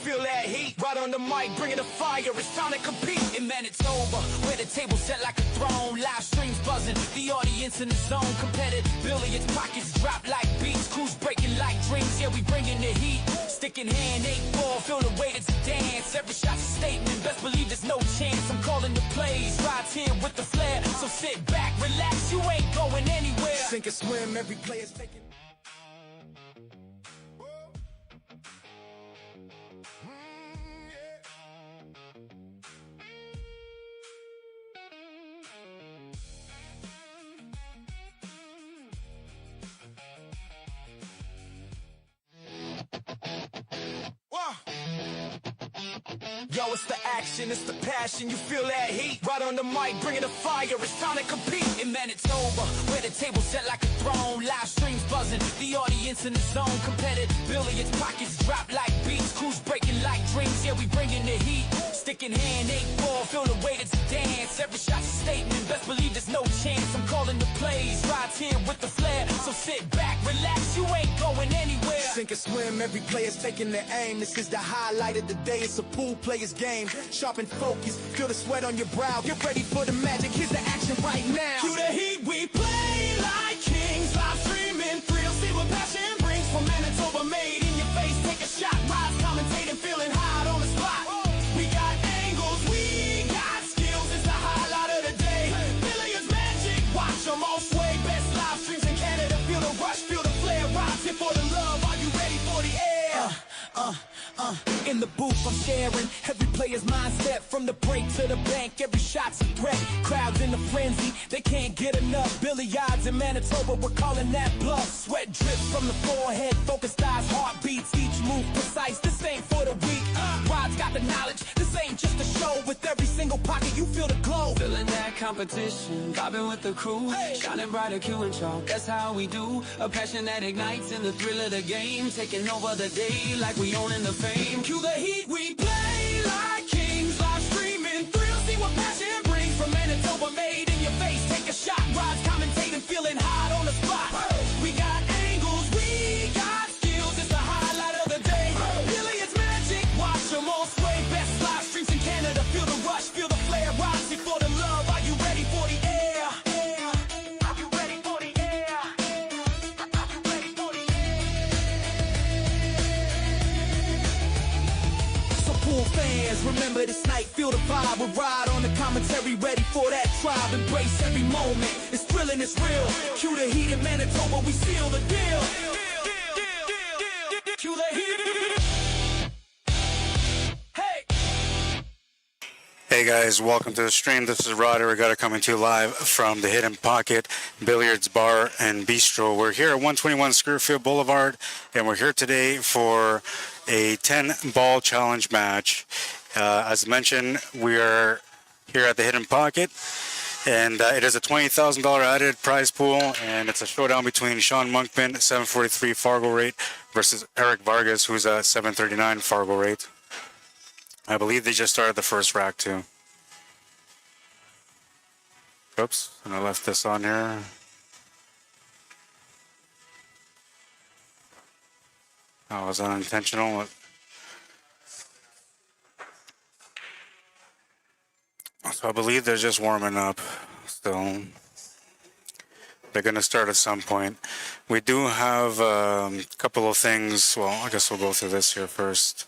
feel that heat. Right on the mic, bringing the fire, it's time to compete. In Manitoba, where the table set like a throne. Live streams buzzing, the audience in the zone. Competitive billiards, pockets drop like beats. Crews breaking like dreams, yeah, we bringing the heat. Stick in hand, 8-4, feel the weight, it's a dance. Every shot's a statement, best believe there's no chance. I'm calling the plays, rides here with the flair. So sit back, relax, you ain't going anywhere. Sink or swim, every player's taking. Yo, it's the action, it's the passion, you feel that heat. Right on the mic, bringing the fire, it's time to compete. In Manitoba, where the table set like a throne. Live streams buzzing, the audience in the zone. Competitive billiards, pockets drop like beats. Crews breaking like dreams, yeah, we bringing the heat. Stick in hand, 8-4, feel the weight, it's a dance. Every shot's a statement, best believe there's no chance. I'm calling the plays, rides here with the flair. So sit back, relax, you ain't going anywhere. Sink or swim, every player's taking their aim. This is the highlight of the day, it's a pool player's game. Sharp and focused, feel the sweat on your brow. Get ready for the magic, here's the action right now. Cue the heat, we play like kings. Live streaming, thrill, see what passion brings. From Manitoba, made in your face, take a shot. Rise, commentating, feeling hot on the spot. We got angles, we got skills, it's the highlight of the day. Billiards magic, watch them all sway. Best live streams in Canada, feel the rush, feel the flare. Rise here for the love, are you ready for the air? In the booth I'm sharing every player's mindset. From the break to the bank, every shot's a threat. Crowds in the frenzy, they can't get enough. Billiards in Manitoba, we're calling that bluff. Sweat drips from the forehead, focused eyes, heartbeats. Each move precise, this ain't for the weak. Rod's got the knowledge, this ain't just a show. With every single pocket you feel the glow. Feeling that competition, vibing with the crew, shining brighter, cue and chalk, that's how we do. A passion that ignites in the thrill of the game, taking over the day like we owning the fame. Cue the heat, we play like kings. Live streaming, thrill, see what passion brings. From Manitoba, made in your face, take a shot. Rise, commentating, feeling hot on the spot. We got angles, we got skills, it's the highlight of the day. Billiards magic, watch them all sway. Best live streams in Canada, feel the rush, feel the flare. Rise here for the love, are you ready for the air? Are you ready for the air? Are you ready for the air? So pool fans, remember this night, feel the vibe. We'll ride on the commentary, ready for that tribe. Embrace every moment, it's thrilling, it's real. Cue the heat in Manitoba, we seal the deal. Cue the heat. Hey guys, welcome to the stream. This is Arriagada coming to you live from the Hidden Pocket Billiards Bar and Bistro. We're here at 121 Scurfield Blvd, and we're here today for a 10-ball challenge match. As mentioned, we are here at the Hidden Pocket, and it is a $20,000 added prize pool, and it's a showdown between Sean Monkman, 743 Fargo rate, versus Eric Vargas, who's a 739 Fargo rate. I believe they just started the first rack too. Oops, and I left this on here. That was unintentional. So I believe they're just warming up still. They're going to start at some point. We do have a couple of things. Well, I guess we'll go through this here first.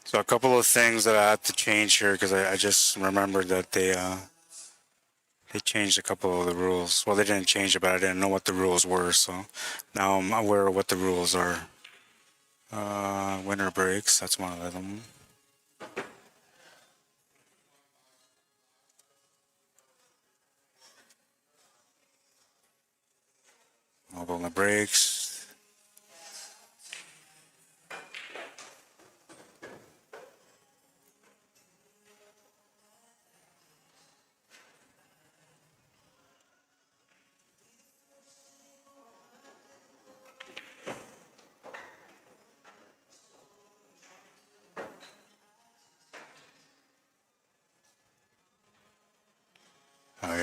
So a couple of things that I had to change here because I just remembered that they changed a couple of the rules. Well, they didn't change it, but I didn't know what the rules were. So now I'm aware of what the rules are. Winter breaks, that's one of them. Mobile in the breaks.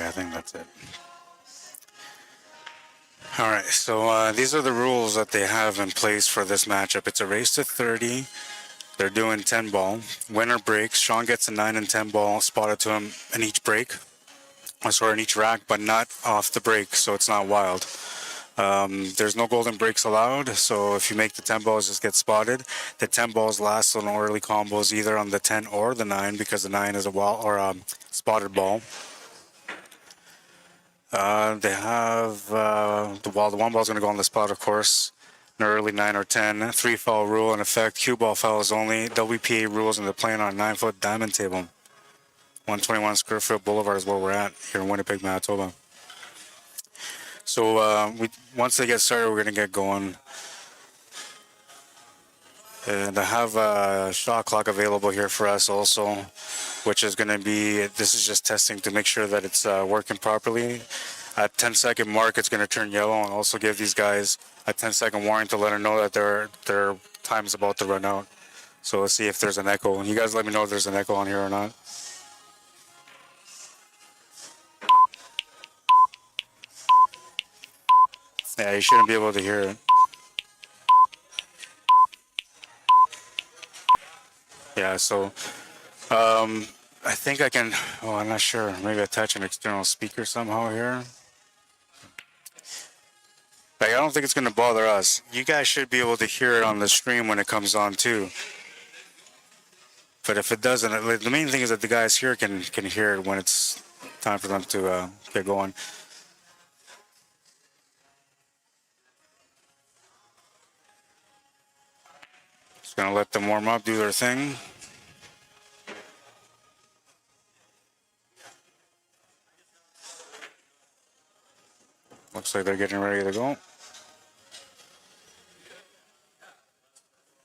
Okay, I think that's it. All right, so these are the rules that they have in place for this matchup. It's a race to 30. They're doing 10 ball. Winner breaks. Sean gets a 9 and 10 ball spotted to him in each break. Sorry, in each rack, but not off the break, so it's not wild. There's no golden breaks allowed, so if you make the 10 balls, just get spotted. The 10 balls last on early combos either on the 10 or the 9, because the 9 is a wall or a spotted ball. They have the one ball is going to go on the spot, of course. An early 9 or 10. 3 foul rule in effect. Cue ball fouls only. WPA rules, and they're playing on a 9-foot diamond table. 121 Scurfield Blvd is where we're at here in Winnipeg, Manitoba. So once they get started, we're going to get going. And I have a shot clock available here for us also, which is going to be, this is just testing to make sure that it's working properly. At 10-second mark, it's going to turn yellow, and also give these guys a 10-second warning to let them know that their time is about to run out. So let's see if there's an echo. And you guys let me know if there's an echo on here or not. Yeah, you shouldn't be able to hear it. Yeah, so I think I can, oh, I'm not sure. Maybe attach an external speaker somehow here. Like, I don't think it's going to bother us. You guys should be able to hear it on the stream when it comes on too. But if it doesn't, the main thing is that the guys here can hear it when it's time for them to get going. Just going to let them warm up, do their thing. Looks like they're getting ready to go.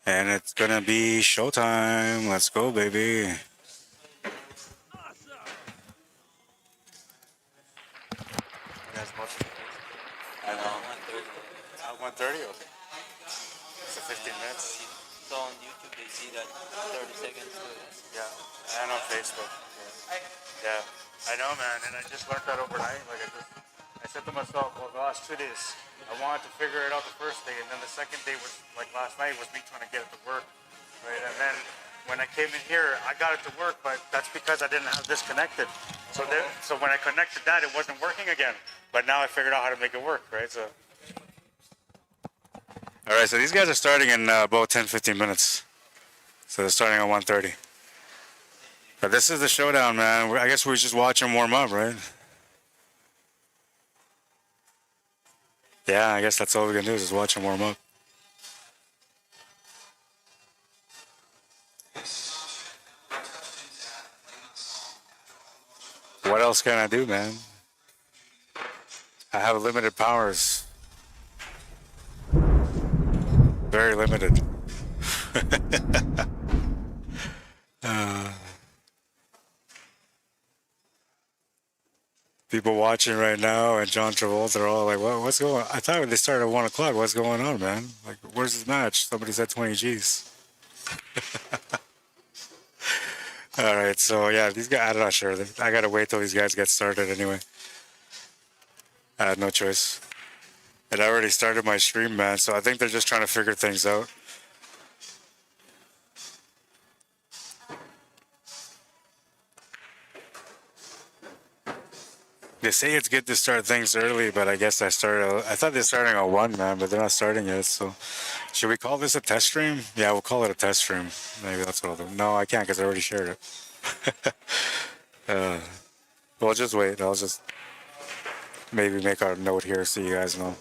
And it's going to be showtime. Let's go, baby. I know. 1:30? Okay. So 15 minutes? So on YouTube they see that 30 seconds. Yeah, and on Facebook. Yeah, I know, man, and I just learned that overnight. Like, I said to myself, well, the last 2 days, I wanted to figure it out the first day, and then the second day was, like last night, was me trying to get it to work, right? And then when I came in here, I got it to work, but that's because I didn't have this connected. So when I connected that, it wasn't working again. But now I figured out how to make it work, right? So. All right, so these guys are starting in about 10-15 minutes. So they're starting at 1:30. But this is the showdown, man. I guess we're just watching warm up, right? Yeah, I guess that's all we can do is just watch them warm up. What else can I do, man? I have limited powers. Very limited. People watching right now and John Travolta are all like, what's going on? I thought when they started at 1 o'clock, what's going on, man? Like, where's this match? Somebody said 20 G's. All right, so yeah, these guys, I'm not sure. I got to wait till these guys get started anyway. I had no choice. And I already started my stream, man, so I think they're just trying to figure things out. They say it's good to start things early, but I guess I thought they're starting at 1, man, but they're not starting yet, so. Should we call this a test stream? Yeah, we'll call it a test stream. Maybe that's what I'll do. No, I can't because I already shared it. We'll just wait. I'll just maybe make our note here so you guys know.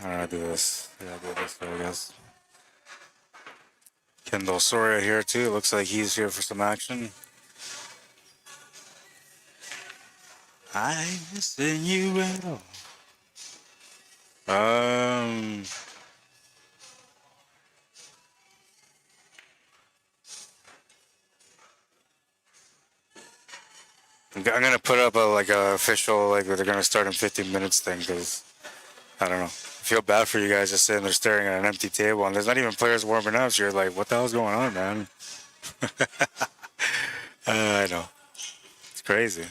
I'll do this. Yeah, I'll do this there, I guess. Kendall Soria here too. Looks like he's here for some action. I missing you at all. gonna put up a official like they're gonna start in 15 minutes thing because I don't know. I feel bad for you guys just sitting there staring at an empty table and there's not even players warming up. So you're like, what the hell's going on, man? I know. It's crazy.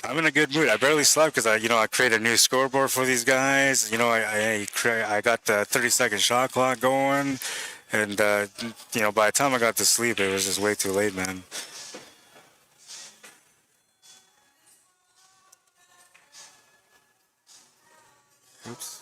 I'm in a good mood. I barely slept because I created a new scoreboard for these guys. I got the 30-second shot clock going, and by the time I got to sleep, it was just way too late, man. Oops.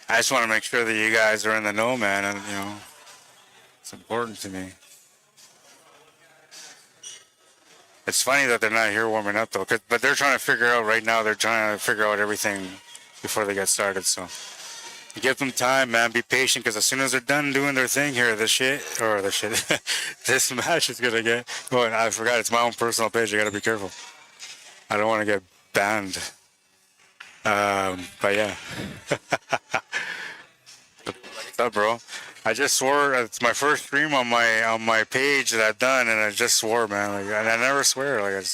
I just want to make sure that you guys are in the know, man, and it's important to me. It's funny that they're not here warming up though, but they're trying to figure out right now. They're trying to figure out everything before they get started. So give them time, man. Be patient, because as soon as they're done doing their thing here, this match is gonna get. Oh, and I forgot, it's my own personal page. I gotta be careful. I don't want to get banned. But yeah. What's up, bro? I just swore. It's my first stream on my page that I've done, and I just swore, man. And I never swear. Really?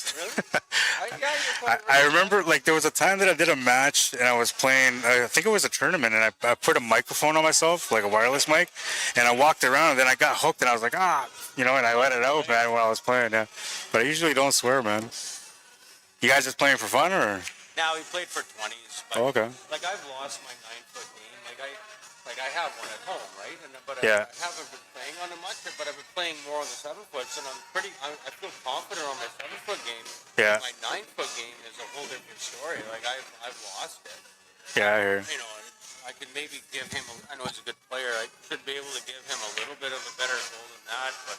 I remember, there was a time that I did a match, and I was playing. I think it was a tournament, and I put a microphone on myself, like a wireless mic, and I walked around, and then I got hooked, and I was like, and I let it out, man, while I was playing. Yeah, but I usually don't swear, man. You guys just playing for fun, or? Now, we played for 20s. But, okay. I've lost my 9-foot game. I have one at home, right? Yeah. I haven't been playing on it much, but I've been playing more on the 7-foots, and I feel confident on my 7-foot game. Yeah. My 9-foot game is a whole different story. I've lost it. Yeah, I hear. I could maybe give him. I know he's a good player. I should be able to give him a little bit of a better goal than that, but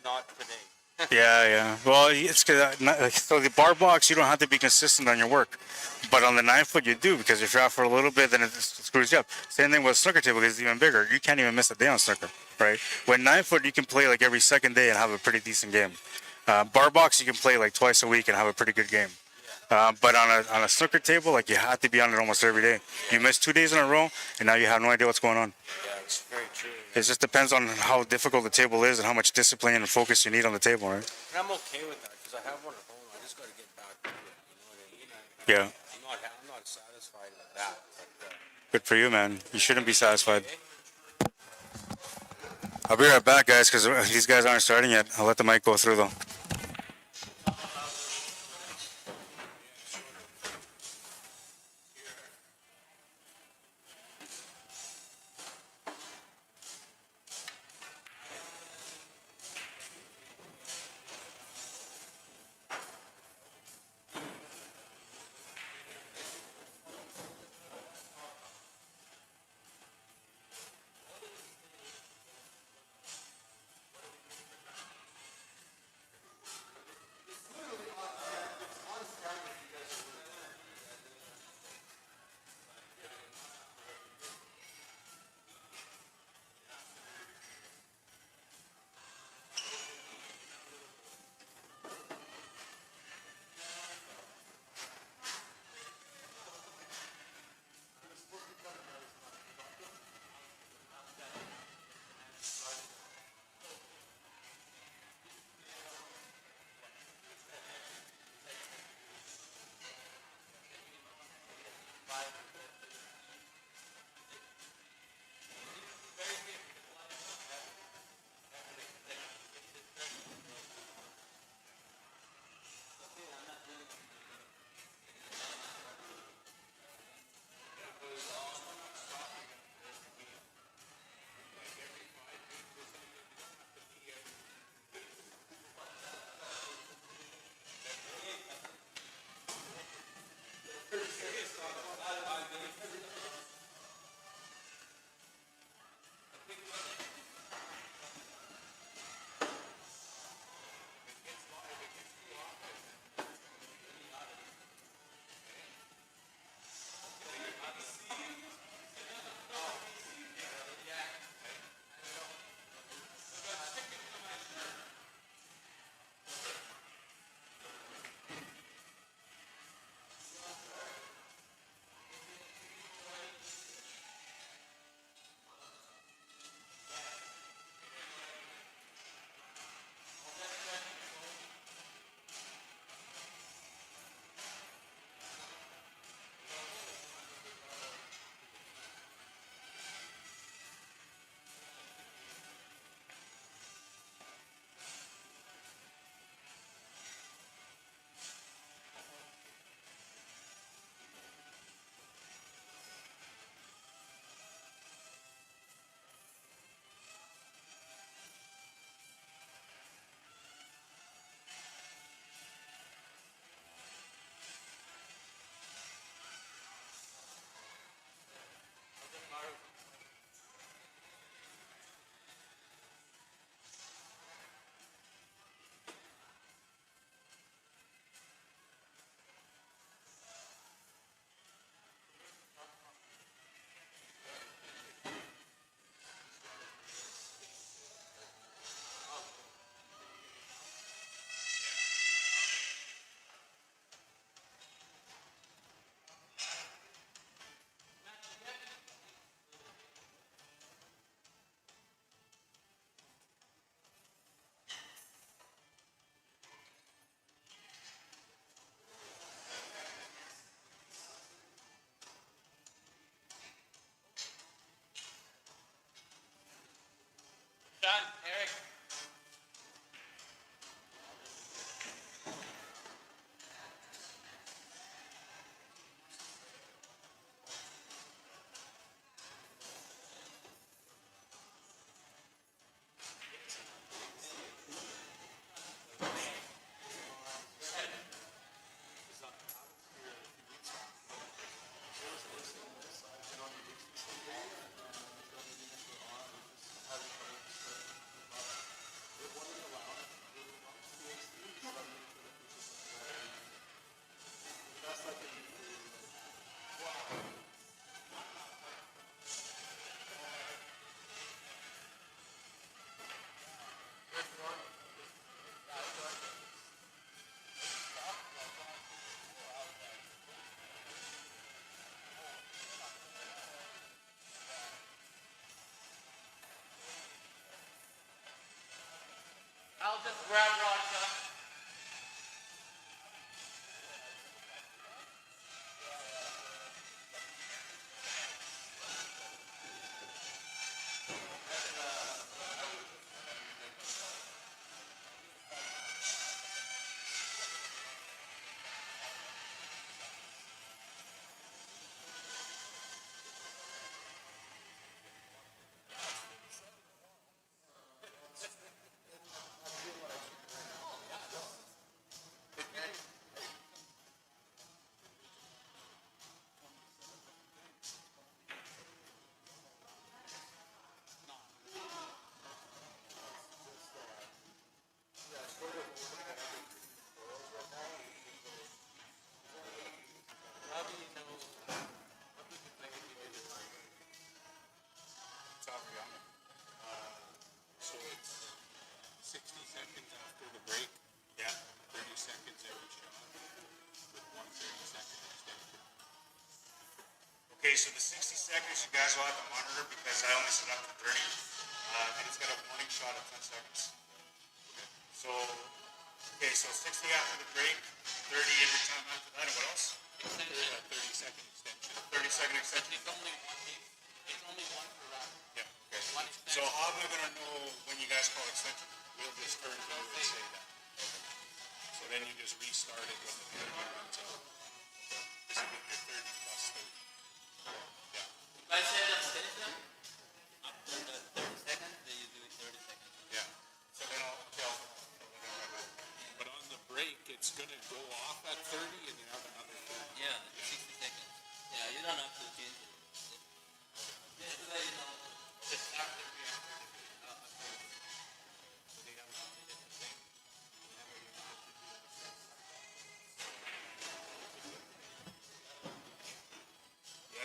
not today. Yeah. Well, it's so the bar box, you don't have to be consistent on your work, but on the 9-foot you do, because if you're out for a little bit, then it screws you up. Same thing with snooker table, because it's even bigger. You can't even miss a day on snooker, right? When 9-foot, you can play every second day and have a pretty decent game. Bar box, you can play twice a week and have a pretty good game. But on a snooker table, you have to be on it almost every day. You miss 2 days in a row, and now you have no idea what's going on. Yeah, it's very true. It just depends on how difficult the table is and how much discipline and focus you need on the table, right? And I'm okay with that, because I have one at home. I just got to get back to it. You know what I mean? Yeah. I'm not satisfied with that. But, good for you, man. You shouldn't be satisfied. I'll be right back, guys, because these guys aren't starting yet. I'll let the mic go through, though. Eric. I'll just grab Roger. So it's 60 seconds after the break. Yeah. 30 seconds every shot with 1 30-second extension. Okay, so the 60 seconds you guys will have to monitor because I only set up for 30. And it's got a warning shot at 10 seconds. So, okay, so 60 after the break, 30 every time after that, and what else? Extension. 30-second extension. 30-second extension. It's only one per round. Yeah, okay. One So extension. how am I gonna know when you guys call extension? We'll just turn to you and say that. So then you just restart it when the 30 runs out. This will be your 30 plus 30. Yeah. If I set extension, after the 30 seconds, then you do it 30 seconds. Yeah. So then I'll tell. But on the break, it's going to go off at 30 and you have another 30. Yeah, 60 seconds. Yeah, you don't have to change it. Just to let you know, just after we have 30 Yeah.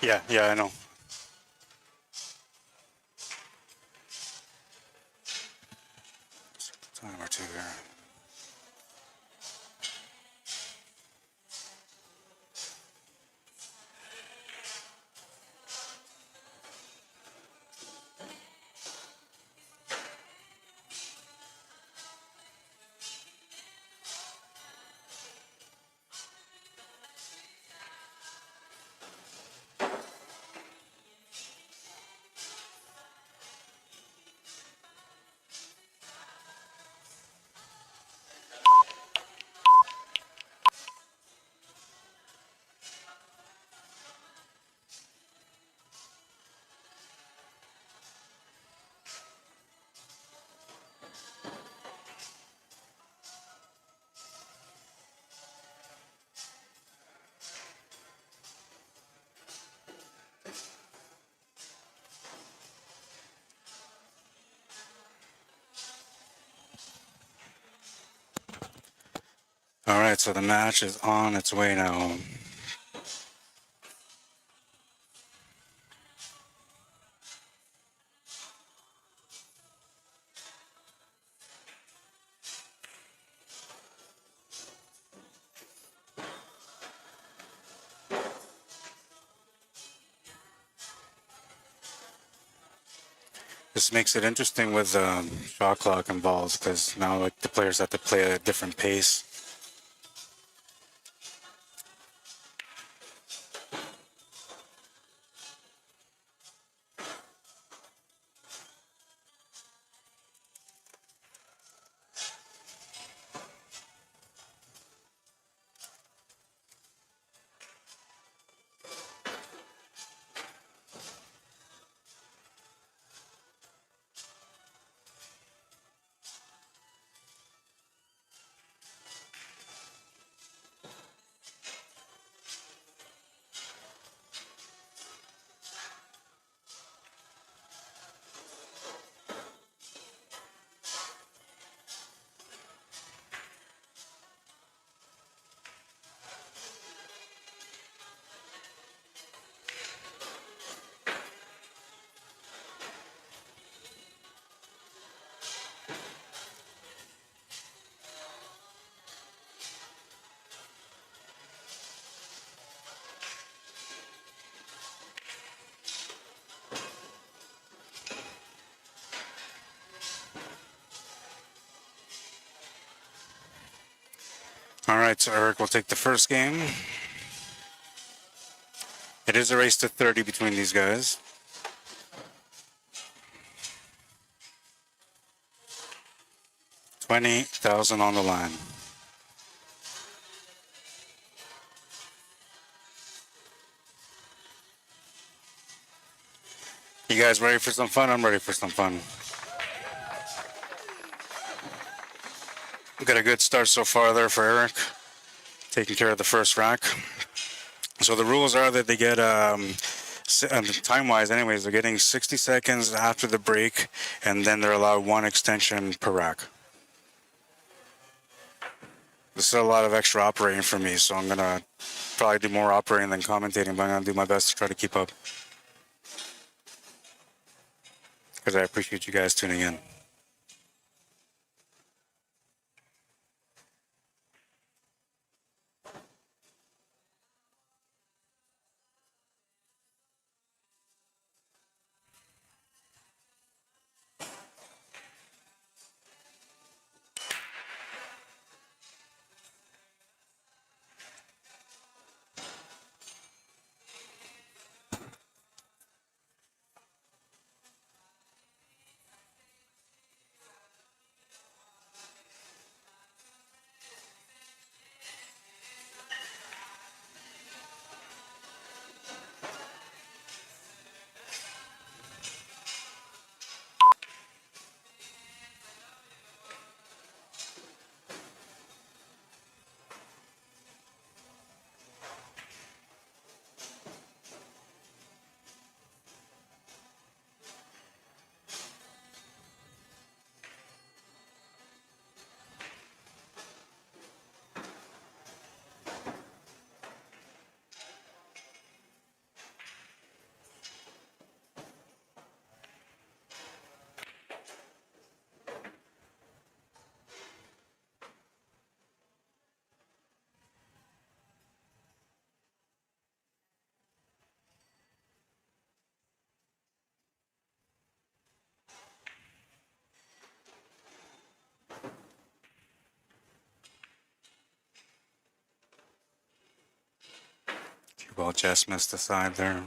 Yeah, yeah, I know. Time or two here. All right, so the match is on its way now. This makes it interesting with shot clock involved because now like the players have to play at a different pace. All right, so Eric will take the first game. It is a race to 30 between these guys. $20,000 on the line. You guys ready for some fun? I'm ready for some fun. Got a good start so far there for Eric, taking care of the first rack. So the rules are that they get, time-wise anyways, they're getting 60 seconds after the break, and then they're allowed one extension per rack. This is a lot of extra operating for me, so I'm going to probably do more operating than commentating, but I'm going to do my best to try to keep up. Because I appreciate you guys tuning in. Well, just missed the side there.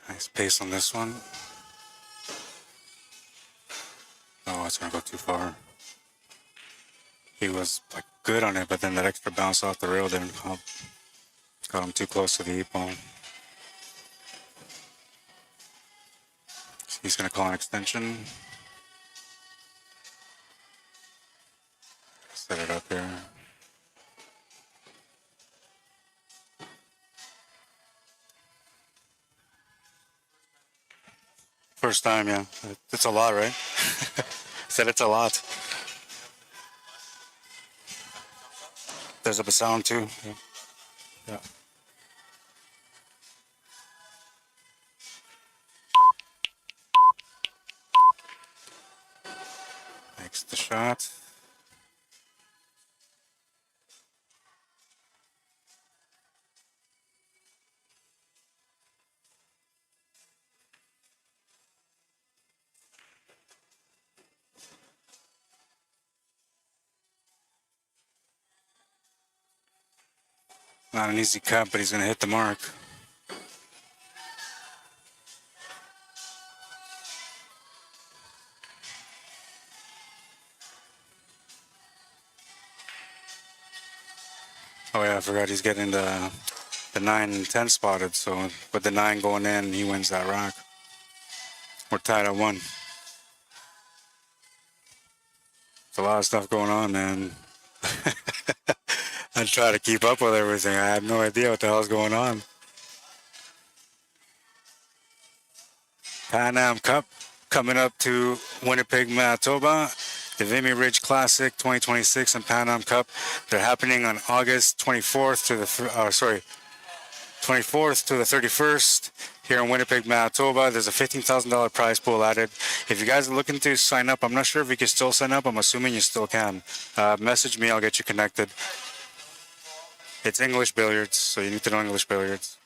Nice pace on this one. Oh, it's gonna go too far. He was like good on it, but then that extra bounce off the rail didn't help. Got him too close to the 8-ball. So he's gonna call an extension. Set it up here. First time, yeah. It's a lot, right? Said it's a lot. There's a sound too. Yeah. Yeah. Makes the shot. Not an easy cut, but he's gonna hit the mark. Oh yeah, I forgot he's getting the 9 and 10 spotted, so with the 9 going in, he wins that rack. We're tied at 1. There's a lot of stuff going on, man. I try to keep up with everything. I have no idea what the hell's going on. Pan Am Cup coming up to Winnipeg, Manitoba. The Vimy Ridge Classic 2026 and Pan Am Cup. They're happening on August 24th to the 24th to the 31st here in Winnipeg, Manitoba. There's a $15,000 prize pool added. If you guys are looking to sign up, I'm not sure if you can still sign up. I'm assuming you still can. Message me, I'll get you connected. It's English billiards, so you need to know English billiards.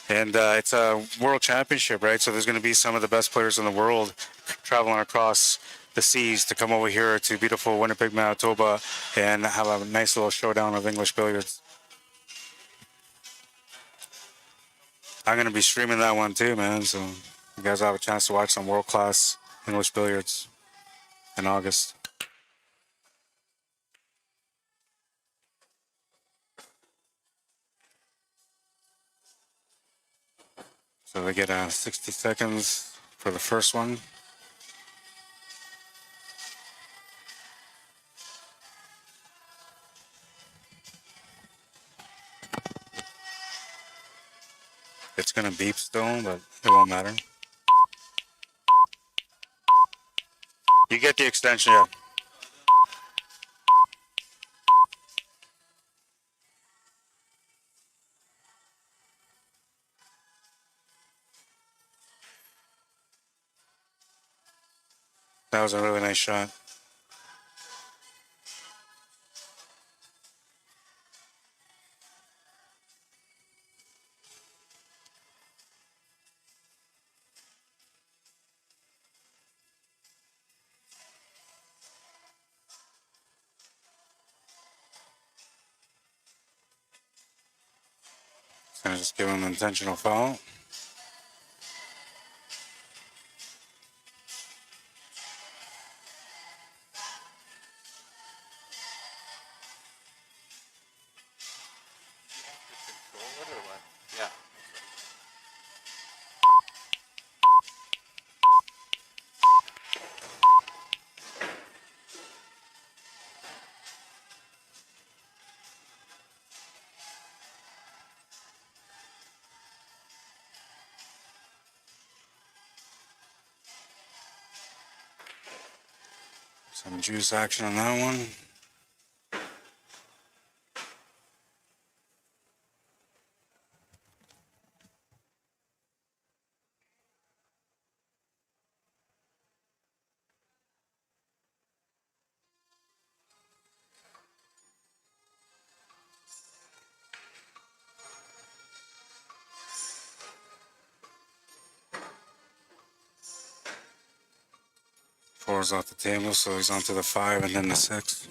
And it's a world championship, right? So there's going to be some of the best players in the world traveling across the seas to come over here to beautiful Winnipeg, Manitoba, and have a nice little showdown of English billiards. I'm going to be streaming that one too, man. So you guys have a chance to watch some world-class English billiards in August. So they get 60 seconds for the first one. It's going to beep still, but it won't matter. You get the extension, yeah. That was a really nice shot. It's going to just give him an intentional foul. Yeah. Some juice action on that one. Four's off the table, so he's onto the 5 and then the 6.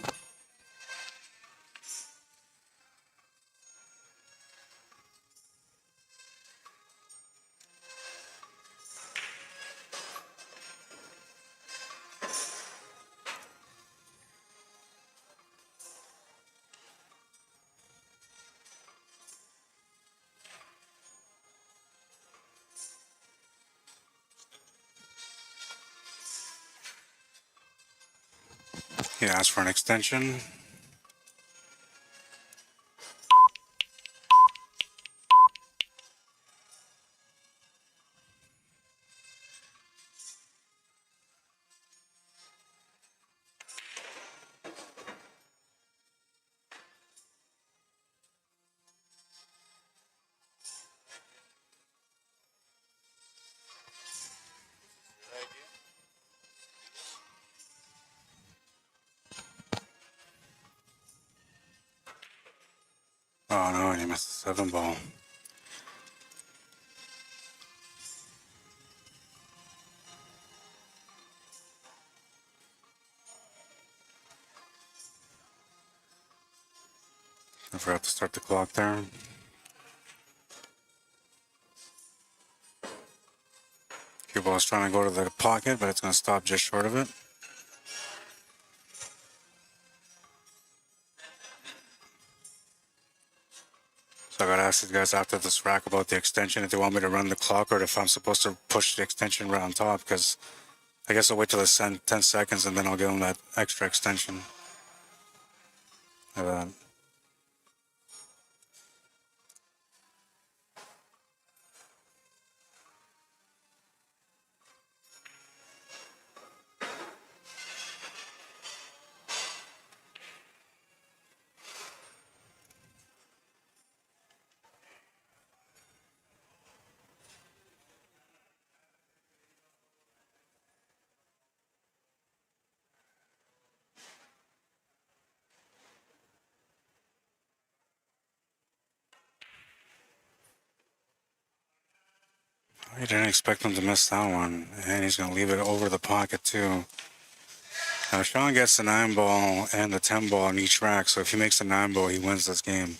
He asked for an extension. Oh no, and he missed the 7 ball. I forgot to start the clock there. Cue ball's trying to go to the pocket, but it's going to stop just short of it. So I got to ask these guys after this rack about the extension if they want me to run the clock or if I'm supposed to push the extension right on top, because I guess I'll wait till it's 10 seconds and then I'll give them that extra extension. I didn't expect him to miss that one, and he's going to leave it over the pocket too. Now Sean gets the 9 ball and the 10 ball in each rack, so if he makes the 9 ball, he wins this game.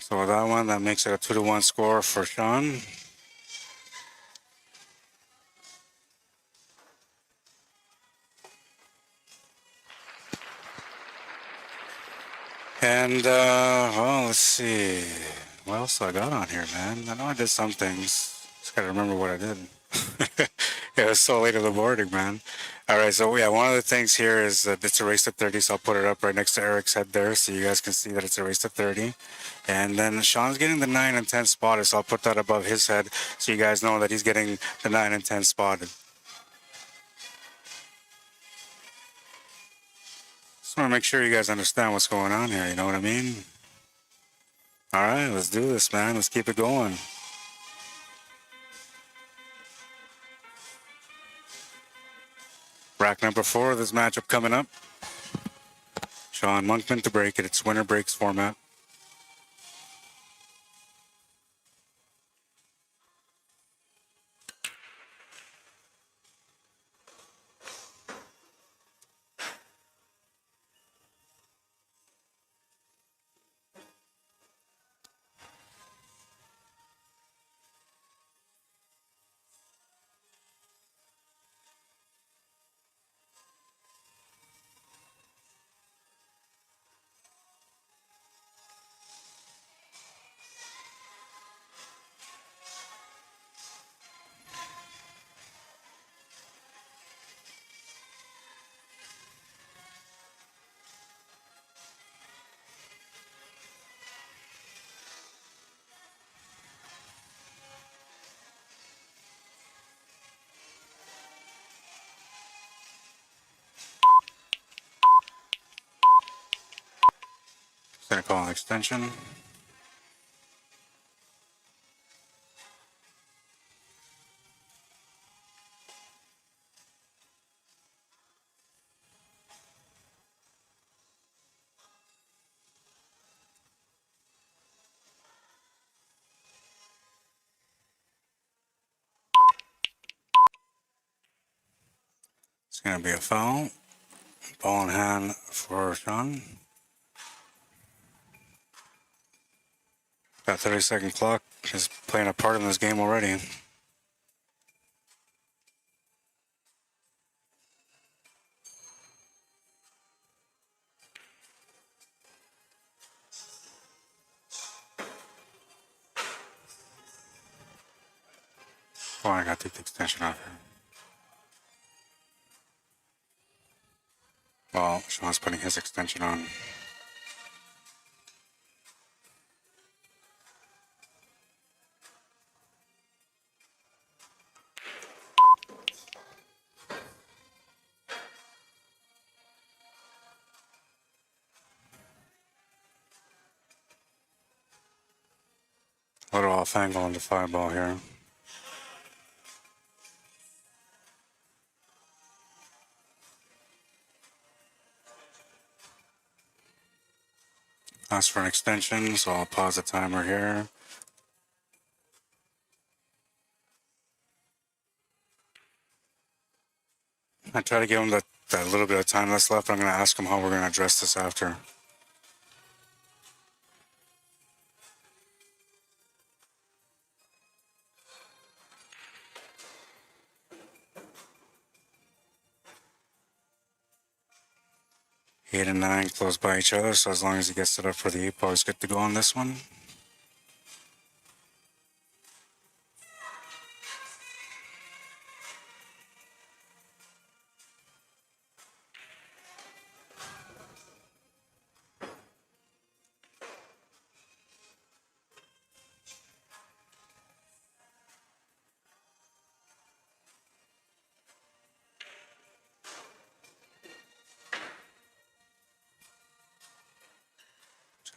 So with that one, that makes it a 2-1 score for Sean. And, well, let's see. What else I got on here, man? I know I did some things. Just gotta remember what I did. Yeah, it was so late in the morning, man. All right, so yeah, one of the things here is that it's a race to 30, so I'll put it up right next to Eric's head there so you guys can see that it's a race to 30. And then Sean's getting the 9 and 10 spotted, so I'll put that above his head so you guys know that he's getting the 9 and 10 spotted. Just want to make sure you guys understand what's going on here, you know what I mean? All right, let's do this, man. Let's keep it going. Rack number 4 of this matchup coming up. Sean Monkman to break it. It's winner breaks format. gonna call an extension. It's gonna be a foul. Ball in hand for Sean. That 30-second clock is playing a part in this game already. Oh, I gotta take the extension off here. Well, Sean's putting his extension on. A little off angle on the 5 ball here. Ask for an extension, so I'll pause the timer here. I try to give him that little bit of time that's left. I'm going to ask him how we're going to address this after. Eight and 9 close by each other, so as long as he gets it up for the 8 ball, he's good to go on this one.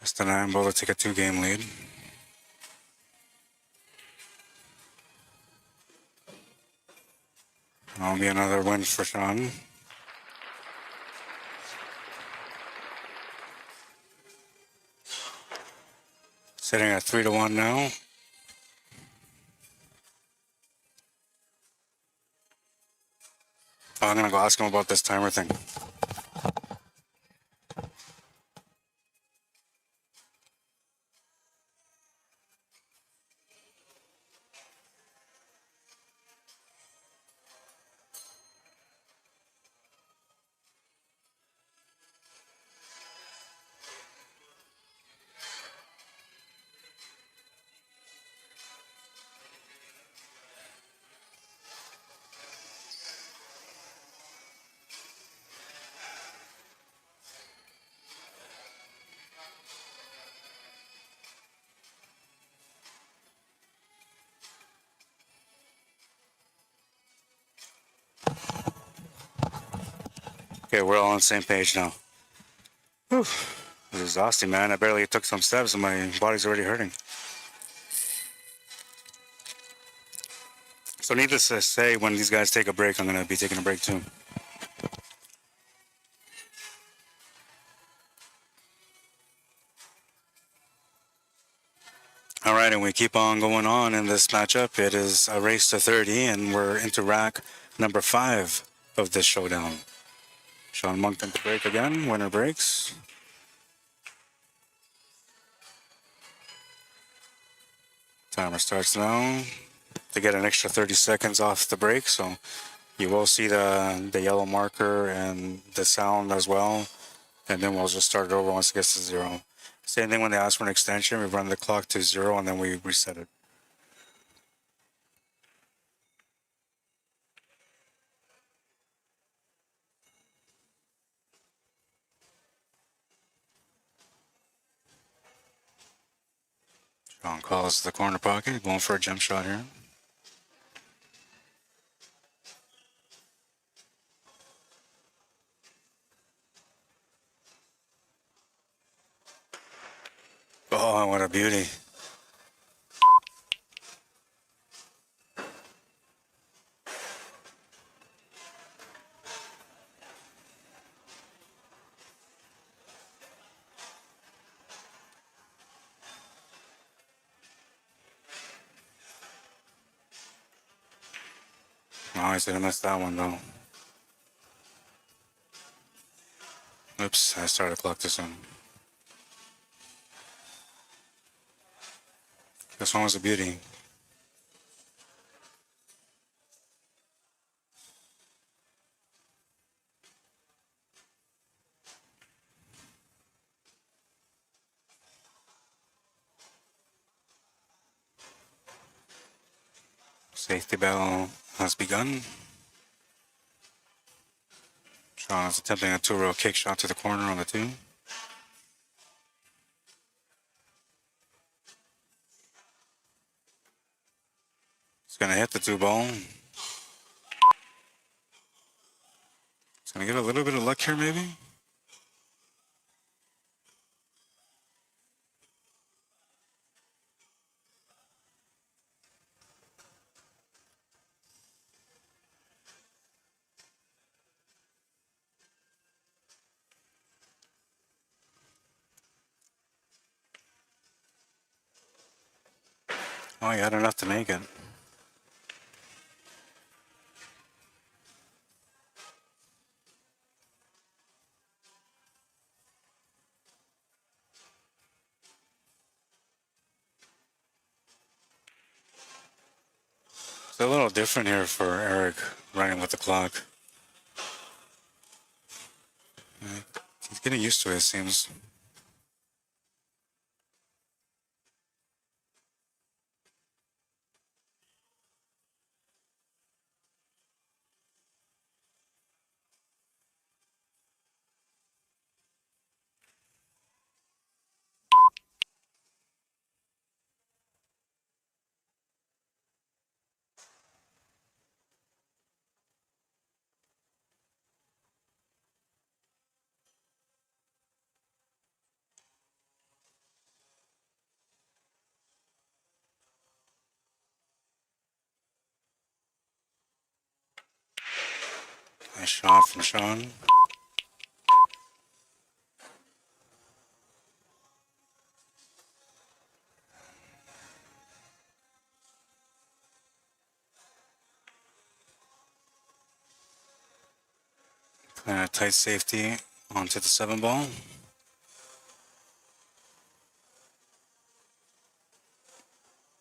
Just a 9 ball to take a 2-game lead. That'll be another win for Sean. Sitting at 3-1 now. I'm gonna go ask him about this timer thing. Okay, we're all on the same page now. Whew. It was exhausting, man. I barely took some steps and my body's already hurting. So needless to say, when these guys take a break, I'm going to be taking a break too. All right, and we keep on going on in this matchup. It is a race to 30, and we're into rack number 5 of this showdown. Sean Monkton to break again. Winner breaks. Timer starts now to get an extra 30 seconds off the break, so you will see the yellow marker and the sound as well, and then we'll just start it over once it gets to 0. Same thing when they ask for an extension, we run the clock to 0 and then we reset it. Sean calls the corner pocket, going for a jump shot here. Oh, what a beauty. Oh, I should have missed that one though. Oops, I started to clock this one. This one was a beauty. Safety bell has begun. Sean is attempting a two-row kick shot to the corner on the 2. He's going to hit the 2 ball. He's going to get a little bit of luck here, maybe. Oh, he had enough to make it. It's a little different here for Eric running with the clock. He's getting used to it, it seems. Nice shot from Sean. Playing a tight safety onto the 7 ball.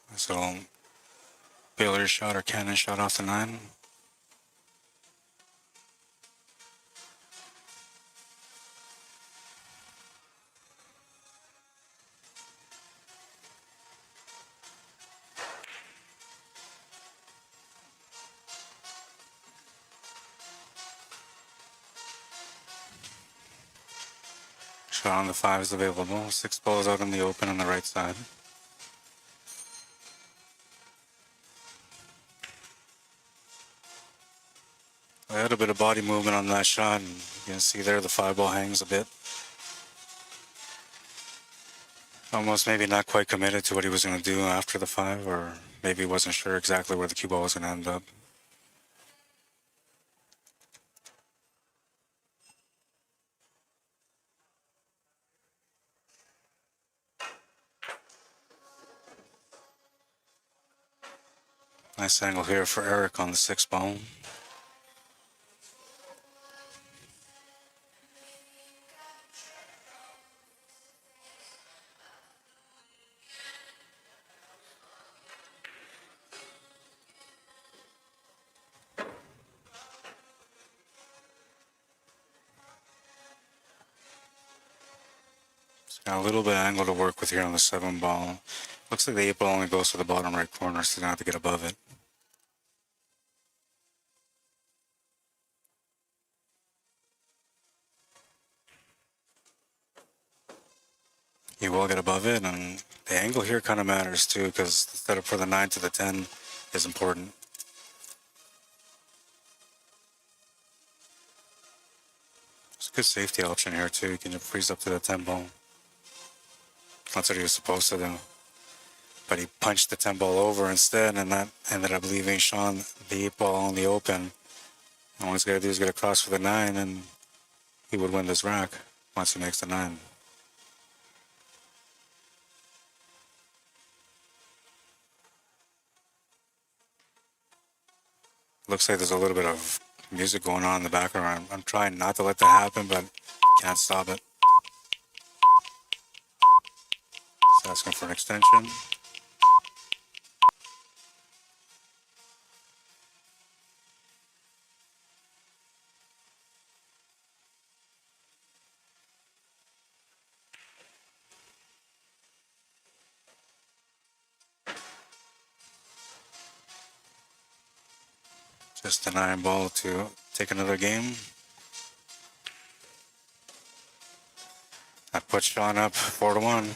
Nice little billiard shot or cannon shot off the 9. Shot on the 5 is available. 6 balls out in the open on the right side. I had a bit of body movement on that shot, and you can see there the 5 ball hangs a bit. Almost maybe not quite committed to what he was going to do after the 5, or maybe he wasn't sure exactly where the cue ball was going to end up. Nice angle here for Eric on the 6 ball. Got a little bit of angle to work with here on the 7 ball. Looks like the 8 ball only goes to the bottom right corner, so he's going to have to get above it. He will get above it, and the angle here kind of matters too, because the setup for the 9 to the 10 is important. It's a good safety option here too. You can freeze up to the 10 ball. That's what he was supposed to do. But he punched the 10 ball over instead, and that ended up leaving Sean the 8 ball on the open. And all he's got to do is get across for the 9, and he would win this rack once he makes the 9. Looks like there's a little bit of music going on in the background. I'm trying not to let that happen, but can't stop it. He's asking for an extension. Just a 9 ball to take another game. That puts Sean up 4-1.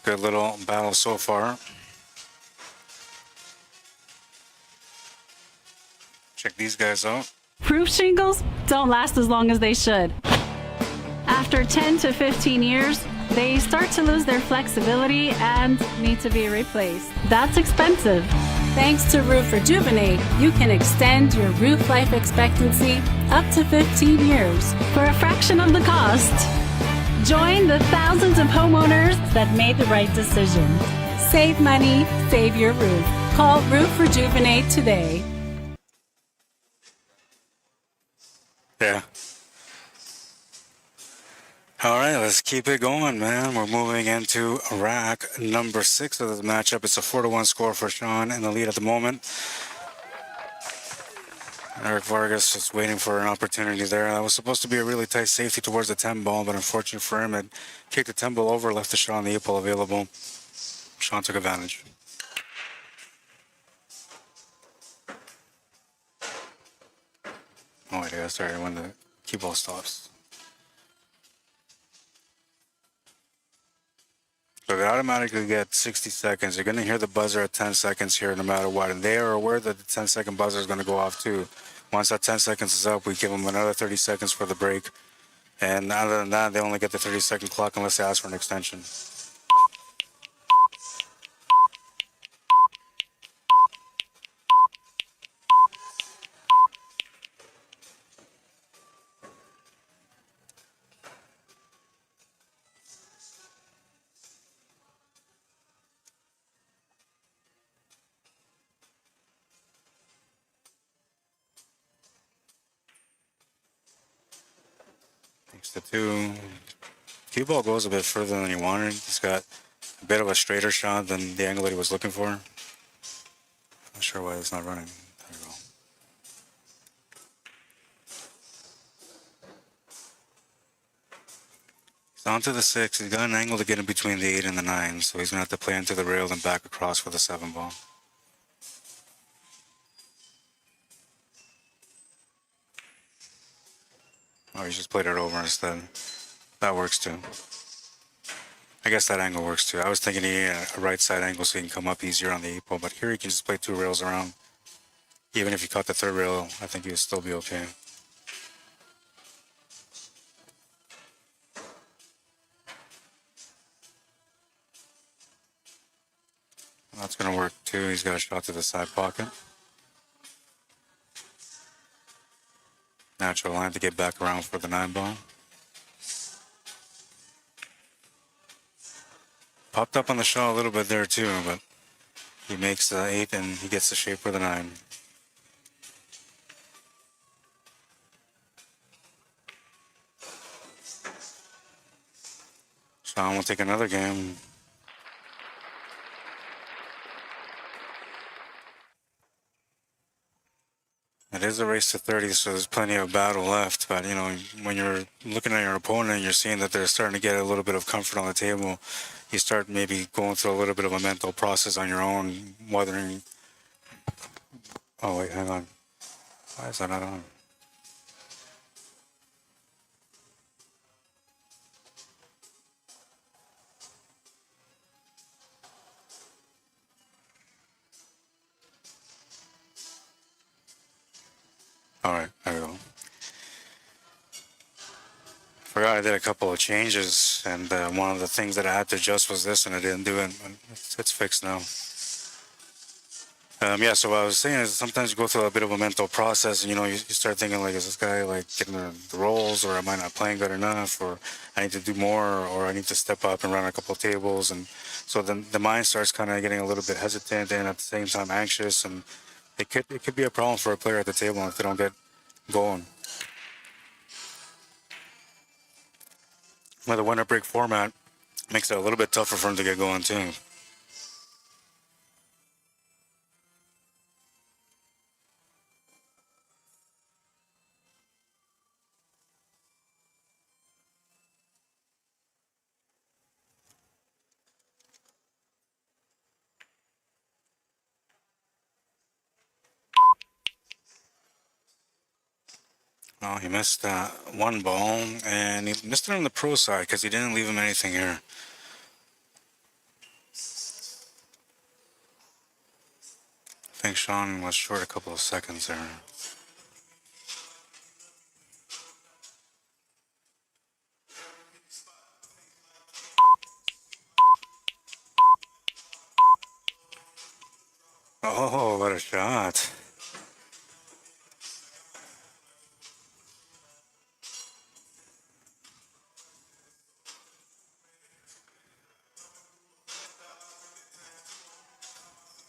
Good little battle so far. Check these guys out. Proof shingles don't last as long as they should. After 10 to 15 years, they start to lose their flexibility and need to be replaced. That's expensive. Thanks to Roof Rejuvenate, you can extend your roof life expectancy up to 15 years for a fraction of the cost. Join the thousands of homeowners that made the right decision. Save money, save your roof. Call Roof Rejuvenate today. Yeah. All right, let's keep it going, man. We're moving into rack number 6 of the matchup. It's a 4-1 score for Sean in the lead at the moment. Eric Vargas just waiting for an opportunity there. That was supposed to be a really tight safety towards the 10 ball, but unfortunately for him, it kicked the 10 ball over, left the Sean the 8 ball available. Sean took advantage. Oh, wait, yeah, sorry, when the cue ball stops. So they automatically get 60 seconds. You're going to hear the buzzer at 10 seconds here no matter what. And they are aware that the 10-second buzzer is going to go off too. Once that 10 seconds is up, we give them another 30 seconds for the break. And other than that, they only get the 30-second clock unless they ask for an extension. Takes the 2. Cue ball goes a bit further than he wanted. He's got a bit of a straighter shot than the angle that he was looking for. Not sure why it's not running. There we go. He's on to the 6. He's got an angle to get in between the 8 and the 9, so he's going to have to play into the rail and back across for the 7 ball. Oh, he just played it over instead. That works too. I guess that angle works too. I was thinking he had a right side angle so he can come up easier on the 8 ball, but here he can just play 2 rails around. Even if he caught the 3rd rail, I think he would still be okay. That's going to work too. He's got a shot to the side pocket. Natural line to get back around for the 9 ball. Popped up on the shot a little bit there too, but he makes the 8 and he gets the shape for the 9. Sean will take another game. It is a race to 30, so there's plenty of battle left. But, you know, when you're looking at your opponent and you're seeing that they're starting to get a little bit of comfort on the table, you start maybe going through a little bit of a mental process on your own, wondering, oh, wait, hang on. Why is that not on? All right, there we go. forgot I did a couple of changes, and one of the things that I had to adjust was this, and I didn't do it. It's fixed now. Yeah, so what I was saying is sometimes you go through a bit of a mental process, and you start thinking like, is this guy like getting the rolls, or am I not playing good enough, or I need to do more, or I need to step up and run a couple of tables, and so then the mind starts kind of getting a little bit hesitant and at the same time anxious, and it could be a problem for a player at the table if they don't get going. Well, the winter break format makes it a little bit tougher for them to get going too. Oh, he missed one ball, and he missed it on the pro side because he didn't leave him anything here. I think Sean was short a couple of seconds there. Oh, what a shot.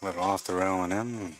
Little off the rail and in.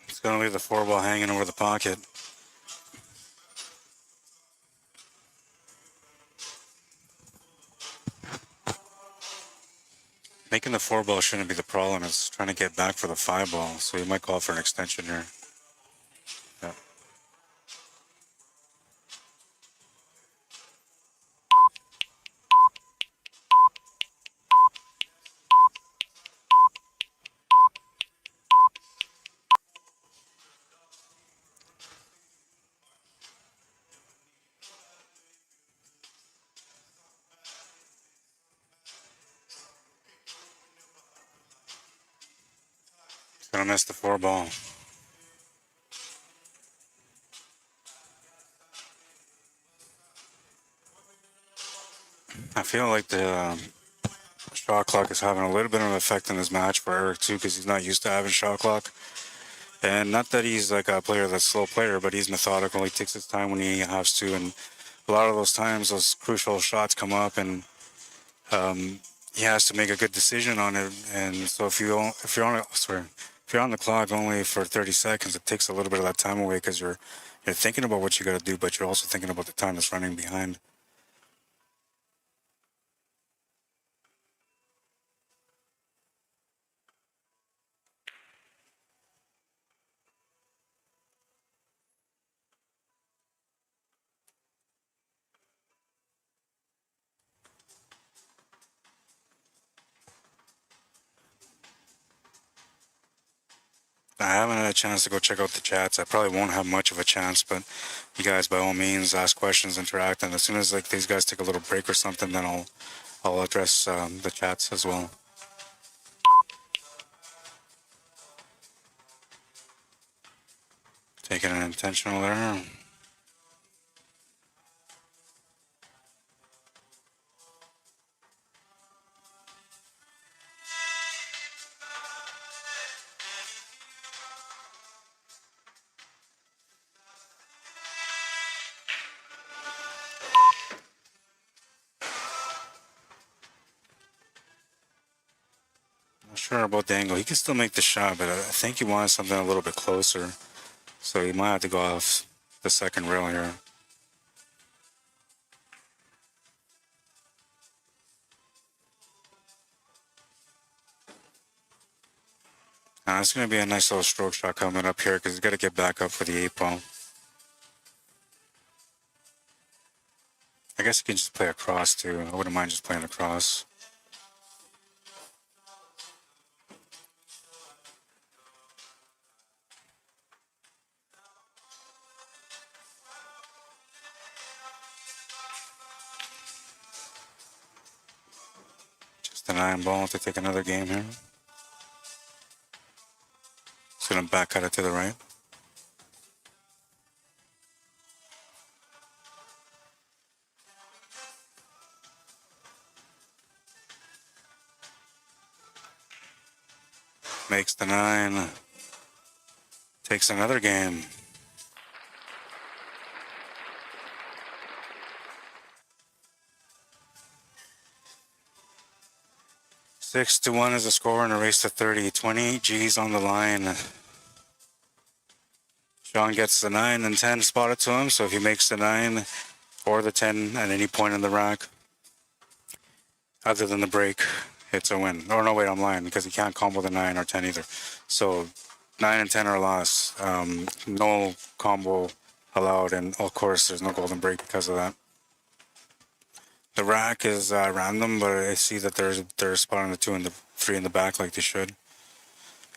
It's going to leave the 4-ball hanging over the pocket. Making the 4-ball shouldn't be the problem. It's trying to get back for the 5-ball, so you might call for an extension here. Yeah. Gonna miss the 4-ball. I feel like the shot clock is having a little bit of an effect in this match for Eric too, because he's not used to having shot clock. And not that he's like a player that's a slow player, but he's methodical. He takes his time when he has to, and a lot of those times, those crucial shots come up, and he has to make a good decision on it. And so if you're on the clock only for 30 seconds, it takes a little bit of that time away because you're thinking about what you got to do, but you're also thinking about the time that's running behind. I haven't had a chance to go check out the chats. I probably won't have much of a chance, but you guys, by all means, ask questions, interact, and as soon as like these guys take a little break or something, then I'll address the chats as well. Taking an intentional there. Not sure about the angle. He can still make the shot, but I think he wants something a little bit closer. So he might have to go off the second rail here. It's going to be a nice little stroke shot coming up here because he's got to get back up for the 8-ball. I guess you can just play across too. I wouldn't mind just playing across. Just an iron ball to take another game here. Just gonna back cut it to the right. Makes the 9. Takes another game. Six to 1 is the score in a race to 30. 28 G's on the line. Sean gets the 9 and 10 spotted to him, so if he makes the 9 or the 10 at any point in the rack, other than the break, it's a win. Oh no, wait, I'm lying, because he can't combo the 9 or 10 either. So 9 and 10 are lost. No combo allowed, and of course there's no golden break because of that. The rack is random, but I see that they're spotting the 2 and the 3 in the back like they should.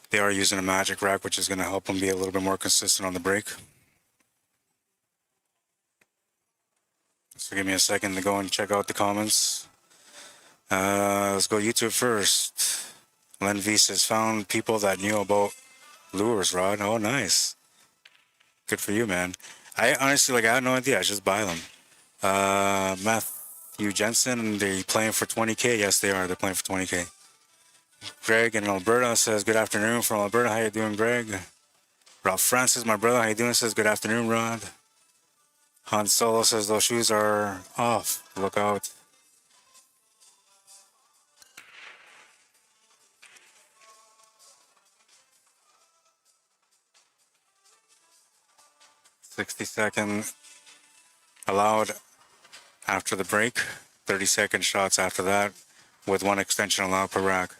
They are using a magic rack, which is going to help them be a little bit more consistent on the break. So give me a second to go and check out the comments. Let's go YouTube first. Len V says, found people that knew about lures, Rod. Oh, nice. Good for you, man. I honestly, I had no idea. I just buy them. Matthew Jensen, they playing for 20K? Yes, they are. They're playing for 20K. Greg in Alberta says, good afternoon from Alberta. How you doing, Greg? Ralph Francis, my brother, how you doing? Says, good afternoon, Rod. Han Solo says, those shoes are off. Look out. $60 allowed after the break. 30-second shots after that, with 1 extension allowed per rack.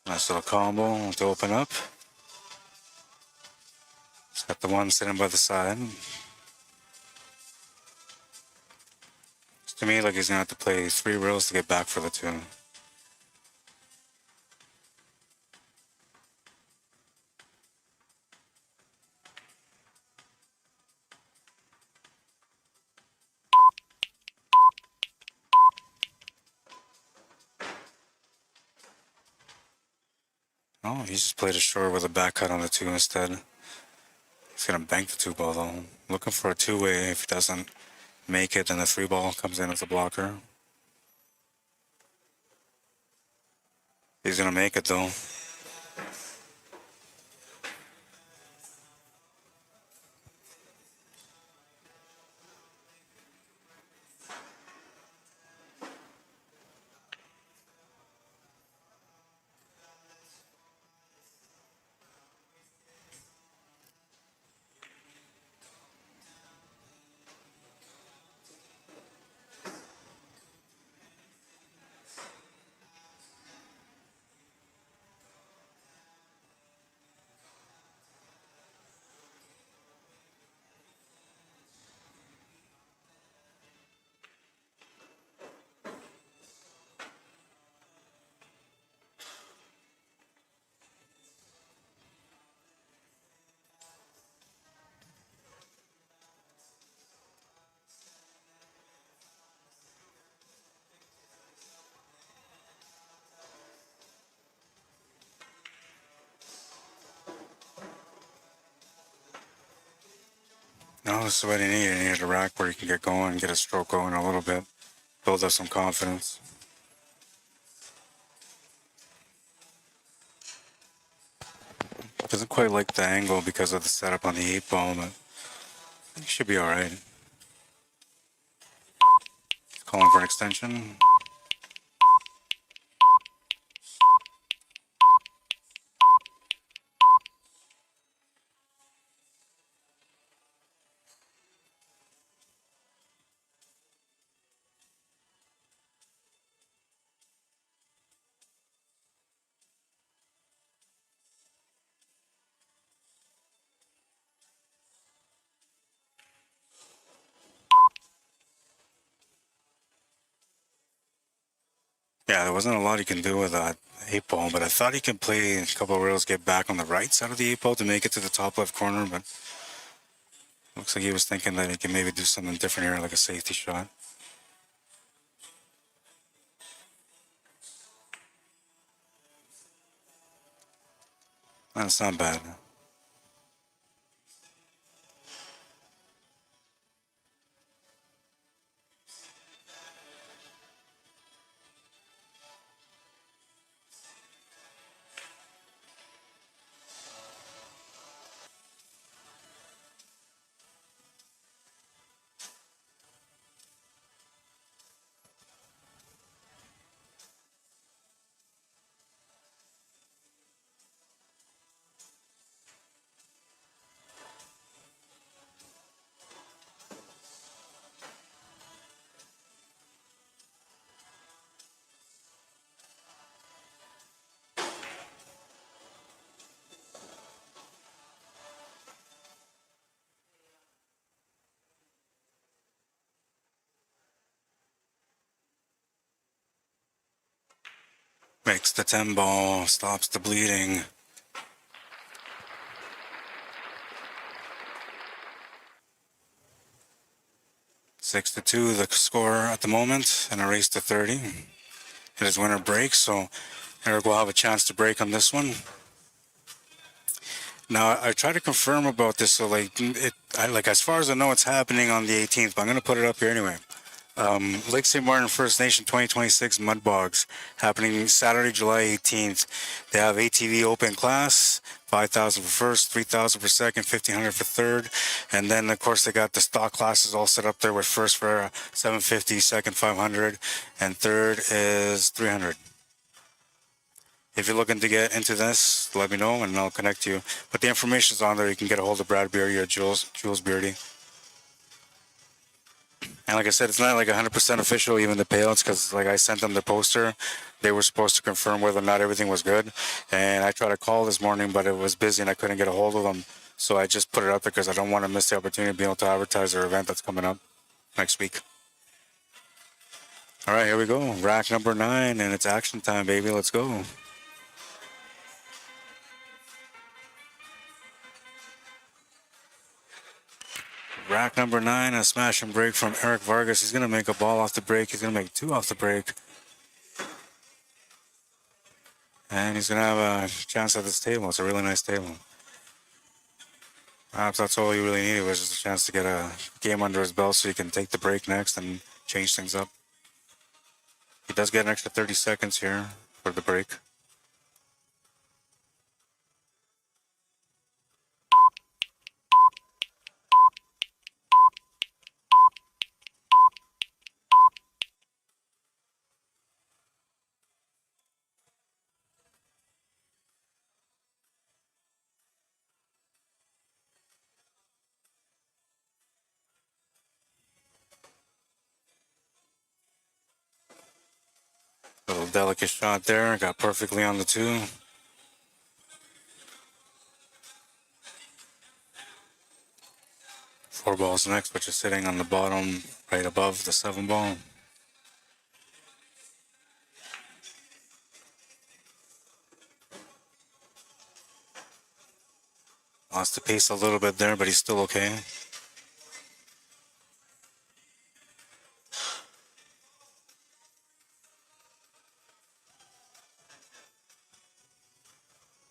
Nice little combo to open up. He's got the 1 sitting by the side. To me, like he's gonna have to play 3 reels to get back for the 2. Oh, he just played a short with a back cut on the 2 instead. He's gonna bank the 2 ball though. Looking for a 2-way. If he doesn't make it, then the 3 ball comes in as a blocker. He's gonna make it though. No, this is what he needed. He needed a rack where he can get going, get a stroke going a little bit, build up some confidence. Doesn't quite like the angle because of the setup on the 8 ball, but he should be alright. Calling for an extension. Yeah, there wasn't a lot he can do with that 8 ball, but I thought he could play a couple of rails, get back on the right side of the 8 ball to make it to the top left corner, but looks like he was thinking that he can maybe do something different here, like a safety shot. That's not bad. Makes the 10 ball, stops the bleeding. Six to 2, the score at the moment, and a race to 30. It is winner break, so Eric will have a chance to break on this one. Now, I try to confirm about this, so like, as far as I know, it's happening on the 18th, but I'm going to put it up here anyway. Lake St. Martin First Nation 2026 Mud Bogs happening Saturday, July 18th. They have ATV open class, 5,000 for first, 3,000 for second, 1,500 for third, and then of course they got the stock classes all set up there with first for 750, second 500, and third is 300. If you're looking to get into this, let me know and I'll connect you. But the information's on there. You can get a hold of Brad Beardy or Jules Beardy. And like I said, it's not like 100% official, even the payouts, because like I sent them the poster. They were supposed to confirm whether or not everything was good. And I tried to call this morning, but it was busy and I couldn't get a hold of them. So I just put it up there because I don't want to miss the opportunity of being able to advertise their event that's coming up next week. All right, here we go. Rack number 9, and it's action time, baby. Let's go. Rack number 9, a smash and break from Eric Vargas. He's going to make a ball off the break. He's going to make 2 off the break. And he's going to have a chance at this table. It's a really nice table. Perhaps that's all he really needed, was just a chance to get a game under his belt so he can take the break next and change things up. He does get an extra 30 seconds here for the break. Little delicate shot there, got perfectly on the 2. Four balls next, which is sitting on the bottom right above the 7 ball. Lost the pace a little bit there, but he's still okay.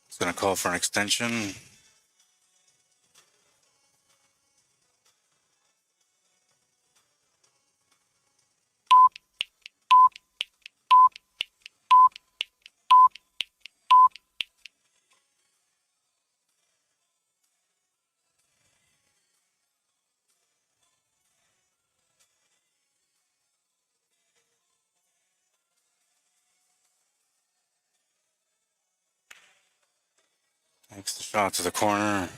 He's going to call for an extension. Takes the shot to the corner.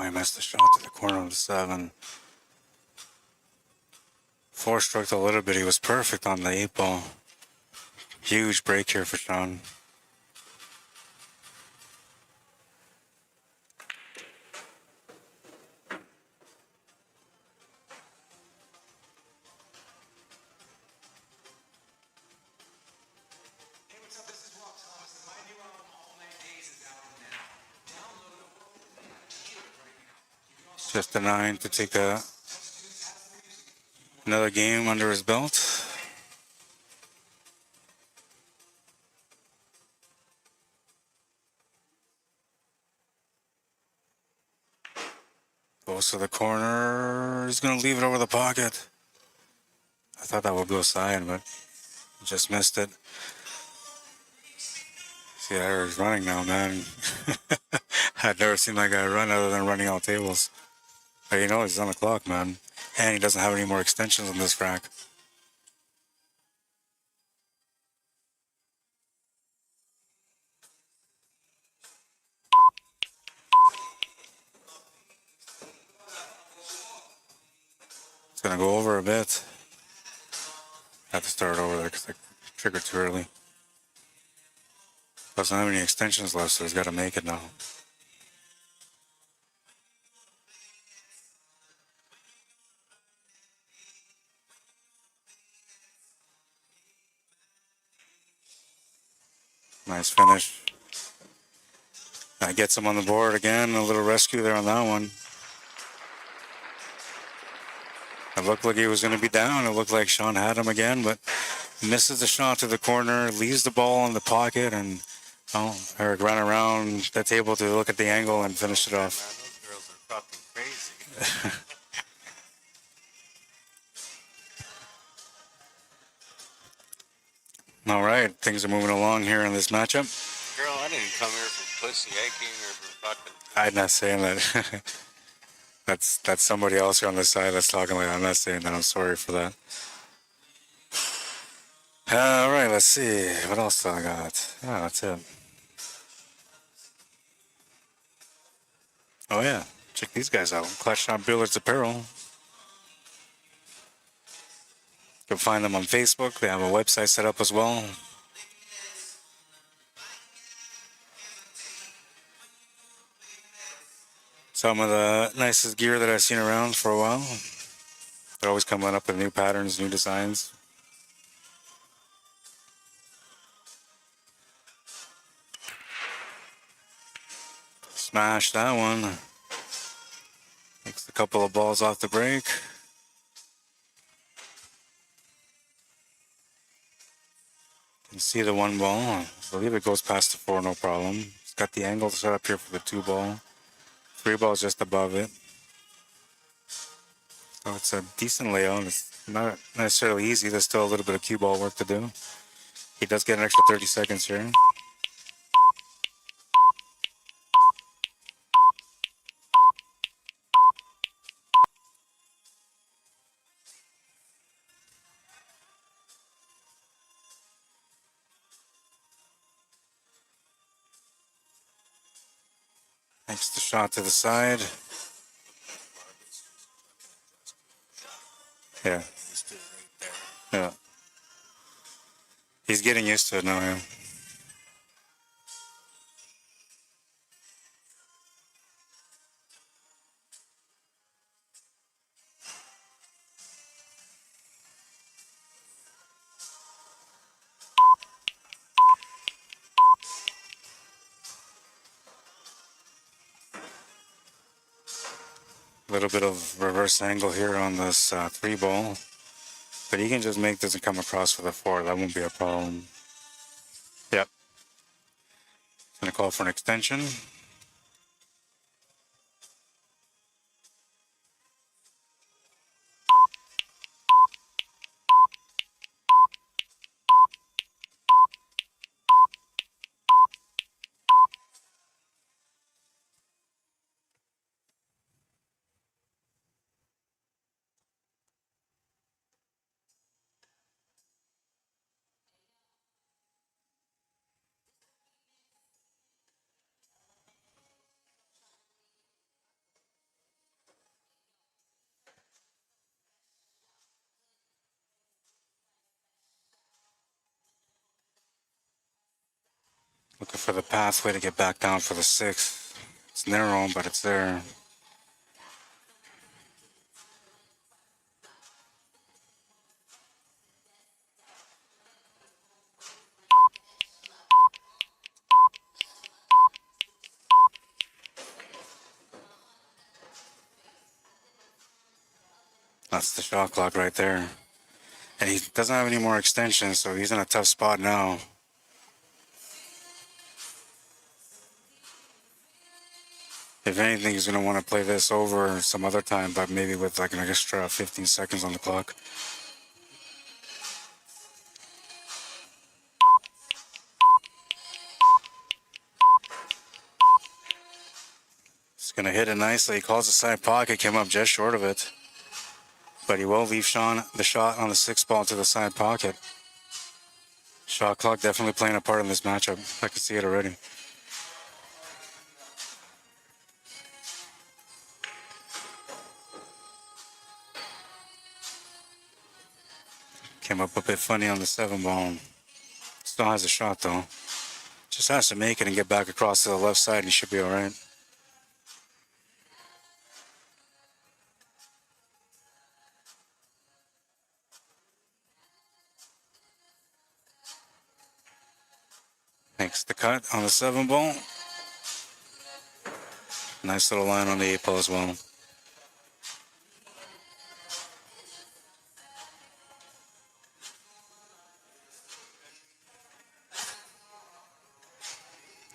I missed the shot to the corner of the 7. 4-stroked a little bit. He was perfect on the 8 ball. Huge break here for Sean. Just a 9 to take another game under his belt. Goes to the corner. He's going to leave it over the pocket. I thought that would go side, but just missed it. See, he's running now, man. I've never seen that guy run other than running out tables. But you know, he's on the clock, man. And he doesn't have any more extensions on this rack. It's going to go over a bit. Have to start over there because I triggered too early. Doesn't have any extensions left, so he's got to make it now. Nice finish. That gets him on the board again. A little rescue there on that one. It looked like he was going to be down. It looked like Sean had him again, but misses the shot to the corner, leaves the ball in the pocket, and Eric ran around the table to look at the angle and finish it off. Man, those girls are fucking crazy. All right, things are moving along here in this matchup. Girl, I didn't come here for pussy aching or for fucking. I'm not saying that. That's somebody else here on the side that's talking like that. I'm not saying that. I'm sorry for that. All right, let's see. What else do I got? Yeah, that's it. Oh, yeah. Check these guys out. Clutch Shop Billiards Apparel. You can find them on Facebook. They have a website set up as well. Some of the nicest gear that I've seen around for a while. They're always coming up with new patterns, new designs. Smash that one. Takes a couple of balls off the break. You can see the 1 ball. I believe it goes past the 4, no problem. It's got the angle set up here for the 2 ball. 3 balls just above it. So it's a decent layout. It's not necessarily easy. There's still a little bit of cue ball work to do. He does get an extra 30 seconds here. Makes the shot to the side. Yeah. Yeah. He's getting used to it now, yeah. A little bit of reverse angle here on this 3 ball. But he can just make this and come across for the 4. That won't be a problem. Yep. Gonna call for an extension. Looking for the pathway to get back down for the 6. It's narrow, but it's there. That's the shot clock right there. And he doesn't have any more extensions, so he's in a tough spot now. If anything, he's going to want to play this over some other time, but maybe with like an extra 15 seconds on the clock. He's going to hit it nicely. He calls the side pocket, came up just short of it. But he will leave Sean the shot on the 6th ball to the side pocket. Shot clock definitely playing a part in this matchup. I can see it already. Came up a bit funny on the 7 ball. Still has a shot though. Just has to make it and get back across to the left side and he should be all right. Makes the cut on the 7 ball. Nice little line on the 8 ball as well.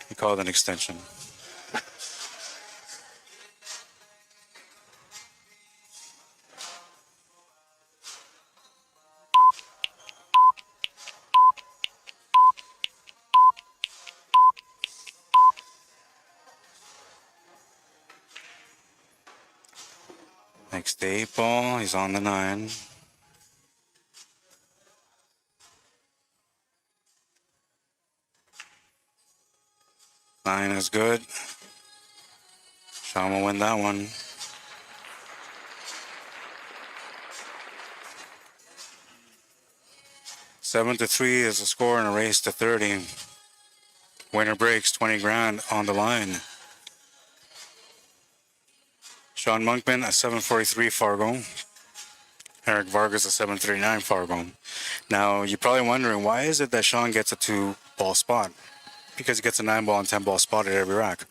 He called an extension. Next the 8 ball, he's on the 9. Nine is good. Sean will win that one. Seven to 3 is the score in a race to 30. Winner breaks 20 grand on the line. Sean MONKMAN at 743 Fargo. Eric Vargas at 739 Fargo. Now, you're probably wondering, why is it that Sean gets a 2-ball spot? Because he gets a 9-ball and 10-ball spot at every rack.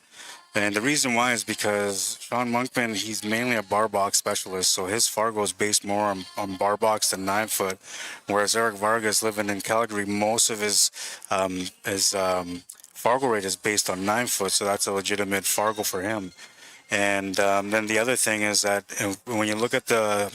And the reason why is because Sean MONKMAN, he's mainly a bar box specialist, so his Fargo is based more on bar box than 9-foot, whereas Eric Vargas, living in Calgary, most of his Fargo rate is based on 9-foot, so that's a legitimate Fargo for him. And then the other thing is that when you look at the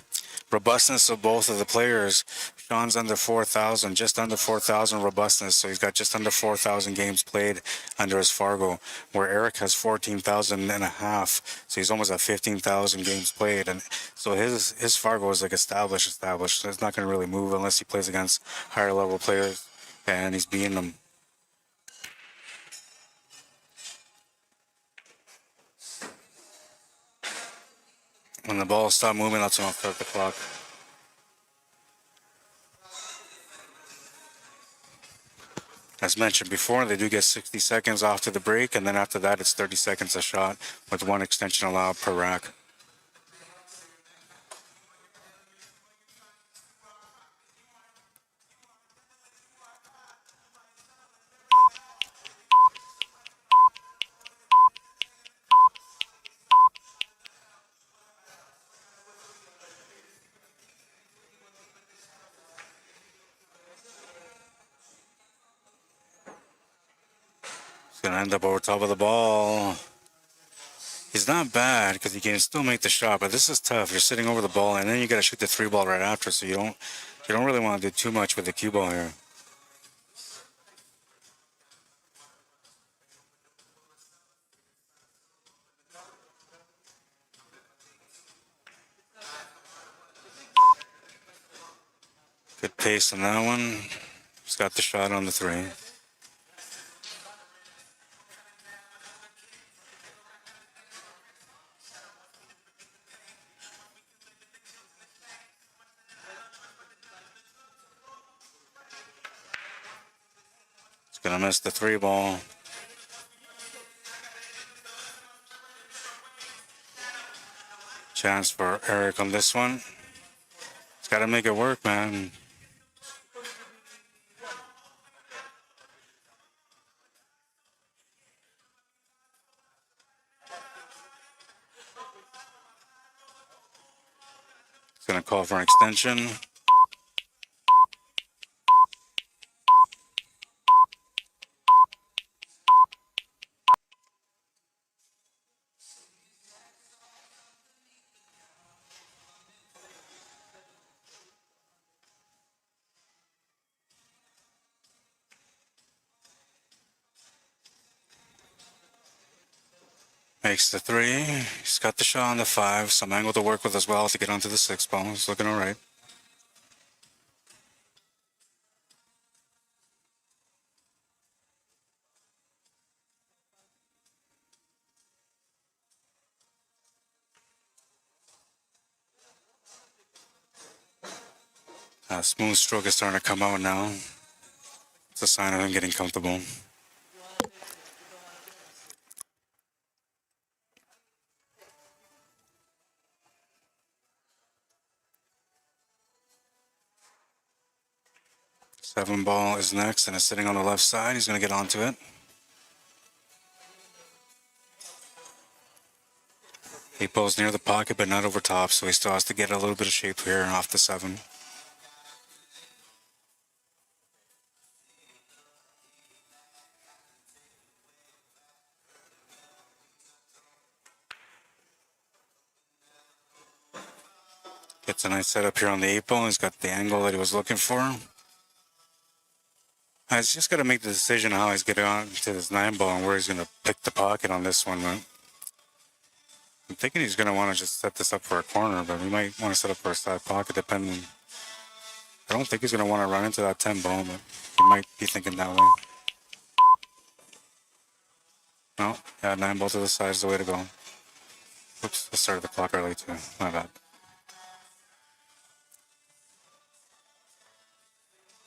robustness of both of the players, Sean's under 4,000, just under 4,000 robustness, so he's got just under 4,000 games played under his Fargo, where Eric has 14,000 and a half, so he's almost at 15,000 games played, and so his Fargo is like established, so it's not going to really move unless he plays against higher level players, and he's beating them. When the ball stops moving, that's when I'll start the clock. As mentioned before, they do get 60 seconds after the break, and then after that, it's 30 seconds a shot with 1 extension allowed per rack. Gonna end up over top of the ball. He's not bad because he can still make the shot, but this is tough. You're sitting over the ball, and then you gotta shoot the 3-ball right after, so you don't really want to do too much with the cue ball here. Good pace on that one. He's got the shot on the 3. Gonna miss the 3-ball. Chance for Eric on this one. He's got to make it work, man. He's going to call for an extension. Makes the 3. He's got the shot on the 5. Some angle to work with as well to get onto the 6 ball. He's looking all right. Smooth stroke is starting to come out now. It's a sign of him getting comfortable. Seven ball is next and is sitting on the left side. He's going to get onto it. Eight ball's near the pocket, but not over top, so he still has to get a little bit of shape here off the 7. Gets a nice setup here on the 8 ball. He's got the angle that he was looking for. He's just got to make the decision how he's getting on to this 9 ball and where he's going to pick the pocket on this one. Right? I'm thinking he's going to want to just set this up for a corner, but he might want to set up for a side pocket depending. I don't think he's going to want to run into that 10 ball, but he might be thinking that way. No, yeah, 9 ball to the side is the way to go. Oops, I started the clock early too. My bad.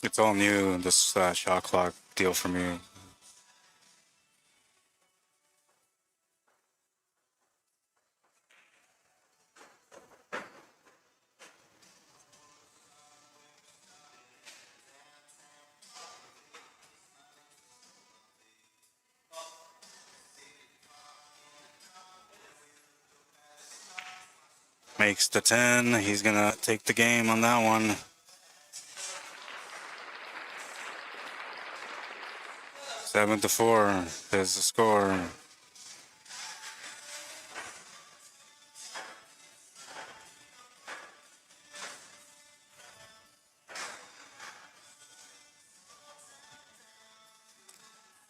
It's all new, this shot clock deal for me. Makes the 10. He's going to take the game on that one. Seven to 4. There's the score.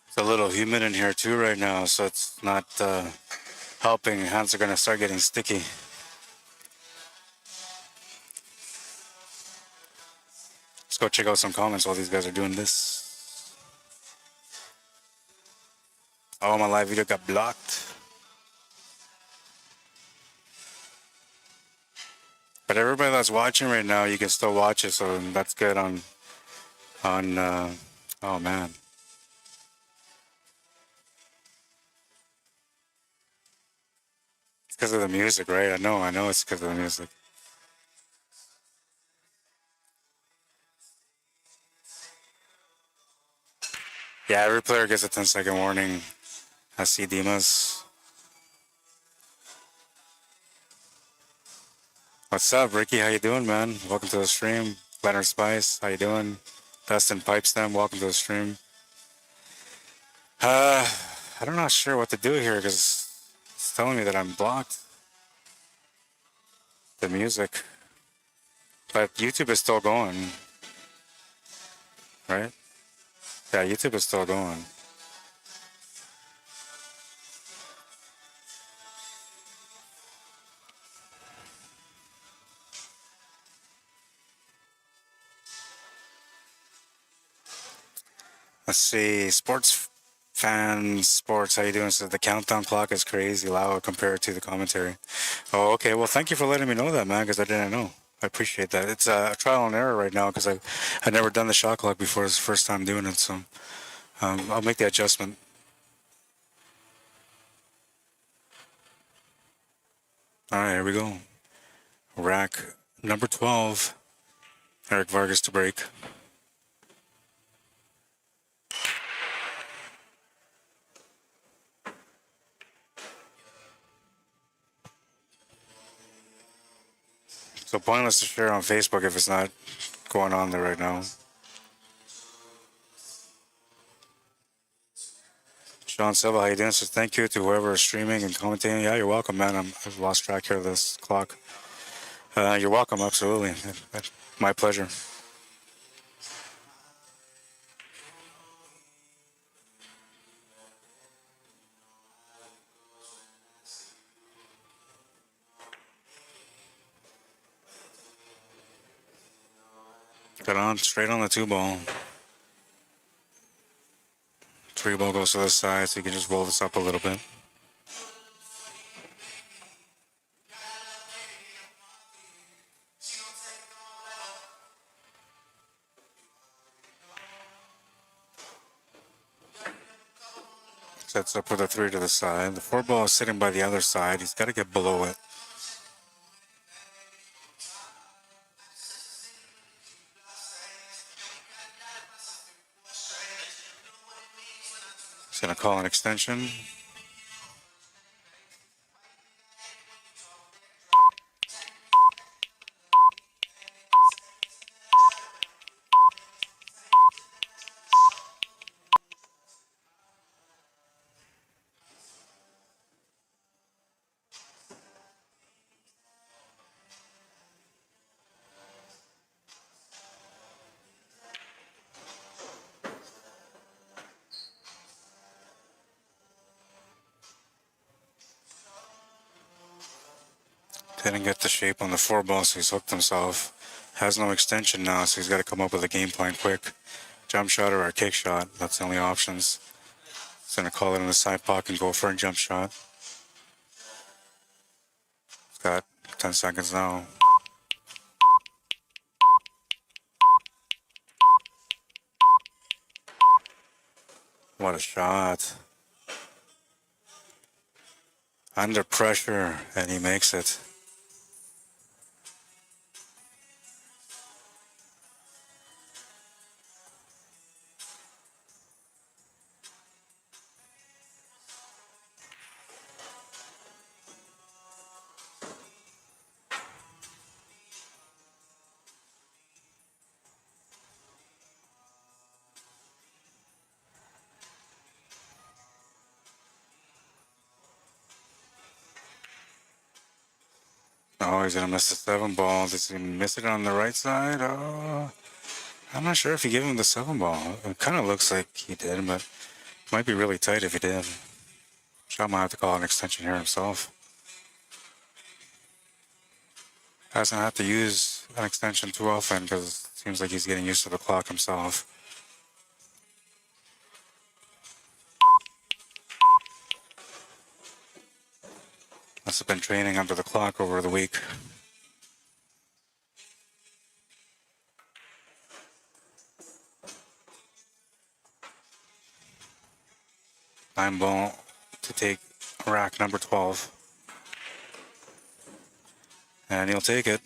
It's a little humid in here too right now, so it's not helping. Hands are going to start getting sticky. Let's go check out some comments while these guys are doing this. Oh, my live video got blocked. But everybody that's watching right now, you can still watch it, so that's good on oh man. It's because of the music, right? I know it's because of the music. Yeah, every player gets a 10-second warning. I see Dimas. What's up, Ricky? How you doing, man? Welcome to the stream. Leonard Spice, how you doing? Dustin Pipestem, welcome to the stream. I'm not sure what to do here because it's telling me that I'm blocked. The music. But YouTube is still going. Right? Yeah, YouTube is still going. Let's see, sports fans, how you doing? So the countdown clock is crazy loud compared to the commentary. Oh, okay. Well, thank you for letting me know that, man, because I didn't know. I appreciate that. It's a trial and error right now because I've never done the shot clock before. It's the first time doing it, so I'll make the adjustment. All right, here we go. Rack number 12. Eric Vargas to break. So pointless to share on Facebook if it's not going on there right now. Sean Silva, how you doing? So thank you to whoever is streaming and commentating. Yeah, you're welcome, man. I've lost track here of this clock. You're welcome, absolutely. My pleasure. Got on straight on the 2-ball. 3-ball goes to the side, so you can just roll this up a little bit. Sets up with a 3 to the side. The 4-ball is sitting by the other side. He's got to get below it. He's going to call an extension. Didn't get the shape on the 4-ball, so he's hooked himself. Has no extension now, so he's got to come up with a game plan quick. Jump shot or a kick shot. That's the only options. He's going to call it in the side pocket and go for a jump shot. He's got 10 seconds now. What a shot. Under pressure, and he makes it. Oh, he's going to miss the 7-ball. Does he miss it on the right side? Oh, I'm not sure if he gave him the 7-ball. It kind of looks like he did, but it might be really tight if he did. Shot might have to call an extension here himself. Hasn't had to use an extension too often because it seems like he's getting used to the clock himself. Must have been training under the clock over the week. Nine ball to take rack number 12. And he'll take it.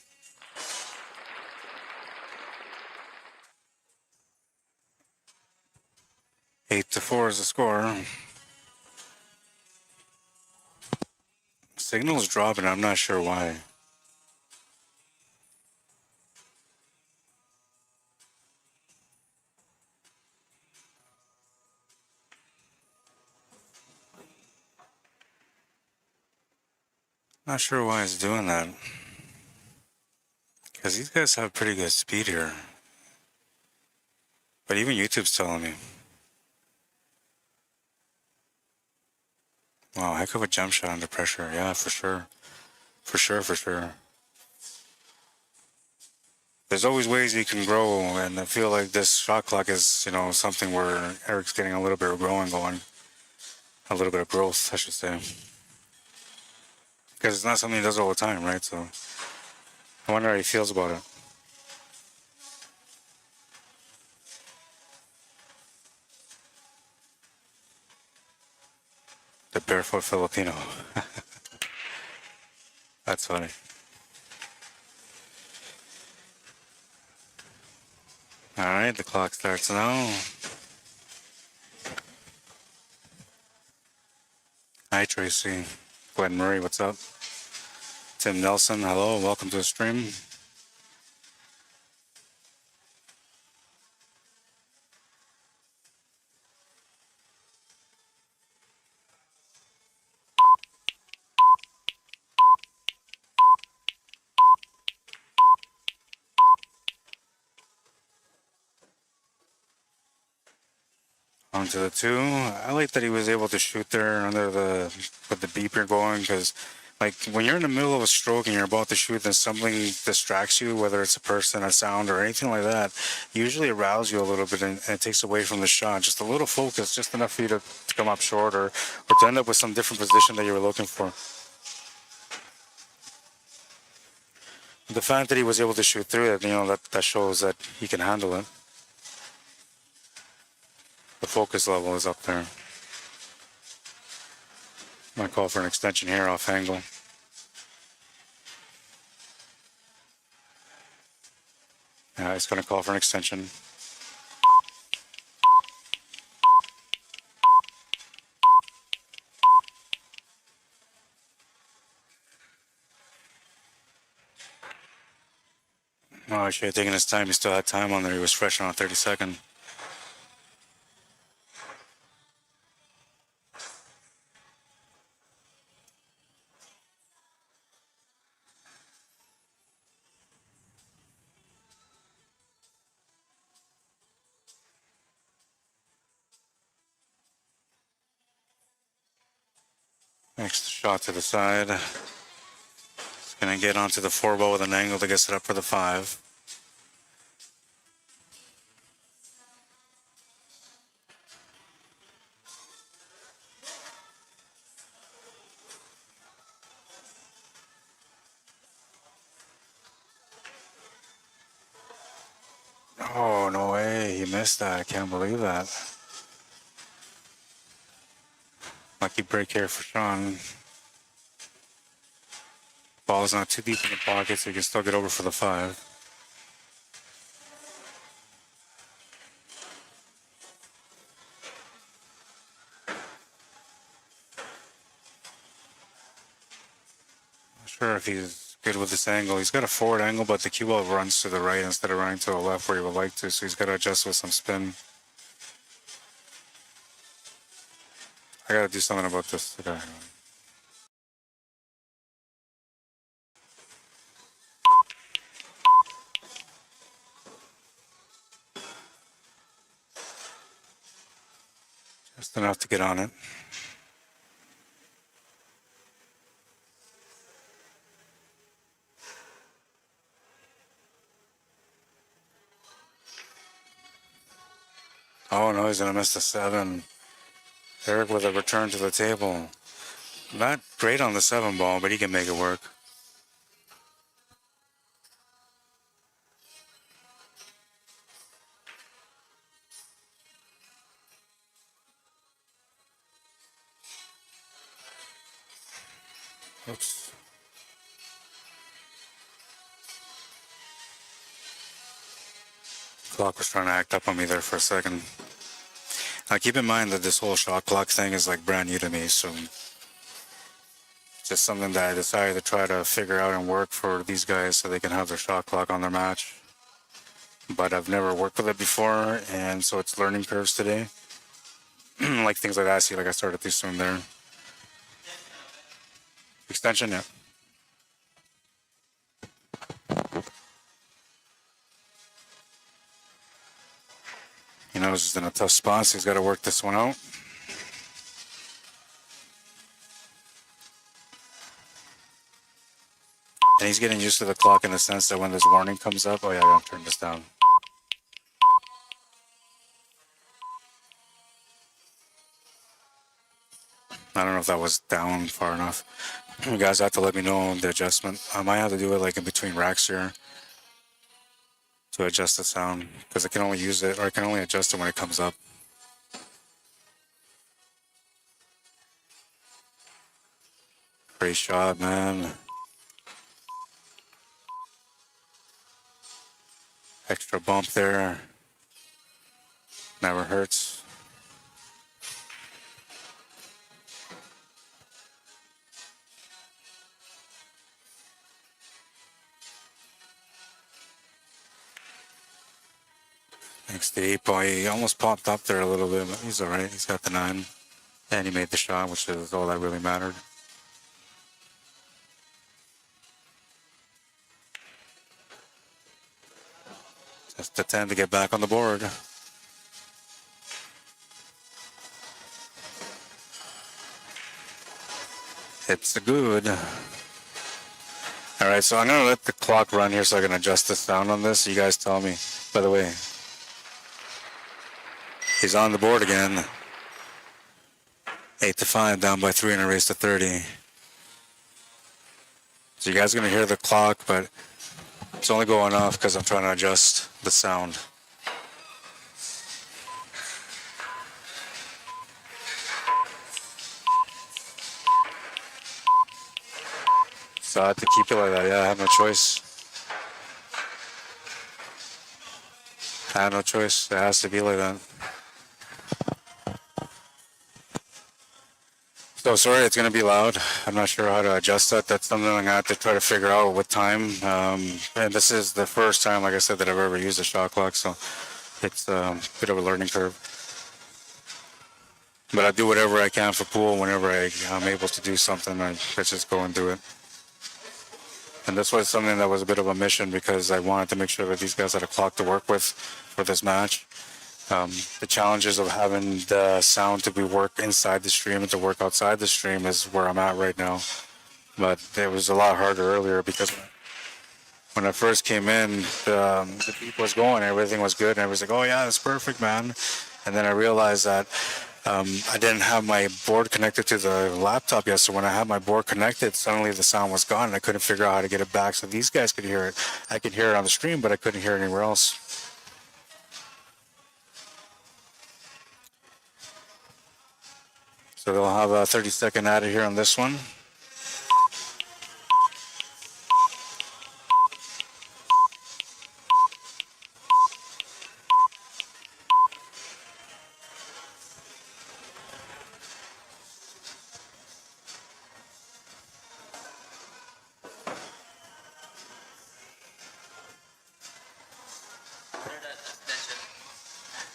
8-4 is the score. Signal's dropping, I'm not sure why. Not sure why it's doing that. Because these guys have pretty good speed here. But even YouTube's telling me. Wow, heck of a jump shot under pressure. Yeah, for sure. For sure. There's always ways you can grow, and I feel like this shot clock is, you know, something where Eric's getting a little bit of growing going. A little bit of growth, I should say. Because it's not something he does all the time, right? So I wonder how he feels about it. The barefoot Filipino. That's funny. All right, the clock starts now. Hi, Tracy. Glenn Murray, what's up? Tim Nelson, hello, welcome to the stream. On to the 2. I like that he was able to shoot there under with the beeper going, because like when you're in the middle of a stroke and you're about to shoot and something distracts you, whether it's a person, a sound, or anything like that, usually arouses you a little bit and it takes away from the shot. Just a little focus, just enough for you to come up short or to end up with some different position that you were looking for. The fact that he was able to shoot through it, that shows that he can handle it. The focus level is up there. Might call for an extension here off angle. Yeah, he's going to call for an extension. Oh, he should have taken his time. He still had time on there. He was fresh on a 32nd. Next shot to the side. He's going to get onto the 4 ball with an angle to get set up for the 5. Oh, no way. He missed that. I can't believe that. Lucky break here for Sean. Ball's not too deep in the pocket, so he can still get over for the 5. Not sure if he's good with this angle. He's got a forward angle, but the cue ball runs to the right instead of running to the left where he would like to, so he's got to adjust with some spin. I got to do something about this today. Just enough to get on it. Oh no, he's going to miss the 7. Eric with a return to the table. Not great on the 7 ball, but he can make it work. Oops. Clock was trying to act up on me there for a second. Now keep in mind that this whole shot clock thing is like brand new to me, so just something that I decided to try to figure out and work for these guys so they can have their shot clock on their match. But I've never worked with it before, and so it's learning curves today. Like things like that. See, like I started too soon there. Extension, yeah. He knows he's in a tough spot, so he's got to work this one out. And he's getting used to the clock in the sense that when this warning comes up, oh yeah, I gotta turn this down. I don't know if that was down far enough. You guys have to let me know the adjustment. I might have to do it like in between racks here to adjust the sound, because I can only use it, or I can only adjust it when it comes up. Great shot, man. Extra bump there. Never hurts. Next to 8 ball, he almost popped up there a little bit, but he's all right. He's got the 9, and he made the shot, which is all that really mattered. Just the 10 to get back on the board. It's a good. All right, so I'm gonna let the clock run here so I can adjust the sound on this. You guys tell me. By the way, he's on the board again. 8-5, down by 3 in a race to 30. So you guys are gonna hear the clock, but it's only going off because I'm trying to adjust the sound. So I have to keep it like that. Yeah, I have no choice. I have no choice. It has to be like that. So sorry, it's going to be loud. I'm not sure how to adjust that. That's something I'm going to have to try to figure out with time. And this is the first time, like I said, that I've ever used a shot clock. So it's a bit of a learning curve. But I do whatever I can for pool whenever I'm able to do something. I just go and do it. And this was something that was a bit of a mission because I wanted to make sure that these guys had a clock to work with for this match. The challenges of having the sound to be work inside the stream and to work outside the stream is where I'm at right now. But it was a lot harder earlier because when I first came in, the beat was going, everything was good, and I was like, oh yeah, that's perfect, man. And then I realized that I didn't have my board connected to the laptop yet, so when I had my board connected, suddenly the sound was gone, and I couldn't figure out how to get it back so these guys could hear it. I could hear it on the stream, but I couldn't hear it anywhere else. So they'll have a 30-second added here on this one.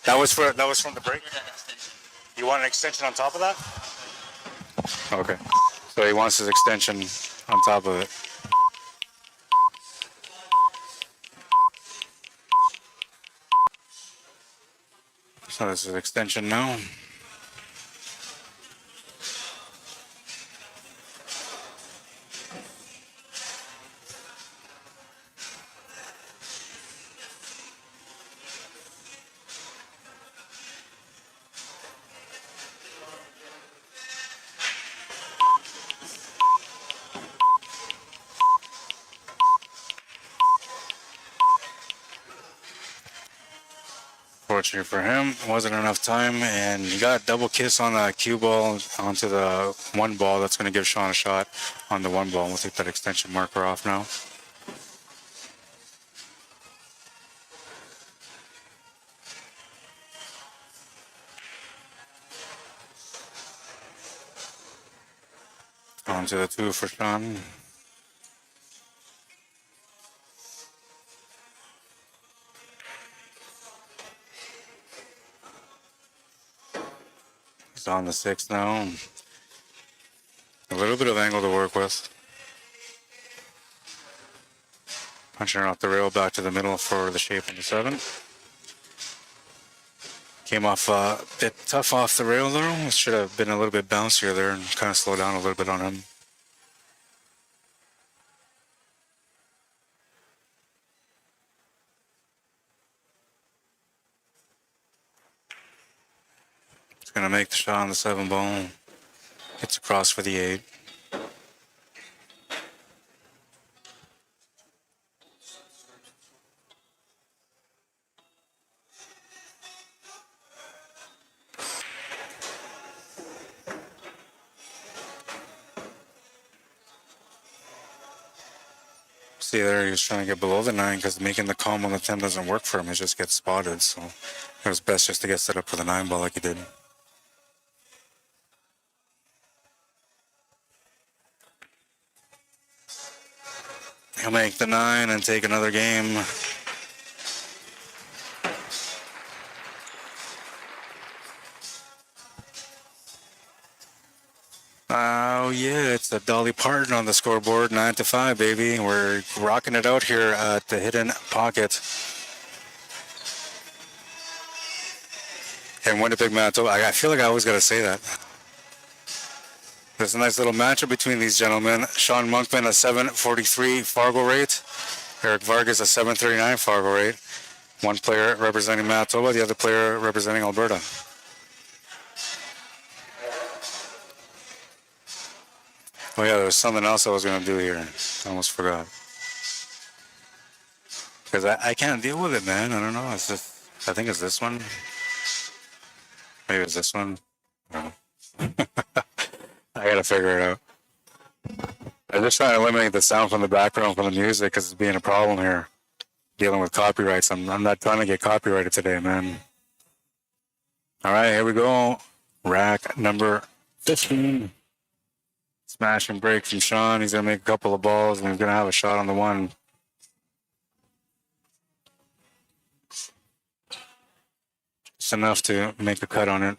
That was from the break? You want an extension on top of that? Okay. So he wants his extension on top of it. So this is extension now. Fortunately for him, wasn't enough time, and he got a double kiss on the cue ball onto the 1 ball. That's going to give Sean a shot on the 1 ball. We'll take that extension marker off now. On to the 2 for Sean. He's on the 6 now. A little bit of angle to work with. Punching her off the rail back to the middle for the shape on the 7. Came off a bit tough off the rail though. It should have been a little bit bouncier there and kind of slow down a little bit on him. It's going to make the shot on the 7 ball. Hits across for the 8. See there, he was trying to get below the 9 because making the calm on the 10 doesn't work for him. He just gets spotted. So It was best just to get set up for the 9-ball like he did. He'll make the 9 and take another game. Oh yeah, it's the Dolly Parton on the scoreboard, 9-5, baby. We're rocking it out here at the hidden pocket. And Winnipeg, Manitoba. I feel like I always got to say that. There's a nice little matchup between these gentlemen. Sean MONKMAN, a 7.43 FARGO rate. Eric Vargas, a 7.39 FARGO rate. One player representing Manitoba, the other player representing Alberta. Oh yeah, there was something else I was going to do here. I almost forgot. Because I can't deal with it, man. I don't know. It's just, I think it's this one. Maybe it's this one. I don't know. I gotta figure it out. I'm just trying to eliminate the sound from the background from the music because it's being a problem here. Dealing with copyrights. I'm not trying to get copyrighted today, man. All right, here we go. Rack number 15. Smash and break from Sean. He's gonna make a couple of balls and he's gonna have a shot on the 1. Just enough to make a cut on it.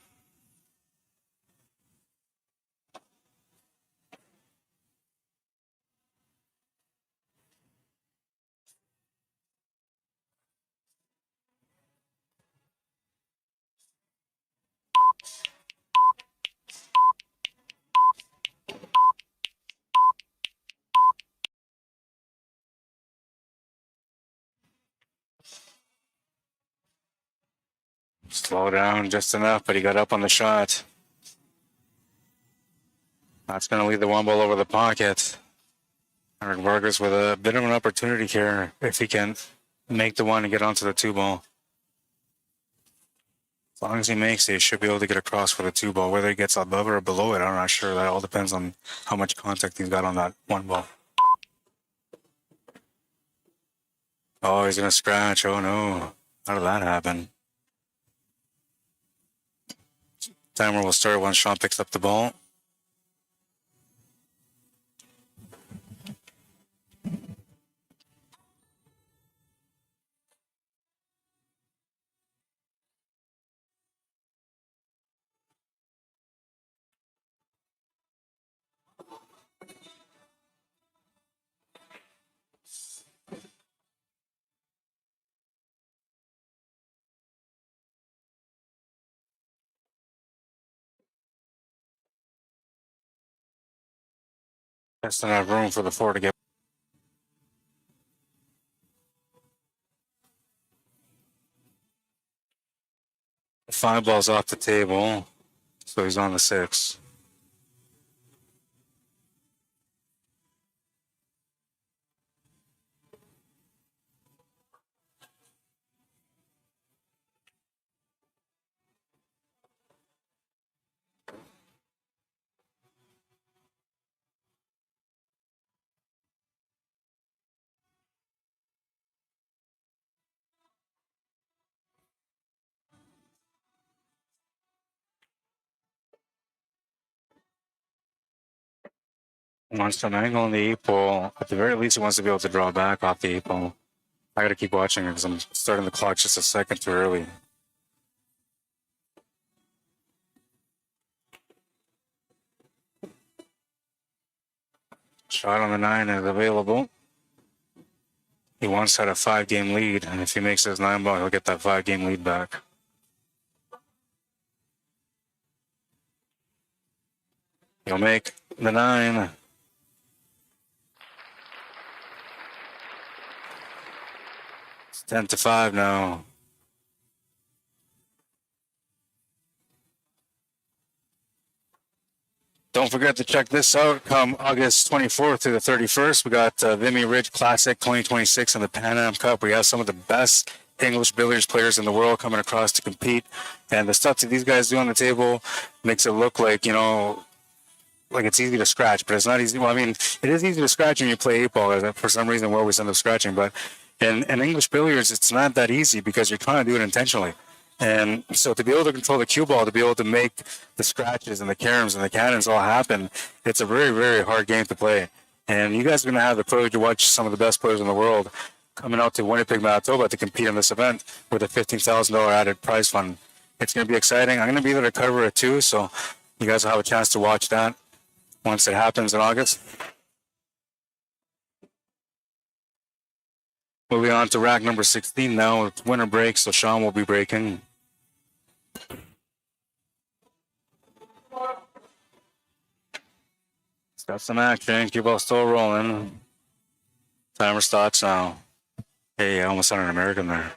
Slow down just enough, but he got up on the shot. That's going to lead the 1-ball over the pocket. Eric Vargas with a bit of an opportunity here if he can make the 1 and get onto the 2-ball. As long as he makes it, he should be able to get across for the 2-ball. Whether he gets above or below it, I'm not sure. That all depends on how much contact he's got on that 1-ball. Oh, he's going to scratch. Oh, no. How did that happen? Timer will start once Sean picks up the ball. Just enough room for the 4 to get. The 5-ball's off the table, so he's on the 6. Wants to angle on the 8-ball. At the very least, he wants to be able to draw back off the 8-ball. I got to keep watching it because I'm starting the clock just a second too early. Shot on the 9 is available. He once had a 5-game lead, and if he makes his 9-ball, he'll get that 5-game lead back. He'll make the 9. It's 10-5 now. Don't forget to check this out. Come August 24th to the 31st, we got Vimy Ridge Classic 2026 in the Pan Am Cup. We have some of the best English billiards players in the world coming across to compete. And the stuff that these guys do on the table makes it look like, you know, like it's easy to scratch, but it's not easy. Well, I mean, it is easy to scratch when you play 8-ball. For some reason, we always end up scratching. But in English billiards, it's not that easy because you're trying to do it intentionally. And so to be able to control the cue ball, to be able to make the scratches and the caroms and the cannons all happen, it's a very, very hard game to play. And you guys are going to have the privilege to watch some of the best players in the world coming out to Winnipeg, Manitoba to compete in this event with a $15,000 added prize fund. It's going to be exciting. I'm going to be there to cover it too, so you guys will have a chance to watch that once it happens in August. Moving on to rack number 16 now. It's winter break, so Sean will be breaking. It's got some action. Cue ball still rolling. Timer starts now. Hey, I almost sounded American there.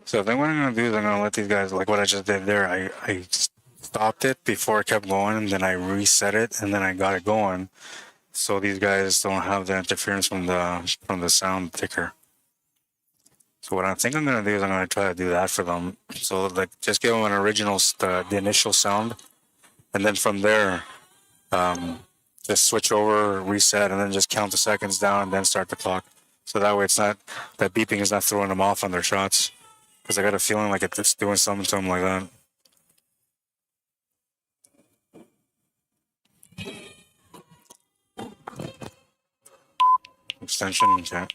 So I think what I'm going to do is I'm going to let these guys, like what I just did there, I stopped it before it kept going, and then I reset it, and then I got it going. So these guys don't have the interference from the sound ticker. So what I think I'm going to do is I'm going to try to do that for them. So like just give them an original, the initial sound, and then from there, just switch over, reset, and then just count the seconds down, and then start the clock. So that way it's not, that beeping is not throwing them off on their shots. Because I got a feeling like it's doing something to them like that. Extension, okay.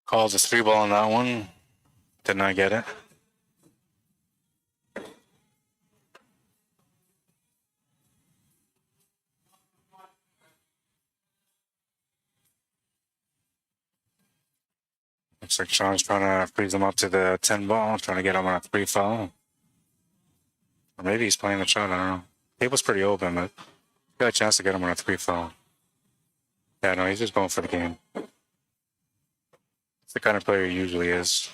Calls a 3-ball on that one. Did not get it. Looks like Sean's trying to freeze him up to the 10-ball, trying to get him on a 3 foul. Or maybe he's playing the shot, I don't know. Table's pretty open, but got a chance to get him on a 3 foul. Yeah, no, he's just going for the game. It's the kind of player he usually is.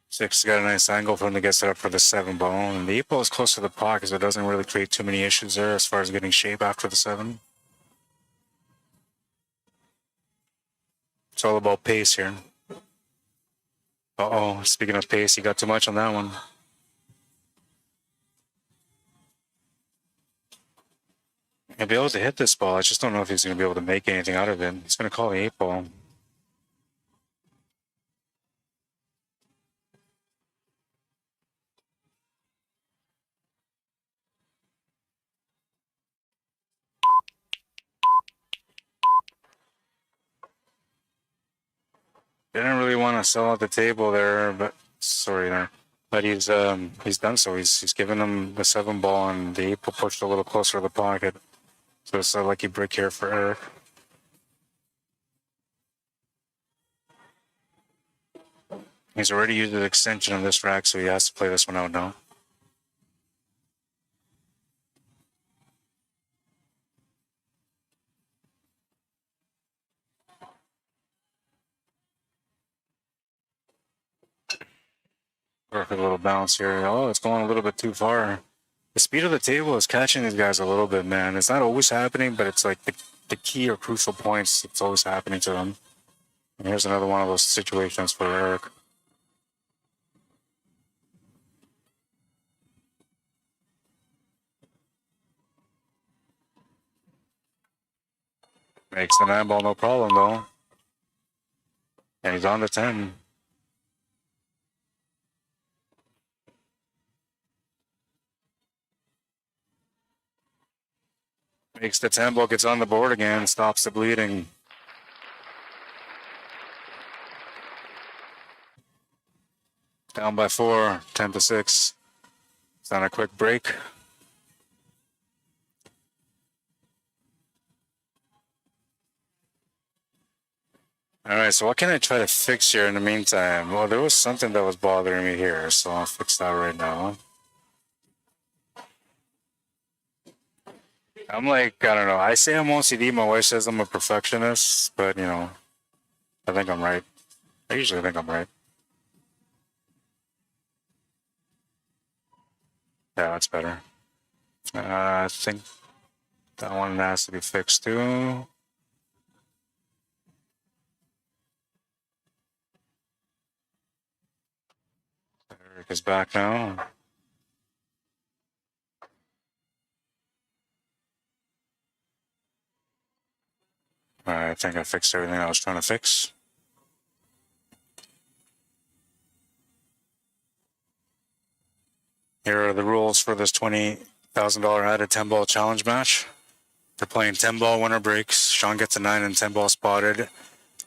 Six got a nice angle for him to get set up for the 7-ball, and the 8-ball is close to the pocket, so it doesn't really create too many issues there as far as getting shape after the 7. It's all about pace here. Uh-oh, speaking of pace, he got too much on that one. He'll be able to hit this ball. I just don't know if he's going to be able to make anything out of it. He's going to call the 8-ball. Didn't really want to sell out the table there, but sorry there. But he's done so. He's given him the 7-ball, and the 8-ball pushed a little closer to the pocket. So it's a lucky break here for Eric. He's already used the extension of this rack, so he has to play this one out now. Perfect little bounce here. Oh, it's going a little bit too far. The speed of the table is catching these guys a little bit, man. It's not always happening, but it's like the key or crucial points, it's always happening to them. And here's another one of those situations for Eric. Makes the 9-ball no problem, though. And he's on the 10. Makes the 10-ball, gets on the board again, stops the bleeding. Down by 4, 10-6. It's on a quick break. All right, so what can I try to fix here in the meantime? Well, there was something that was bothering me here, so I'll fix that right now. I'm like, I don't know. I say I'm OCD. My wife says I'm a perfectionist, but, you know, I think I'm right. I usually think I'm right. Yeah, that's better. I think that one has to be fixed too. Eric is back now. All right, I think I fixed everything I was trying to fix. Here are the rules for this $20,000 added 10-ball challenge match. They're playing 10-ball winner breaks. Sean gets a 9 and 10-ball spotted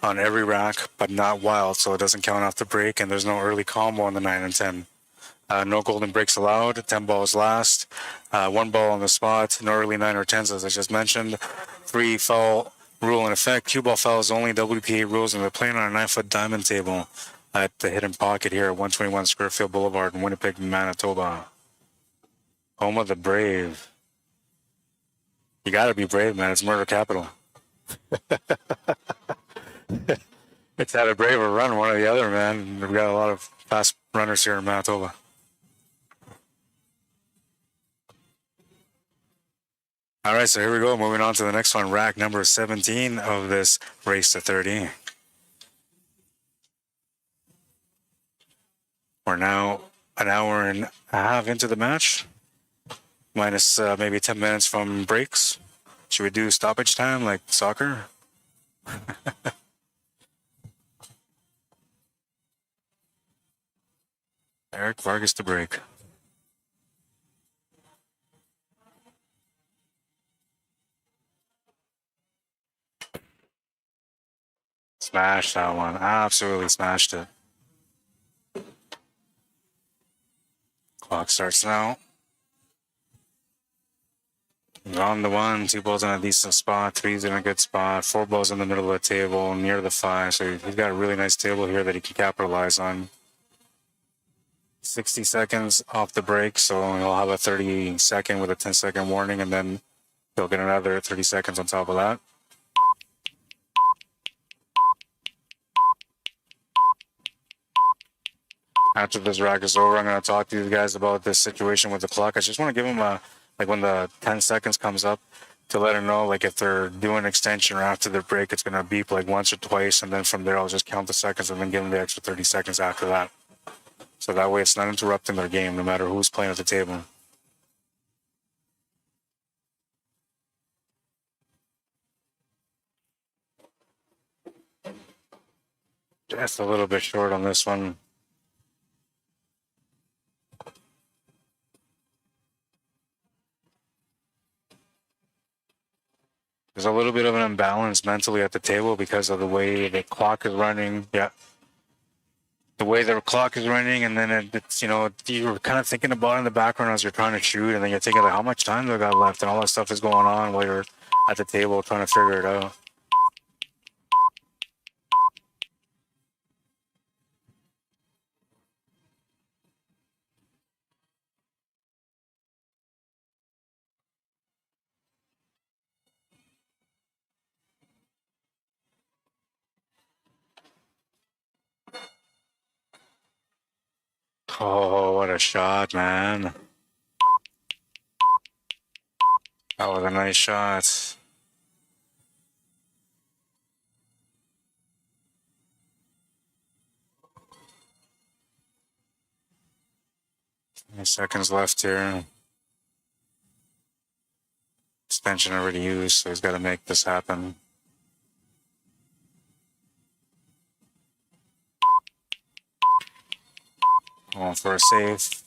on every rack, but not wild, so it doesn't count off the break, and there's no early combo on the 9 and 10. No golden breaks allowed. 10 balls last. 1 ball on the spot. No early 9 or 10s, as I just mentioned. 3 foul rule in effect. 2 ball fouls only. WPA rules, and they're playing on a 9-foot diamond table at the Hidden Pocket here at 121 Scurfield Blvd in Winnipeg, Manitoba. Home of the brave. You gotta be brave, man. It's murder capital. It's had a braver run, one or the other, man. We've got a lot of fast runners here in Manitoba. All right, so here we go. Moving on to the next one, rack number 17 of this race to 30. We're now an hour and a half into the match, minus maybe 10 minutes from breaks. Should we do stoppage time like soccer? Eric Vargas to break. Smashed that one. Absolutely smashed it. Clock starts now. He's on the 1, 2 balls in a decent spot, 3's in a good spot, 4 balls in the middle of the table, near the 5. So he's got a really nice table here that he can capitalize on. 60 seconds off the break, so he'll have a 30-second with a 10-second warning, and then he'll get another 30 seconds on top of that. After this rack is over, I'm going to talk to you guys about this situation with the clock. I just want to give them a, like when the 10 seconds comes up, to let them know, like if they're doing extension or after the break, it's going to beep like once or twice, and then from there I'll just count the seconds and then give them the extra 30 seconds after that. So that way it's not interrupting their game, no matter who's playing at the table. Just a little bit short on this one. There's a little bit of an imbalance mentally at the table because of the way the clock is running. Yeah. The way the clock is running, and then it's, you know, you're kind of thinking about it in the background as you're trying to shoot, and then you're thinking, like, how much time do I got left? And all that stuff is going on while you're at the table trying to figure it out. Oh, what a shot, man. That was a nice shot. Seconds left here. Extension already used, so he's got to make this happen. Going for a save.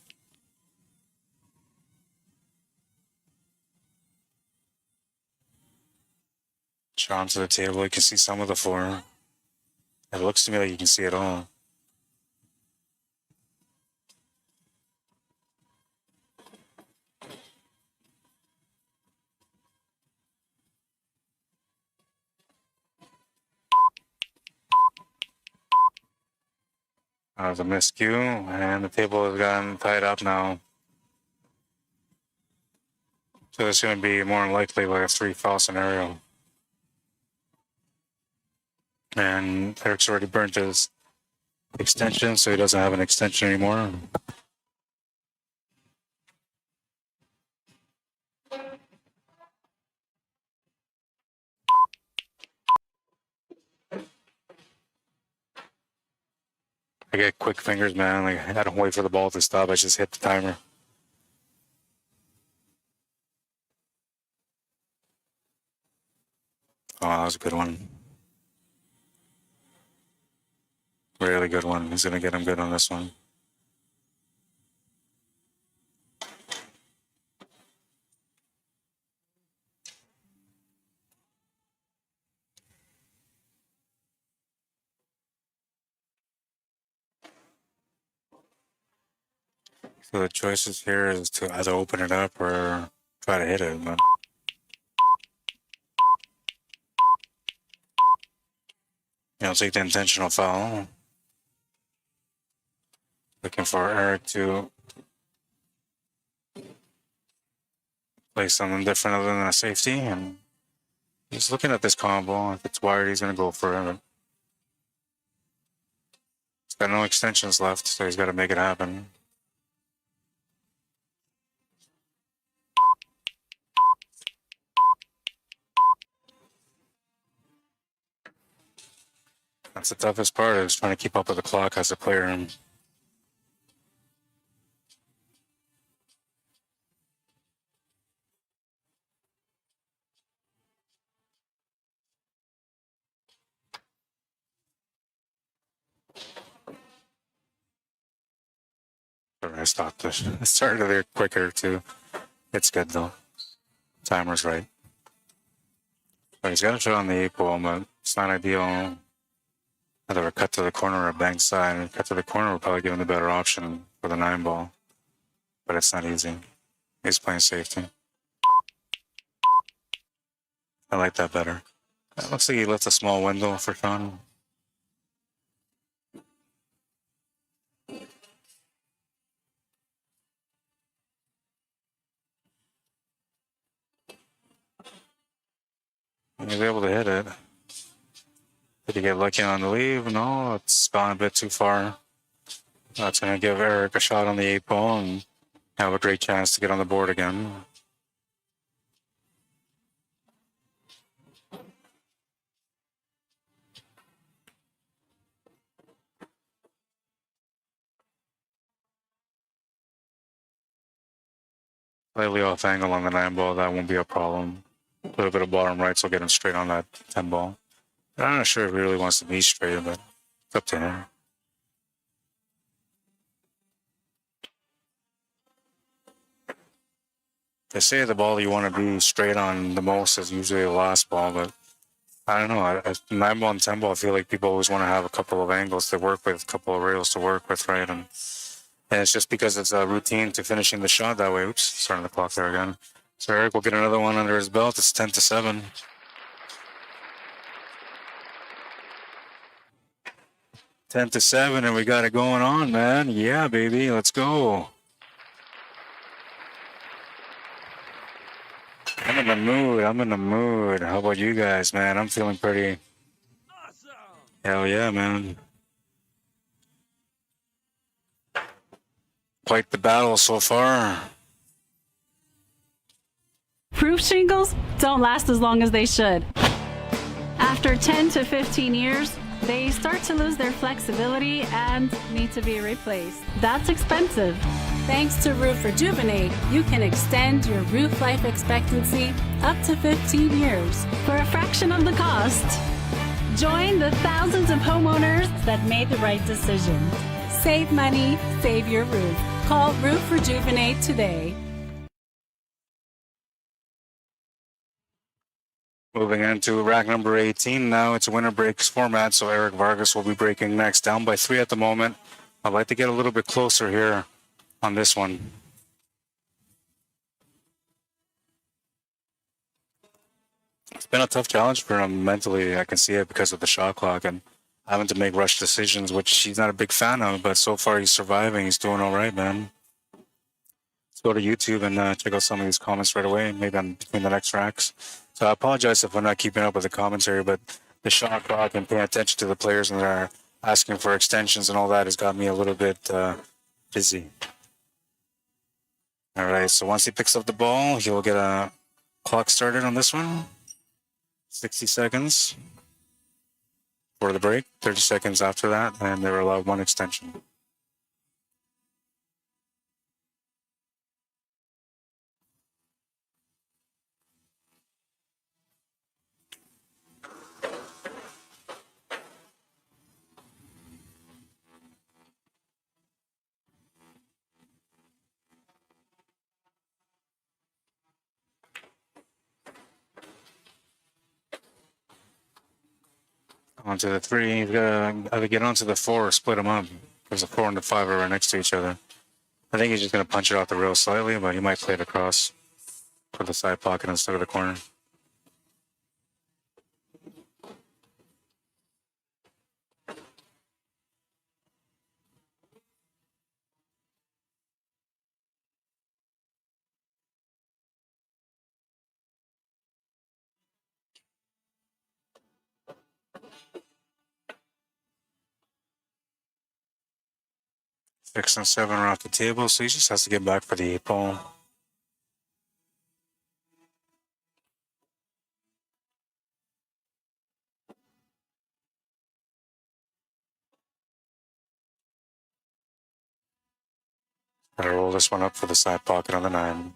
Shot to the table. You can see some of the floor. It looks to me like you can see it all. That was a miscue, and the table has gotten tied up now. So it's going to be more than likely like a 3-foul scenario. And Eric's already burnt his extension, so he doesn't have an extension anymore. I get quick fingers, man. Like, I don't wait for the ball to stop. I just hit the timer. Oh, that was a good one. Really good one. He's going to get him good on this one. So the choices here is to either open it up or try to hit it. But you know, take the intentional foul. Looking for Eric to play something different other than a safety, and he's looking at this combo. If it's wired, he's going to go for it. He's got no extensions left, so he's got to make it happen. That's the toughest part, is trying to keep up with the clock as a player. I stopped it. I started there quicker too. It's good though. Timer's right. But he's got to show on the 8-ball, but it's not ideal. Either a cut to the corner or a bank side. A cut to the corner would probably give him the better option for the 9-ball. But it's not easy. He's playing safety. I like that better. It looks like he left a small window for Sean. He was able to hit it. Did he get lucky on the leave? No, it's gone a bit too far. That's going to give Eric a shot on the 8-ball and have a great chance to get on the board again. Slightly off angle on the 9-ball, that won't be a problem. A little bit of bottom right, so get him straight on that 10-ball. I'm not sure if he really wants to be straight, but it's up to him. They say the ball you want to be straight on the most is usually the last ball, but I don't know. 9-ball and 10-ball, I feel like people always want to have a couple of angles to work with, a couple of rails to work with, right? And it's just because it's a routine to finishing the shot that way. Oops, starting the clock there again. So Eric will get another one under his belt. It's 10-7. 10-7, and we got it going on, man. Yeah, baby, let's go. I'm in the mood. I'm in the mood. How about you guys, man? I'm feeling pretty. Awesome. Hell yeah, man. Quite the battle so far. Roof shingles don't last as long as they should. After 10 to 15 years, they start to lose their flexibility and need to be replaced. That's expensive. Thanks to Roof Rejuvenate, you can extend your roof life expectancy up to 15 years for a fraction of the cost. Join the thousands of homeowners that made the right decision. Save money, save your roof. Call Roof Rejuvenate today. Moving into rack number 18 now. It's a winner breaks format, so Eric Vargas will be breaking next. Down by 3 at the moment. I'd like to get a little bit closer here on this one. It's been a tough challenge for him mentally. I can see it because of the shot clock, and having to make rush decisions, which he's not a big fan of. But so far, he's surviving. He's doing all right, man. Let's go to YouTube and check out some of these comments right away. Maybe I'm between the next racks. So I apologize if I'm not keeping up with the commentary, but the shot clock and paying attention to the players and they're asking for extensions and all that has got me a little bit busy. All right, so once he picks up the ball, he'll get a clock started on this one. 60 seconds for the break, 30 seconds after that, and they're allowed one extension. Onto the 3, you've got to either get onto the 4 or split them up. There's a 4 and the 5 are right next to each other. I think he's just going to punch it off the rail slightly, but he might play it across for the side pocket instead of the corner. Six and 7 are off the table, so he just has to get back for the 8 ball. Gotta roll this one up for the side pocket on the 9.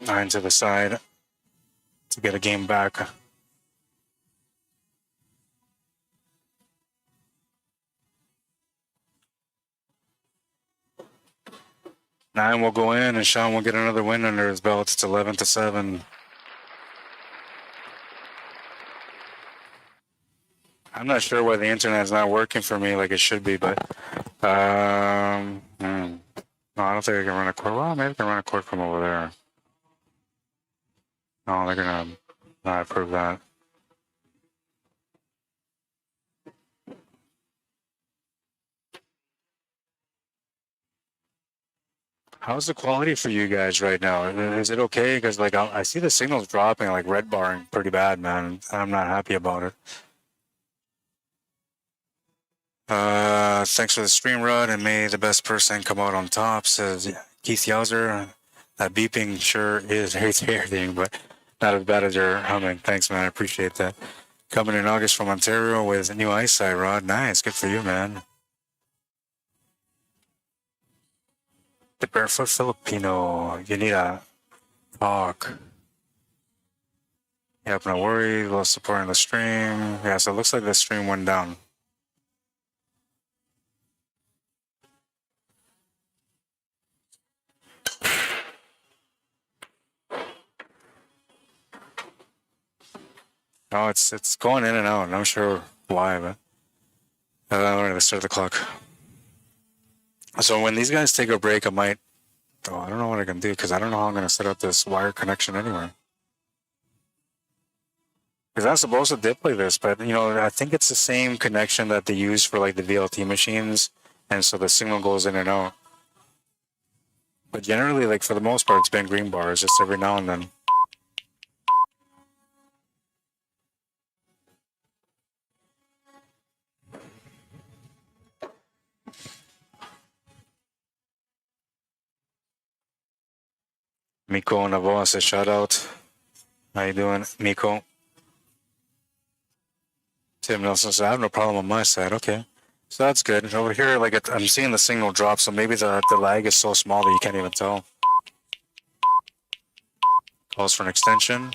Nine to the side to get a game back. Nine will go in, and Sean will get another win under his belt. It's 11 to 7. I'm not sure why the internet's not working for me like it should be, but no, I don't think I can run a court. Well, maybe I can run a court from over there. No, they're gonna not approve that. How's the quality for you guys right now? Is it okay? Because like I see the signals dropping, like red barring pretty bad, man. I'm not happy about it. Thanks for the stream, Rod, and may the best person come out on top, says Keith Yowzer. That beeping sure is irritating, but not as bad as your humming. Thanks, man. I appreciate that. Coming in August from Ontario with new eyesight, Rod. Nice. Good for you, man. The Barefoot Filipino. You need a talk. Yep, no worries. We'll support the stream. Yeah, so it looks like the stream went down. No, it's going in and out. I'm not sure why, but we're gonna start the clock. So when these guys take a break, I might. Oh, I don't know what I can do because I don't know how I'm gonna set up this wire connection anywhere. Because I'm supposed to dip like this, but you know, I think it's the same connection that they use for like the VLT machines, and so the signal goes in and out. But generally, like for the most part, it's been green bars just every now and then. Miko Navoa says shout out. How you doing, Miko? Tim Nelson says I have no problem on my side. Okay, so that's good. Over here, like I'm seeing the signal drop, so maybe the lag is so small that you can't even tell. Calls for an extension.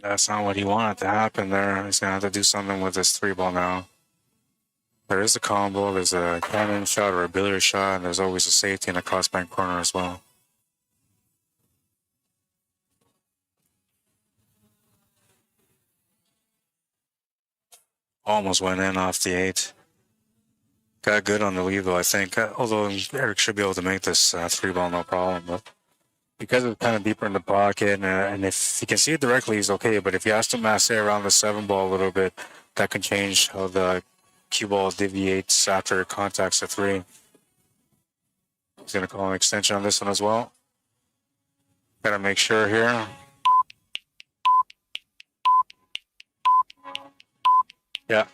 That's not what he wanted to happen there. He's going to have to do something with this 3 ball now. There is a combo, there's a cannon shot or a billiard shot, and there's always a safety in a crossbank corner as well. Almost went in off the 8. Got good on the lead though, I think. Although Eric should be able to make this 3-ball no problem, but because it's kind of deeper in the pocket, and if he can see it directly, he's okay. But if he has to mass around the 7-ball a little bit, that can change how the cue ball deviates after it contacts the 3. He's going to call an extension on this one as well. Got to make sure here. Yeah.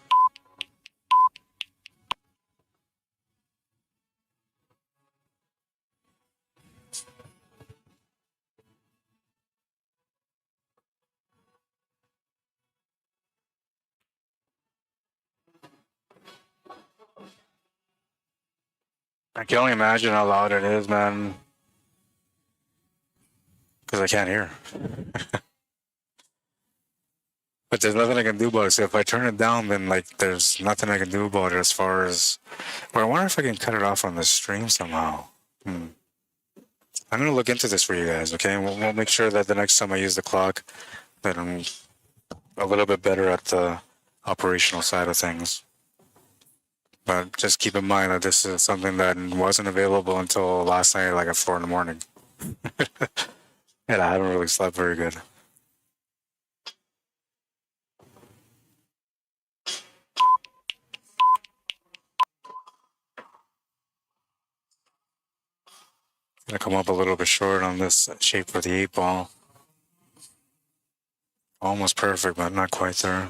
I can only imagine how loud it is, man. Because I can't hear. But there's nothing I can do about it. So if I turn it down, then like there's nothing I can do about it as far as... But I wonder if I can cut it off on the stream somehow. I'm going to look into this for you guys, okay? We'll make sure that the next time I use the clock, that I'm a little bit better at the operational side of things. But just keep in mind that this is something that wasn't available until last night, like at 4 in the morning. And I haven't really slept very good. Gonna come up a little bit short on this shape for the 8-ball. Almost perfect, but not quite there.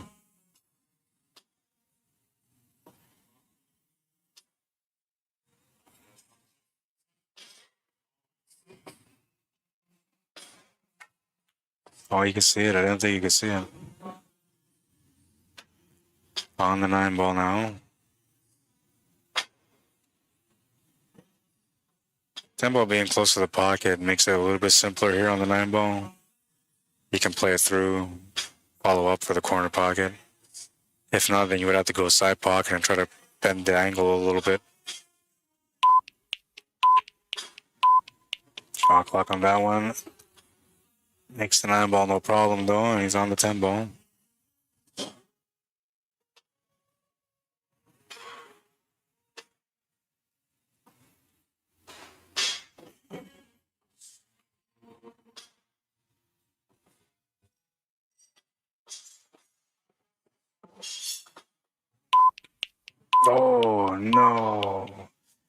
Oh, you can see it. I didn't think you could see it. On the 9-ball now. 10-ball being close to the pocket makes it a little bit simpler here on the 9-ball. You can play it through, follow up for the corner pocket. If not, then you would have to go side pocket and try to bend the angle a little bit. Shot clock on that one. Makes the 9-ball no problem though, and he's on the 10-ball. Oh no.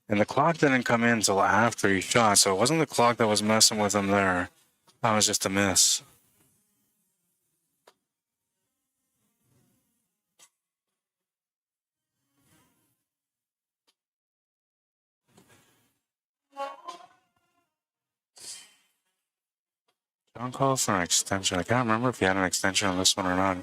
And the clock didn't come in until after he shot, so it wasn't the clock that was messing with him there. That was just a miss. Don't call for an extension. I can't remember if he had an extension on this one or not.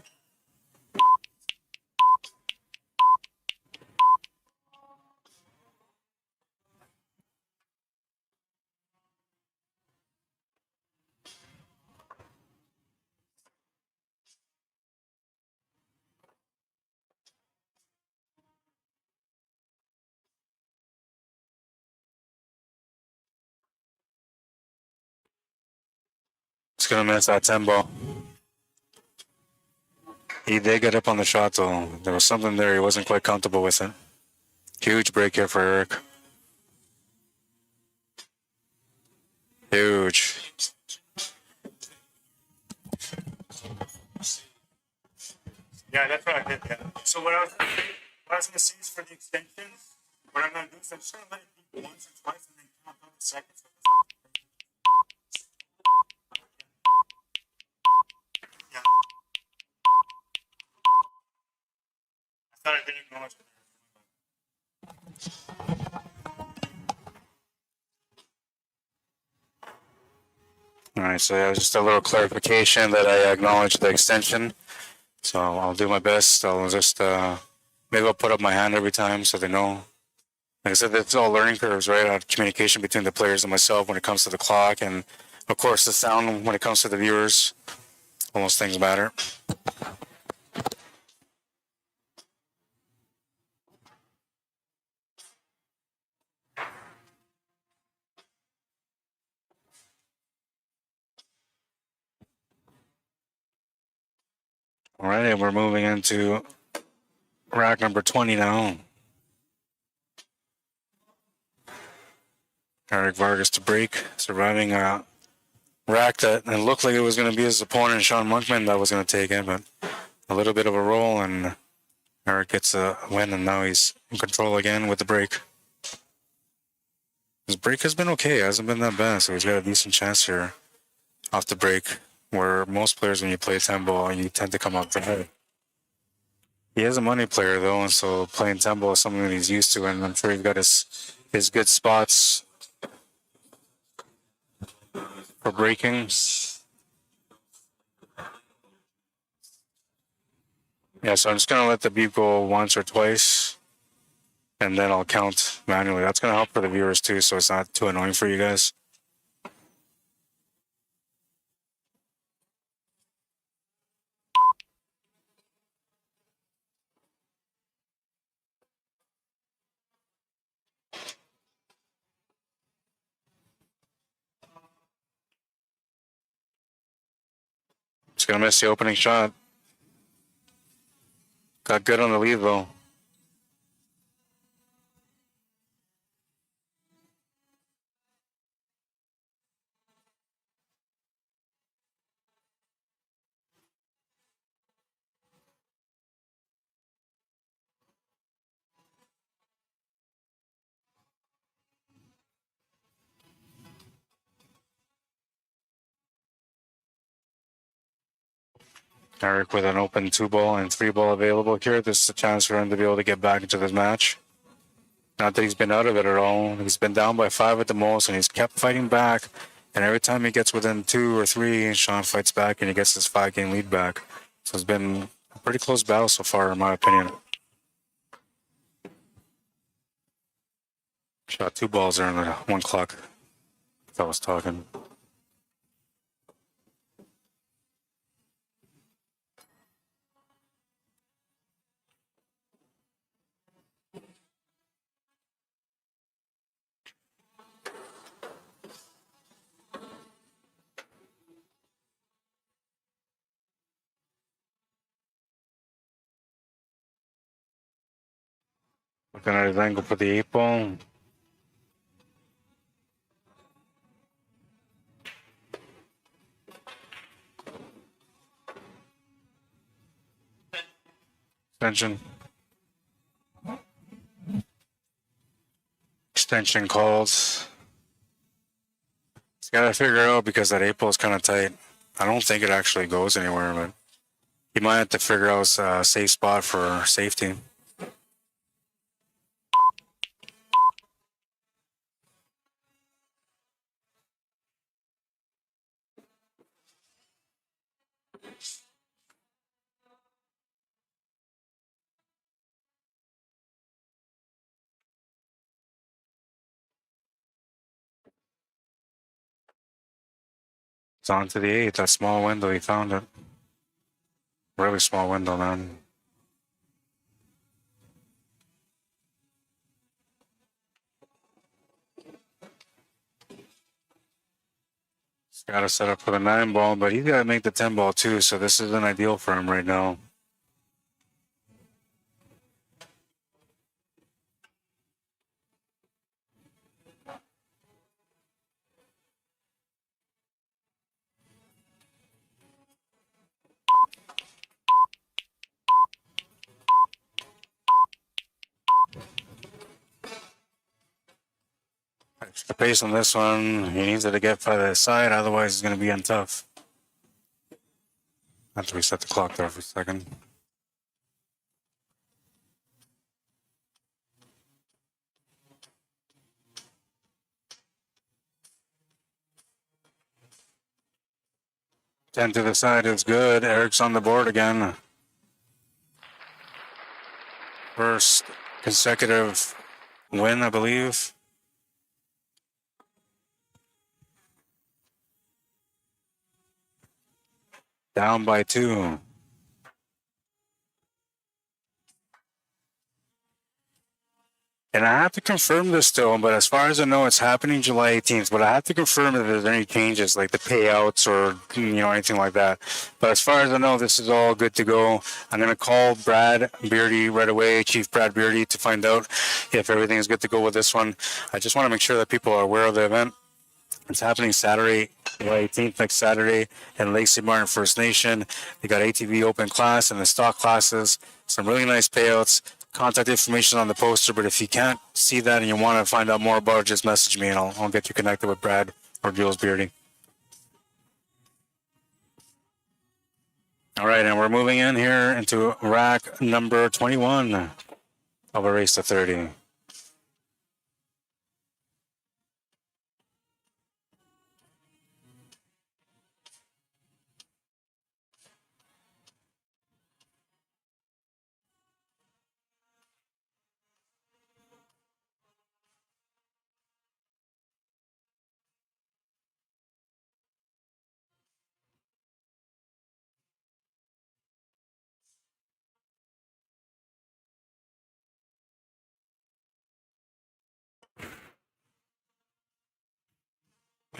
It's gonna miss that 10-ball. He did get up on the shot though. There was something there. He wasn't quite comfortable with it. Huge break here for Eric. Huge. Yeah, that's what I did. Yeah. So what I was going to say is for the extension, what I'm going to do is I'm just going to let it beep once or twice and then count down the seconds. Yeah. I thought I didn't acknowledge it. All right, so yeah, just a little clarification that I acknowledge the extension. So I'll do my best. I'll just, maybe I'll put up my hand every time so they know. Like I said, it's all learning curves, right? Communication between the players and myself when it comes to the clock. And of course, the sound when it comes to the viewers. All those things matter. All right, and we're moving into rack number 20 now. Eric Vargas to break, surviving a rack that it looked like it was going to be his opponent, Sean MONKMAN, that was going to take it, but a little bit of a roll, and Eric gets a win, and now he's in control again with the break. His break has been okay, it hasn't been that bad, so he's got a decent chance here off the break, where most players, when you play 10 ball, you tend to come up very. He is a money player, though, and so playing 10 ball is something that he's used to, and I'm sure he's got his good spots for breaking. Yeah, so I'm just going to let the beep go once or twice, and then I'll count manually. That's going to help for the viewers, too, so it's not too annoying for you guys. Just going to miss the opening shot. Got good on the lead, though. Eric with an open 2-ball and 3-ball available here. This is a chance for him to be able to get back into this match. Not that he's been out of it at all. He's been down by 5 at the most, and he's kept fighting back. And every time he gets within 2 or 3, Sean fights back, and he gets his 5-game lead back. So it's been a pretty close battle so far, in my opinion. Shot 2 balls there in the 1 clock. If I was talking. Looking at his angle for the 8-ball. Extension. Extension calls. He's got to figure it out because that 8-ball is kind of tight. I don't think it actually goes anywhere, but he might have to figure out a safe spot for safety. It's on to the 8, that small window, he found it. Really small window, man. He's got to set up for the 9-ball, but he's got to make the 10-ball too, so this isn't ideal for him right now. The pace on this one, he needs it to get by the side, otherwise it's going to be tough. I have to reset the clock there for a second. Ten to the side is good. Eric's on the board again. First consecutive win, I believe. Down by 2. And I have to confirm this still, but as far as I know, it's happening July 18th. But I have to confirm if there's any changes, like the payouts or, you know, anything like that. But as far as I know, this is all good to go. I'm going to call Brad Beardy right away, Chief Brad Beardy, to find out if everything is good to go with this one. I just want to make sure that people are aware of the event. It's happening Saturday, July 18th, next Saturday, in Lake St. Martin First Nation. They got ATV open class and the stock classes. Some really nice payouts. Contact information on the poster, but if you can't see that and you want to find out more about it, just message me and I'll get you connected with Brad or Jules Beardy. All right, and we're moving in here into rack number 21 of a race to 30.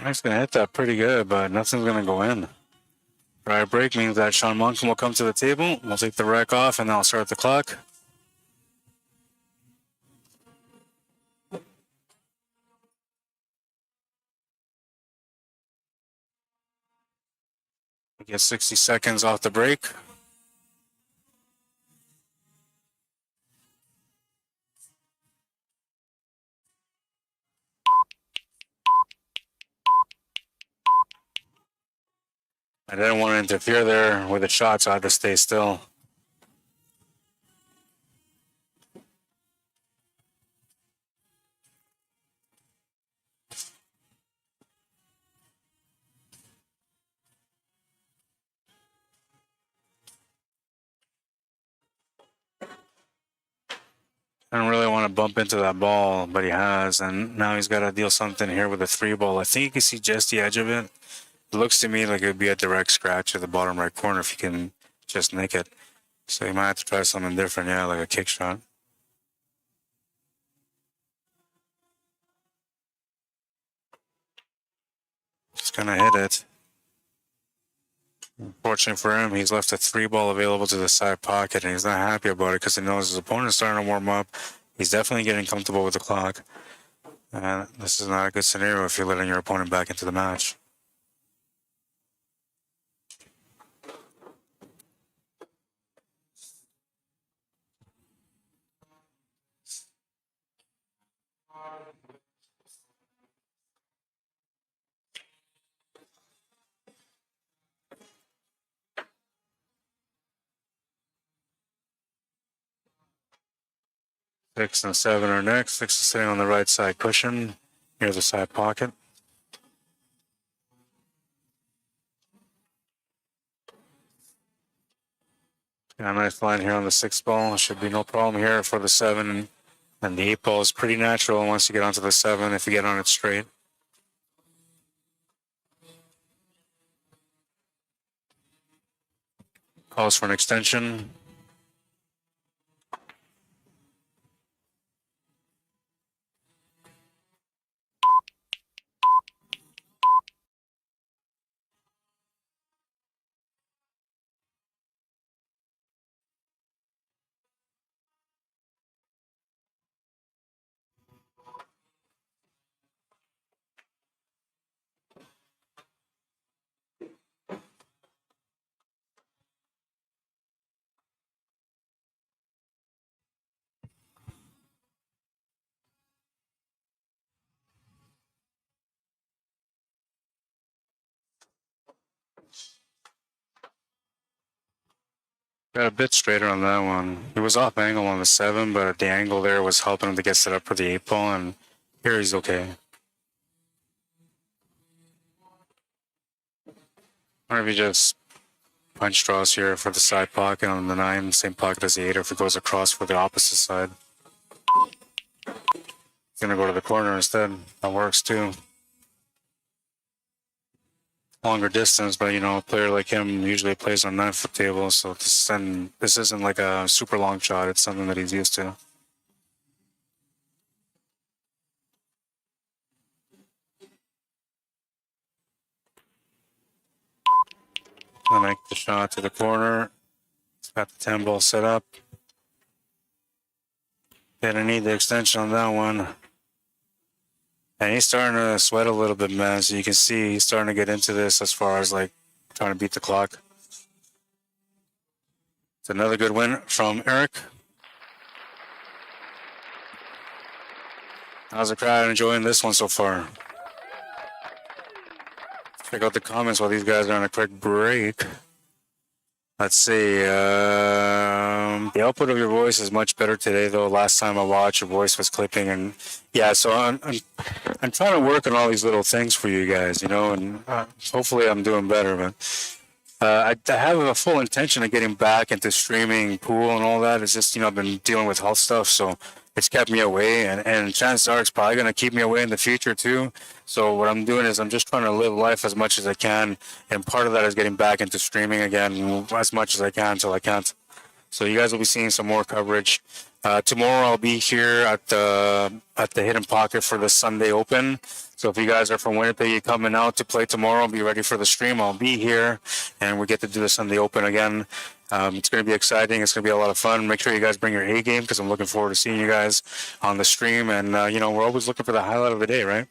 Mike's going to hit that pretty good, but nothing's going to go in. Right break means that Sean Monkman will come to the table. We'll take the rack off and then I'll start the clock. We get 60 seconds off the break. I didn't want to interfere there with the shot, so I had to stay still. I don't really want to bump into that ball, but he has, and now he's got to deal something here with a 3-ball. I think you can see just the edge of it. It looks to me like it would be a direct scratch at the bottom right corner if you can just nick it. So you might have to try something different, yeah, like a kick shot. Just gonna hit it. Unfortunately for him, he's left a 3-ball available to the side pocket, and he's not happy about it because he knows his opponent's starting to warm up. He's definitely getting comfortable with the clock. And this is not a good scenario if you're letting your opponent back into the match. Six and seven are next. Six is sitting on the right side cushion near the side pocket. Got a nice line here on the 6-ball. Should be no problem here for the 7. And the 8-ball is pretty natural once you get onto the 7 if you get on it straight. Calls for an extension. Got a bit straighter on that one. He was off angle on the 7, but the angle there was helping him to get set up for the 8-ball, and here he's okay. Or if he just punch draws here for the side pocket on the 9, same pocket as the 8, or if it goes across for the opposite side. He's gonna go to the corner instead. That works too. Longer distance, but you know, a player like him usually plays on 9-foot tables, so this isn't like a super long shot. It's something that he's used to. I'll make the shot to the corner. It's got the 10 ball set up. Didn't need the extension on that one. And he's starting to sweat a little bit, man. So you can see he's starting to get into this as far as like trying to beat the clock. It's another good win from Eric. How's the crowd enjoying this one so far? Check out the comments while these guys are on a quick break. Let's see. The output of your voice is much better today, though. Last time I watched, your voice was clipping, and yeah. So I'm trying to work on all these little things for you guys, you know, and hopefully I'm doing better. But I have a full intention of getting back into streaming pool and all that. It's just, you know, I've been dealing with health stuff, so it's kept me away, and chances are it's probably going to keep me away in the future too. So what I'm doing is I'm just trying to live life as much as I can, and part of that is getting back into streaming again as much as I can until I can't. So you guys will be seeing some more coverage. Tomorrow I'll be here at the Hidden Pocket for the Sunday Open. So if you guys are from Winnipeg, you're coming out to play tomorrow, be ready for the stream. I'll be here, and we get to do the Sunday Open again. It's going to be exciting. It's going to be a lot of fun. Make sure you guys bring your A game because I'm looking forward to seeing you guys on the stream. And, you know, we're always looking for the highlight of the day, right?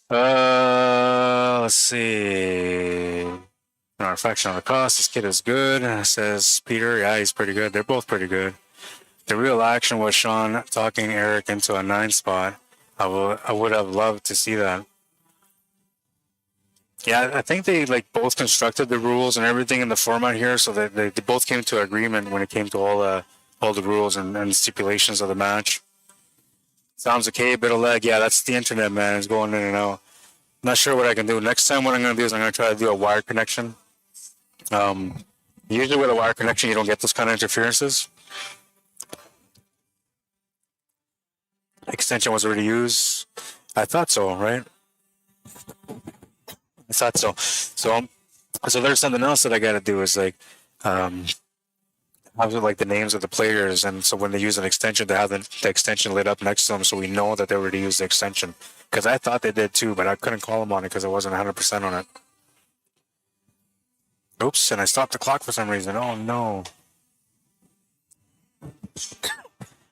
Let's see. No reflection on the cost. This kid is good, says Peter. Yeah, he's pretty good. They're both pretty good. The real action was Sean talking Eric into a 9 spot. I would have loved to see that. Yeah, I think they like both constructed the rules and everything in the format here, so that they both came to agreement when it came to all the rules and stipulations of the match. Sounds okay, bit of lag. Yeah, that's the internet, man. It's going in and out. Not sure what I can do. Next time what I'm going to do is I'm going to try to do a wire connection. Usually with a wire connection, you don't get those kind of interferences. Extension was already used. I thought so, right? I thought so. So there's something else that I got to do is like, have like the names of the players, and so when they use an extension, to have the extension lit up next to them, so we know that they already used the extension. Because I thought they did too, but I couldn't call them on it because I wasn't 100% on it. Oops, and I stopped the clock for some reason. Oh no.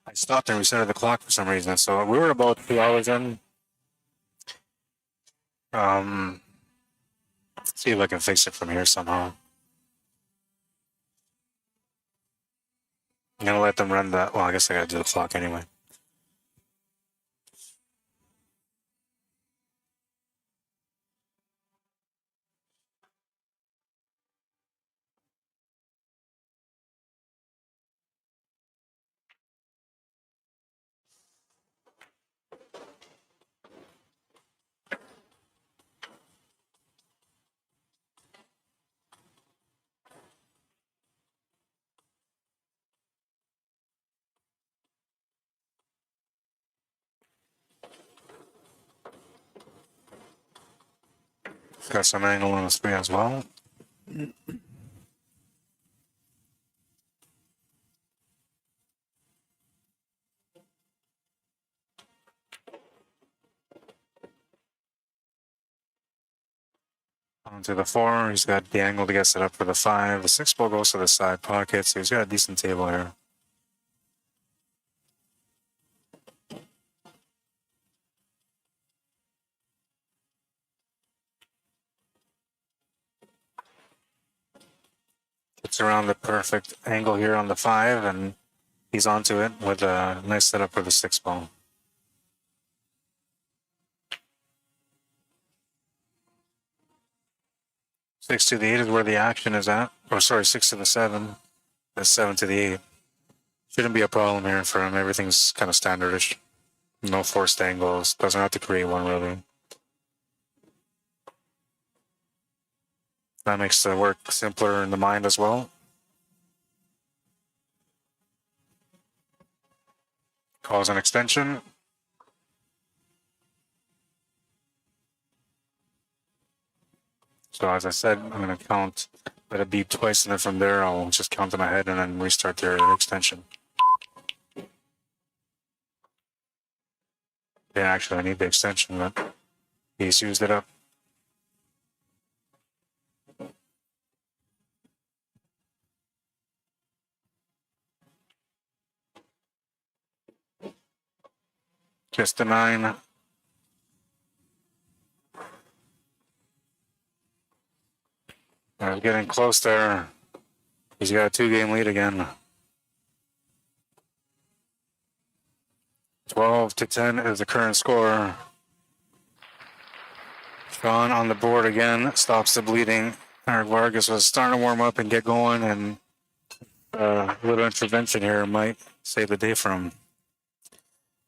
I stopped and reset the clock for some reason. So we were about 2 hours in. See if I can fix it from here somehow. I'm gonna let them run that. Well, I guess I gotta do the clock anyway. Got some angle on the screen as well. Onto the 4, he's got the angle to get set up for the 5. The 6 ball goes to the side pocket, so he's got a decent table here. It's around the perfect angle here on the 5, and he's onto it with a nice setup for the 6 ball. 6 to the 8 is where the action is at. Or sorry, 6 to the 7. That's 7 to the 8. Shouldn't be a problem here for him. Everything's kind of standardish. No forced angles. Doesn't have to create one really. That makes the work simpler in the mind as well. Calls an extension. So as I said, I'm going to count, let it beep twice, and then from there I'll just count in my head and then restart their extension. Yeah, actually I need the extension, but he's used it up. Just a 9. Getting close there. He's got a 2-game lead again. 12-10 is the current score. Sean on the board again, stops the bleeding. Eric Vargas was starting to warm up and get going, and a little intervention here might save the day for him.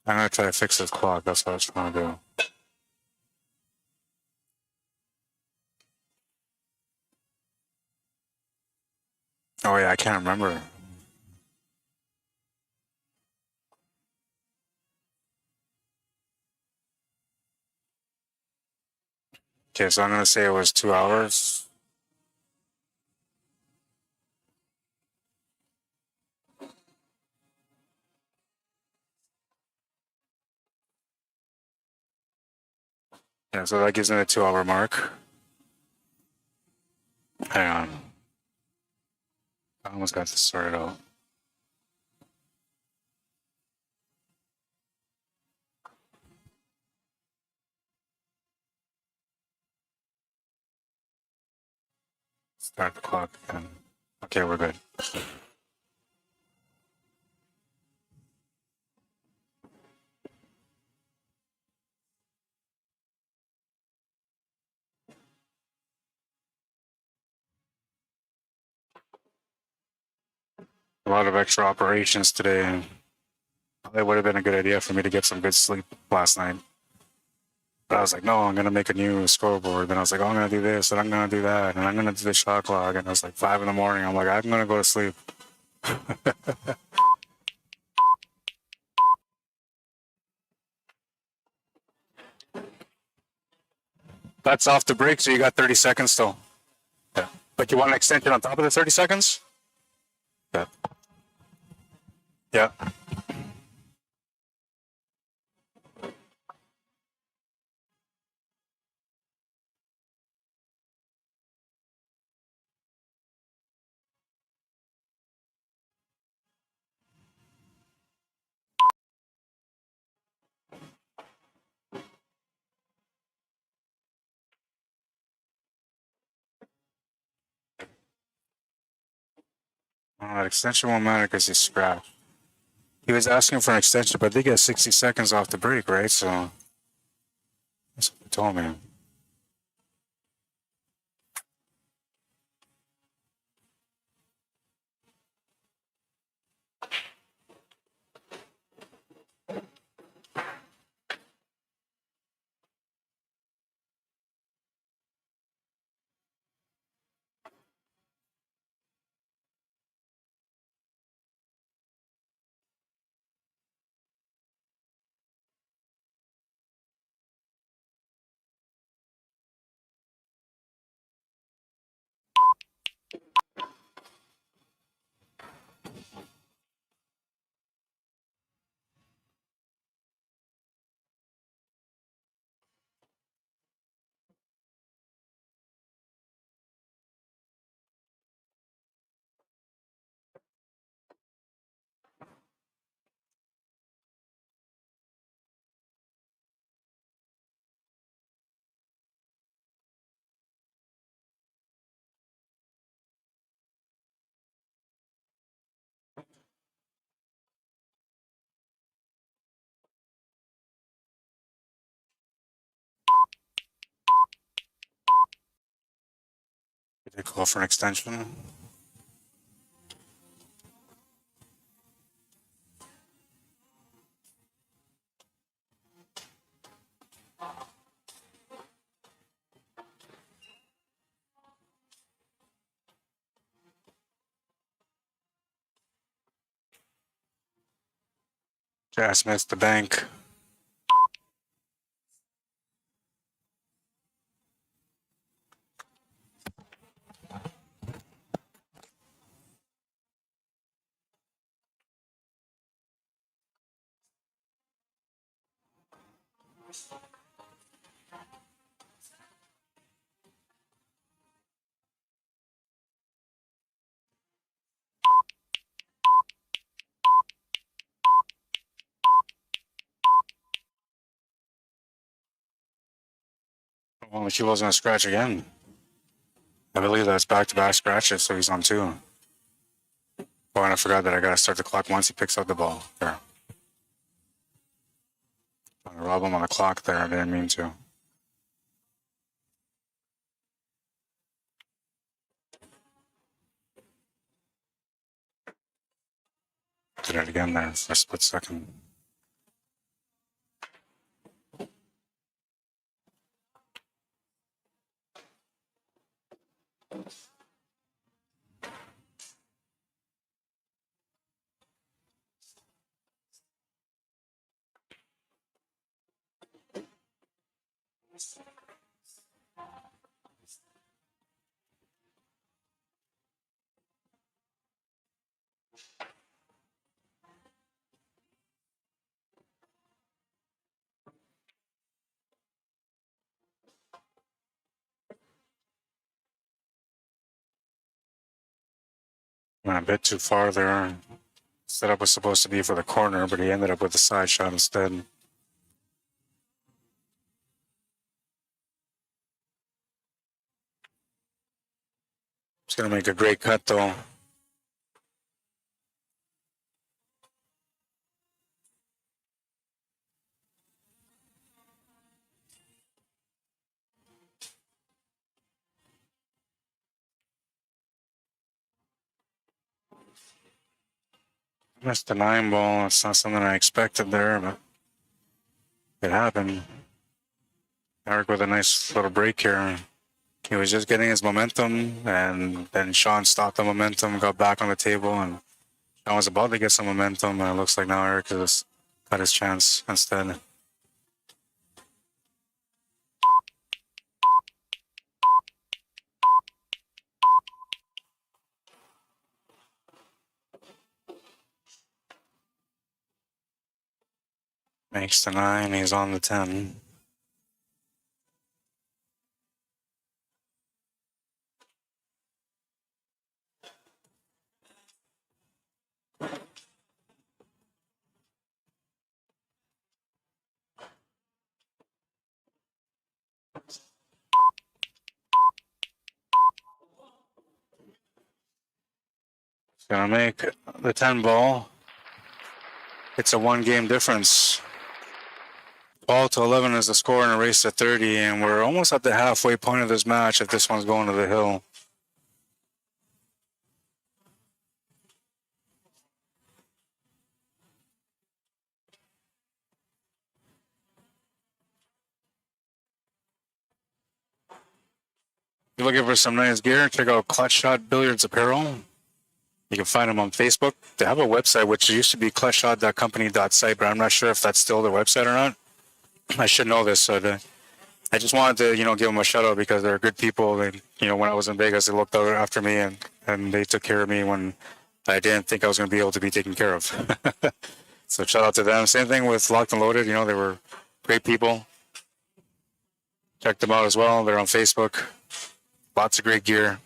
I'm going to try to fix this clock. That's what I was trying to do. Oh, yeah, I can't remember. Okay, so I'm going to say it was 2 hours. Yeah, so that gives me the 2-hour mark. Hang on. I almost got this sorted out. Start the clock again. Okay, we're good. A lot of extra operations today. It would have been a good idea for me to get some good sleep last night. But I was like, no, I'm going to make a new scoreboard. Then I was like, oh, I'm going to do this, and I'm going to do that, and I'm going to do the shot clock. And it was like 5 in the morning. I'm like, I'm going to go to sleep. That's off the break, so you got 30 seconds still. Yeah. But you want an extension on top of the 30 seconds? Yeah. Yeah. That extension won't matter because he's scratched. He was asking for an extension, but they get 60 seconds off the break, right? So that's what he told me. Did they call for an extension? Just missed the bank. Well, Machulo's going to scratch again. I believe that's back-to-back scratches, so he's on 2. Oh, and I forgot that I got to start the clock once he picks up the ball. There. I'm going to rob him on the clock there. I didn't mean to. Did it again there for a split second. Went a bit too far there. Setup was supposed to be for the corner, but he ended up with a side shot instead. It's going to make a great cut, though. Missed the 9 ball. It's not something I expected there, but it happened. Eric with a nice little break here. He was just getting his momentum, and then Sean stopped the momentum, got back on the table, and Sean was about to get some momentum, and it looks like now Eric has got his chance instead. Makes the 9, he's on the 10. It's gonna make the 10 ball. It's a 1-game difference. 12-11 is the score in a race to 30, and we're almost at the halfway point of this match if this one's going to the hill. If you're looking for some nice gear, check out Clutch Shot Billiards Apparel. You can find them on Facebook. They have a website, which used to be clutchshot.company.site, but I'm not sure if that's still their website or not. I should know this, so I just wanted to, give them a shout out because they're good people. They, when I was in Vegas, they looked out after me and they took care of me when I didn't think I was going to be able to be taken care of. So shout out to them. Same thing with Locked and Loaded. They were great people. Check them out as well. They're on Facebook. Lots of great gear.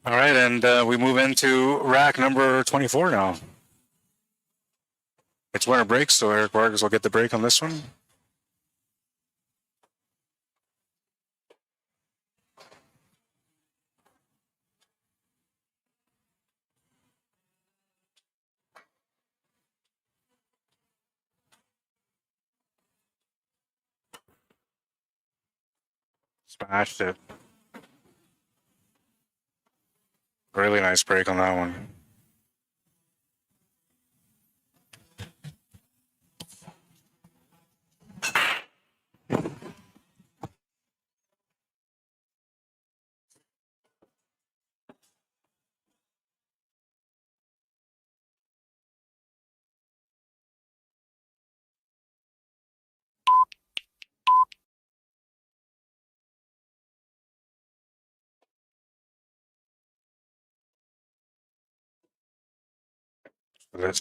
All right, and we move into rack number 24 now. It's winter break, so Eric Vargas will get the break on this one. Smashed it. Really nice break on that one.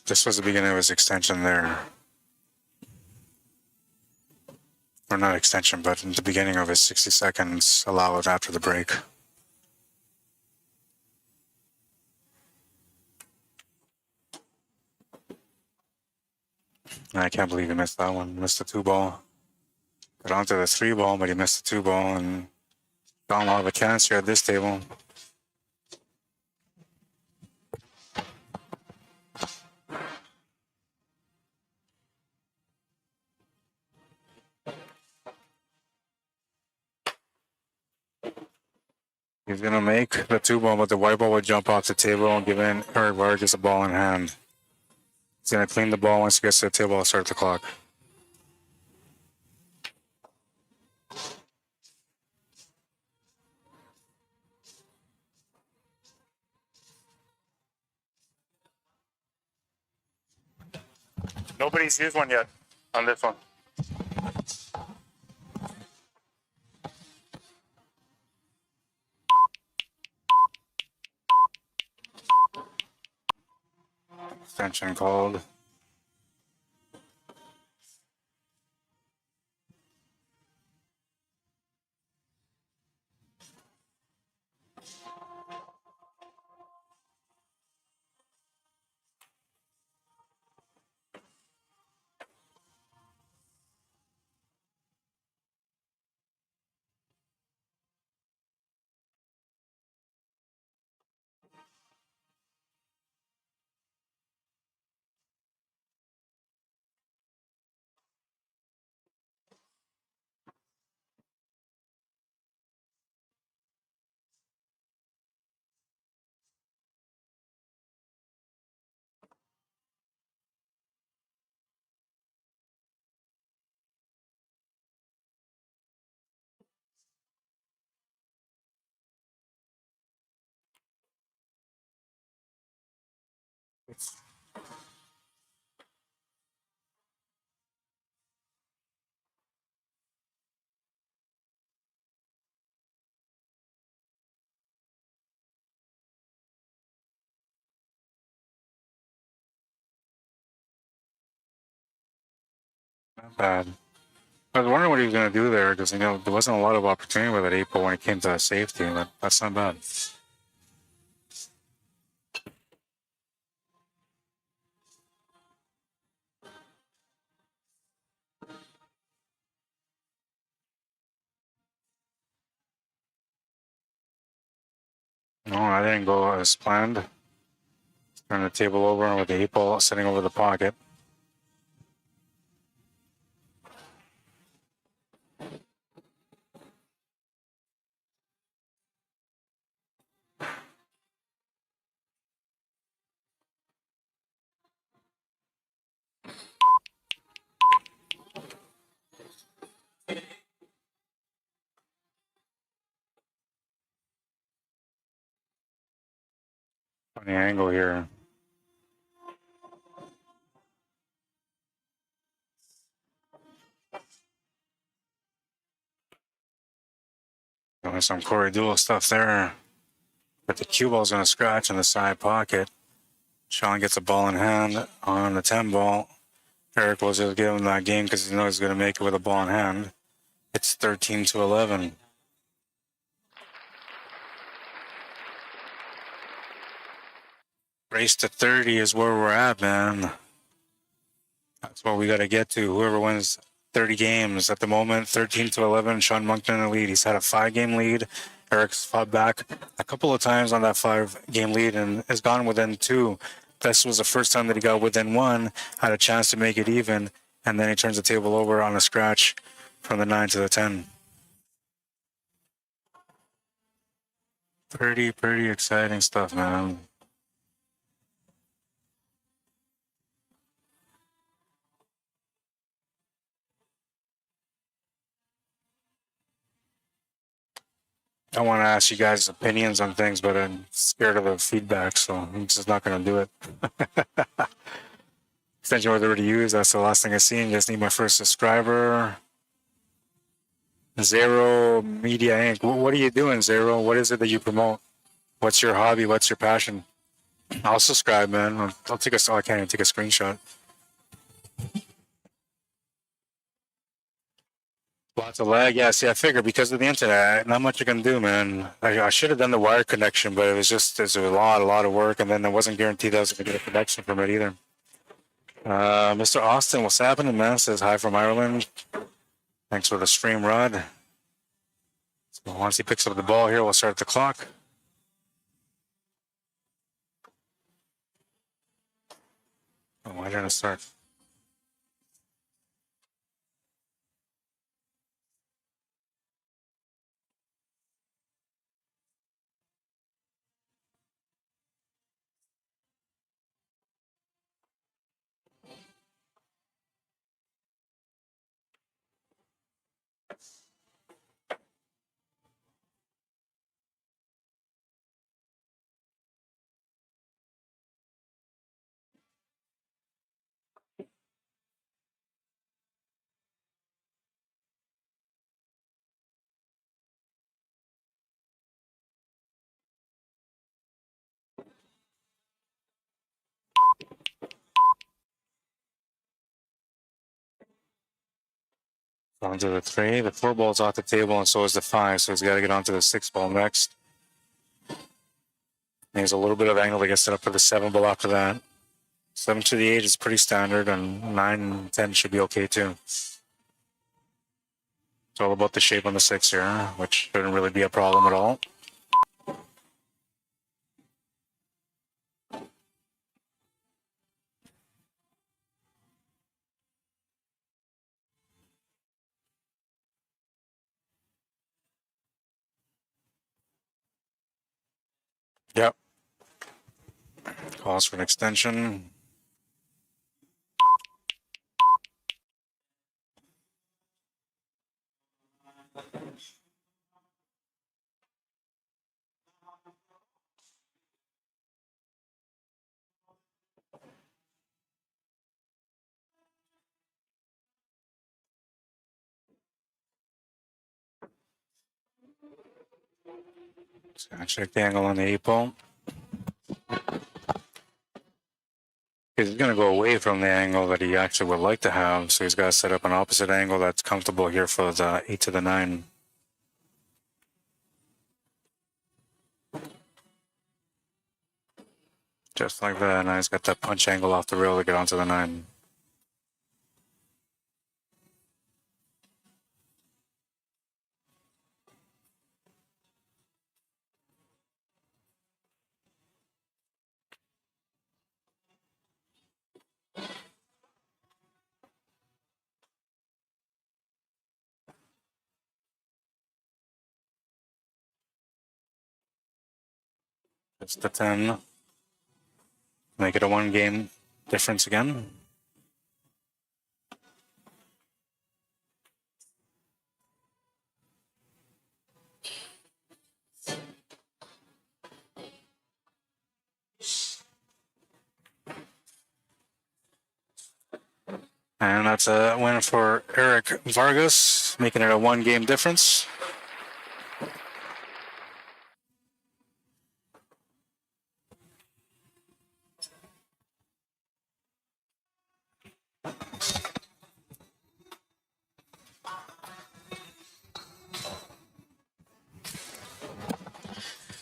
This was the beginning of his extension there. Or not extension, but in the beginning of his 60 seconds allowed after the break. I can't believe he missed that one. Missed the 2 ball. Got onto the 3 ball, but he missed the 2 ball and found a lot of a chance here at this table. He's gonna make the 2 ball, but the white ball would jump off the table and give in Eric Vargas a ball in hand. He's gonna clean the ball once he gets to the table. I'll start the clock. Nobody's used one yet on this one. Extension called. Not bad. I was wondering what he was going to do there because, you know, there wasn't a lot of opportunity with that 8 ball when it came to safety, but that's not bad. No, I didn't go as planned. Turn the table over with the 8 ball sitting over the pocket. Funny angle here. Doing some Corey Duel stuff there. But the cue ball's going to scratch in the side pocket. Sean gets a ball in hand on the 10 ball. Eric will just give him that game because he knows he's going to make it with a ball in hand. It's 13-11. Race to 30 is where we're at, man. That's what we got to get to. Whoever wins 30 games at the moment, 13-11. Sean Monkman in the lead. He's had a 5-game lead. Eric's fought back a couple of times on that 5-game lead and has gone within 2. This was the first time that he got within 1, had a chance to make it even, and then he turns the table over on a scratch from the 9 to the 10. Pretty exciting stuff, man. I want to ask you guys opinions on things, but I'm scared of the feedback, so I'm just not going to do it. Extension was already used. That's the last thing I seen. Just need my first subscriber. Zero Media Inc. What are you doing, Zero? What is it that you promote? What's your hobby? What's your passion? I'll subscribe, man. I'll take a. Oh, I can't even take a screenshot. Lots of lag. Yeah, see, I figured because of the internet, not much you can do, man. I should have done the wire connection, but it was a lot of work, and then I wasn't guaranteed I was going to get a connection from it either. Mr. Austin, what's happening, man? Says hi from Ireland. Thanks for the stream, Rod. So once he picks up the ball here, we'll start the clock. Oh, why didn't it start? Onto the 3. The 4 ball's off the table, and so is the 5. So he's got to get onto the 6 ball next. Needs a little bit of angle to get set up for the 7 ball after that. 7 to the 8 is pretty standard, and 9 and 10 should be okay too. It's all about the shape on the 6 here, which shouldn't really be a problem at all. Yep. Calls for an extension. So I check the angle on the 8 ball. He's going to go away from the angle that he actually would like to have, so he's got to set up an opposite angle that's comfortable here for the 8 to the 9. Just like that, now he's got that punch angle off the rail to get onto the 9. Just the 10. Make it a 1 game difference again. And that's a win for Eric Vargas, making it a 1 game difference.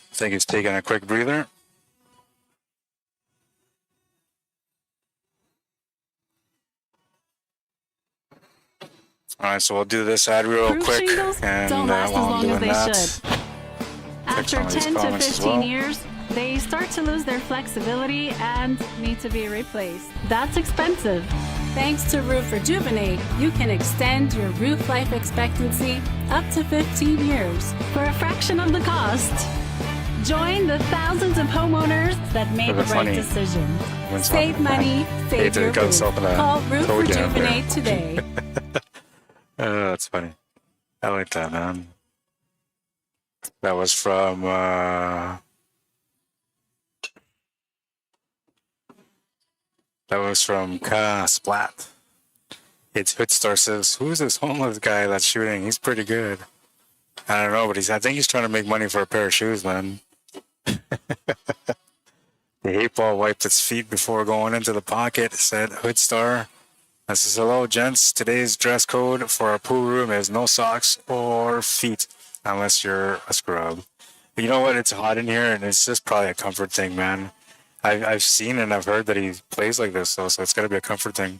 I think he's taking a quick breather. All right, so we'll do this ad real quick, and don't last while as I'm long doing as they that, should. After 10 to 15 years, they start to lose their flexibility and need to be replaced. That's expensive. Thanks to Roof Rejuvenate, you can extend your roof life expectancy up to 15 years for a fraction of the cost. Join the thousands of homeowners that made the right decision. Save money, save your roof. Call Roof Rejuvenate today. That's funny. I like that, man. That was from Ka Splat. It's Hoodstar says, "Who's this homeless guy that's shooting? He's pretty good." I don't know, but I think he's trying to make money for a pair of shoes, man. The 8 ball wiped its feet before going into the pocket, said Hoodstar. This is, "Hello, gents. Today's dress code for our pool room is no socks or feet unless you're a scrub." But you know what? It's hot in here, and it's just probably a comfort thing, man. I've seen and I've heard that he plays like this, though, so it's got to be a comfort thing.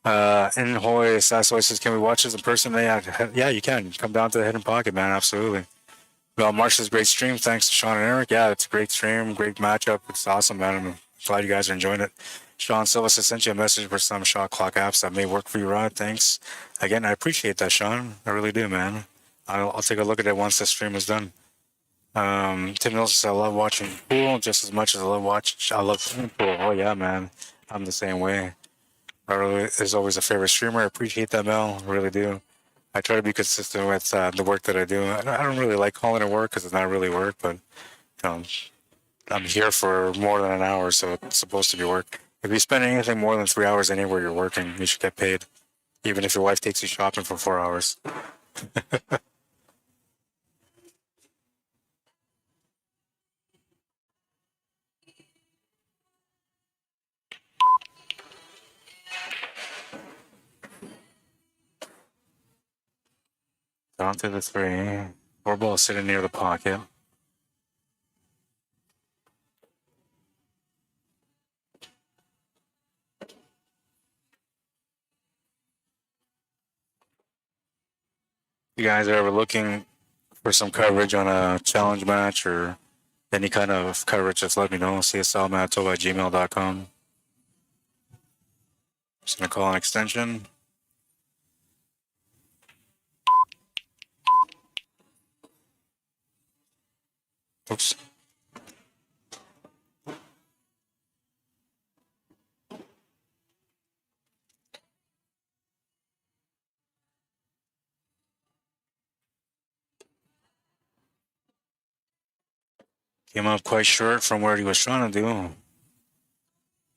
In Hoy, Sassoy says, can we watch this in person? Yeah, you can. Come down to the Hidden Pocket, man. Absolutely. Well, Marshall's great stream. Thanks to Sean and Eric. Yeah, it's a great stream, great matchup. It's awesome, man. I'm glad you guys are enjoying it. Sean Silva says, sent you a message for some shot clock apps that may work for you, Rod. Thanks. Again, I appreciate that, Sean. I really do, man. I'll take a look at it once the stream is done. Tim Nelson says, I love watching pool just as much as I love playing pool. Oh, yeah, man. I'm the same way. I really is always a favorite streamer. I appreciate that, Mel. I really do. I try to be consistent with the work that I do. I don't really like calling it work because it's not really work, but I'm here for more than an hour, so it's supposed to be work. If you spend anything more than 3 hours anywhere you're working, you should get paid, even if your wife takes you shopping for 4 hours. Down to the 3. 4 ball sitting near the pocket. You guys are ever looking for some coverage on a challenge match or any kind of coverage, just let me know. CSLMANITOBA@gmail.com. Just gonna call an extension. Oops. Came up quite short from where he was trying to do.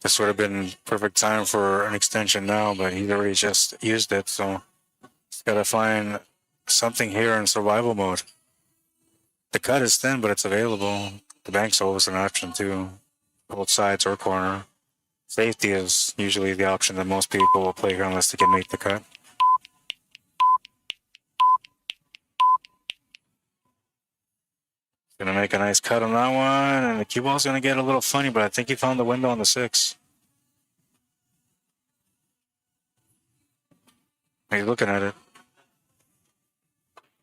This would have been perfect time for an extension now, but he's already just used it, so he's got to find something here in survival mode. The cut is thin, but it's available. The bank's always an option too, both sides or corner. Safety is usually the option that most people will play here unless they can make the cut. Gonna make a nice cut on that one, and the cue ball's gonna get a little funny, but I think he found the window on the 6. Are you looking at it?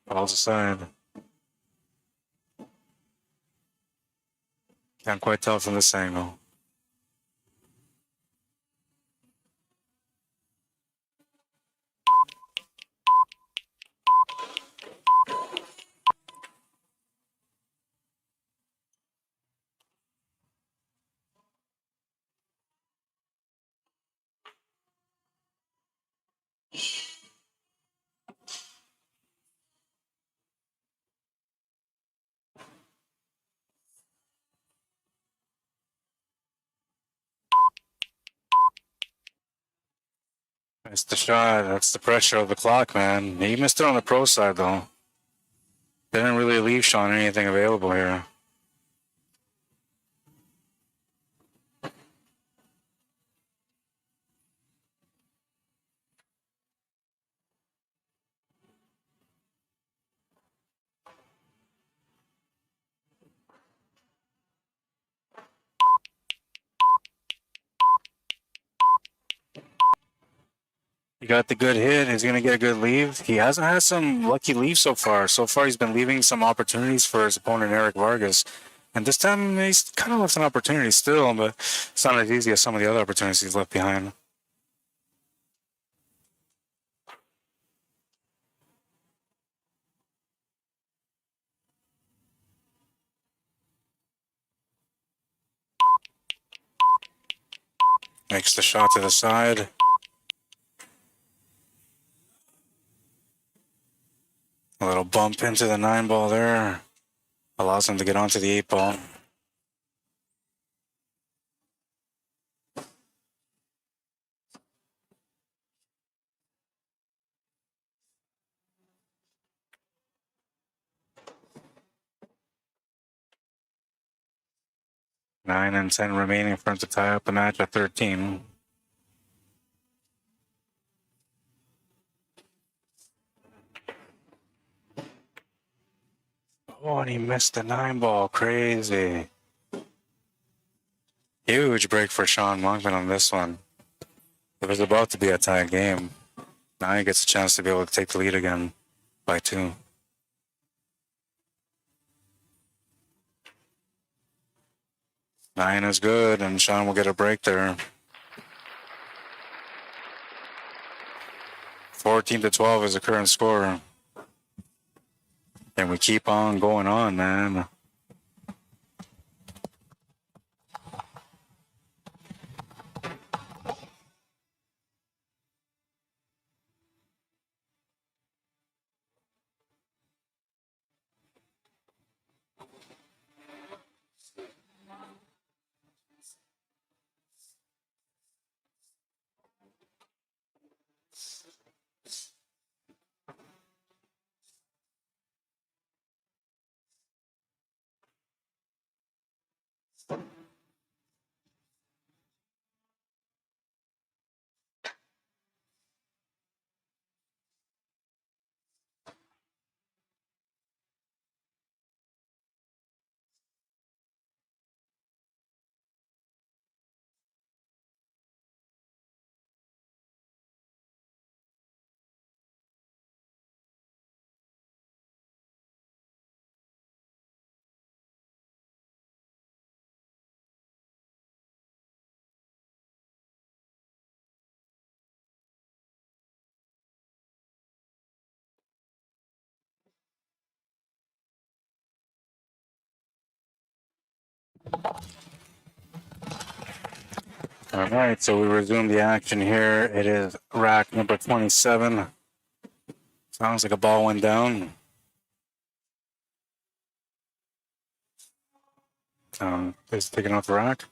Ball's aside. Can't quite tell from this angle. It's the shot. That's the pressure of the clock, man. He missed it on the pro side, though. Didn't really leave Sean anything available here. He got the good hit. He's going to get a good leave. He hasn't had some lucky leaves so far. So far, he's been leaving some opportunities for his opponent, Eric Vargas. And this time, he's kind of left an opportunity still, but it's not as easy as some of the other opportunities he's left behind. Makes the shot to the side. A little bump into the 9 ball there. Allows him to get onto the 8 ball. Nine and 10 remaining for him to tie up the match at 13. Oh, and he missed the 9 ball. Crazy. Huge break for Sean Monkman on this one. It was about to be a tie game. Now he gets a chance to be able to take the lead again by 2. Nine is good, and Sean will get a break there. 14-12 is the current score. And we keep on going on, man. All right, so we resume the action here. It is rack number 27. Sounds like a ball went down. Is taking off the rack.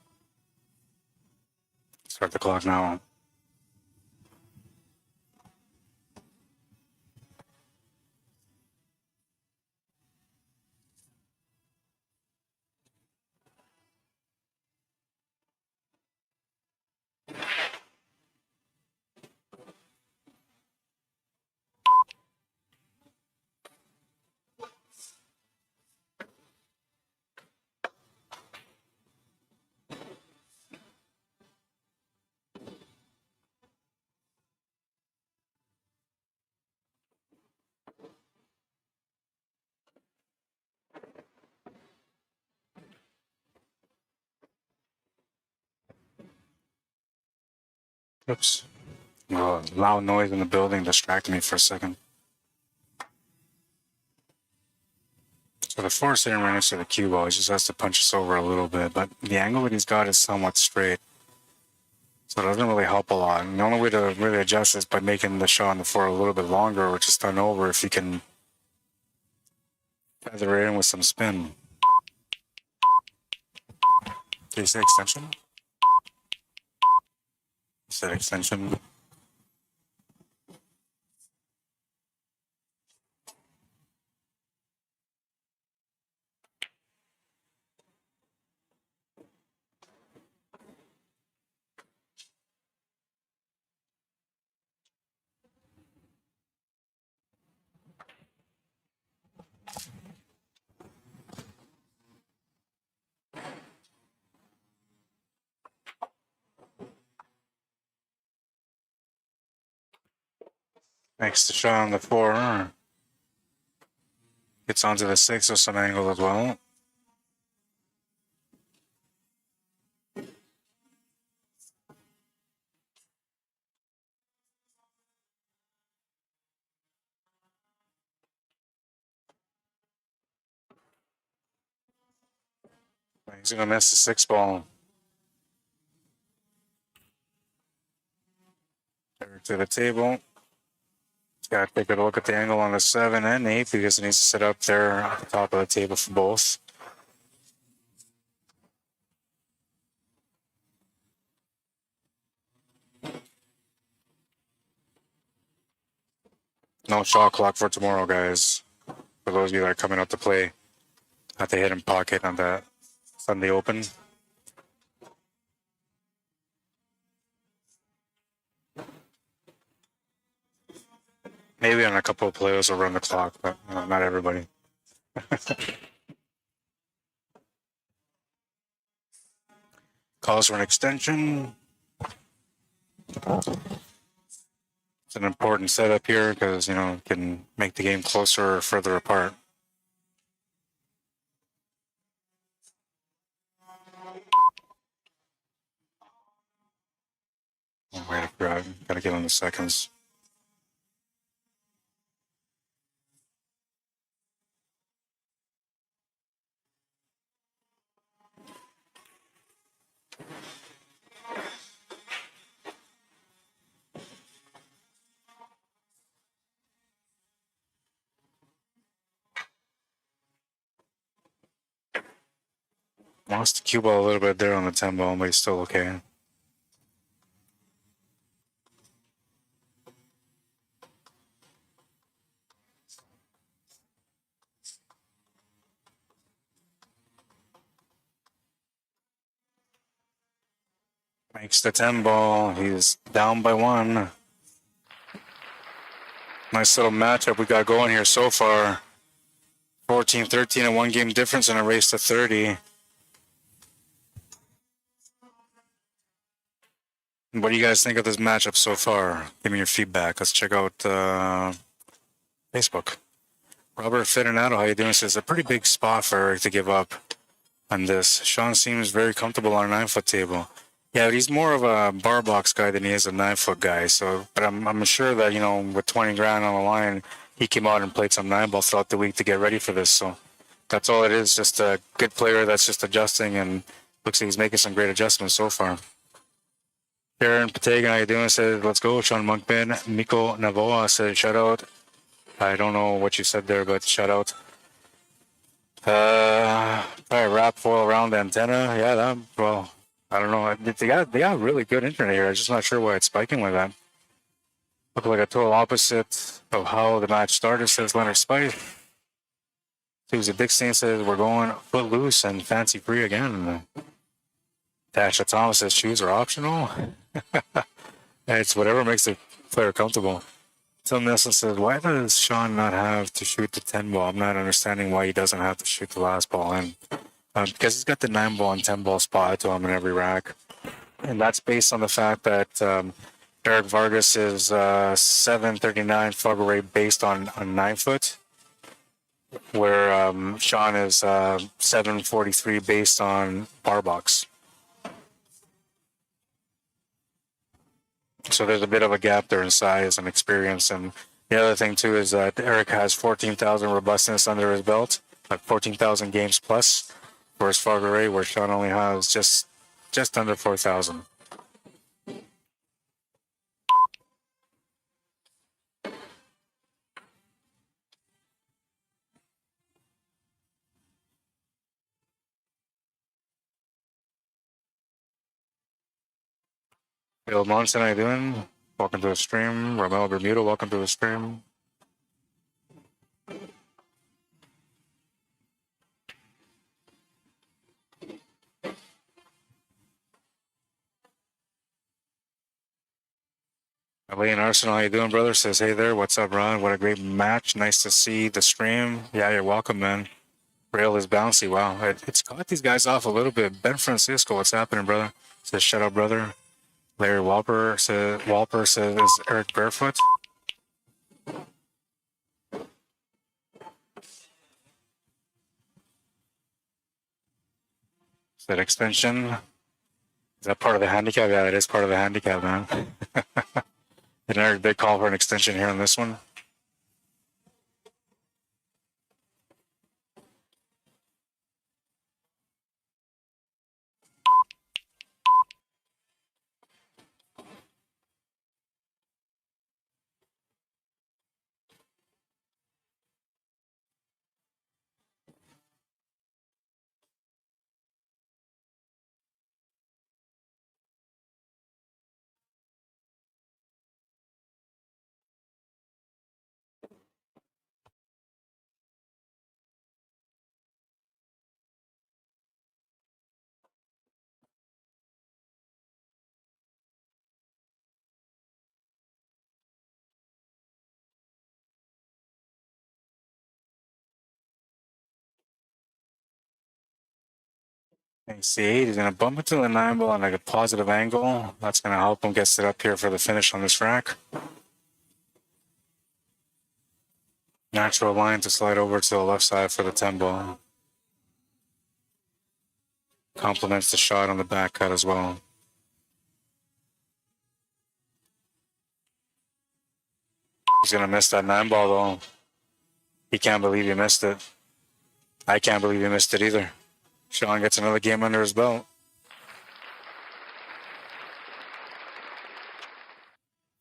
Start the clock now. Oops. Oh, loud noise in the building distracted me for a second. So the four sitting right next to the cue ball, he just has to punch us over a little bit, but the angle that he's got is somewhat straight. So it doesn't really help a lot. And the only way to really adjust is by making the shot on the four a little bit longer or just turn over if you can feather it in with some spin. Did you say extension? You said extension. Makes the shot on the four. Gets onto the six with some angle as well. He's gonna miss the six ball. Over to the table. Got to take a look at the angle on the 7 and 8 because it needs to sit up there at the top of the table for both. No shot clock for tomorrow, guys. For those of you that are coming out to play at the hidden pocket on the Sunday Open. Maybe on a couple of players will run the clock, but not everybody. Calls for an extension. It's an important setup here because, you know, it can make the game closer or further apart. Oh, wait, I forgot. Gotta give him the seconds. Lost the cue ball a little bit there on the 10 ball, but he's still okay. Makes the 10 ball. He's down by 1. Nice little matchup we got going here so far. 14-13, a 1-game difference and a race to 30. What do you guys think of this matchup so far? Give me your feedback. Let's check out Facebook. Robert Fedinato, how you doing? Says a pretty big spot for Eric to give up on this. Sean seems very comfortable on a 9-foot table. Yeah, but he's more of a bar box guy than he is a 9-foot guy. So, but I'm sure that, you know, with 20 grand on the line, he came out and played some 9-ball throughout the week to get ready for this. So that's all it is. Just a good player that's just adjusting, and looks like he's making some great adjustments so far. Aaron Pategan, how you doing? Said, let's go. Sean Monkman. Miko Navoa said, shout out. I don't know what you said there, but shout out. Probably wrap foil around the antenna. Yeah, that, well, I don't know. They got really good internet here. I'm just not sure why it's spiking like that. Look like a total opposite of how the match started, says Leonard Spice. Susie Dixon says, we're going foot loose and fancy free again. Tasha Thomas says, shoes are optional. It's whatever makes the player comfortable. Tim Nelson says, why does Sean not have to shoot the 10 ball? I'm not understanding why he doesn't have to shoot the last ball in. Because he's got the 9 ball and 10 ball spot to him in every rack. And that's based on the fact that Eric Vargas is 739 FARGO rate based on 9 foot, where Sean is 743 based on bar box. So there's a bit of a gap there in size and experience. And the other thing, too, is that Eric has 14,000 robustness under his belt, like 14,000 games plus for his FARGO rate, where Sean only has just under 4,000. Bill Monson, how you doing? Welcome to the stream. Romel Bermuda, welcome to the stream. Elaine Arsenal, how you doing, brother? Says, hey there, what's up, Ron? What a great match. Nice to see the stream. Yeah, you're welcome, man. Rail is bouncy. Wow, it's caught these guys off a little bit. Ben Francisco, what's happening, brother? Says, shut up, brother. Larry Walper says, is Eric barefoot? Is that extension? Is that part of the handicap? Yeah, it is part of the handicap, man. And Eric did call for an extension here on this one. AC8, he's going to bump into the 9 ball on like a positive angle. That's going to help him get set up here for the finish on this rack. Natural line to slide over to the left side for the 10 ball. Complements the shot on the back cut as well. He's going to miss that 9 ball though. He can't believe he missed it. I can't believe he missed it either. Sean gets another game under his belt.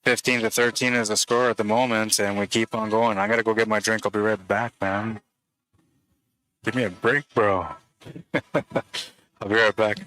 15-13 is the score at the moment, and we keep on going. I gotta go get my drink. I'll be right back, man. Give me a break, bro. I'll be right back.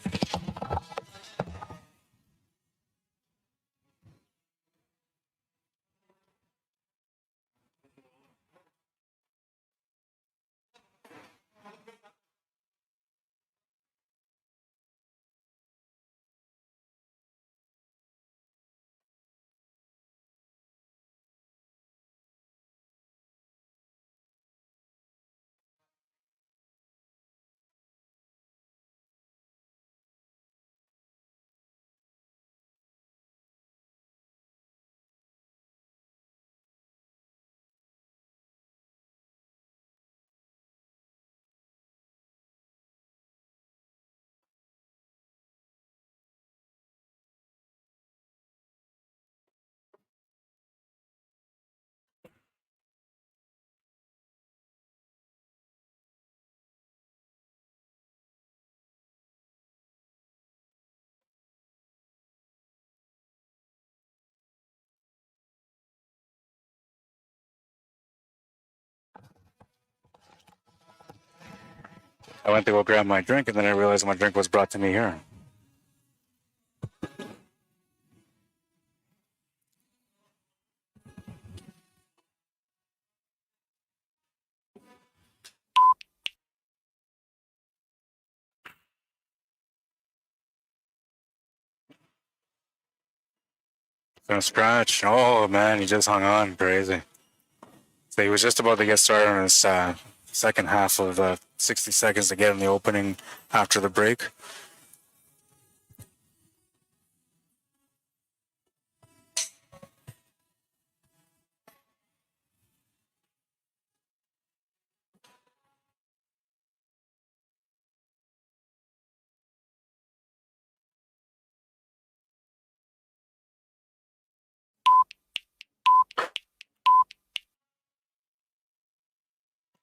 I went to go grab my drink, and then I realized my drink was brought to me here. Gonna scratch. Oh man, he just hung on. Crazy. So he was just about to get started on his second half of the 60 seconds to get in the opening after the break.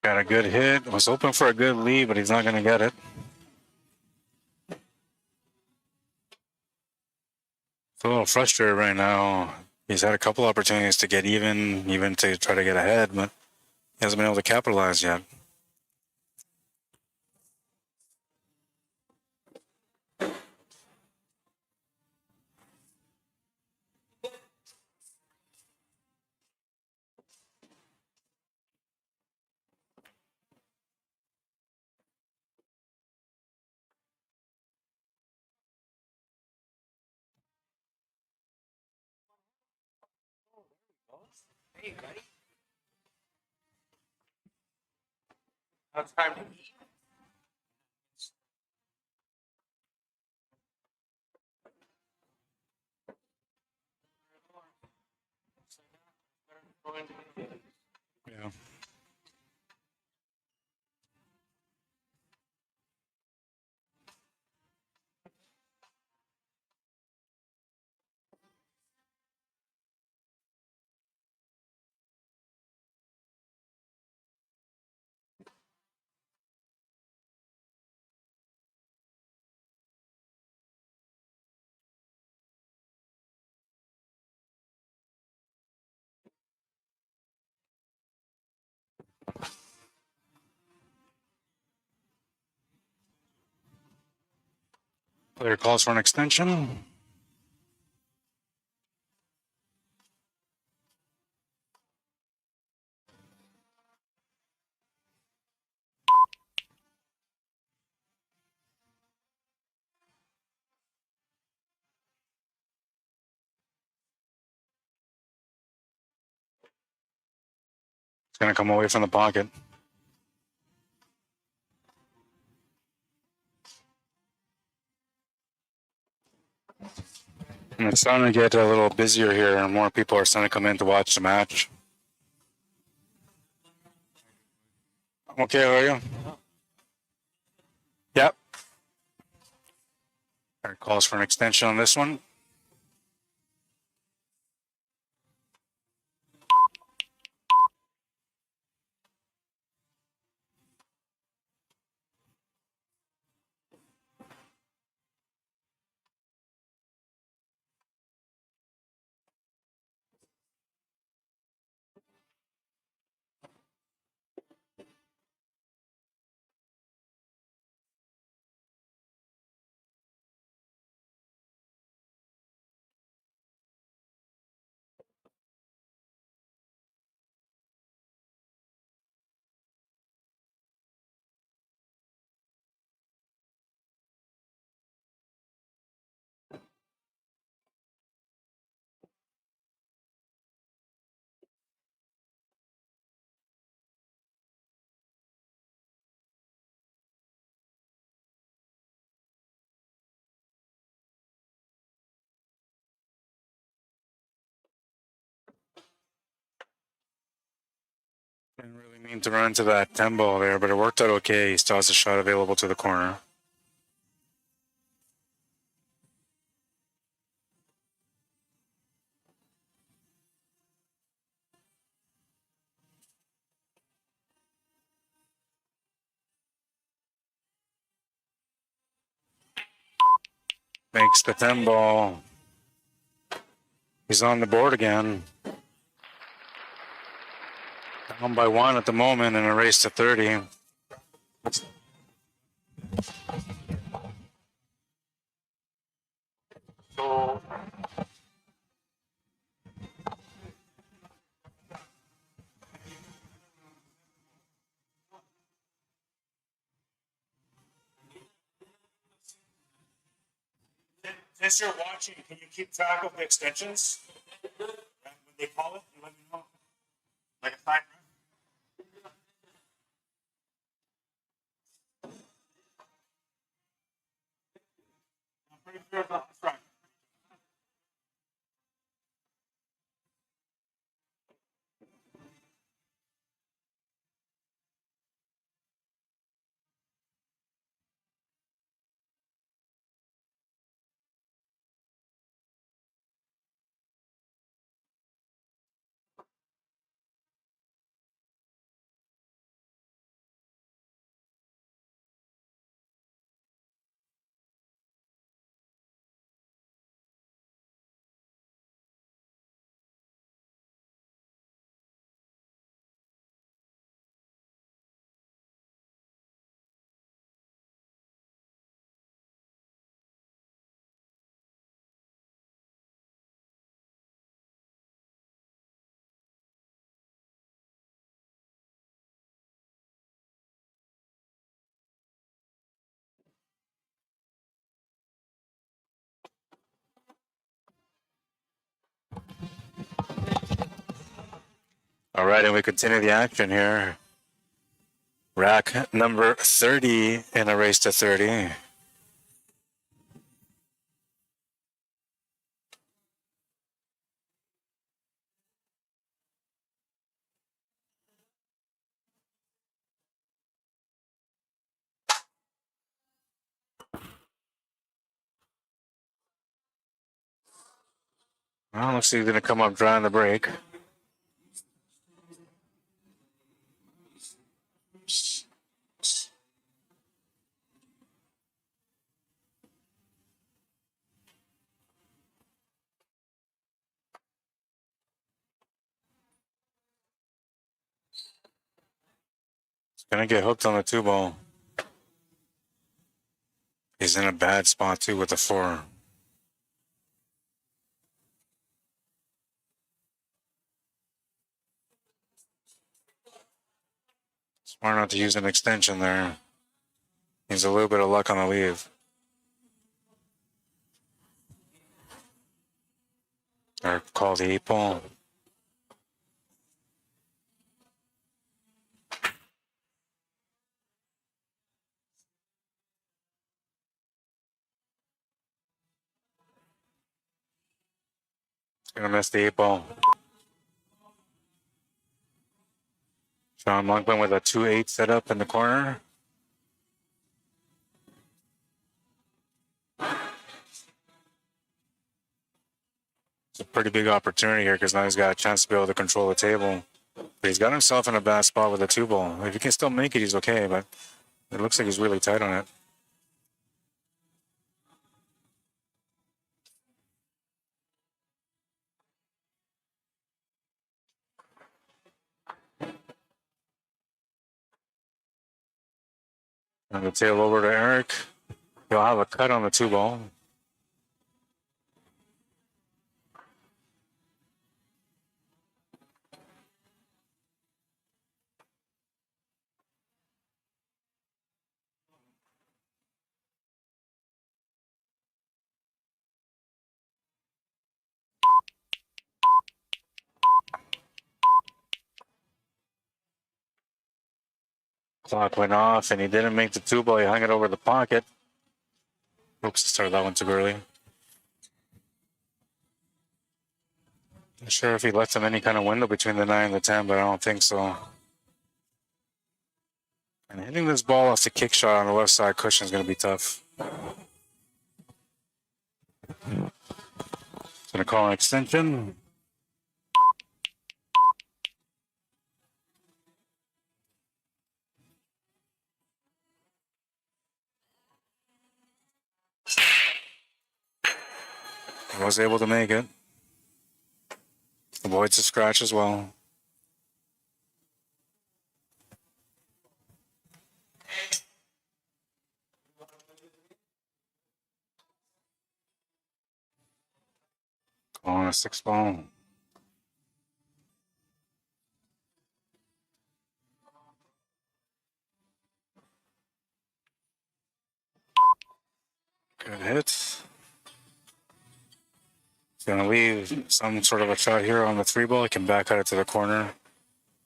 Got a good hit. Was hoping for a good lead, but he's not going to get it. It's a little frustrated right now. He's had a couple opportunities to get even to try to get ahead, but he hasn't been able to capitalize yet. Hey, buddy. Now it's time to eat. Yeah. Player calls for an extension. It's going to come away from the pocket. And it's starting to get a little busier here, and more people are starting to come in to watch the match. I'm okay, how are you? Yep. Our calls for an extension on this one. Didn't really mean to run into that 10 ball there, but it worked out okay. He still has a shot available to the corner. Makes the 10 ball. He's on the board again. Down by 1 at the moment in a race to 30. So since you're watching, can you keep track of the extensions? And when they call it, you let me know. Like a timer. I'm pretty sure it's not right. All right, and we continue the action here. Rack number 30 in a race to 30. Well, looks like he's going to come up dry on the break. He's going to get hooked on the 2 ball. He's in a bad spot too with the 4. Smart not to use an extension there. Needs a little bit of luck on the leave. Or call the 8 ball. Gonna miss the 8 ball. Sean Monkman with a 2-8 setup in the corner. It's a pretty big opportunity here because now he's got a chance to be able to control the table. But he's got himself in a bad spot with a 2 ball. If he can still make it, he's okay, but it looks like he's really tight on it. And the tail over to Eric. He'll have a cut on the 2 ball. Clock went off, and he didn't make the 2 ball. He hung it over the pocket. Oops, I started that one too early. Not sure if he left him any kind of window between the 9 and the 10, but I don't think so. And hitting this ball off the kick shot on the left side cushion is going to be tough. Going to call an extension. Was able to make it. Avoids a scratch as well. On a 6 ball. Good hit. Gonna leave some sort of a shot here on the 3 ball. He can back out it to the corner.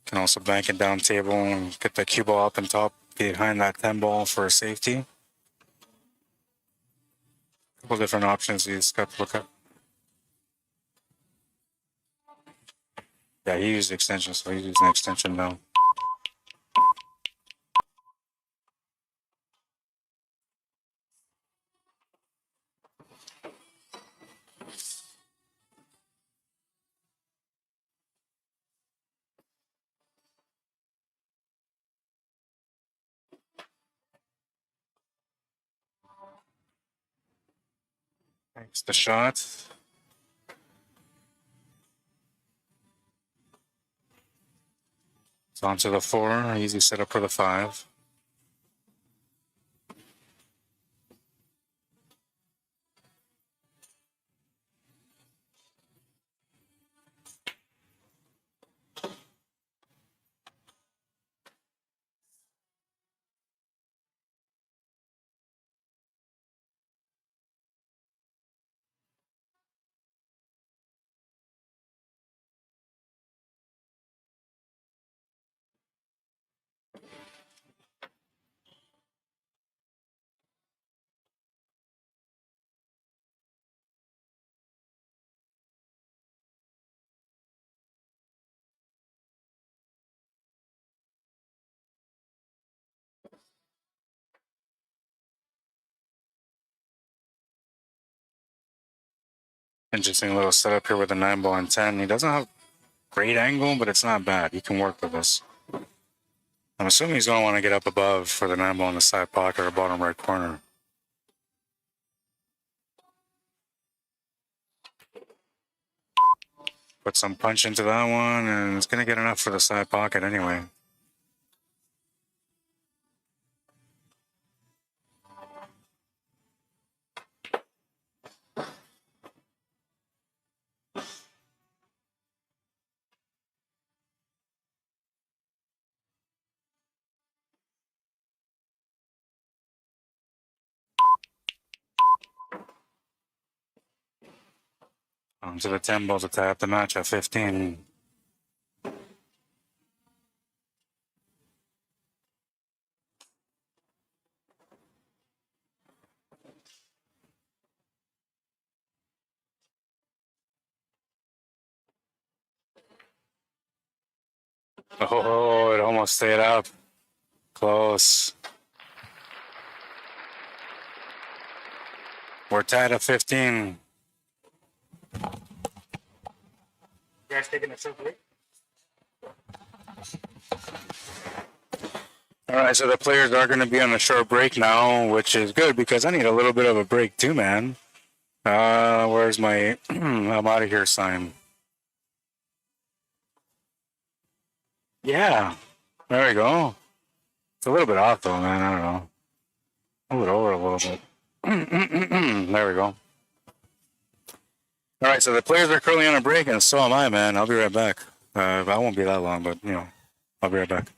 Can also bank it down table and get the cue ball up and top behind that 10 ball for a safety. A couple different options he's got to look at. Yeah, he used the extension, so he's using an extension now. Thanks the shot. It's on to the 4. Easy setup for the 5. Interesting little setup here with the 9 ball and 10. He doesn't have great angle, but it's not bad. He can work with this. I'm assuming he's going to want to get up above for the 9 ball in the side pocket or bottom right corner. Put some punch into that one, and it's going to get enough for the side pocket anyway. On to the 10 ball to tie up the match at 15. Oh, it almost stayed up. Close. We're tied at 15. You guys taking a short break? All right, so the players are going to be on a short break now, which is good because I need a little bit of a break too, man. Where's my I'm out of here sign? Yeah, there we go. It's a little bit off though, man. I don't know. Move it over a little bit. There we go. All right, so the players are currently on a break, and so am I, man. I'll be right back. I won't be that long, but I'll be right back.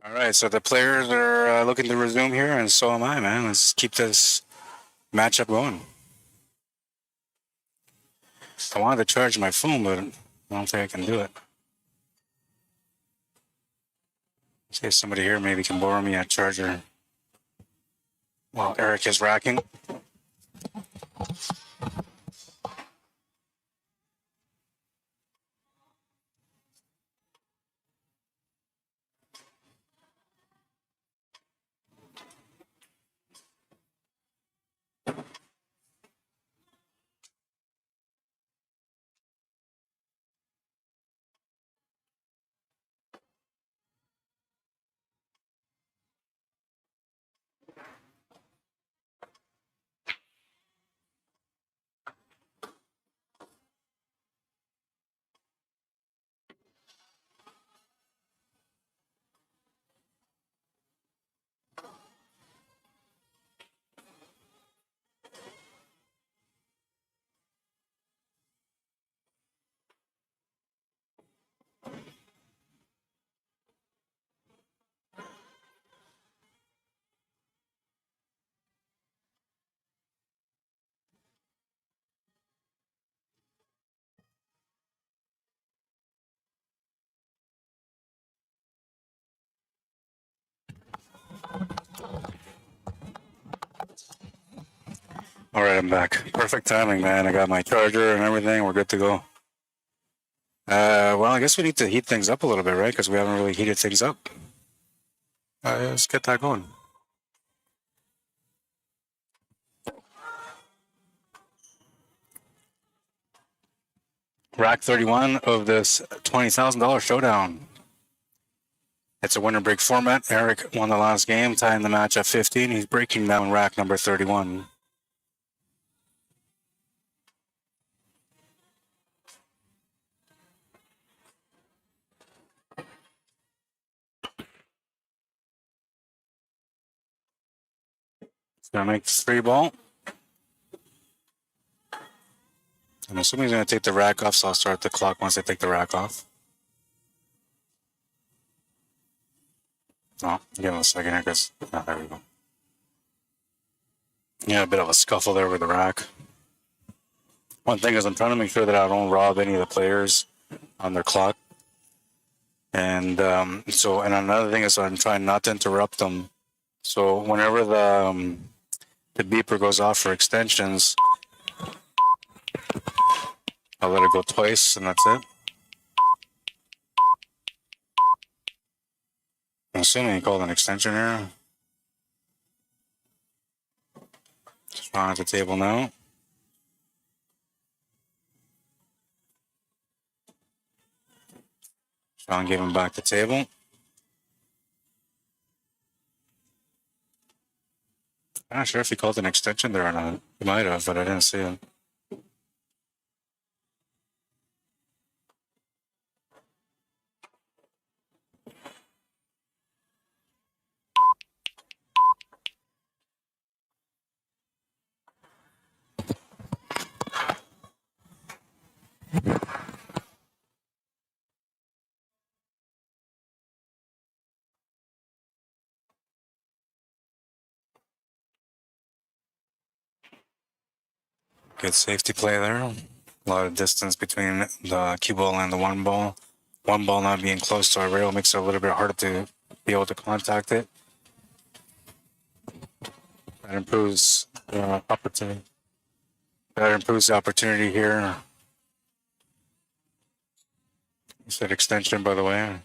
All right, so the players are looking to resume here, and so am I, man. Let's keep this matchup going. I wanted to charge my phone, but I don't think I can do it. See if somebody here maybe can borrow me a charger while Eric is racking. All right, I'm back. Perfect timing, man. I got my charger and everything. We're good to go. Well, I guess we need to heat things up a little bit, right? Because we haven't really heated things up. Let's get that going. Rack 31 of this $20,000 showdown. It's a winner break format. Eric won the last game, tying the match at 15. He's breaking down rack number 31. He's gonna make this 3-ball. I'm assuming he's gonna take the rack off, so I'll start the clock once I take the rack off. Oh, give him a second here, because there we go. Yeah, a bit of a scuffle there with the rack. One thing is I'm trying to make sure that I don't rob any of the players on their clock. And and another thing is I'm trying not to interrupt them. So whenever the beeper goes off for extensions, I'll let it go twice and that's it. I'm assuming he called an extension here. Just on at the table now. Sean gave him back the table. I'm not sure if he called an extension there or not. He might have, but I didn't see him. Good safety play there. A lot of distance between the cue ball and the 1-ball. 1-ball not being close to our rail makes it a little bit harder to be able to contact it. That improves the opportunity. That improves the opportunity here. You said extension, by the way.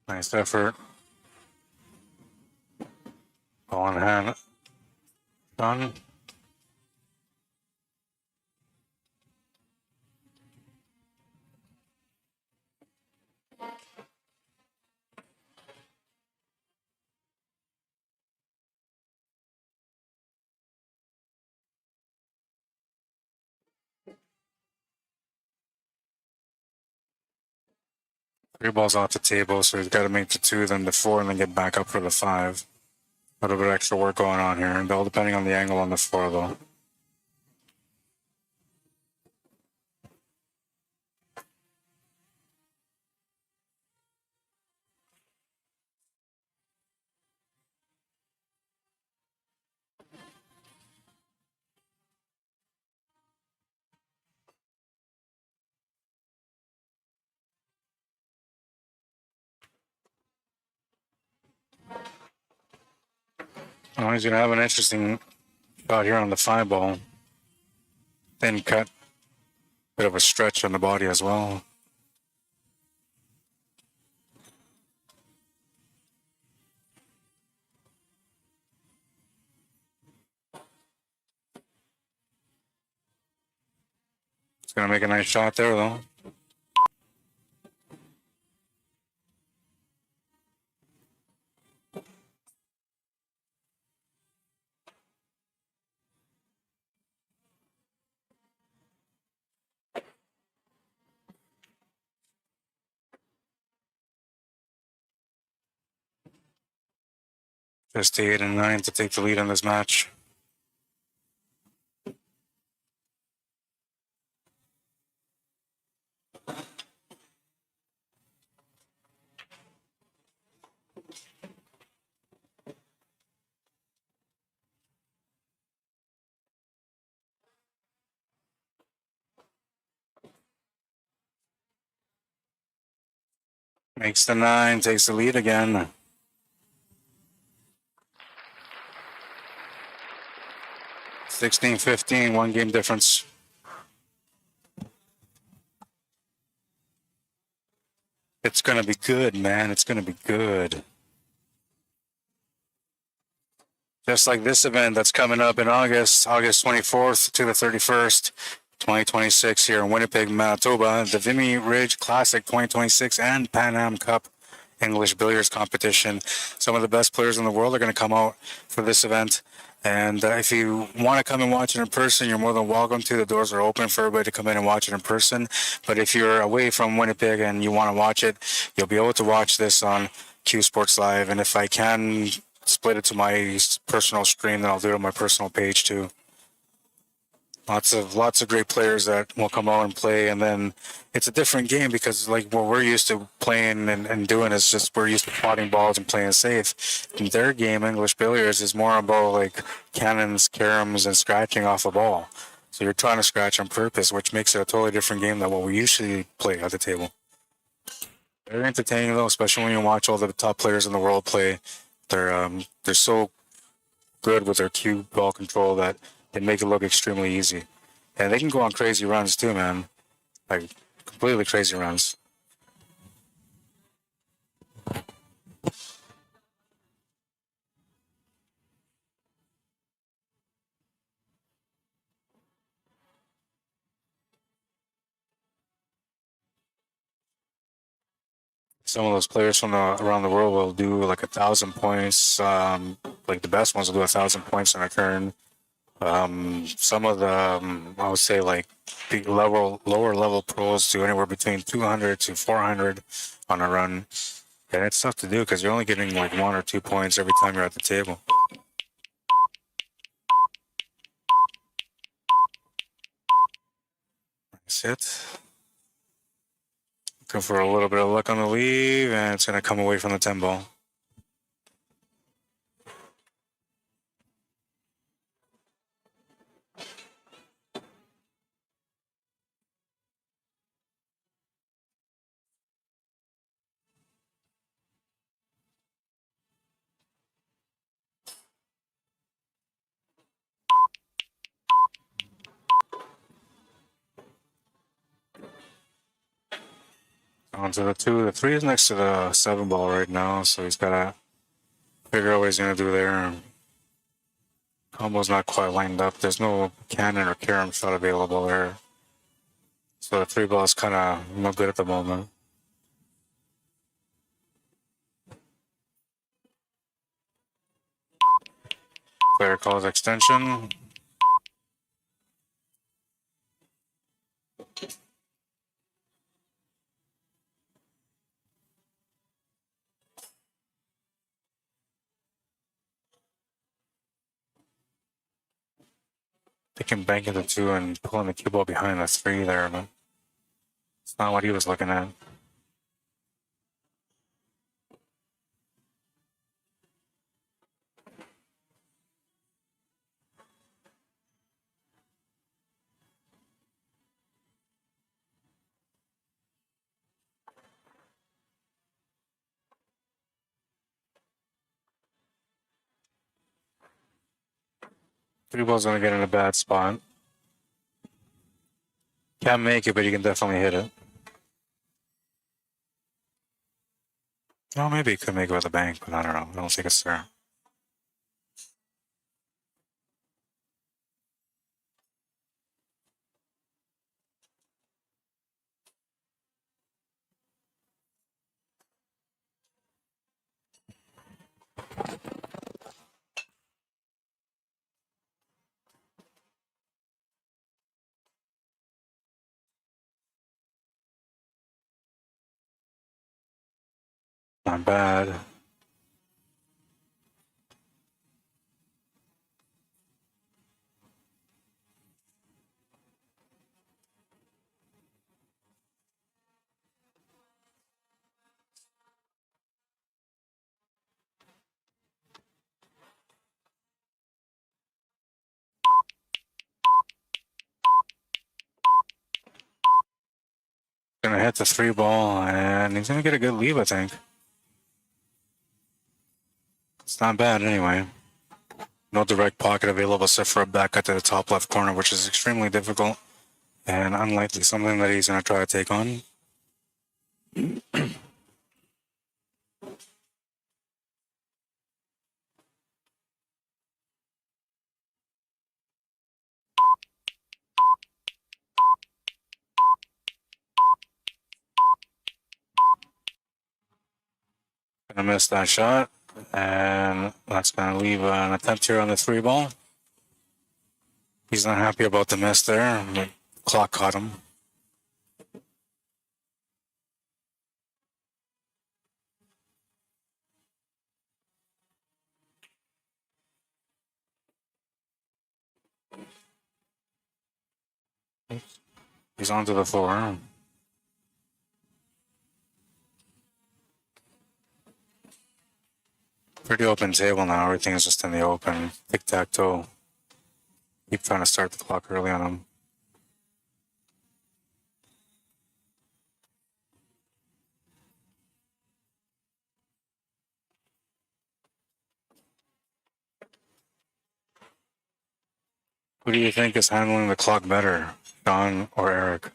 Nice effort. Ball in hand. Done. 3 balls off the table, so he's got to make the 2, then the 4, and then get back up for the 5. A little bit of extra work going on here, and all depending on the angle on the 4, though. Oh, he's going to have an interesting shot here on the 5 ball. Thin cut. Bit of a stretch on the body as well. He's going to make a nice shot there, though. Just 8 and 9 to take the lead in this match. Makes the 9, takes the lead again. 16-15, 1 game difference. It's going to be good, man. It's going to be good. Just like this event that's coming up in August 24th to the 31st, 2026 here in Winnipeg, Manitoba, the Vimy Ridge Classic 2026 and Pan Am Cup English Billiards competition. Some of the best players in the world are going to come out for this event. And if you want to come and watch it in person, you're more than welcome to. The doors are open for everybody to come in and watch it in person. But if you're away from Winnipeg and you want to watch it, you'll be able to watch this on CUESPORTS Live. And if I can split it to my personal stream, then I'll do it on my personal page too. Lots of great players that will come out and play, and then it's a different game because like what we're used to playing and doing is just we're used to plotting balls and playing safe. And their game, English Billiards, is more about like cannons, caroms, and scratching off a ball. So you're trying to scratch on purpose, which makes it a totally different game than what we usually play at the table. Very entertaining though, especially when you watch all the top players in the world play. They're so good with their cue ball control that they make it look extremely easy. And they can go on crazy runs too, man. Like, completely crazy runs. Some of those players from around the world will do like 1,000 points. Like the best ones will do 1,000 points in a turn. Some of the, I would say like big lower level pros do anywhere between 200 to 400 on a run. And it's tough to do because you're only getting like 1 or 2 points every time you're at the table. That's it. Looking for a little bit of luck on the leave, and it's going to come away from the 10 ball. On to the 2. The 3 is next to the 7 ball right now, so he's got to figure out what he's going to do there. Combo's not quite lined up. There's no cannon or carom shot available there. So the 3 ball is kind of no good at the moment. Player calls extension. can bank into 2 and pulling the cue ball behind the 3 there, but it's not what he was looking at. Three ball's gonna get in a bad spot. Can't make it, but you can definitely hit it. Oh, maybe he could make it with a bank, but I don't know. I don't think it's there. Not bad. Gonna hit the 3 ball, and he's gonna get a good lead, I think. It's not bad anyway. No direct pocket available except for a back cut to the top left corner, which is extremely difficult and unlikely something that he's gonna try to take on. Gonna miss that shot, and that's gonna leave an attempt here on the 3 ball. He's not happy about the miss there. The clock caught him. He's onto the floor. Pretty open table now. Everything is just in the open. Tic-tac-toe. Keep trying to start the clock early on him. Who do you think is handling the clock better, Sean or Eric?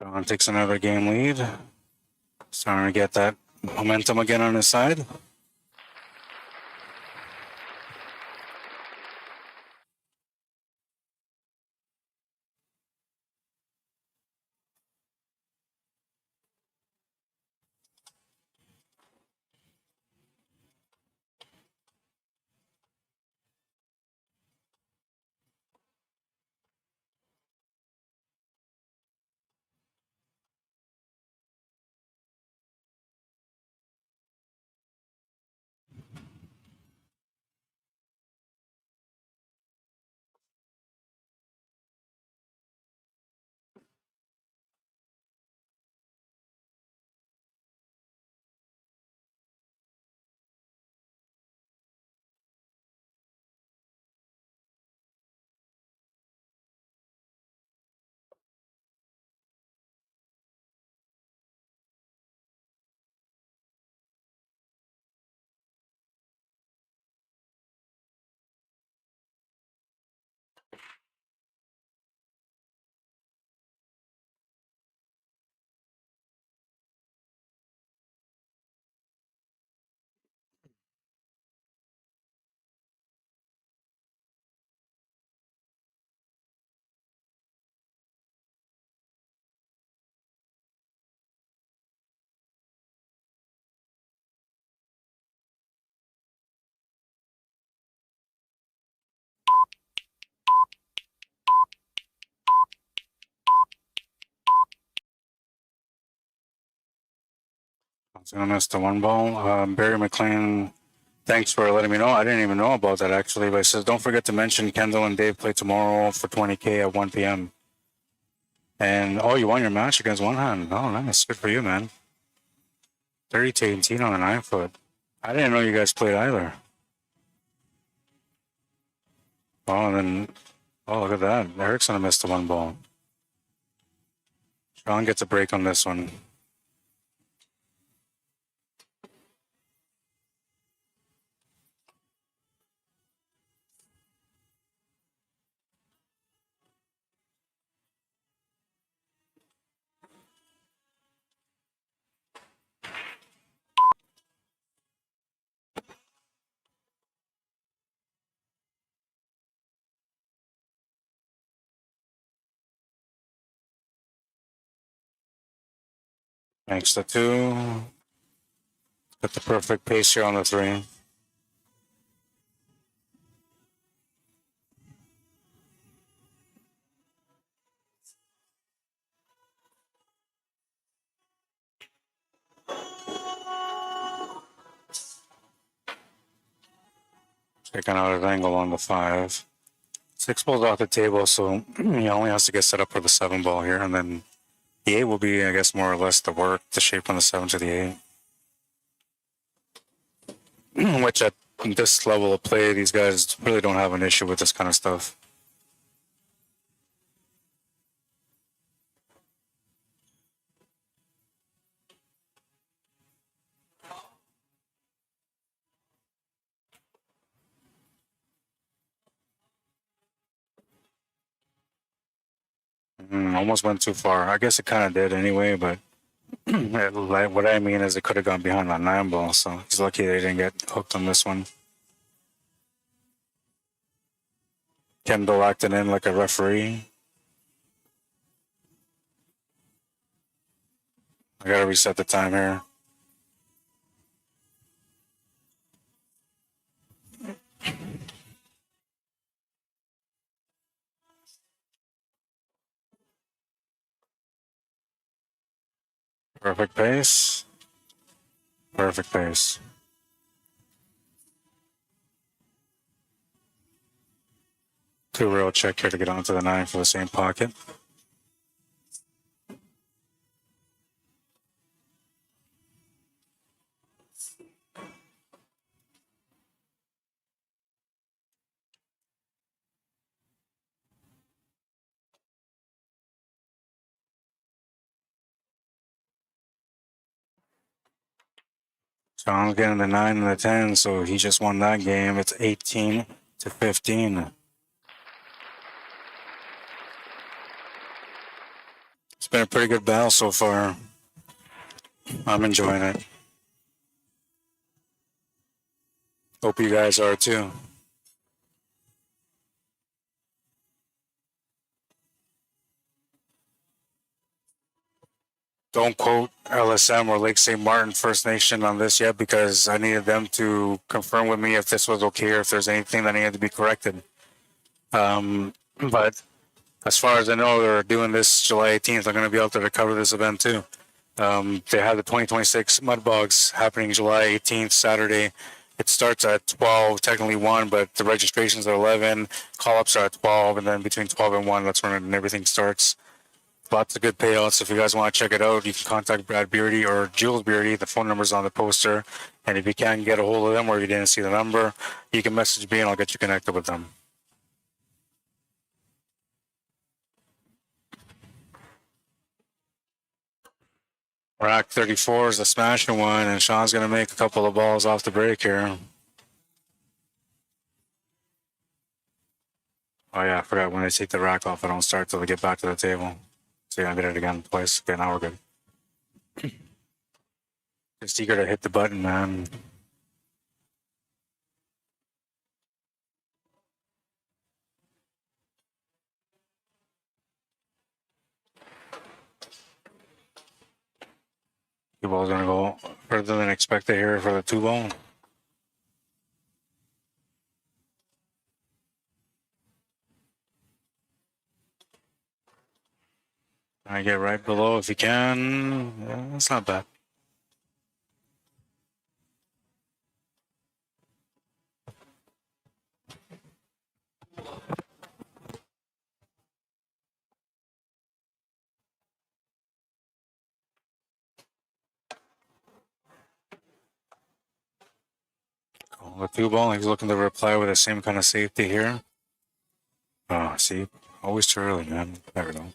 Sean takes another game lead. Starting to get that momentum again on his side. So I missed the one ball. Barry McLean, thanks for letting me know. I didn't even know about that actually, but it says don't forget to mention Kendall and Dave play tomorrow for 20K at 1 p.m. And oh, you won your match against one hand. Oh, nice. Good for you, man. 30 to 18 on a 9-foot. I didn't know you guys played either. Oh, and then, oh, look at that. Erickson missed the one ball. Sean gets a break on this one. Makes the 2. Got the perfect pace here on the 3. Taking out his angle on the 5. 6 balls off the table, so he only has to get set up for the 7 ball here, and then the 8 will be, I guess, more or less the work, the shape on the 7 to the 8. Which at this level of play, these guys really don't have an issue with this kind of stuff. Almost went too far. I guess it kind of did anyway, but what I mean is it could have gone behind that 9 ball, so he's lucky they didn't get hooked on this one. Kendall acting in like a referee. I gotta reset the time here. Perfect pace. Perfect pace. Two-rail check here to get onto the 9 for the same pocket. Sean's getting the 9 and the 10, so he just won that game. It's 18 to 15. It's been a pretty good battle so far. I'm enjoying it. Hope you guys are too. Don't quote LSM or Lake St. Martin First Nation on this yet because I needed them to confirm with me if this was okay or if there's anything that needed to be corrected. But as far as I know, they're doing this July 18th. I'm going to be out there to cover this event too. They have the 2026 Mud Bogs happening July 18th, Saturday. It starts at 12, technically 1, but the registrations are 11. Call-ups are at 12, and then between 12 and 1, that's when everything starts. Lots of good payouts. If you guys want to check it out, you can contact Brad Beardy or Jules Beardy. The phone number's on the poster. And if you can't get a hold of them or you didn't see the number, you can message me and I'll get you connected with them. Rack 34 is the smashing one, and Sean's going to make a couple of balls off the break here. Oh yeah, I forgot when I take the rack off, I don't start till I get back to the table. So yeah, I did it again twice. Okay, now we're good. Just eager to hit the button, man. The ball's gonna go further than expected here for the 2 ball. I get right below if you can. Yeah, that's not bad. The 2 ball, he's looking to reply with the same kind of safety here. Oh, see, always too early, man. There we go.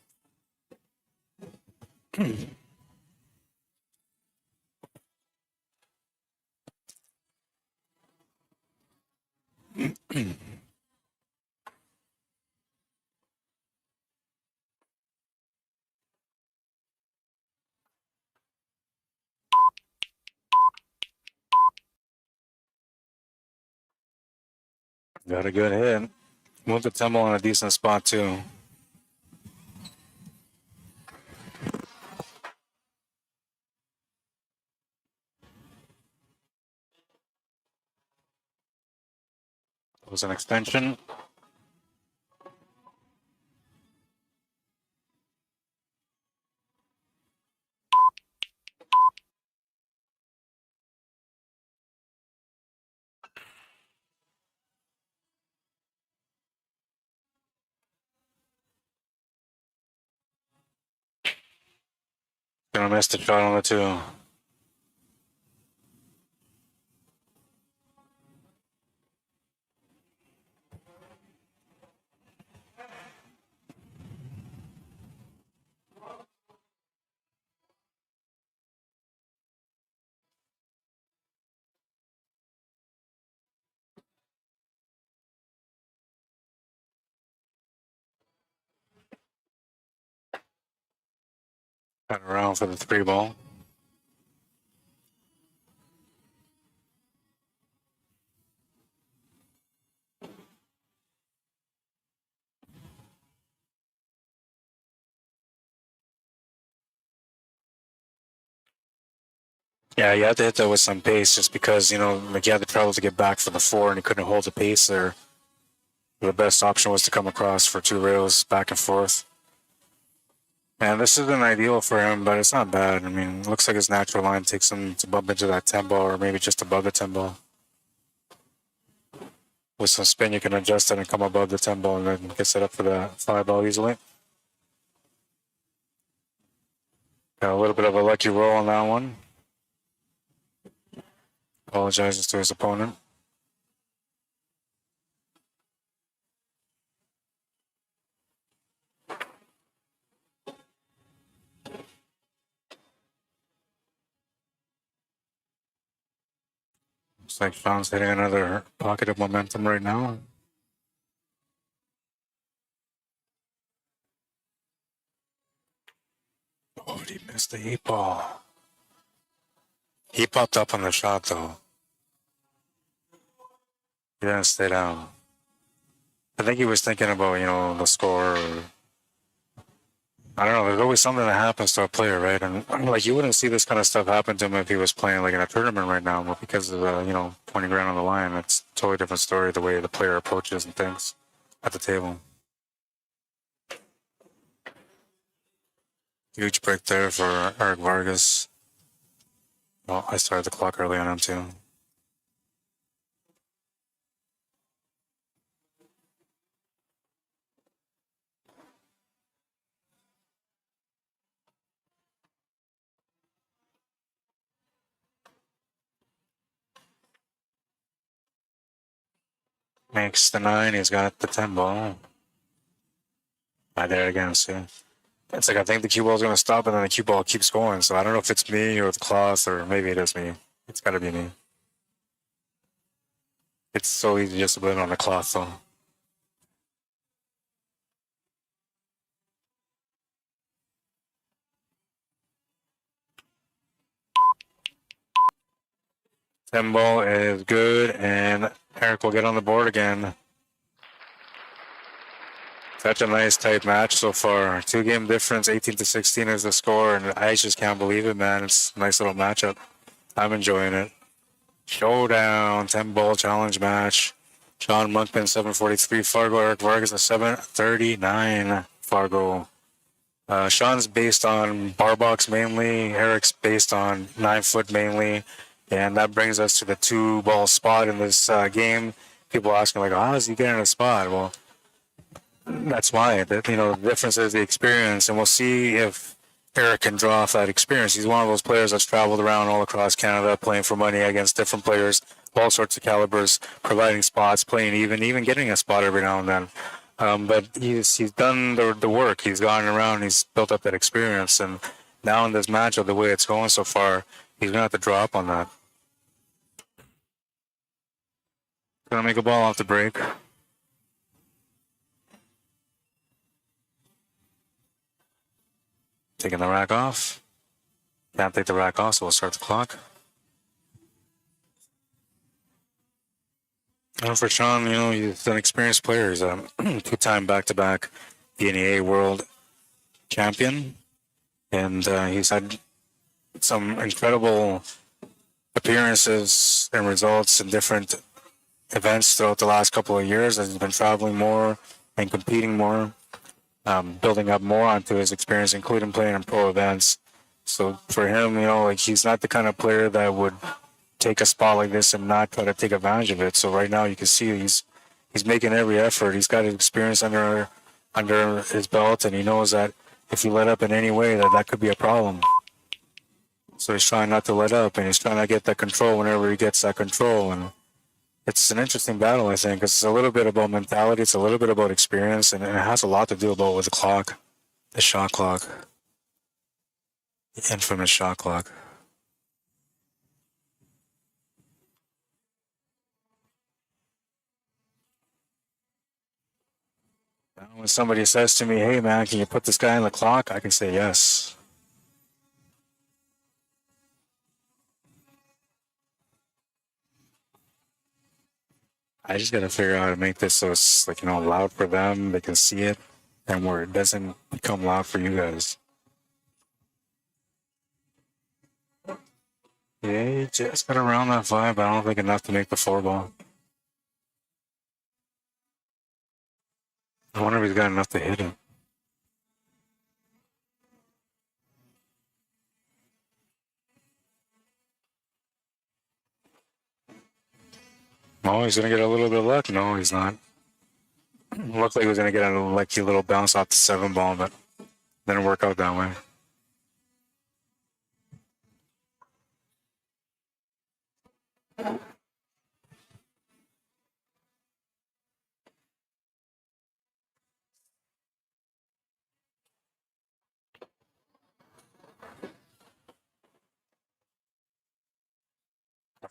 Got a good hit. Moved the 10-ball in a decent spot, too. It was an extension. Gonna miss the shot on the 2. Got around for the 3-ball. Yeah, you had to hit that with some pace just because, you know, like you had to travel to get back for the 4 and you couldn't hold the pace there. The best option was to come across for 2 rails back and forth. And this isn't ideal for him, but it's not bad. I mean, it looks like his natural line takes him to bump into that 10-ball or maybe just above the 10-ball. With some spin, you can adjust it and come above the 10-ball and then get set up for the 5-ball easily. Got a little bit of a lucky roll on that one. Apologizes to his opponent. Looks like Sean's hitting another pocket of momentum right now. Oh, he missed the 8-ball. He popped up on the shot, though. He didn't stay down. I think he was thinking about, you know, the score. I don't know. There's always something that happens to a player, right? And like, you wouldn't see this kind of stuff happen to him if he was playing like in a tournament right now. But because of you know, 20 grand on the line, it's a totally different story. The way the player approaches and things at the table. Huge break there for Eric Vargas. Well, I started the clock early on him too. Makes the 9. He's got the 10-ball. Right there again, see. It's like I think the cue ball is going to stop and then the cue ball keeps going. So I don't know if it's me or the cloth or maybe it is me. It's got to be me. It's so easy just to blame it on the cloth though. Ball is good, and Eric will get on the board again. Such a nice tight match so far. 2-game difference, 18-16 is the score, and I just can't believe it, man. It's a nice little matchup. I'm enjoying it. Showdown, 10-ball challenge match. John Monkman, 743 Fargo. Eric Vargas, a 739 Fargo. Sean's based on bar box mainly. Eric's based on 9-foot mainly. And that brings us to the 2-ball spot in this game. People asking, like, how is he getting a spot? Well, that's why. You know, the difference is the experience. And we'll see if Eric can draw off that experience. He's one of those players that's traveled around all across Canada playing for money against different players all sorts of calibers, providing spots, playing even getting a spot every now and then. But he's done the work. He's gone around. He's built up that experience, and now in this matchup, the way it's going so far, he's gonna have to draw up on that. Gonna make a ball off the break. Taking the rack off. Can't take the rack off, so we'll start the clock. And for Sean, you know, he's an experienced player. He's a two-time back-to-back VNEA world champion. And he's had some incredible appearances and results in different events throughout the last couple of years as he's been traveling more and competing more, building up more onto his experience, including playing in pro events. So for him, you know, like he's not the kind of player that would take a spot like this and not try to take advantage of it. So right now you can see he's making every effort. He's got his experience under his belt, and he knows that if he let up in any way, that could be a problem. So he's trying not to let up, and he's trying to get that control whenever he gets that control. And it's an interesting battle, I think. It's a little bit about mentality. It's a little bit about experience, and it has a lot to do about with the clock, the shot clock, the infamous shot clock. When somebody says to me, hey man, can you put this guy on the clock? I can say yes. I just gotta figure out how to make this so it's like, you know, loud for them, they can see it, and where it doesn't become loud for you guys. Yeah, you just got around that 5, but I don't think enough to make the 4 ball. I wonder if he's got enough to hit it. Oh, he's gonna get a little bit of luck. No, he's not. Looked like he was gonna get a lucky little bounce off the 7 ball, but didn't work out that way.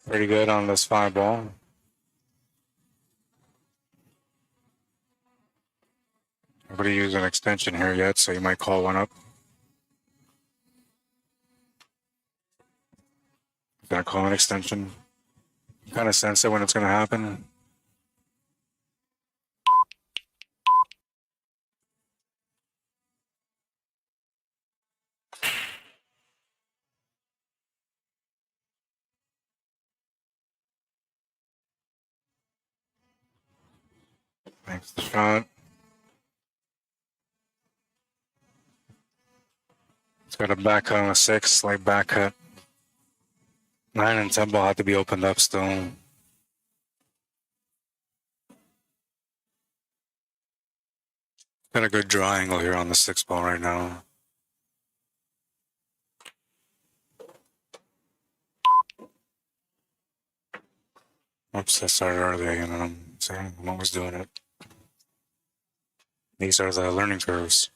Pretty good on this 5 ball. Nobody used an extension here yet, so you might call one up. Gonna call an extension. Kind of sense it when it's gonna happen. Makes the shot. It's got a back cut on a 6, slight back cut. 9 and 10 ball have to be opened up still. Got a good draw angle here on the 6 ball right now. Oops, I started early again, and I'm saying I'm always doing it. These are the learning curves.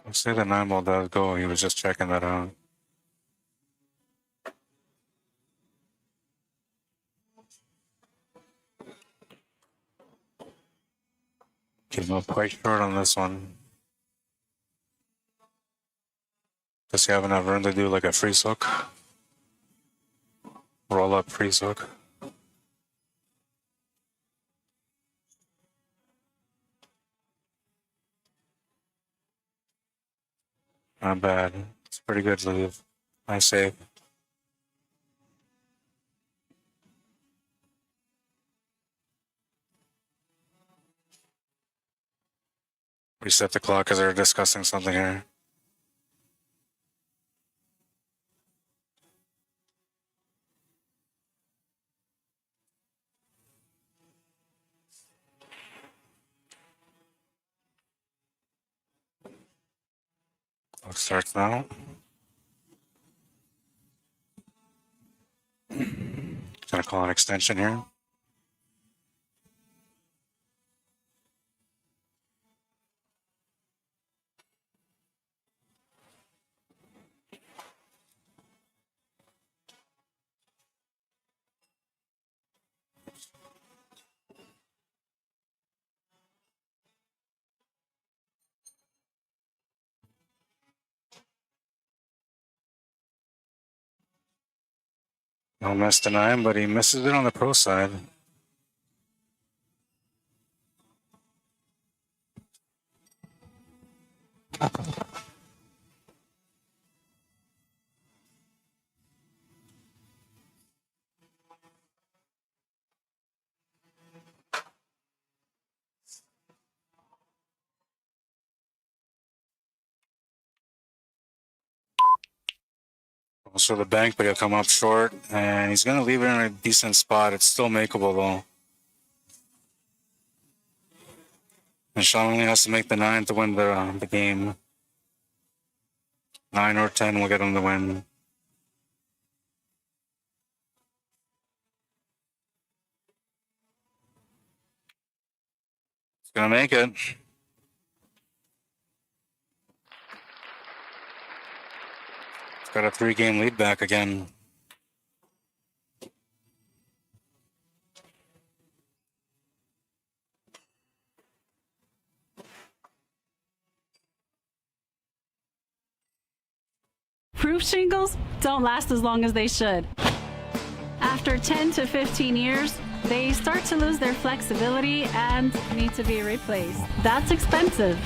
I say the 9 ball does go. He was just checking that out. Came up quite short on this one. Does he have enough room to do like a freeze hook? Roll up freeze hook. Not bad. It's a pretty good leave. Nice save. Reset the clock because they're discussing something here. Clock starts now. Gonna call an extension here. No miss to 9, but he misses it on the pro side. Also the bank, but he'll come up short, and he's going to leave it in a decent spot. It's still makeable, though. And Sean only has to make the 9 to win the game. 9 or 10 will get him the win. He's going to make it. Got a 3-game lead back again. Proof shingles don't last as long as they should. After 10 to 15 years, they start to lose their flexibility and need to be replaced. That's expensive.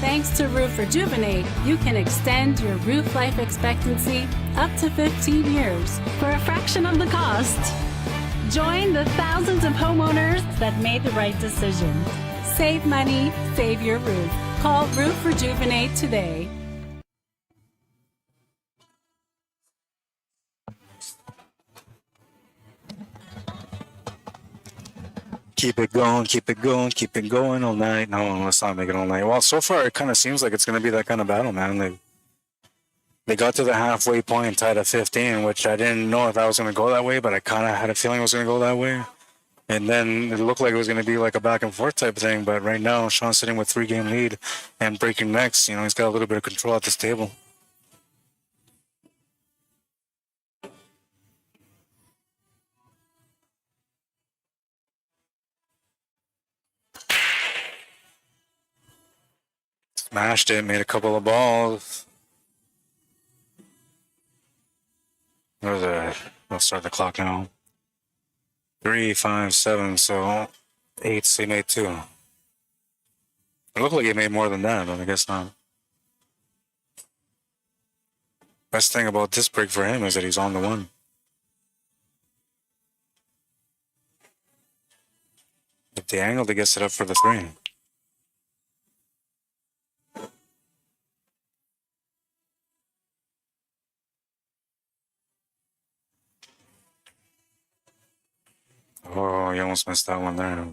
Thanks to Roof Rejuvenate, you can extend your roof life expectancy up to 15 years for a fraction of the cost. Join the thousands of homeowners that made the right decision. Save money, save your roof. Call Roof Rejuvenate today. Keep it going, keep it going, keep it going all night. No, let's not make it all night. Well, so far it kind of seems like it's going to be that kind of battle, man. They got to the halfway point, tied at 15, which I didn't know if that was going to go that way, but I kind of had a feeling it was going to go that way. And then it looked like it was going to be like a back and forth type thing. But right now, Sean's sitting with 3-game lead and breaking necks. You know, he's got a little bit of control at this table. Smashed it, made a couple of balls. We'll start the clock now. 3, 5, 7, so 8, so he made 2. It looked like he made more than that, but I guess not. Best thing about this break for him is that he's on the 1. If the angle, he gets it up for the 3. Oh, you almost missed that one there.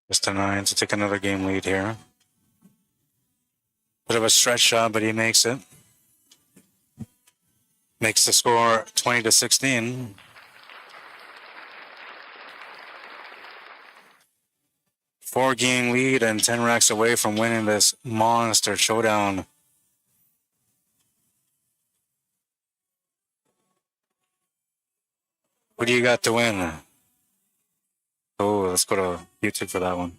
Just a 9 to take another game lead here. Bit of a stretch shot, but he makes it. Makes the score 20 to 16. Four-game lead and 10 racks away from winning this monster showdown. What do you got to win? Oh, let's go to YouTube for that one.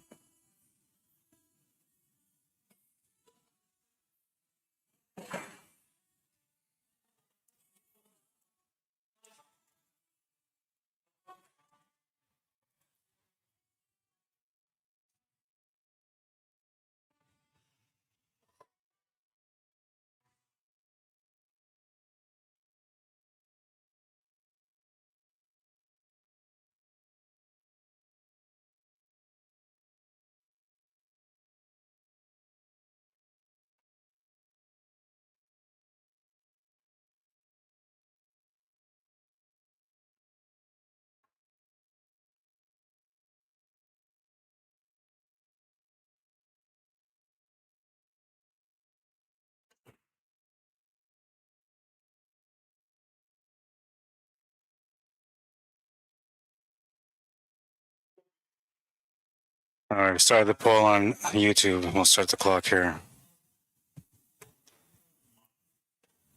All right, we started the poll on YouTube. We'll start the clock here.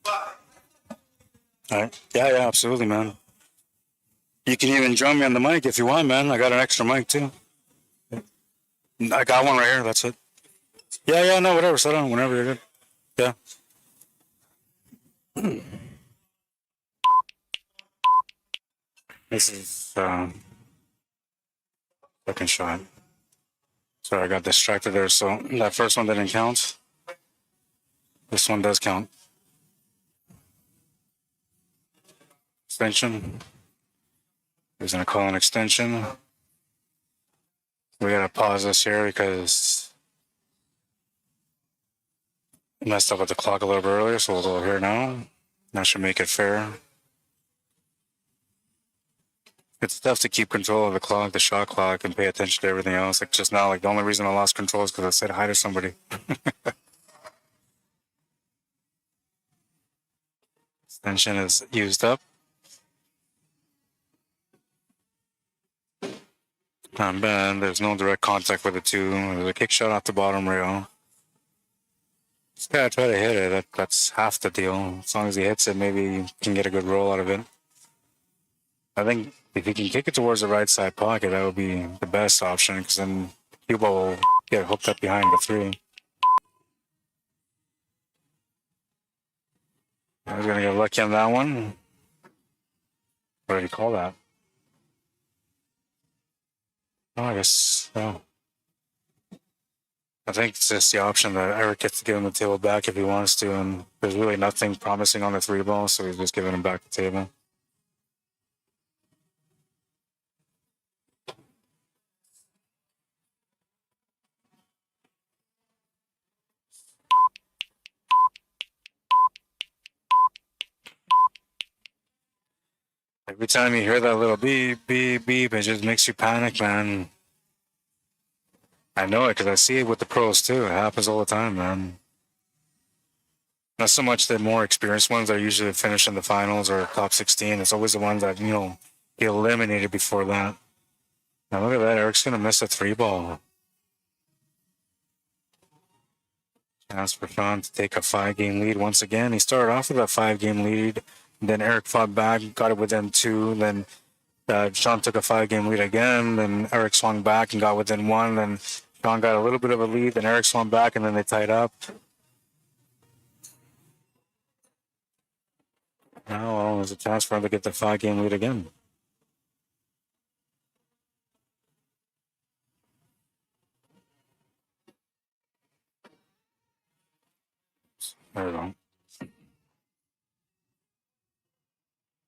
All right. Yeah, absolutely, man. You can even join me on the mic if you want, man. I got an extra mic too. I got one right here. That's it. Yeah, no, whatever. Sit down whenever you're good. Yeah. This is second shot. Sorry, I got distracted there. So that first one didn't count. This one does count. Extension. He's gonna call an extension. We gotta pause this here because I messed up with the clock a little bit earlier, so we'll go here now. That should make it fair. It's tough to keep control of the clock, the shot clock, and pay attention to everything else. Like just now, like the only reason I lost control is because I said hi to somebody. Extension is used up. Not bad. There's no direct contact with the two. There's a kick shot off the bottom rail. Just gotta try to hit it. That's half the deal. As long as he hits it, maybe you can get a good roll out of it. I think if he can kick it towards the right side pocket, that would be the best option because then Cuba will get hooked up behind the three. I was gonna get lucky on that one. What did he call that? Oh, I guess no. I think it's just the option that Eric gets to give him the table back if he wants to, and there's really nothing promising on the three ball, so he's just giving him back the table. Every time you hear that little beep, beep, beep, it just makes you panic, man. I know it because I see it with the pros too. It happens all the time, man. Not so much the more experienced ones that usually finish in the finals or top 16. It's always the ones that, you know, get eliminated before that. Now look at that. Eric's going to miss a three ball. Chance for Sean to take a 5-game lead once again. He started off with a 5-game lead. Then Eric fought back, got it within 2. Then Sean took a 5-game lead again. Then Eric swung back and got within 1. Then Sean got a little bit of a lead. Then Eric swung back and then they tied up. Now, well, there's a chance for him to get the 5-game lead again. There we go.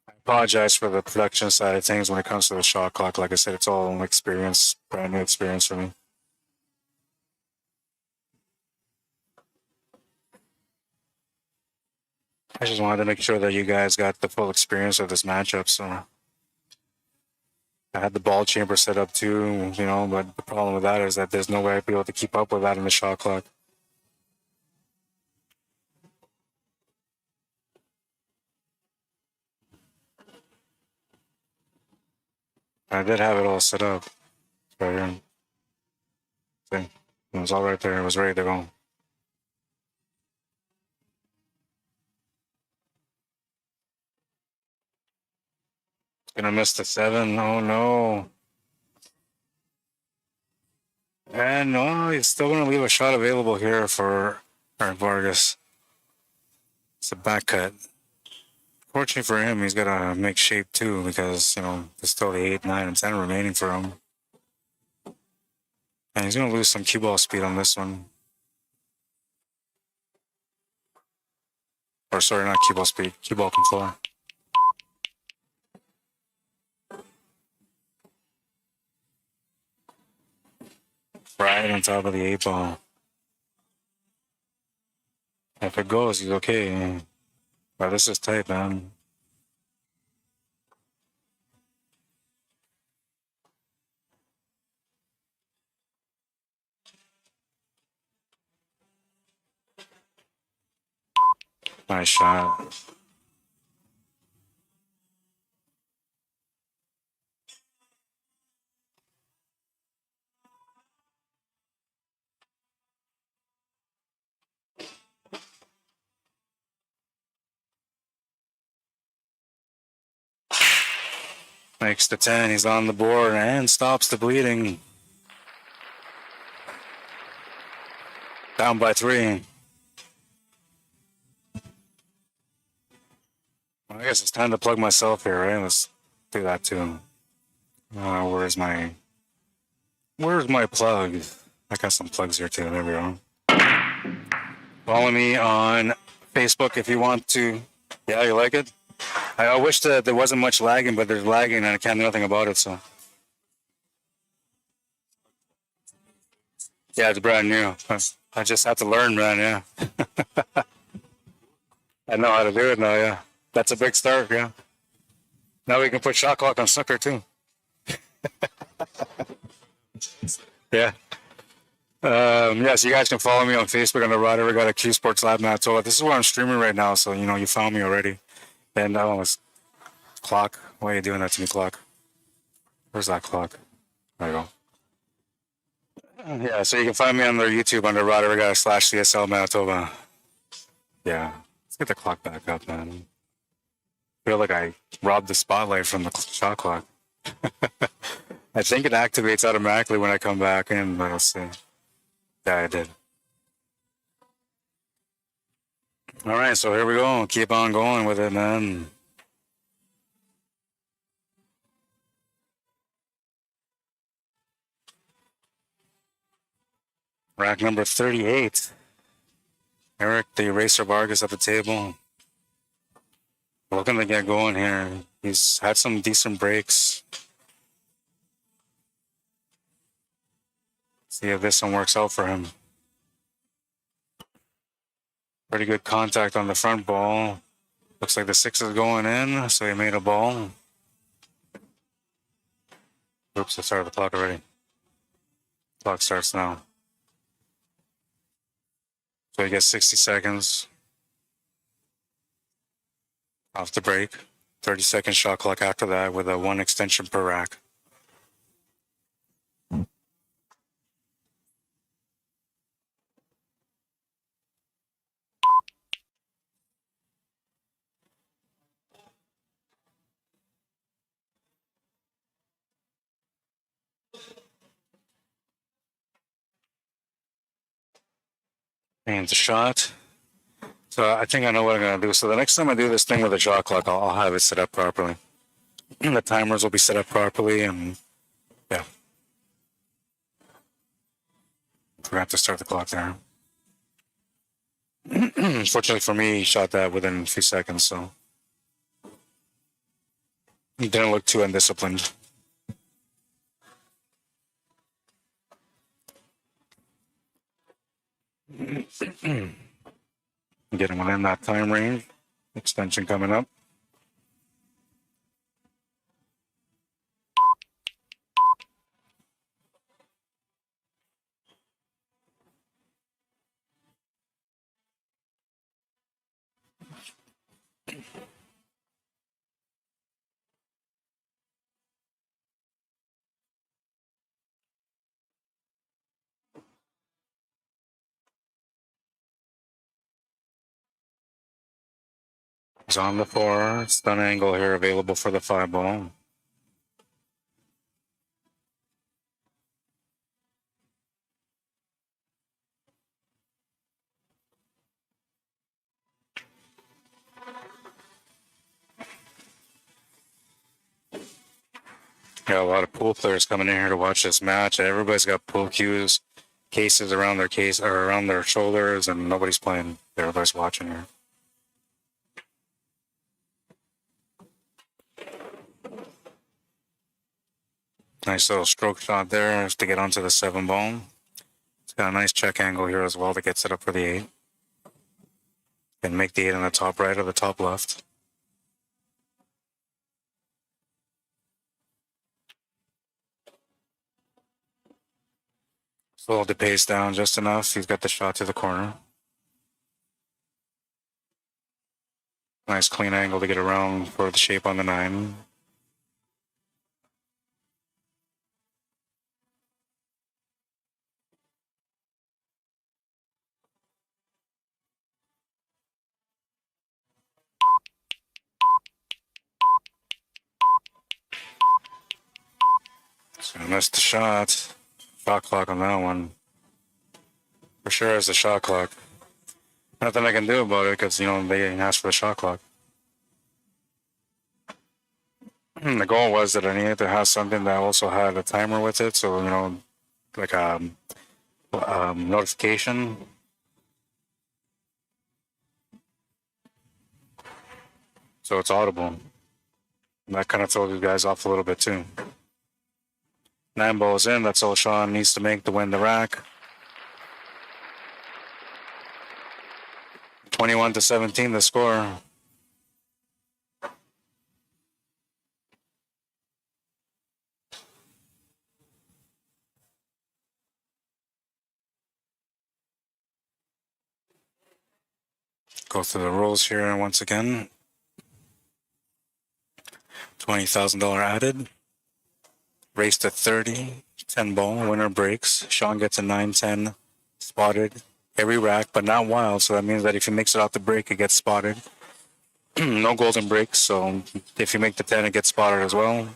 I apologize for the production side of things when it comes to the shot clock. Like I said, it's all experience, brand new experience for me. I just wanted to make sure that you guys got the full experience of this matchup. So I had the ball chamber set up too, you know, but the problem with that is that there's no way I'd be able to keep up with that in the shot clock. I did have it all set up. Right here. See, it was all right there. It was ready to go. Gonna miss the 7. Oh no. And no, he's still gonna leave a shot available here for Vargas. It's a back cut. Fortunately for him, he's gotta make shape too because, you know, there's still the 8, 9, and 10 remaining for him. And he's gonna lose some cue ball speed on this one. Or sorry, not cue ball speed, cue ball control. Right on top of the 8 ball. If it goes, he's okay. But this is tight, man. Nice shot. Makes the 10. He's on the board and stops the bleeding. Down by 3. I guess it's time to plug myself here, right? Let's do that too. Where's my plug? I got some plugs here too. There we go. Follow me on Facebook if you want to. Yeah, you like it? I wish that there wasn't much lagging, but there's lagging and I can't do nothing about it, so. Yeah, it's brand new. I just have to learn, man, yeah. I know how to do it now, yeah. That's a big start, yeah. Now we can put shot clock on snooker, too. Yeah. Yeah, so you guys can follow me on Facebook on the Arriagada CUESPORTS Lab Manitoba. This is where I'm streaming right now, so, you know, you found me already. And clock. Why are you doing that to me, clock? Where's that clock? There you go. Yeah, so you can find me on their YouTube under Arriagada /CSLMANITOBA. Yeah, let's get the clock back up, man. I feel like I robbed the spotlight from the shot clock. I think it activates automatically when I come back in, but let's see. Yeah, I did. All right, so here we go. Keep on going with it, man. Rack number 38. Eric, the Eraser Vargas at the table. Looking to get going here. He's had some decent breaks. See if this one works out for him. Pretty good contact on the front ball. Looks like the 6 is going in, so he made a ball. Oops, I started the clock already. Clock starts now. So he gets 60 seconds off the break. 30-second shot clock after that with a 1 extension per rack. And the shot. So I think I know what I'm going to do. So the next time I do this thing with the shot clock, I'll have it set up properly. And the timers will be set up properly, and yeah. Forgot to start the clock there. Fortunately for me, he shot that within a few seconds, so he didn't look too undisciplined. Getting within that time range. Extension coming up. He's on the 4. Stun angle here available for the 5 ball. Got a lot of pool players coming in here to watch this match. Everybody's got pool cues, cases around their case or around their shoulders, and nobody's playing. Everybody's watching here. Nice little stroke shot there to get onto the 7 ball. It's got a nice check angle here as well to get set up for the 8. And make the 8 on the top right or the top left. Slow the pace down just enough. He's got the shot to the corner. Nice clean angle to get around for the shape on the 9. Missed the shot. Shot clock on that one. For sure it's the shot clock. Nothing I can do about it because, you know, they asked for the shot clock. The goal was that I needed to have something that also had a timer with it. So, you know, like a notification. So it's audible. And that kind of throws you guys off a little bit too. 9 balls in. That's all Sean needs to make to win the rack. 21-17 the score. Go through the rules here once again. $20,000 added. Race to 30. 10 ball. Winner breaks. Sean gets a 9-10 spotted. Every rack, but not wild. So that means that if he makes it off the break, it gets spotted. No golden breaks. So if you make the 10, it gets spotted as well.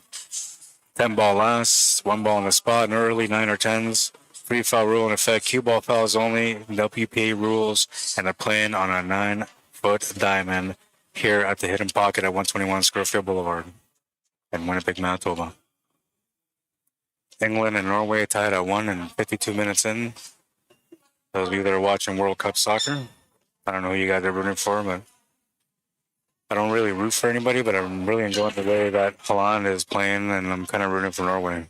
10 ball lasts. 1 ball in the spot and early. 9 or 10s. Free foul rule in effect. Cue ball fouls only. WPA rules. And they're playing on a 9-foot diamond here at the Hidden Pocket at 121 Scurfield Blvd in Winnipeg, Manitoba. England and Norway tied at 1 and 52 minutes in. Those of you that are watching World Cup soccer, I don't know who you guys are rooting for, but I don't really root for anybody, but I'm really enjoying the way that Holland is playing, and I'm kind of rooting for Norway.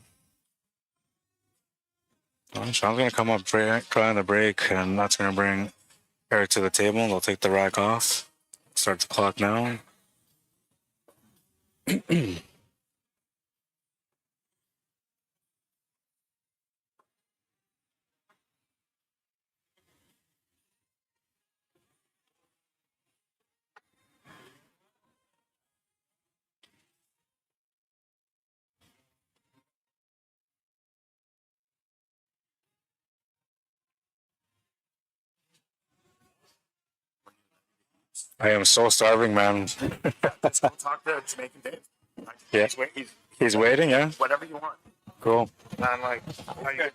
Well, Sean's going to come up, try on the break, and that's going to bring Eric to the table. They'll take the rack off. Start the clock now. I am so starving, man. Let's go talk to Jamaican Dave. Yeah. He's waiting, yeah? Whatever you want. Cool. And like, how you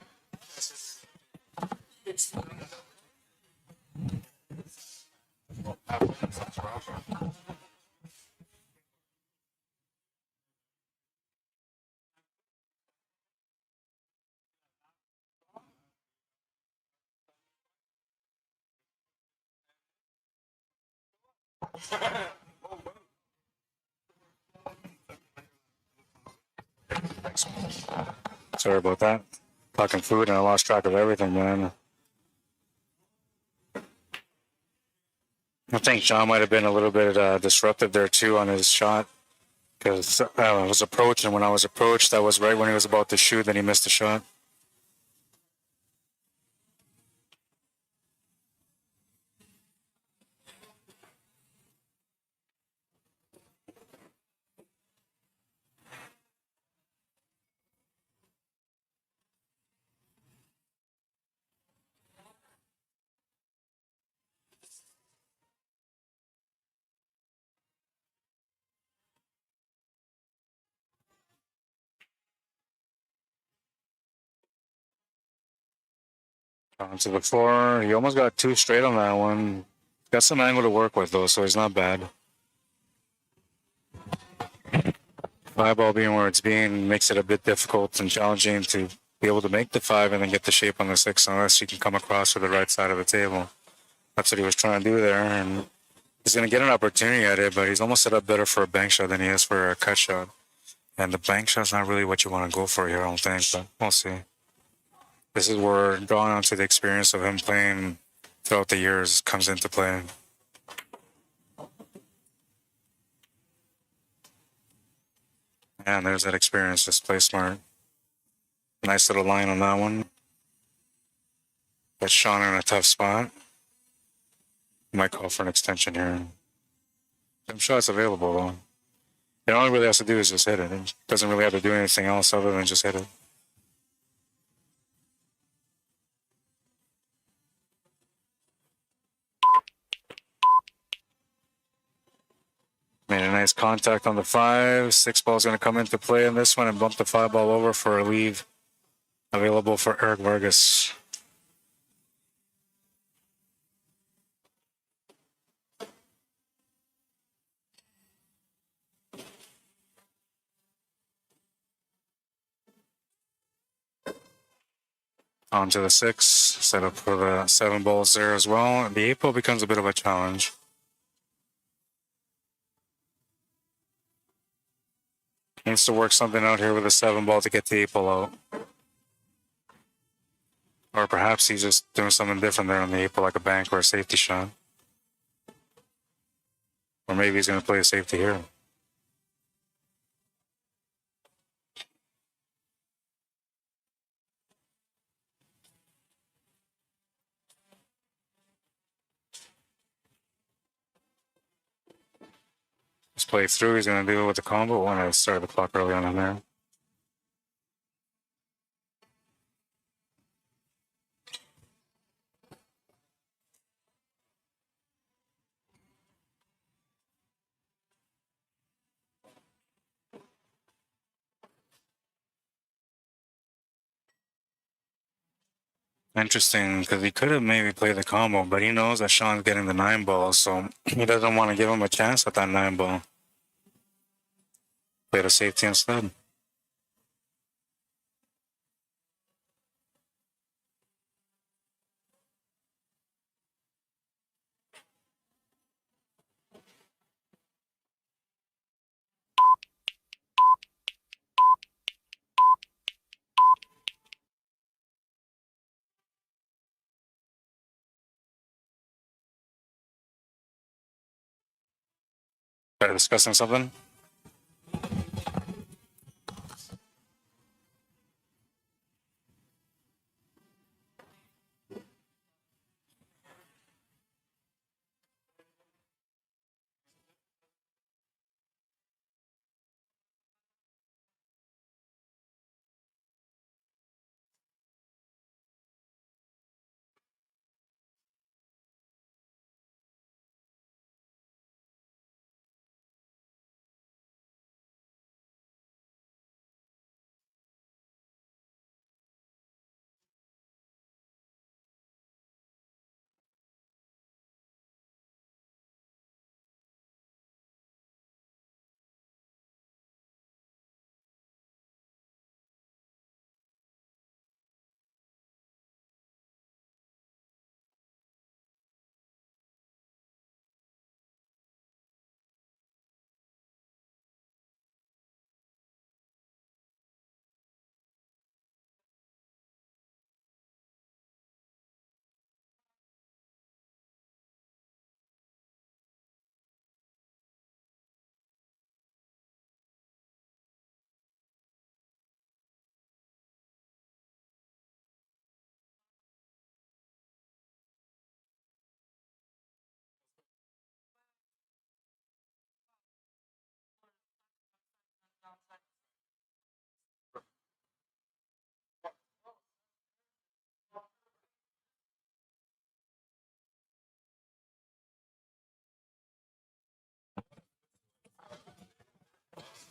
Sorry about that. Talking food and I lost track of everything, man. I think Sean might have been a little bit disruptive there too on his shot because I was approached, and when I was approached, that was right when he was about to shoot, then he missed the shot. Onto the floor. He almost got 2 straight on that one. Got some angle to work with though, so he's not bad. 5 ball being where it's being makes it a bit difficult and challenging to be able to make the 5 and then get the shape on the 6 unless you can come across to the right side of the table. That's what he was trying to do there, and he's going to get an opportunity at it, but he's almost set up better for a bank shot than he is for a cut shot. And the bank shot's not really what you want to go for here, I don't think, but we'll see. This is where drawing onto the experience of him playing throughout the years comes into play. And there's that experience. Just play smart. Nice little line on that one. But Sean in a tough spot. Might call for an extension here. Some shots available though. And all he really has to do is just hit it. He doesn't really have to do anything else other than just hit it. Made a nice contact on the 5. 6 ball's going to come into play in this one and bump the 5 ball over for a leave available for Eric Vargas. On to the 6, set up for the 7 balls there as well. The 8 ball becomes a bit of a challenge. Needs to work something out here with the 7 ball to get the 8 ball out. Or perhaps he's just doing something different there on the 8 ball, like a bank or a safety shot. Or maybe he's going to play a safety here. Let's play it through. He's going to do it with the combo. Want to start the clock early on in there. Interesting, because he could have maybe played the combo, but he knows that Sean's getting the 9 ball, so he doesn't want to give him a chance at that 9 ball. Played a safety instead. Are discussing something?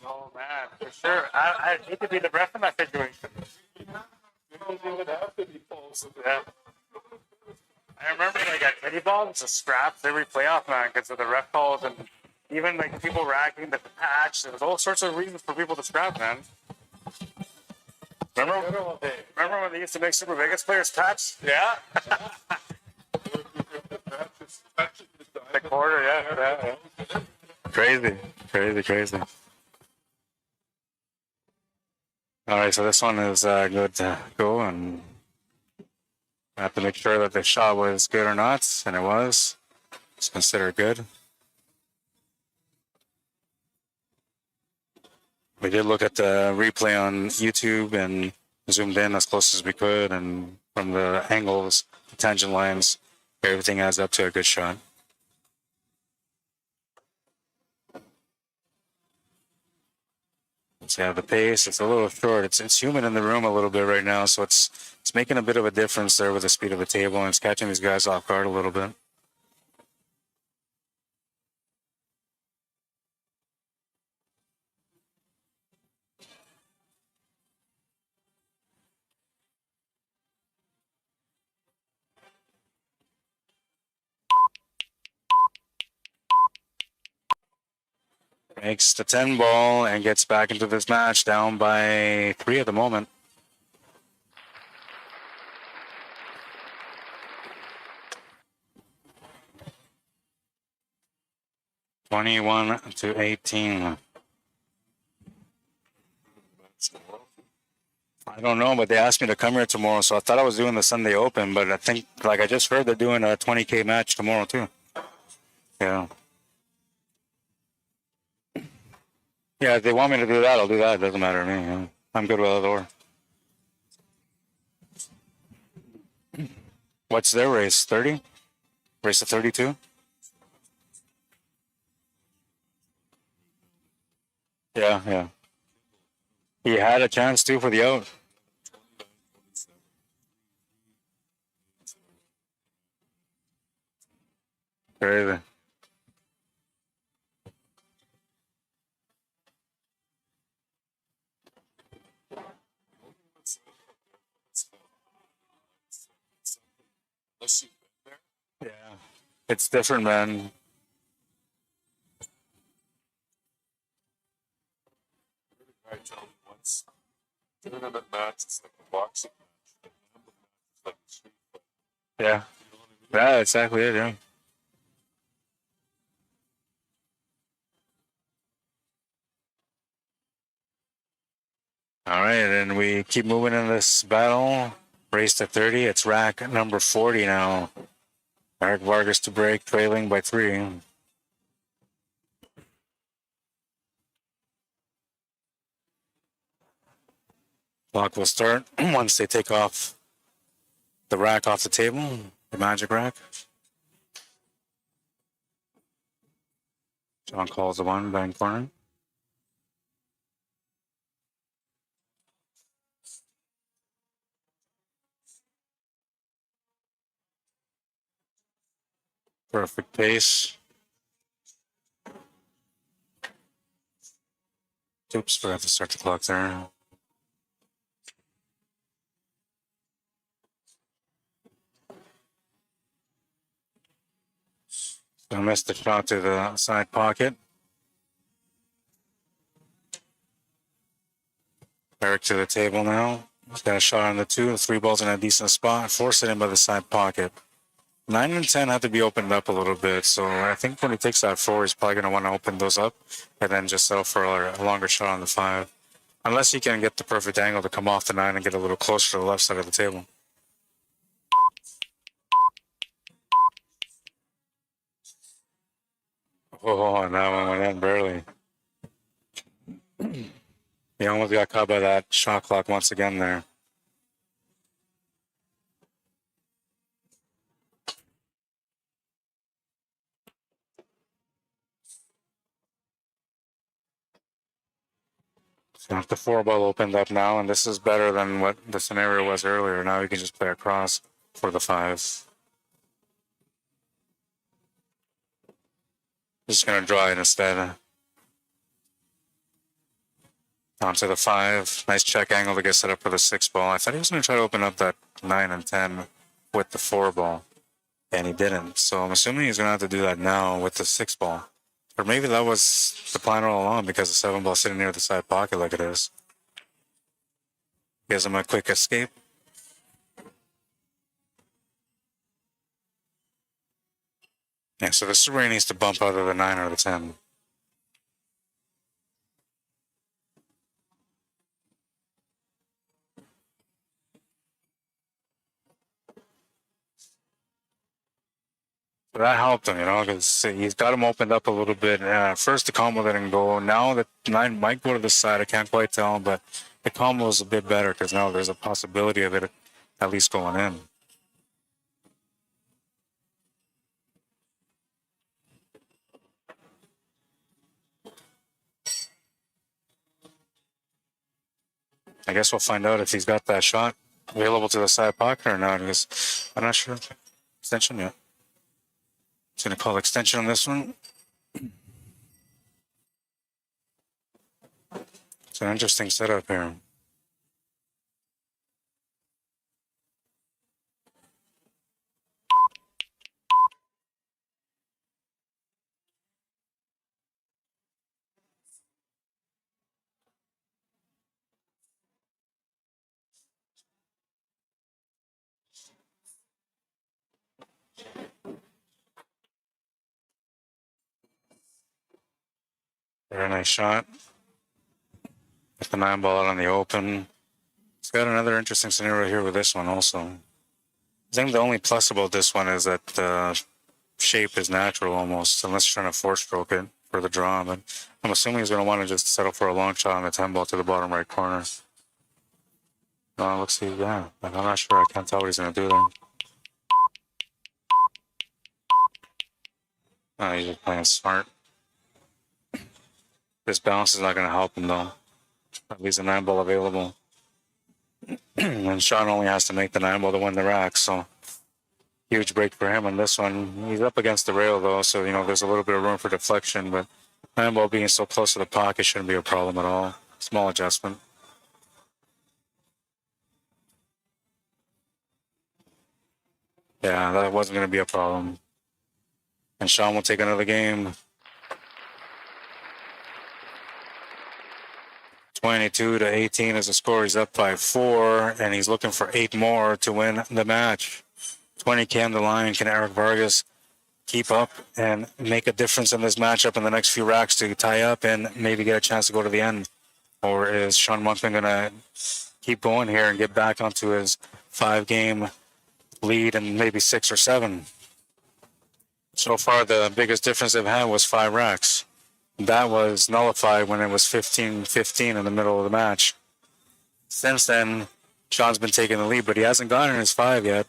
Oh man, for sure. I hate to be the ref in that situation. Yeah. I remember like at Teddy Ball, it's a scraps every playoff, man, because of the ref calls and even like people racking the patch. There's all sorts of reasons for people to scrap, man. Remember when they used to make Super Vegas players patch? Yeah. The quarter, yeah. Crazy. All right, so this one is good to go, and I have to make sure that the shot was good or not, and it was. It's considered good. We did look at the replay on YouTube and zoomed in as close as we could, and from the angles, the tangent lines, everything adds up to a good shot. So yeah, the pace, it's a little short. It's humid in the room a little bit right now, so it's making a bit of a difference there with the speed of the table, and it's catching these guys off guard a little bit. Makes the 10 ball and gets back into this match, down by 3 at the moment. (21-18). I don't know, but they asked me to come here tomorrow, so I thought I was doing the Sunday Open, but I think, like, I just heard they're doing a 20K match tomorrow too. Yeah. Yeah, if they want me to do that, I'll do that. It doesn't matter to me. Yeah. I'm good with either or. What's their race? 30? Race of 32? Yeah, yeah. He had a chance too for the out. Crazy. Yeah. It's different, man. Yeah. Yeah, exactly it, yeah. All right, and we keep moving in this battle. Race to 30. It's rack number 40 now. Eric Vargas to break, trailing by 3. Clock will start once they take off the rack off the table, the magic rack. John calls the 1, bank corner. Perfect pace. Oops, forgot to start the clock there. I missed the shot to the side pocket. Eric to the table now. He's got a shot on the 2. 3 balls in a decent spot. Force it in by the side pocket. 9 and 10 have to be opened up a little bit. So I think when he takes that 4, he's probably going to want to open those up and then just settle for a longer shot on the 5. Unless he can get the perfect angle to come off the 9 and get a little closer to the left side of the table. Oh, and that one went in barely. He almost got caught by that shot clock once again there. So if the 4 ball opened up now, and this is better than what the scenario was earlier. Now you can just play across for the 5. Just going to draw it instead. Onto the 5. Nice check angle to get set up for the 6 ball. I thought he was going to try to open up that 9 and 10 with the 4 ball, and he didn't. So I'm assuming he's going to have to do that now with the 6 ball. Or maybe that was the plan all along because the 7 ball sitting near the side pocket like it is. Gives him a quick escape. Yeah, so this is where he needs to bump out of the 9 or the 10. That helped him, you know, because he's got him opened up a little bit. First, the combo didn't go. Now the 9 might go to the side. I can't quite tell, but the combo is a bit better because now there's a possibility of it at least going in. I guess we'll find out if he's got that shot available to the side pocket or not, because I'm not sure. Extension, yeah. It's going to call extension on this one. It's an interesting setup here. Very nice shot. With the 9-ball out on the open. It's got another interesting scenario here with this one also. I think the only plus about this one is that the shape is natural almost, unless you're trying to four-stroke it for the draw. But I'm assuming he's going to want to just settle for a long shot on the 10-ball to the bottom right corner. Let's see, yeah. I'm not sure. I can't tell what he's going to do there. He's just playing smart. This bounce is not going to help him, though. At least a 9-ball available. And Sean only has to make the 9-ball to win the rack, so huge break for him on this one. He's up against the rail, though, so, you know, there's a little bit of room for deflection, but 9-ball being so close to the pocket shouldn't be a problem at all. Small adjustment. Yeah, that wasn't going to be a problem. And Sean will take another game. 22-18 is the score. He's up by 4, and he's looking for 8 more to win the match. 20K on the line. Can Eric Vargas keep up and make a difference in this matchup in the next few racks to tie up and maybe get a chance to go to the end? Or is Sean Monkman going to keep going here and get back onto his 5-game lead and maybe 6 or 7? So far, the biggest difference they've had was 5 racks. That was nullified when it was 15-15 in the middle of the match. Since then, Sean's been taking the lead, but he hasn't gotten his 5 yet.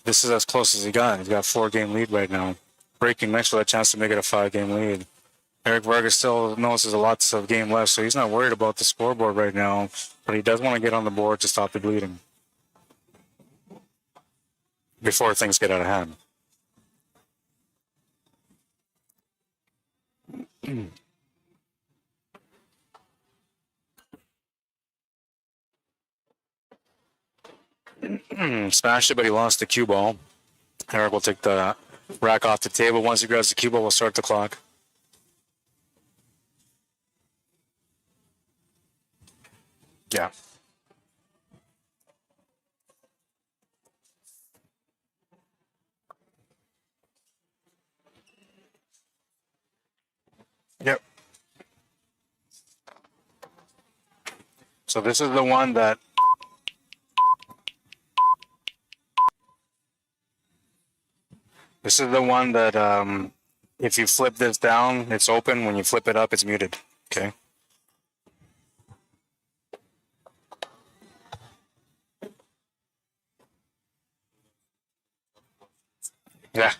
This is as close as he got. He's got a 4-game lead right now. Breaking next with a chance to make it a 5-game lead. Eric Vargas still knows there's lots of game left, so he's not worried about the scoreboard right now, but he does want to get on the board to stop the bleeding before things get out of hand. Smashed it, but he lost the cue ball. Eric will take the rack off the table. Once he grabs the cue ball, we'll start the clock. Yeah. Yep. So this is the one that if you flip this down, it's open. When you flip it up, it's muted. Okay. Yeah.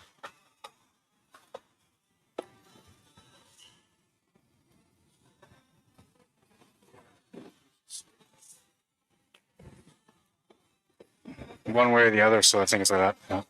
One way or the other, so I think it's like that. Yeah.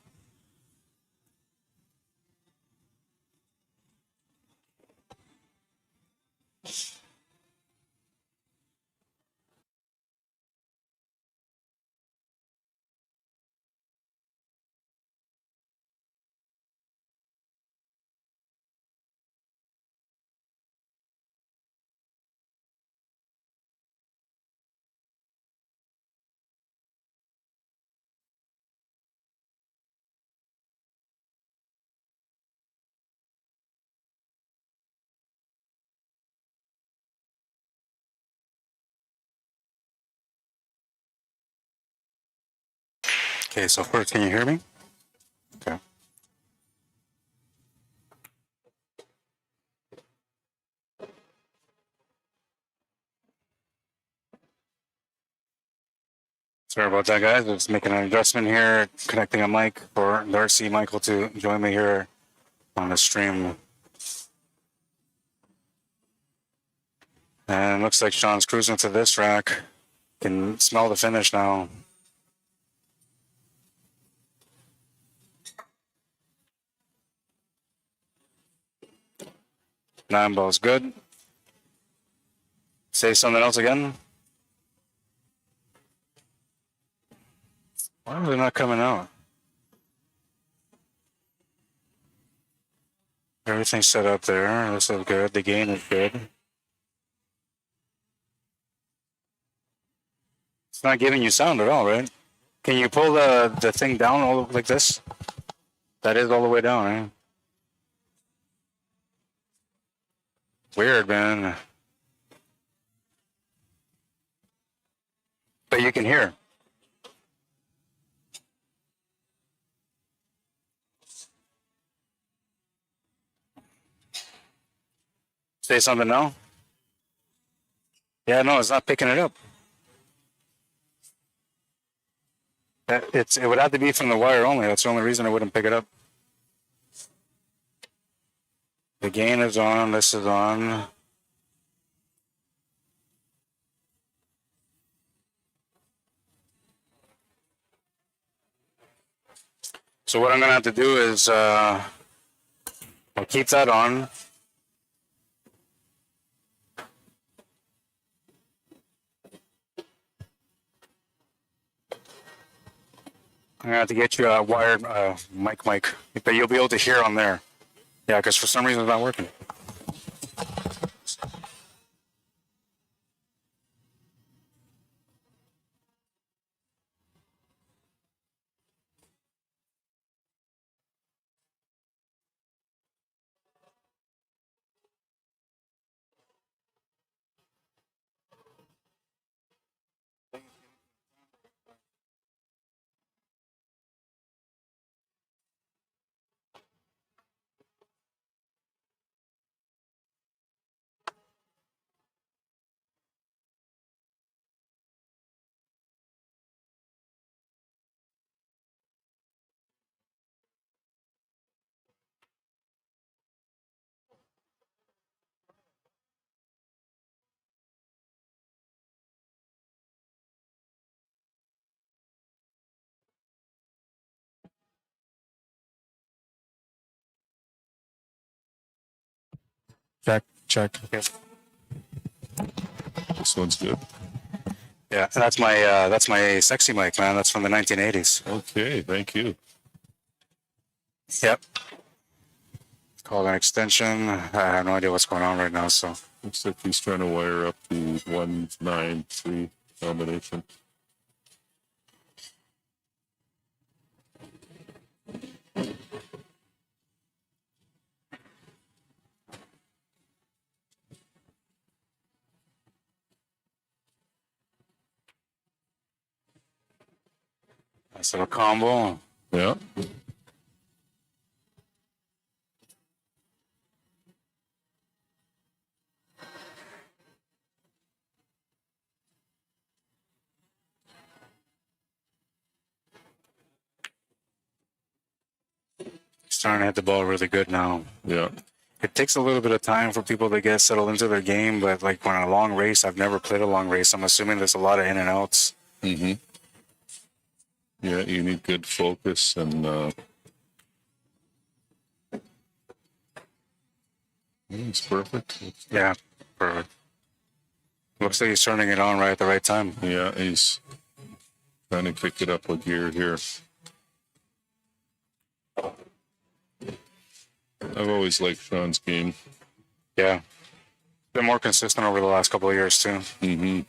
Okay, so first, can you hear me? Okay. Sorry about that, guys. Just making an adjustment here, connecting a mic for Darcy Michael to join me here on the stream. And it looks like Sean's cruising to this rack. Can smell the finish now. Nine ball's good. Say something else again. Why are they not coming out? Everything's set up there. This is good. The gain is good. It's not giving you sound at all, right? Can you pull the thing down all like this? That is all the way down, right? Weird, man. But you can hear. Say something now? Yeah, no, it's not picking it up. It would have to be from the wire only. That's the only reason I wouldn't pick it up. The gain is on. This is on. So what I'm going to have to do is I'll keep that on. I'm going to have to get you a wired mic, but you'll be able to hear on there. Yeah, because for some reason it's not working. Check. Okay. This one's good. Yeah, that's my sexy mic, man. That's from the 1980s. Okay, thank you. Yep. It's called an extension. I have no idea what's going on right now, so. Looks like he's trying to wire up the 193 combination. Nice little combo. Yeah. Starting to hit the ball really good now. Yeah. It takes a little bit of time for people to get settled into their game, but like when a long race, I've never played a long race. I'm assuming there's a lot of in and outs. Mm-hmm. Yeah, you need good focus and it's perfect. Yeah, perfect. Looks like he's turning it on right at the right time. Yeah, he's trying to kick it up a gear here. I've always liked Sean's game. Yeah. Been more consistent over the last couple of years, too. Mm-hmm.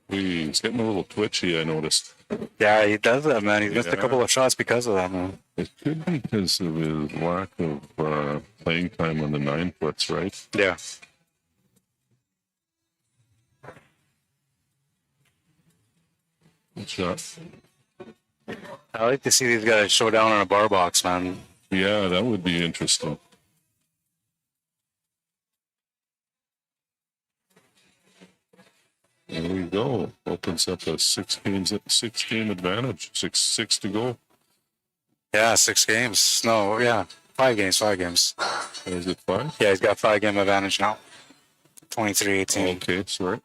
He's getting a little twitchy, I noticed. Yeah, he does that, man. He's missed a couple of shots because of that, man. It could be because of his lack of playing time on the 9-foots, right? Yeah. Good shot. I like to see these guys show down on a bar box, man. Yeah, that would be interesting. There we go. Opens up a 6-game advantage. Six to go. Yeah, 6 games. No, yeah. 5 games. Is it 5? Yeah, he's got 5-game advantage now. 23-18. Okay, sorry.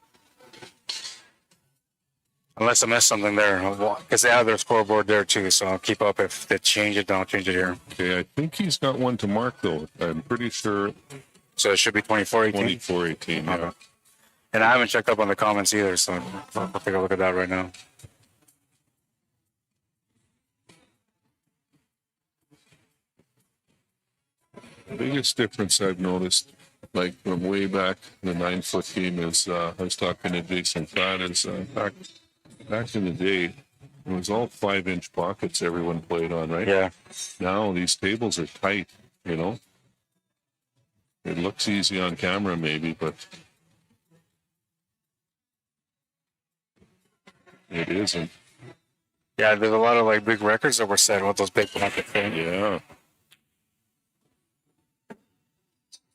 Unless I missed something there. Because they have their scoreboard there too, so I'll keep up. If they change it, then I'll change it here. Okay, I think he's got one to mark, though. I'm pretty sure. So it should be 24-18? 24-18, yeah. Okay. And I haven't checked up on the comments either, so I'll take a look at that right now. The biggest difference I've noticed, like from way back in the 9-foot game, is I was talking to Jason Pratt, is back in the day, it was all 5-inch pockets everyone played on, right? Yeah. Now these tables are tight. You know, it looks easy on camera, maybe, but it isn't. Yeah, there's a lot of like big records that were set with those big blankets. Yeah.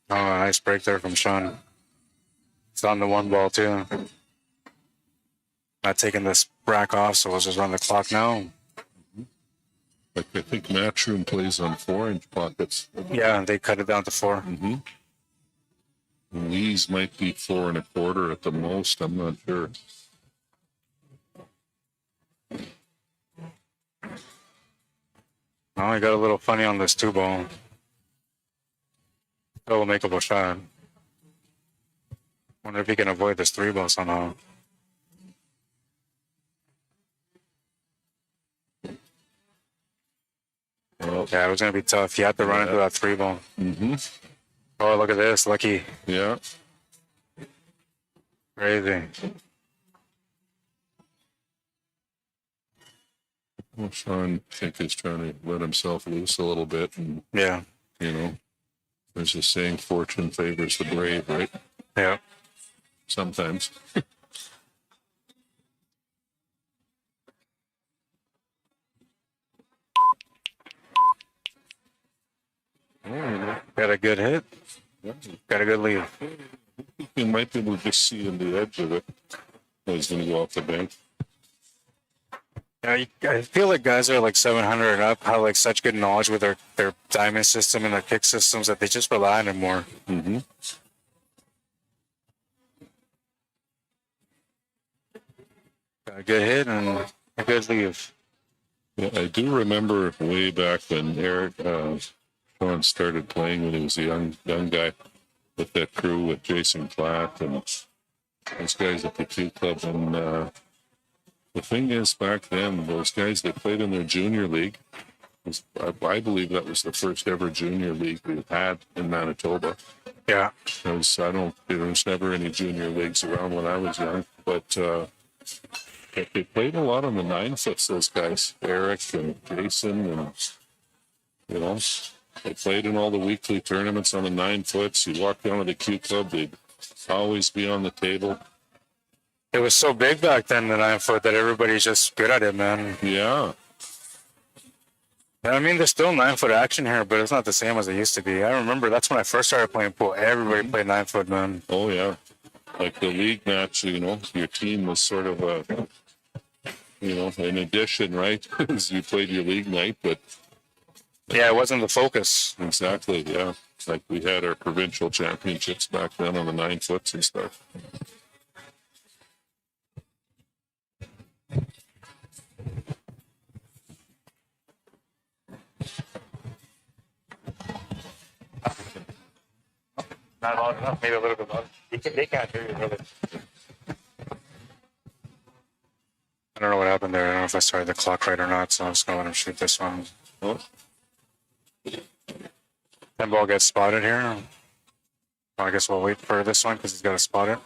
Oh, nice break there from Sean. It's on the one ball too. Not taking this rack off, so we'll just run the clock now. Like I think Matchroom plays on 4-inch pockets. Yeah, they cut it down to 4. Mm-hmm. These might be 4 1/4 at the most. I'm not sure. Oh, I got a little funny on this 2-ball. Double makeable shot. Wonder if he can avoid this 3-ball somehow. Well, Yeah, it was gonna be tough. He had to run into that 3-ball. mm-hmm. Oh, look at this, lucky. Yeah. Crazy. Well, Sean, I think, is trying to let himself loose a little bit. And, Yeah. you know, there's a saying, fortune favors the brave, right? Yeah. Sometimes. Got a good hit. Yeah. Got a good lead. You might be able to just see in the edge of it. Oh, he's going to go off the bank. Yeah, I feel like guys are like 700 and up have like such good knowledge with their diamond system and their kick systems that they just rely on it more. Mm-hmm. Got a good hit and a good leave. Yeah, I do remember way back when Eric Sean started playing when he was a young guy with that crew with Jason Platt and those guys at the Q Club. And the thing is, back then, those guys that played in their junior league, I believe that was the first ever junior league we had in Manitoba. Yeah. There was never any junior leagues around when I was young, but they played a lot on the 9-foots, those guys, Eric and Jason, and, you know, they played in all the weekly tournaments on the 9-foots. You walk down to the Q Club, they'd always be on the table. It was so big back then, the 9-foot, that everybody's just good at it, man. Yeah. I mean, there's still 9-foot action here, but it's not the same as it used to be. I remember that's when I first started playing pool. Everybody played 9-foot, man. Oh, yeah. Like the league match, you know, your team was sort of a, you know, an addition, right? As you played your league night, but Yeah, it wasn't the focus. exactly, yeah. Like we had our provincial championships back then on the 9-foots and stuff. Not loud enough, maybe a little bit loud. They can't hear you, really. I don't know what happened there. I don't know if I started the clock right or not, so I'm just going to let him shoot this one. Oh, 10 ball gets spotted here. I guess we'll wait for this one because he's got to spot it.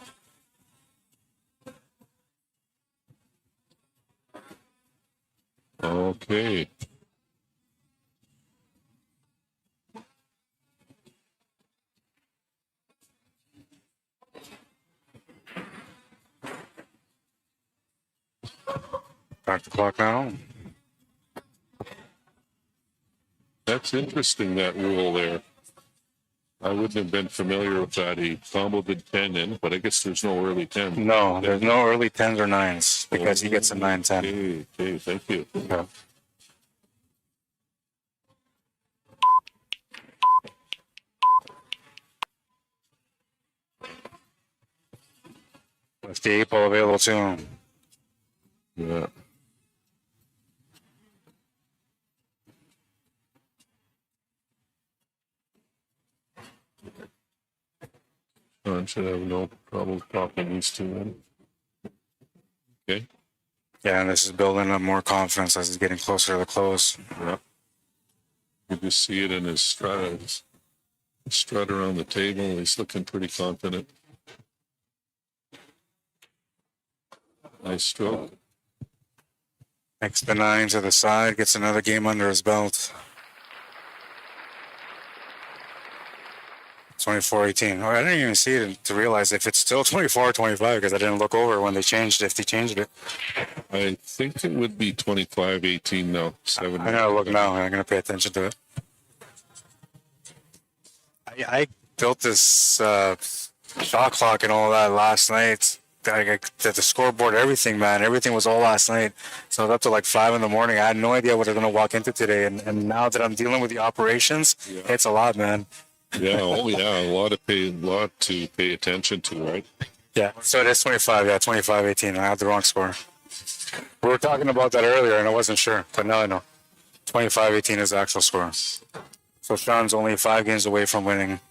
okay. Back the clock now. That's interesting, that rule there. I wouldn't have been familiar with that. He comboed the 10 in, but I guess there's no early 10. No, there's no early 10s or 9s because he gets a 9-10. Okay, thank you. Yeah. With the 8 ball available to him. Yeah. Sean should have no problem popping these two in. Okay. Yeah, and this is building up more confidence as he's getting closer to the close. Yeah. You just see it in his strut. His strut around the table. He's looking pretty confident. Nice stroke. Makes the 9 to the side, gets another game under his belt. 24-18. Oh, I didn't even see it to realize if it's still 24 or 25 because I didn't look over when they changed, if they changed it. I think it would be 25-18 now. I'm going to look now. I'm going to pay attention to it. I built this shot clock and all that last night. The scoreboard, everything, man. Everything was all last night. So I was up to like 5 in the morning. I had no idea what I'm going to walk into today. And now that I'm dealing with the operations, it's a lot, man. Yeah, oh yeah, a lot to pay attention to, right? Yeah, so it is 25, 25-18. I had the wrong score. We were talking about that earlier, and I wasn't sure, but now I know. 25-18 is the actual score. So Sean's only 5 games away from winning.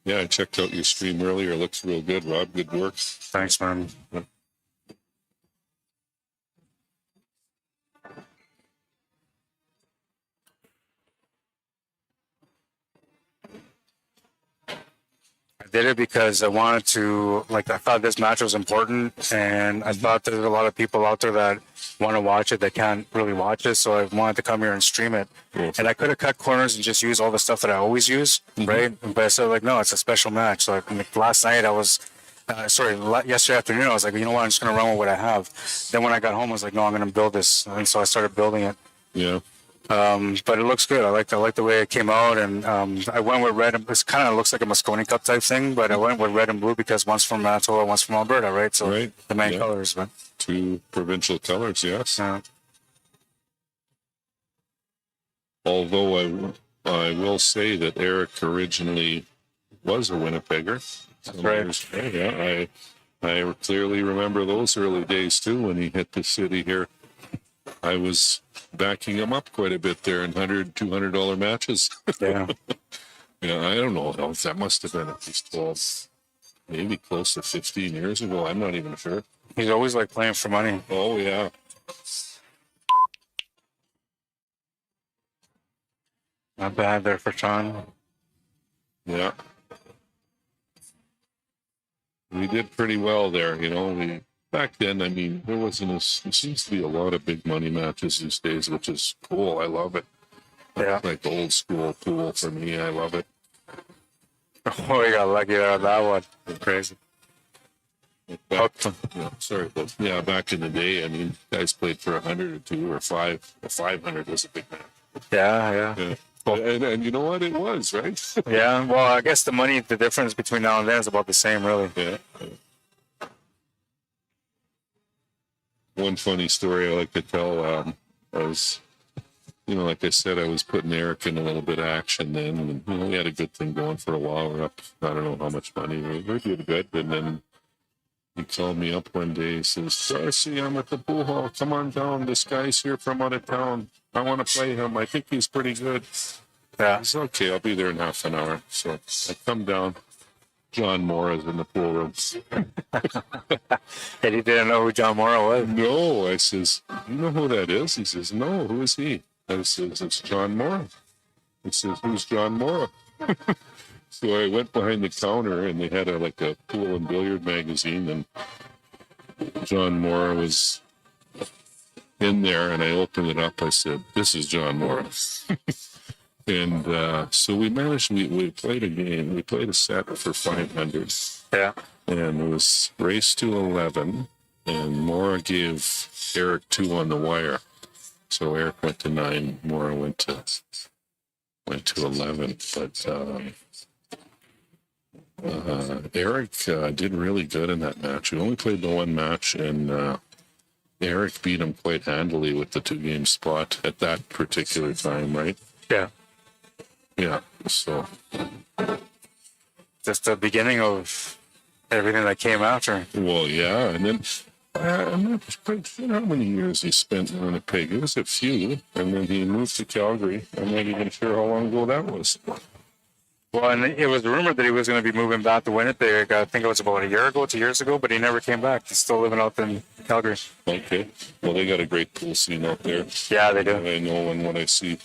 Yeah, I checked out your stream earlier. Looks real good, Rob. Good work. Thanks, man. I did it because I wanted to, like, I thought this match was important, and I thought there's a lot of people out there that want to watch it that can't really watch it, so I wanted to come here and stream it. And I could have cut corners and just use all the stuff that I always use, right? But I said, like, no, it's a special match. So like, last night I was, yesterday afternoon I was like, you know what, I'm just going to run with what I have. Then when I got home, I was like, no, I'm going to build this. And so I started building it. Yeah. But it looks good. I like the way it came out, and I went with red. It kind of looks like a Moscone Cup type thing, but I went with red and blue because one's from Manitoba, one's from Alberta, right? So the main colors, but 2 provincial colors, yes. Although I will say that Eric originally was a Winnipegger. That's right. Yeah, I clearly remember those early days too when he hit the city here. I was backing him up quite a bit there in $100, $200 matches. Yeah. Yeah, I don't know. That must have been at least 12, maybe close to 15 years ago. I'm not even sure. He's always like playing for money. Oh, yeah. Not bad there for Sean. Yeah. We did pretty well there, you know. Back then, I mean, there seems to be a lot of big money matches these days, which is cool. I love it. Yeah. Like old school pool for me. I love it. Oh, we got lucky there on that one. Crazy. Back in the day, I mean, guys played for 100 or 2 or 5. 500 was a big match. Yeah. Cool. And you know what? It was, right? Yeah. Well, I guess the difference between now and then is about the same, really. Yeah. One funny story I like to tell, I was, you know, like I said, I was putting Eric in a little bit of action then, and, you know, we had a good thing going for a while. We're up, I don't know how much money, we did good, and then he called me up one day, he says, Darcy, I'm at the pool hall, come on down, this guy's here from out of town, I want to play him, I think he's pretty good. Yeah. I said, okay, I'll be there in half an hour. So I come down, John Mora is in the pool room. And he didn't know who John Mora was? No, I says, you know who that is? He says, no, who is he? I says, it's John Mora. He says, who's John Mora? So I went behind the counter and they had a pool and billiard magazine, and John Mora was in there, and I opened it up. I said, this is John Mora. And so we managed, we played a game. We played a set for 500. Yeah. And it was race to 11, and Mora gave Eric 2 on the wire. So Eric went to 9, Mora went to 11. But Eric did really good in that match. We only played the one match, and Eric beat him quite handily with the 2-game spot at that particular time, right? Yeah. Yeah, so just the beginning of everything that came after. Well, yeah, and then I'm not quite sure how many years he spent in Winnipeg. It was a few, and then he moved to Calgary. I'm not even sure how long ago that was. Well, and it was rumored that he was going to be moving back to Winnipeg. I think it was about a year ago, 2 years ago, but he never came back. He's still living out in Calgary. Okay, well, they got a great pool scene out there. Yeah, they do. I know, and what I see.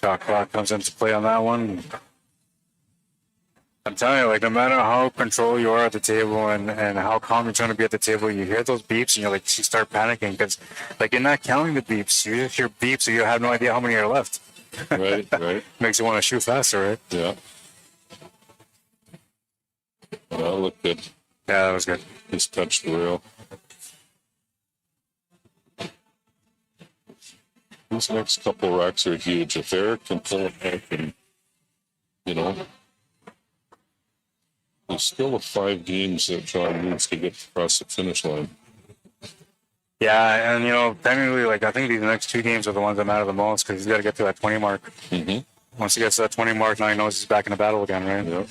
Shot clock comes into play on that one. I'm telling you, like, no matter how control you are at the table and how calm you're trying to be at the table, you hear those beeps and you're like, you start panicking because, like, you're not counting the beeps. You just hear beeps, so you have no idea how many are left. Right, right. Makes you want to shoot faster, right? Yeah. That looked good. Yeah, that was good. Just touched the rail. These next couple racks are huge. If Eric can pull it back and, you know, there's still 5 games that John needs to get across the finish line. Yeah, and, you know, technically, like, I think these next 2 games are the ones that matter the most because he's got to get to that 20 mark. Mm-hmm. Once he gets to that 20 mark, now he knows he's back in the battle again, right? Yeah.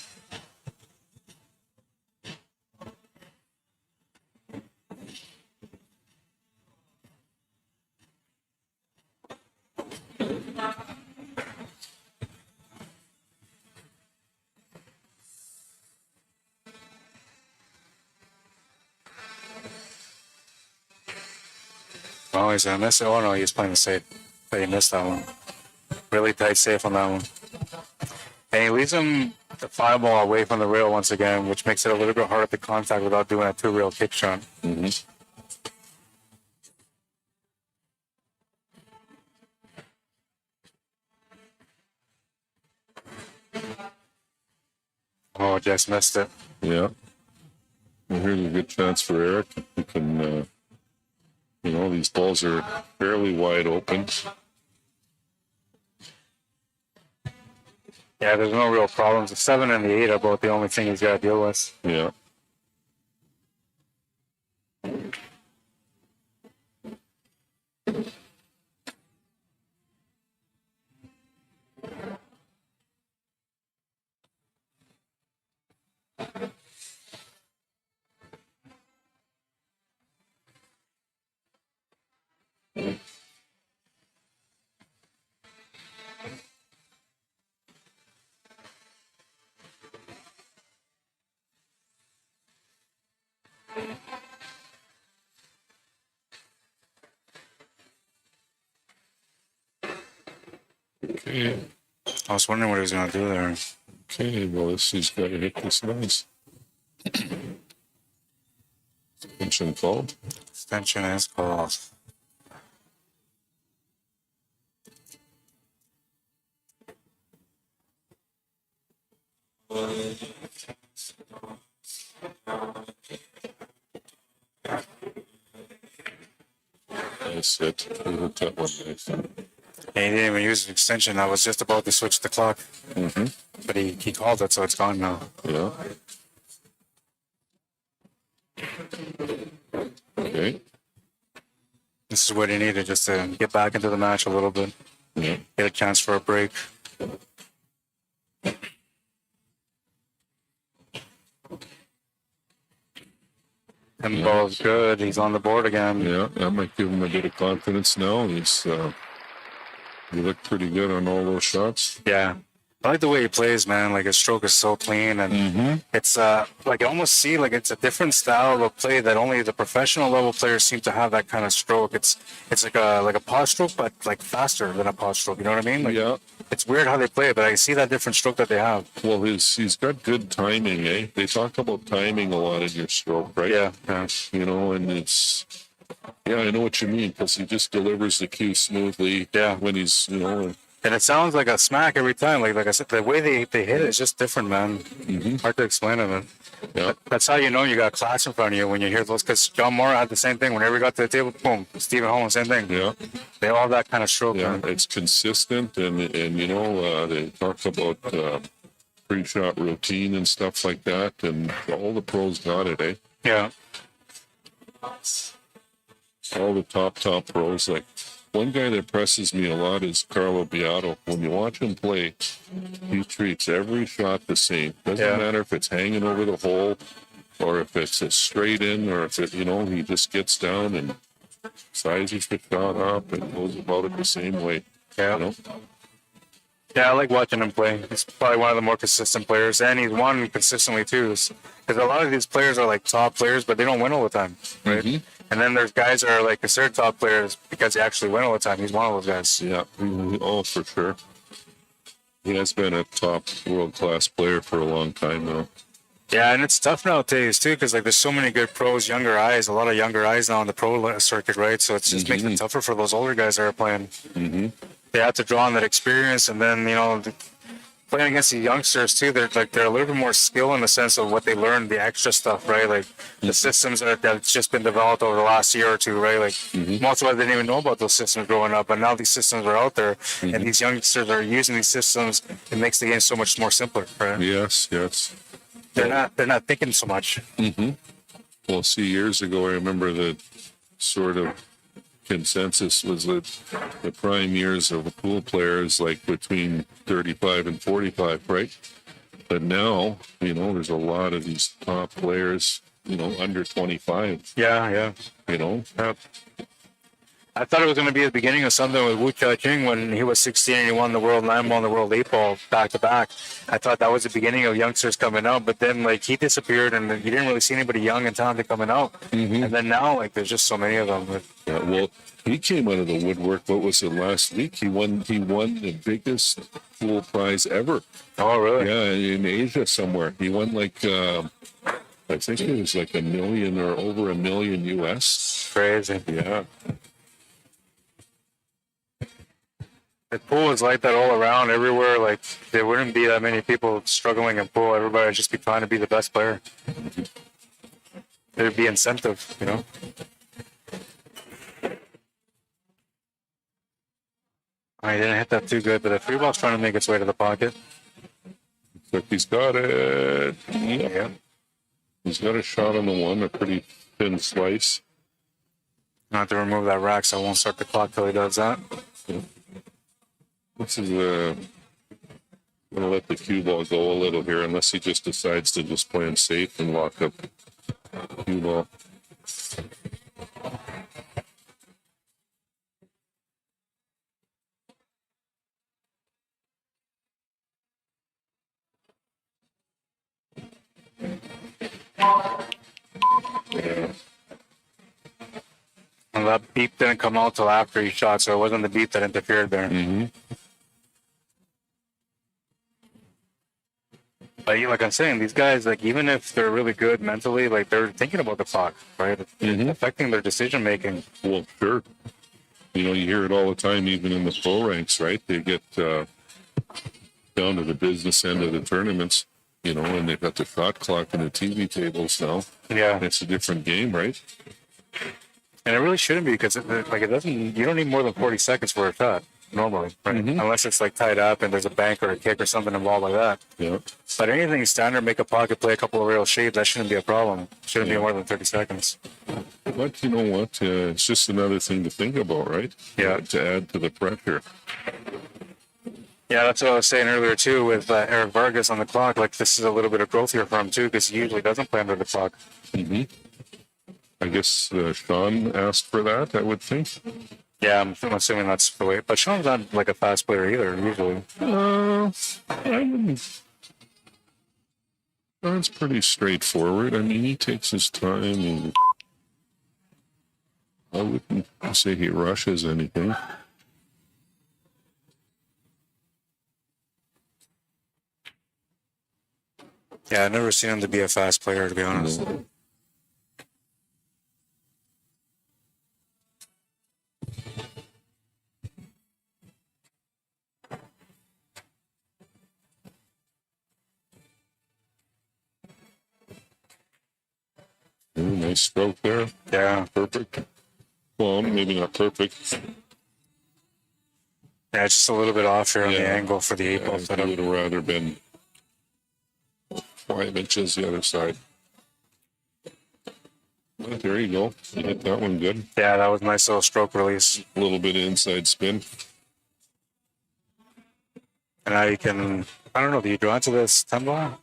Oh, he's going to miss it. Oh, no, he's playing the safe. But he missed that one. Really tight safe on that one. And he leaves him the 5 ball away from the rail once again, which makes it a little bit harder to contact without doing a 2-rail kick shot. Mm-hmm. Oh, just missed it. Yeah. Well, here's a good chance for Eric. He can, you know, these balls are fairly wide open. Yeah, there's no real problems. The 7 and the 8 are both the only thing he's got to deal with. Yeah. Okay. I was wondering what he was going to do there. Okay, well, he's got to hit this nice. Extension called. Extension is called. Nice hit. He hit that one nice. And he didn't even use an extension. I was just about to switch the clock. Mm-hmm. But he called it, so it's gone now. Yeah. Okay. This is what he needed just to get back into the match a little bit. Yeah. Get a chance for a break. And the ball's good. He's on the board again. Yeah, that might give him a bit of confidence now. He looked pretty good on all those shots. Yeah. I like the way he plays, man. Like, his stroke is so clean, and it's like, I almost see like it's a different style of play that only the professional level players seem to have. That kind of stroke. It's like a pause stroke, but like faster than a pause stroke. You know what I mean? Like, Yeah. it's weird how they play it, but I see that different stroke that they have. Well, he's got good timing, eh? They talk about timing a lot in your stroke, right? Yeah. Yeah. You know, and it's, yeah, I know what you mean, because he just delivers the cue smoothly. Yeah. When he's, you know. And it sounds like a smack every time. Like I said, the way they hit it is just different, man. Hard to explain it, man. Yeah. That's how you know you got class in front of you when you hear those. Because John Moore had the same thing. Whenever he got to the table, boom. Stephen Holmes, same thing. Yeah. They all have that kind of stroke. Yeah, Man. it's consistent, and you know, they talk about pre-shot routine and stuff like that, and all the pros got it, eh? Yeah. All the top pros. Like, one guy that impresses me a lot is Carlo Beato. When you watch him play, he treats every shot the same. Doesn't matter if it's hanging over the hole or if it's a straight in or if it, you know, he just gets down and sizes the shot up and goes about it the same way. Yeah. You know? Yeah, I like watching him play. He's probably one of the more consistent players, and he's won consistently too. Because a lot of these players are like top players, but they don't win all the time, right? And then there's guys that are like considered top players because they actually win all the time. He's one of those guys. Yeah. Oh, for sure. He has been a top world-class player for a long time now. Yeah, and it's tough nowadays too, because like there's so many good pros, younger eyes, a lot of younger eyes now on the pro circuit, right? So it's just makes it tougher for those older guys that are playing. They have to draw on that experience, and then playing against the youngsters too. They're a little bit more skill in the sense of what they learned, the extra stuff, right? Like the systems that's just been developed over the last year or two, right? Like most of us didn't even know about those systems growing up, but now these systems are out there, and these youngsters are using these systems. It makes the game so much more simpler, right? Yes. They're not thinking so much. Well, see, years ago, I remember the sort of consensus was that the prime years of a pool player is like between 35 and 45, right? But now, there's a lot of these top players, under 25. Yeah. Yep. I thought it was going to be the beginning of something with Wu Ching when he was 16 and he won the world 9 ball and the world 8 ball back to back. I thought that was the beginning of youngsters coming out, but then he disappeared and you didn't really see anybody young and talented coming out. And then now there's just so many of them. Yeah, well, he came out of the woodwork. What was it last week? He won the biggest pool prize ever. Oh, really? Yeah, in Asia somewhere. He won I think it was like $1 million or over $1 million US. Crazy. Yeah. The pool is like that all around, everywhere. Like there wouldn't be that many people struggling in pool. Everybody would just be trying to be the best player. There'd be incentive, I didn't hit that too good, but the free ball's trying to make its way to the pocket. Looks like he's got it. Yeah. He's got a shot on the one, a pretty thin slice. I have to remove that rack, so I won't start the clock till he does that. This is I'm going to let the cue ball go a little here, unless he just decides to just play him safe and lock up cue ball. Yeah. And that beep didn't come out till after he shot, so it wasn't the beep that interfered there. But like I'm saying, these guys, even if they're really good mentally, they're thinking about the clock, right? It's affecting their decision making. Well, sure. You hear it all the time, even in the pro ranks, right? They get down to the business end of the tournaments, and they've got the shot clock and the TV tables now. Yeah. It's a different game, right? And it really shouldn't be, because it doesn't. You don't need more than 40 seconds for a shot normally, right? Unless it's tied up and there's a bank or a kick or something involved like that. Yeah. But anything standard, make a pocket play, a couple of real shapes, that shouldn't be a problem. Shouldn't be more than 30 seconds. But you know what? It's just another thing to think about, right? Yeah. To add to the pressure. Yeah, that's what I was saying earlier too with Eric Vargas on the clock. This is a little bit of growth here for him too, because he usually doesn't play under the clock. I guess Sean asked for that, I would think. Yeah, I'm assuming that's the way. But Sean's not a fast player either, usually. That's pretty straightforward. I mean, he takes his time, and I wouldn't say he rushes anything. Yeah, I've never seen him to be a fast player, to be honest. No. Ooh, nice stroke there. Yeah. Perfect. Well, maybe not perfect. Yeah, it's just a little bit off here on the Yeah. angle for the 8-ball I setup. would have rather been 5 inches the other side. Well, there you go. You hit that one good. Yeah, that was a nice little stroke release. A little bit of inside spin. And now you can, I don't know, do you draw into this 10 ball?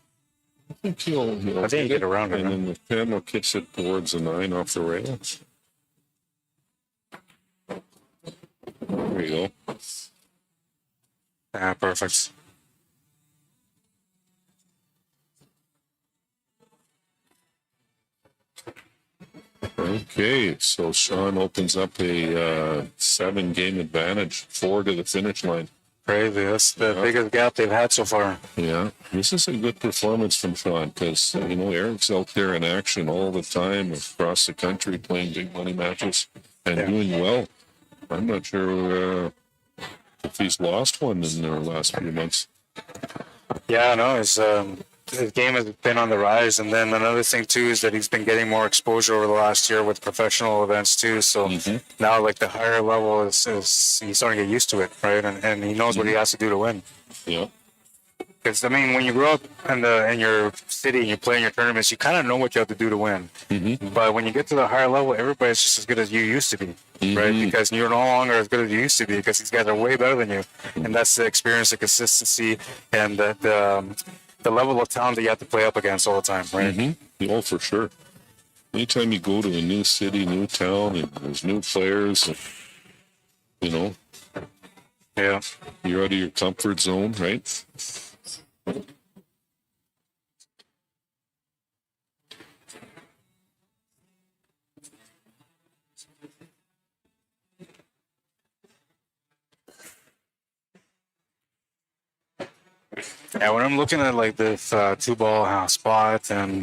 I think he'll I think you hit get around it, and then the 10 will kick it towards the 9 off the rail. There you go. Yeah, perfect. Okay, so Sean opens up a 7-game advantage, 4 to the finish line. Crazy. That's the biggest gap they've had so far. Yeah, this is a good performance from Sean because, you know, Eric's out there in action all the time across the country playing big money matches and doing well. I'm not sure if he's lost one in the last few months. Yeah, no, his game has been on the rise, and then another thing too is that he's been getting more exposure over the last year with professional events too. So now, like the higher level is he's starting to get used to it, right? And he knows what he has to do to win. Yeah. Because I mean, when you grow up in your city and you play in your tournaments, you kind of know what you have to do to win. But when you get to the higher level, everybody's just as good as you used to be, right? Because you're no longer as good as you used to be because these guys are way better than you, and that's the experience, the consistency, and the level of talent that you have to play up against all the time, right? Oh, for sure. Anytime you go to a new city, new town, and there's new players, and, you know, you're out of your comfort zone, right? Yeah, when I'm looking at like this two ball spot and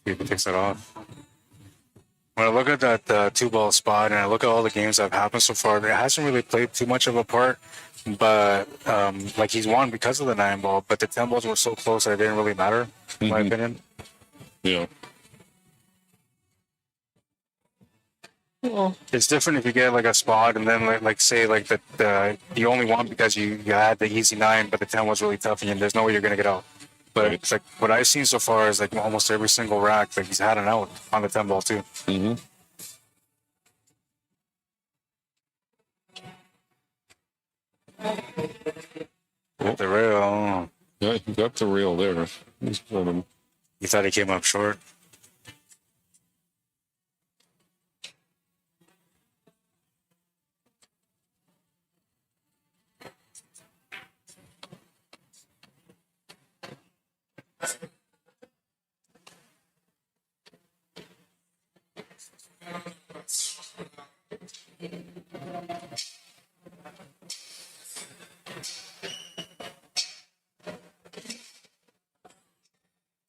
see if it takes that off. When I look at that two ball spot and I look at all the games that have happened so far, it hasn't really played too much of a part. But like he's won because of the 9 ball, but the 10 balls were so close that it didn't really matter, in my opinion. Yeah. Well, it's different if you get like a spot and then like say like the you only won because you had the easy 9, but the 10 was really tough and there's no way you're gonna get out. But it's like what I've seen so far is like almost every single rack, like he's had an out on the 10 ball too. The rail. Yeah, you got the rail there. You thought he came up short.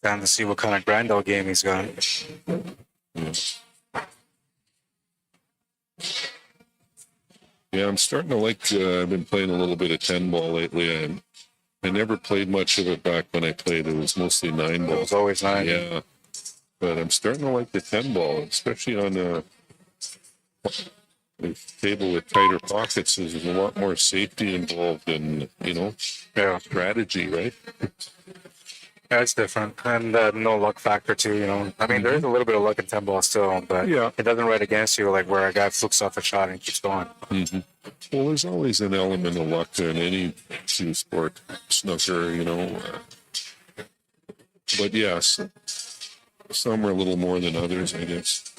Down to see what kind of Grindel game he's got. Yeah, I'm starting to like. I've been playing a little bit of 10 ball lately, and I never played much of it back when I played. It was mostly 9 ball. It was always 9. Yeah, but I'm starting to like the 10 ball, especially on a table with tighter pockets. There's a lot more safety involved in, you know, strategy, right? Yeah, it's different. And no luck factor too, you know. I mean, there is a little bit of luck in 10 ball still, but it doesn't ride against you like where a guy flukes off a shot and keeps going. Well, there's always an element of luck in any shoe sport, snooker, you know. But yes, some are a little more than others, I guess.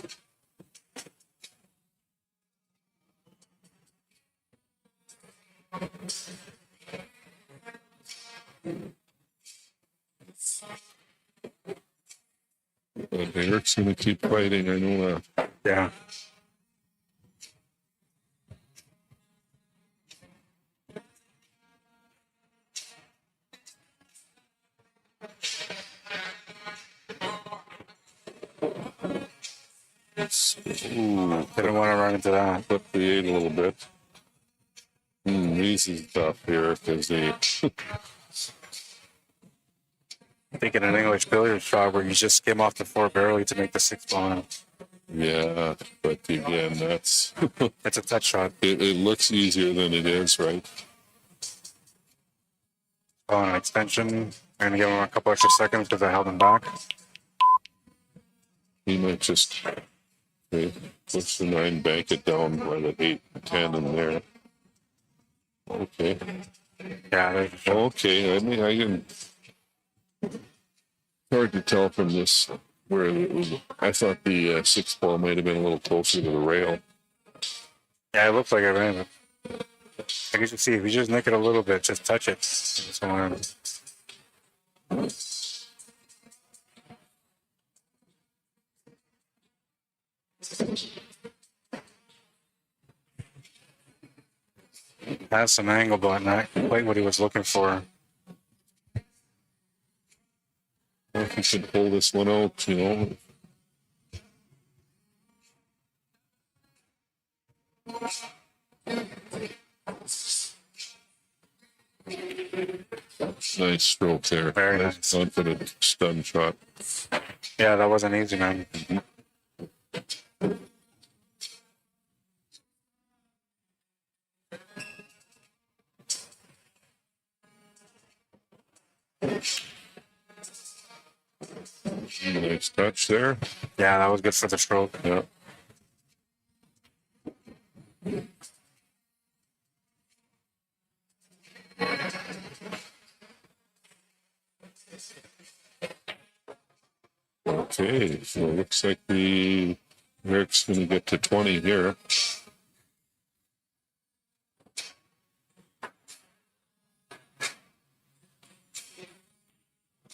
But Eric's going to keep fighting, I know that. Yeah. Ooh, Didn't want to run into that. flip the 8 a little bit. These is tough here because they... Thinking an English billiards shot where you just skim off the floor barely to make the 6 ball. Yeah, but again, that's... It's a touch shot. it looks easier than it is, right? On an extension. I'm going to give him a couple extra seconds because I held him back. He might just push the 9, bank it down by the 8, 10 in there. Okay. Yeah. Okay, I mean, I can... Hard to tell from this where I thought the 6 ball might have been a little closer to the rail. Yeah, it looks like it ran. I guess you see, if you just nick it a little bit, just touch it. It's going on. Has some angle, but not quite what he was looking for. If he should pull this one out, you know. Nice stroke there. Very nice. Confident stun shot. Yeah, that wasn't easy, man. Nice touch there. Yeah, that was good for the stroke. Yeah. Okay, so it looks like Eric's going to get to 20 here.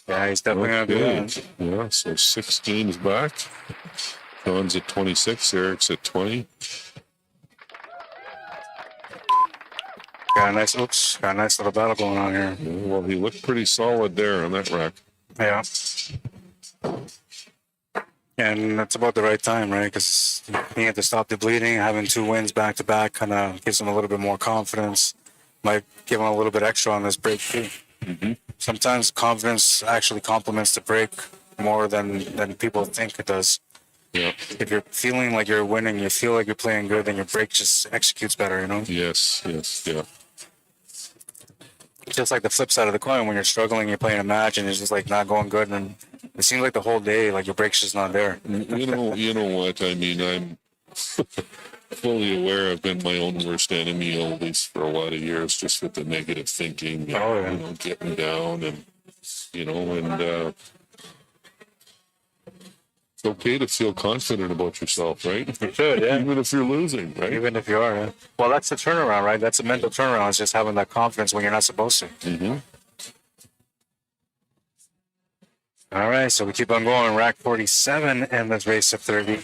Yeah, he's definitely going to do that. Yeah, so 16 is back. Sean's at 26, Eric's at 20. Got a nice little battle going on here. Yeah, well, he looked pretty solid there on that rack. Yeah. And that's about the right time, right? Because he had to stop the bleeding. Having 2 wins back to back kind of gives him a little bit more confidence. Might give him a little bit extra on this break too. Sometimes confidence actually complements the break more than people think it does. Yeah. If you're feeling like you're winning, you feel like you're playing good, then your break just executes better, you know? Yes, yeah. Just like the flip side of the coin, when you're struggling, you're playing a match and it's just like not going good, and it seems like the whole day, like your break's just not there. You know what? I mean, I'm fully aware I've been my own worst enemy, at least for a lot of years, just with the negative thinking, you know, getting down and, you know, and it's okay to feel confident about yourself, right? You should, yeah. Even if you're losing, right? Even if you are, yeah. Well, that's the turnaround, right? That's a mental turnaround. It's just having that confidence when you're not supposed to. All right, so we keep on going. Rack 47, and let's race up 30.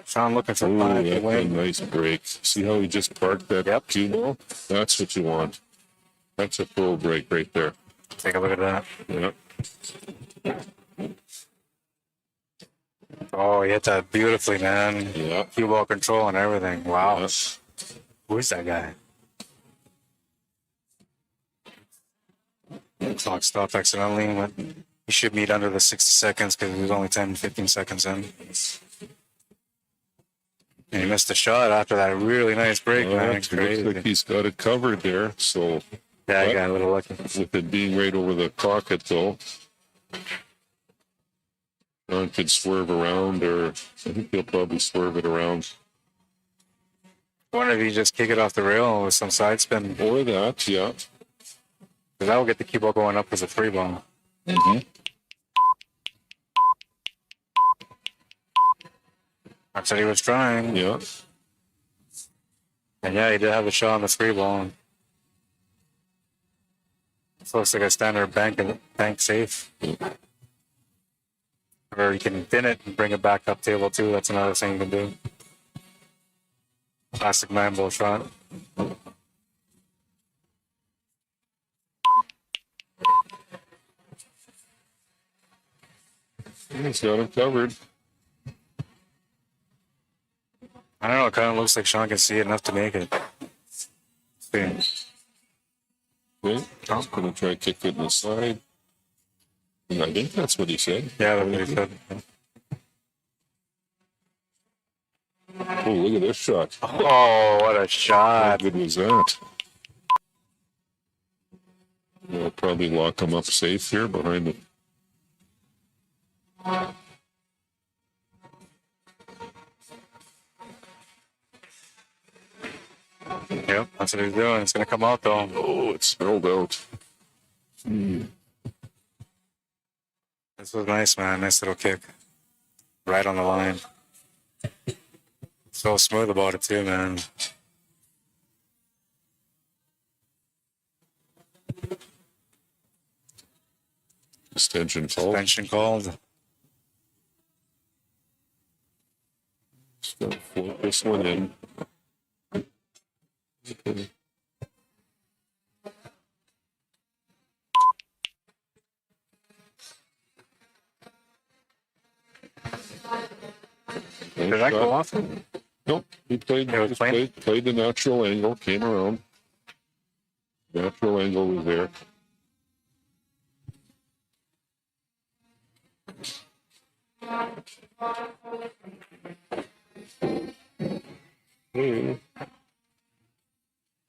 Sean looking for 5 to That's a win. nice break. See how he just parked that cue ball? That's what you want. That's a full break right there. Take a look at that. Yeah. Oh, he hit that beautifully, man. Yeah. Cue ball control and everything. Wow. Yeah. Who is that guy? Clock stopped accidentally, but he should meet under the 60 seconds because he was only 10, 15 seconds in. And he missed the shot after that really nice break, man. It looks like he's got it covered there. So yeah, he got a little lucky. With it being right over the pocket, though, John could swerve around, or I think he'll probably swerve it around. I wonder if he just kick it off the rail with some side spin. Or that, yeah. Because that will get the cue ball going up as a 3 ball. That's what he was trying. Yeah. And yeah, he did have a shot on the 3 ball. It looks like a standard bank safe. Or you can thin it and bring it back up table too. That's another thing you can do. Classic man-bull shot. He's got him covered. I don't know. It kind of looks like Sean can see it enough to make it. See. Okay. He's going to try to kick it in the side. And I think that's what he said. Yeah, that's what he said. Oh, look at this shot. Oh, what a How shot. good was that? We'll probably lock him up safe here behind the... Yep, that's what he's doing. It's going to come out though. Oh, it spilled out. This was nice, man. Nice little kick. Right on the line. So smooth about it too, man. Extension called. Suspension called. Just gonna float this one in. Did that go off? Nope. He played, It was just playing? played the natural angle, came around. Natural angle was there.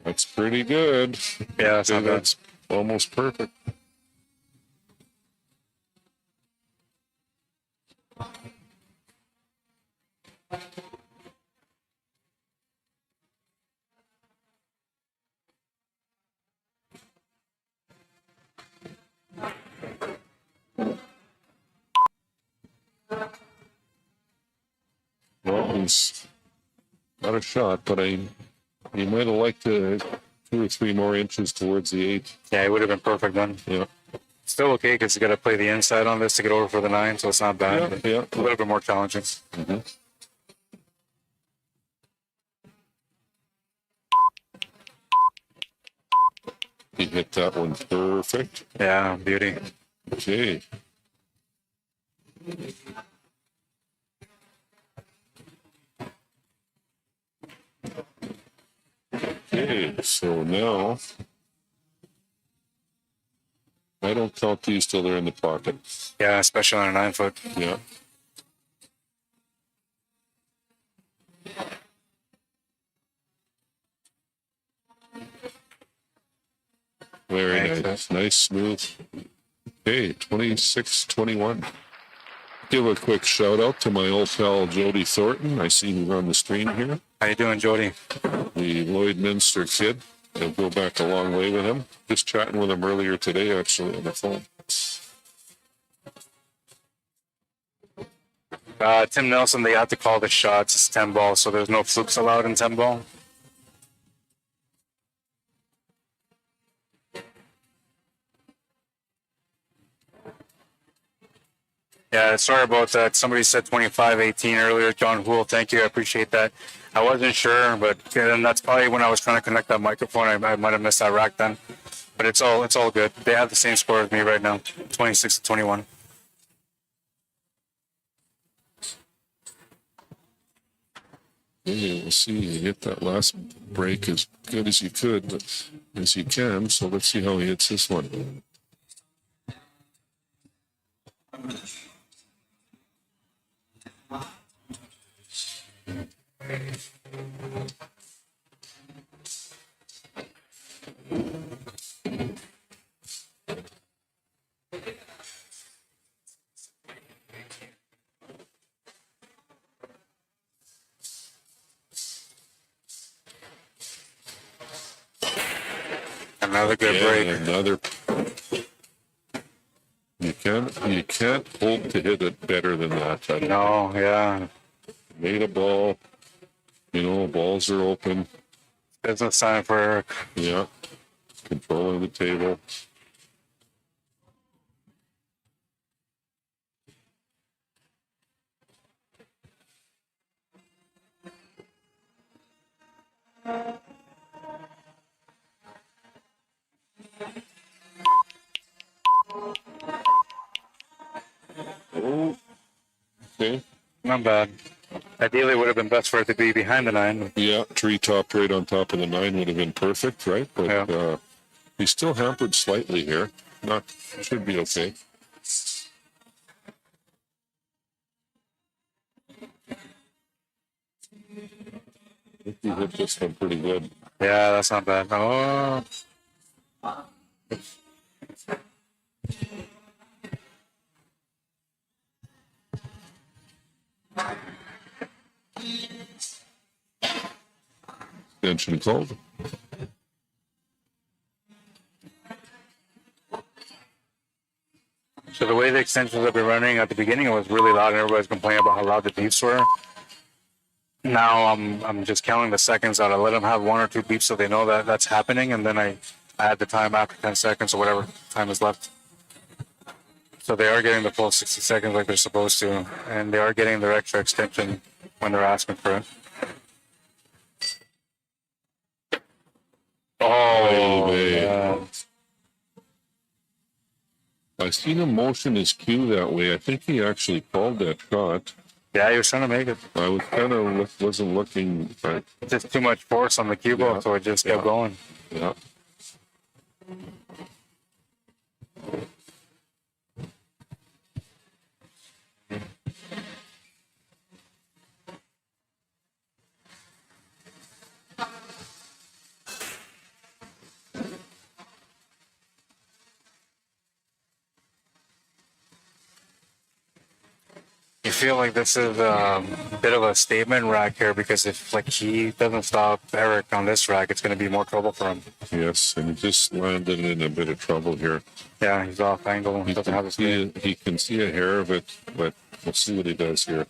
That's pretty good. Yeah, that's not bad. That's almost perfect. Well, he's got a shot, but he might have liked 2 or 3 more inches towards the 8. Yeah, it would have been perfect then. Yeah. Still okay because you got to play the inside on this to get over for the 9, so it's not bad. but Yeah. A little bit more challenging. Mm-hmm. He hit that one perfect. Yeah, beauty. Okay. Okay, so now I don't count these till they're in the pocket. Yeah, especially on a 9-foot. Yeah. Very Thanks, nice. Nice, smooth. Okay, 26-21. Give a quick shout out to my old pal Jody Thornton. I see him on the screen here. How you doing, Jody? The Lloydminster kid. I'll go back a long way with him. Just chatting with him earlier today, actually, on the phone. Tim Nelson, they have to call the shots. It's 10 ball, so there's no flukes allowed in 10 ball. Yeah, sorry about that. Somebody said 25-18 earlier. John Hool, thank you. I appreciate that. I wasn't sure, but and that's probably when I was trying to connect that microphone. I might have missed that rack then. But it's all good. They have the same score as me right now, 26-21. Okay, we'll see. You hit that last break as good as you could, but as you can. So let's see how he hits this one. Another good break. Another. You can't hope to hit it better than that. No, yeah. Made a ball. You know, balls are open. Business sign for Yeah. Controlling the table. Oh, okay. not bad. Ideally, it would have been best for it to be behind the 9. Yeah, tree top right on top of the 9 would have been perfect, right? But Yeah. he's still hampered slightly here. Should be okay. I think he hit this one pretty good. Yeah, that's not bad. Oh, Extension called. so the way the extensions have been running at the beginning, it was really loud, and everybody's complaining about how loud the beeps were. Now I'm just counting the seconds out. I let them have 1 or 2 beeps so they know that that's happening, and then I add the time after 10 seconds or whatever time is left. So they are getting the full 60 seconds like they're supposed to, and they are getting their extra extension when they're asking for it. Oh, yeah. I seen him motion his cue that way. I think he actually called that shot. Yeah, he was trying to make it. I was kind of wasn't looking, but Just too much force on the cue ball, Yeah. so it just kept Yeah. going. yeah. You feel like this is a bit of a statement rack here because if like he doesn't stop Eric on this rack, it's going to be more trouble for him. Yes, and he just landed in a bit of trouble here. Yeah, he's off angle. He Doesn't have his can, he can see a hair of it, but we'll see what he does here.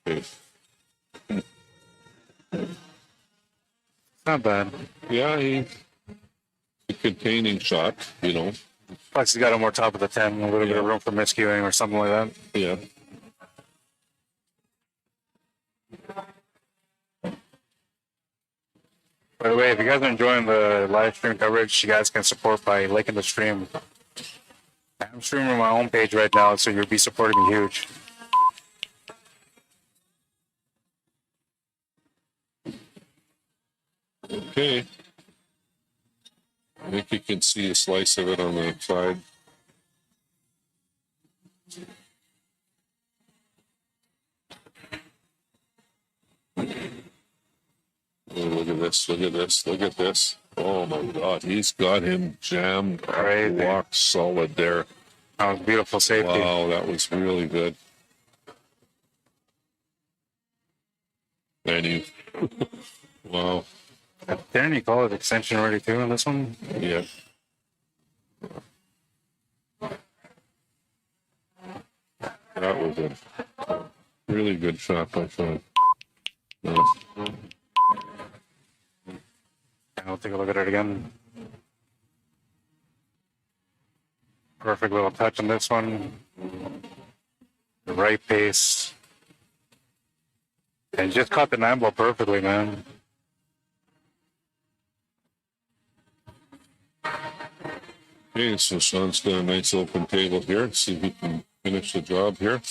Okay. Not bad. Yeah, he's a containing shot, you know. Plus, he's got him more top of the 10, a little bit of Yeah. room for miscuing or something like that. Yeah. By the way, if you guys are enjoying the live stream coverage, you guys can support by liking the stream. I'm streaming on my own page right now, so you'll be supporting me huge. Okay. I think you can see a slice of it on the side. Oh, look at this, look at this, look at this. Oh my God, he's got him jammed, Crazy. rock solid there. That was beautiful safety. Wow, that was really good. And he, wow, Didn't he call it extension already too on this one? yeah. That was a really good shot by Sean. Yeah. I'll take a look at it again. Perfect little touch on this one. The right pace. And just caught the 9 ball perfectly, man. Okay, so Sean's got a nice open table here. See if he can finish the job here.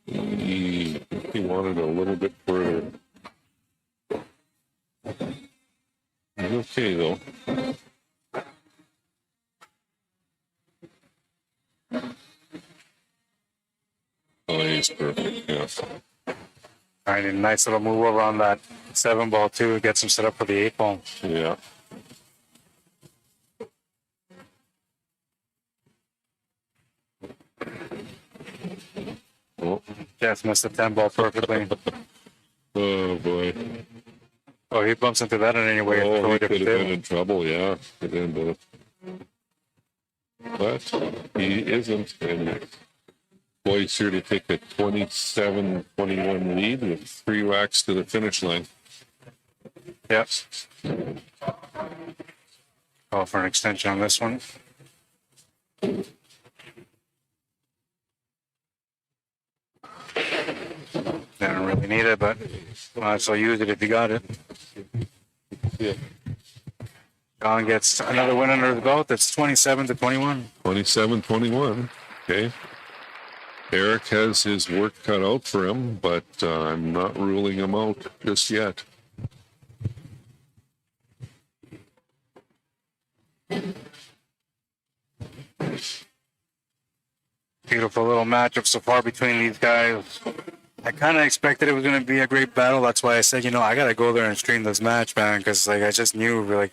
He wanted a little bit further. He's okay though. Oh, he's perfect. Yeah. All right, a nice little move over on that 7 ball too. Gets him set up for the 8 ball. Yeah. Oh, Just missed the 10 ball perfectly. oh boy. Oh, he bumps into that in any way. It's a Oh, totally he could different have been table. in trouble, yeah. Could have been, but he isn't. And boys here to take a 27-21 lead with 3 racks to the finish line. Yep. Call for an extension on this one. Didn't really need it, but might as well use it if you got it. Yeah. John gets another win under his belt. That's 27-21. 27-21. Okay. Eric has his work cut out for him, but I'm not ruling him out just yet. Beautiful little matchup so far between these guys. I kind of expected it was going to be a great battle. That's why I said, you know, I got to go there and stream this match, man, because like I just knew like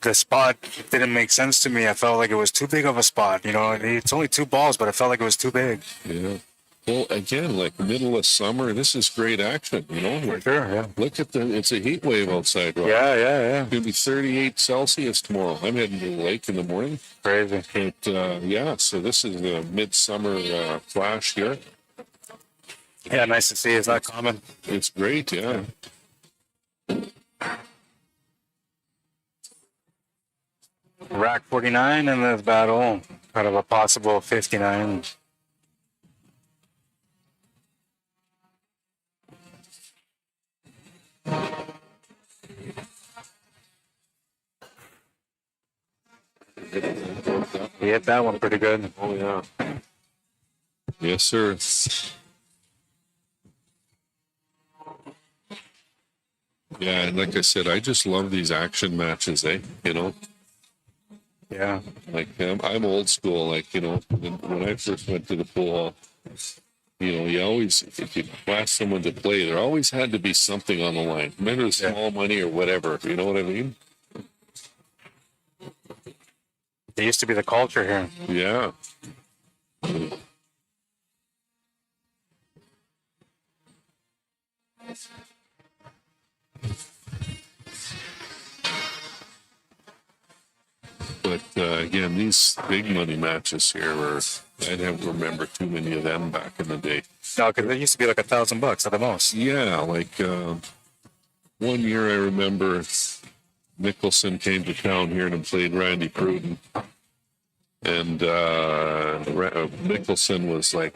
the spot didn't make sense to me. I felt like it was too big of a spot. You know, it's only 2 balls, but I felt like it was too big. Yeah. Well, again, like middle of summer, this is great action, you know? For sure, yeah. Look at it's a heat wave outside, right? Yeah. It's going to be 38 Celsius tomorrow. I'm heading to the lake in the morning. Crazy. But, yeah, so this is a midsummer flash here. Yeah, nice to see. It's not common. It's great, yeah. Rack 49 in this battle. Kind of a possible 59. He hit that one pretty good. Oh, yeah. Yes, sir. Yeah, and like I said, I just love these action matches, you know? Yeah. Like, I'm old school. Like, you know, when I first went to the pool hall, you know, you always, if you ask someone to play, there always had to be something on the line. Remember the small money or whatever, you know what I mean? There used to be the culture here. Yeah. But again, these big money matches here were, I don't remember too many of them back in the day. No, because it used to be like $1,000 at the most. Yeah, like one year I remember Nicholson came to town here and played Randy Pruden. And Nicholson was like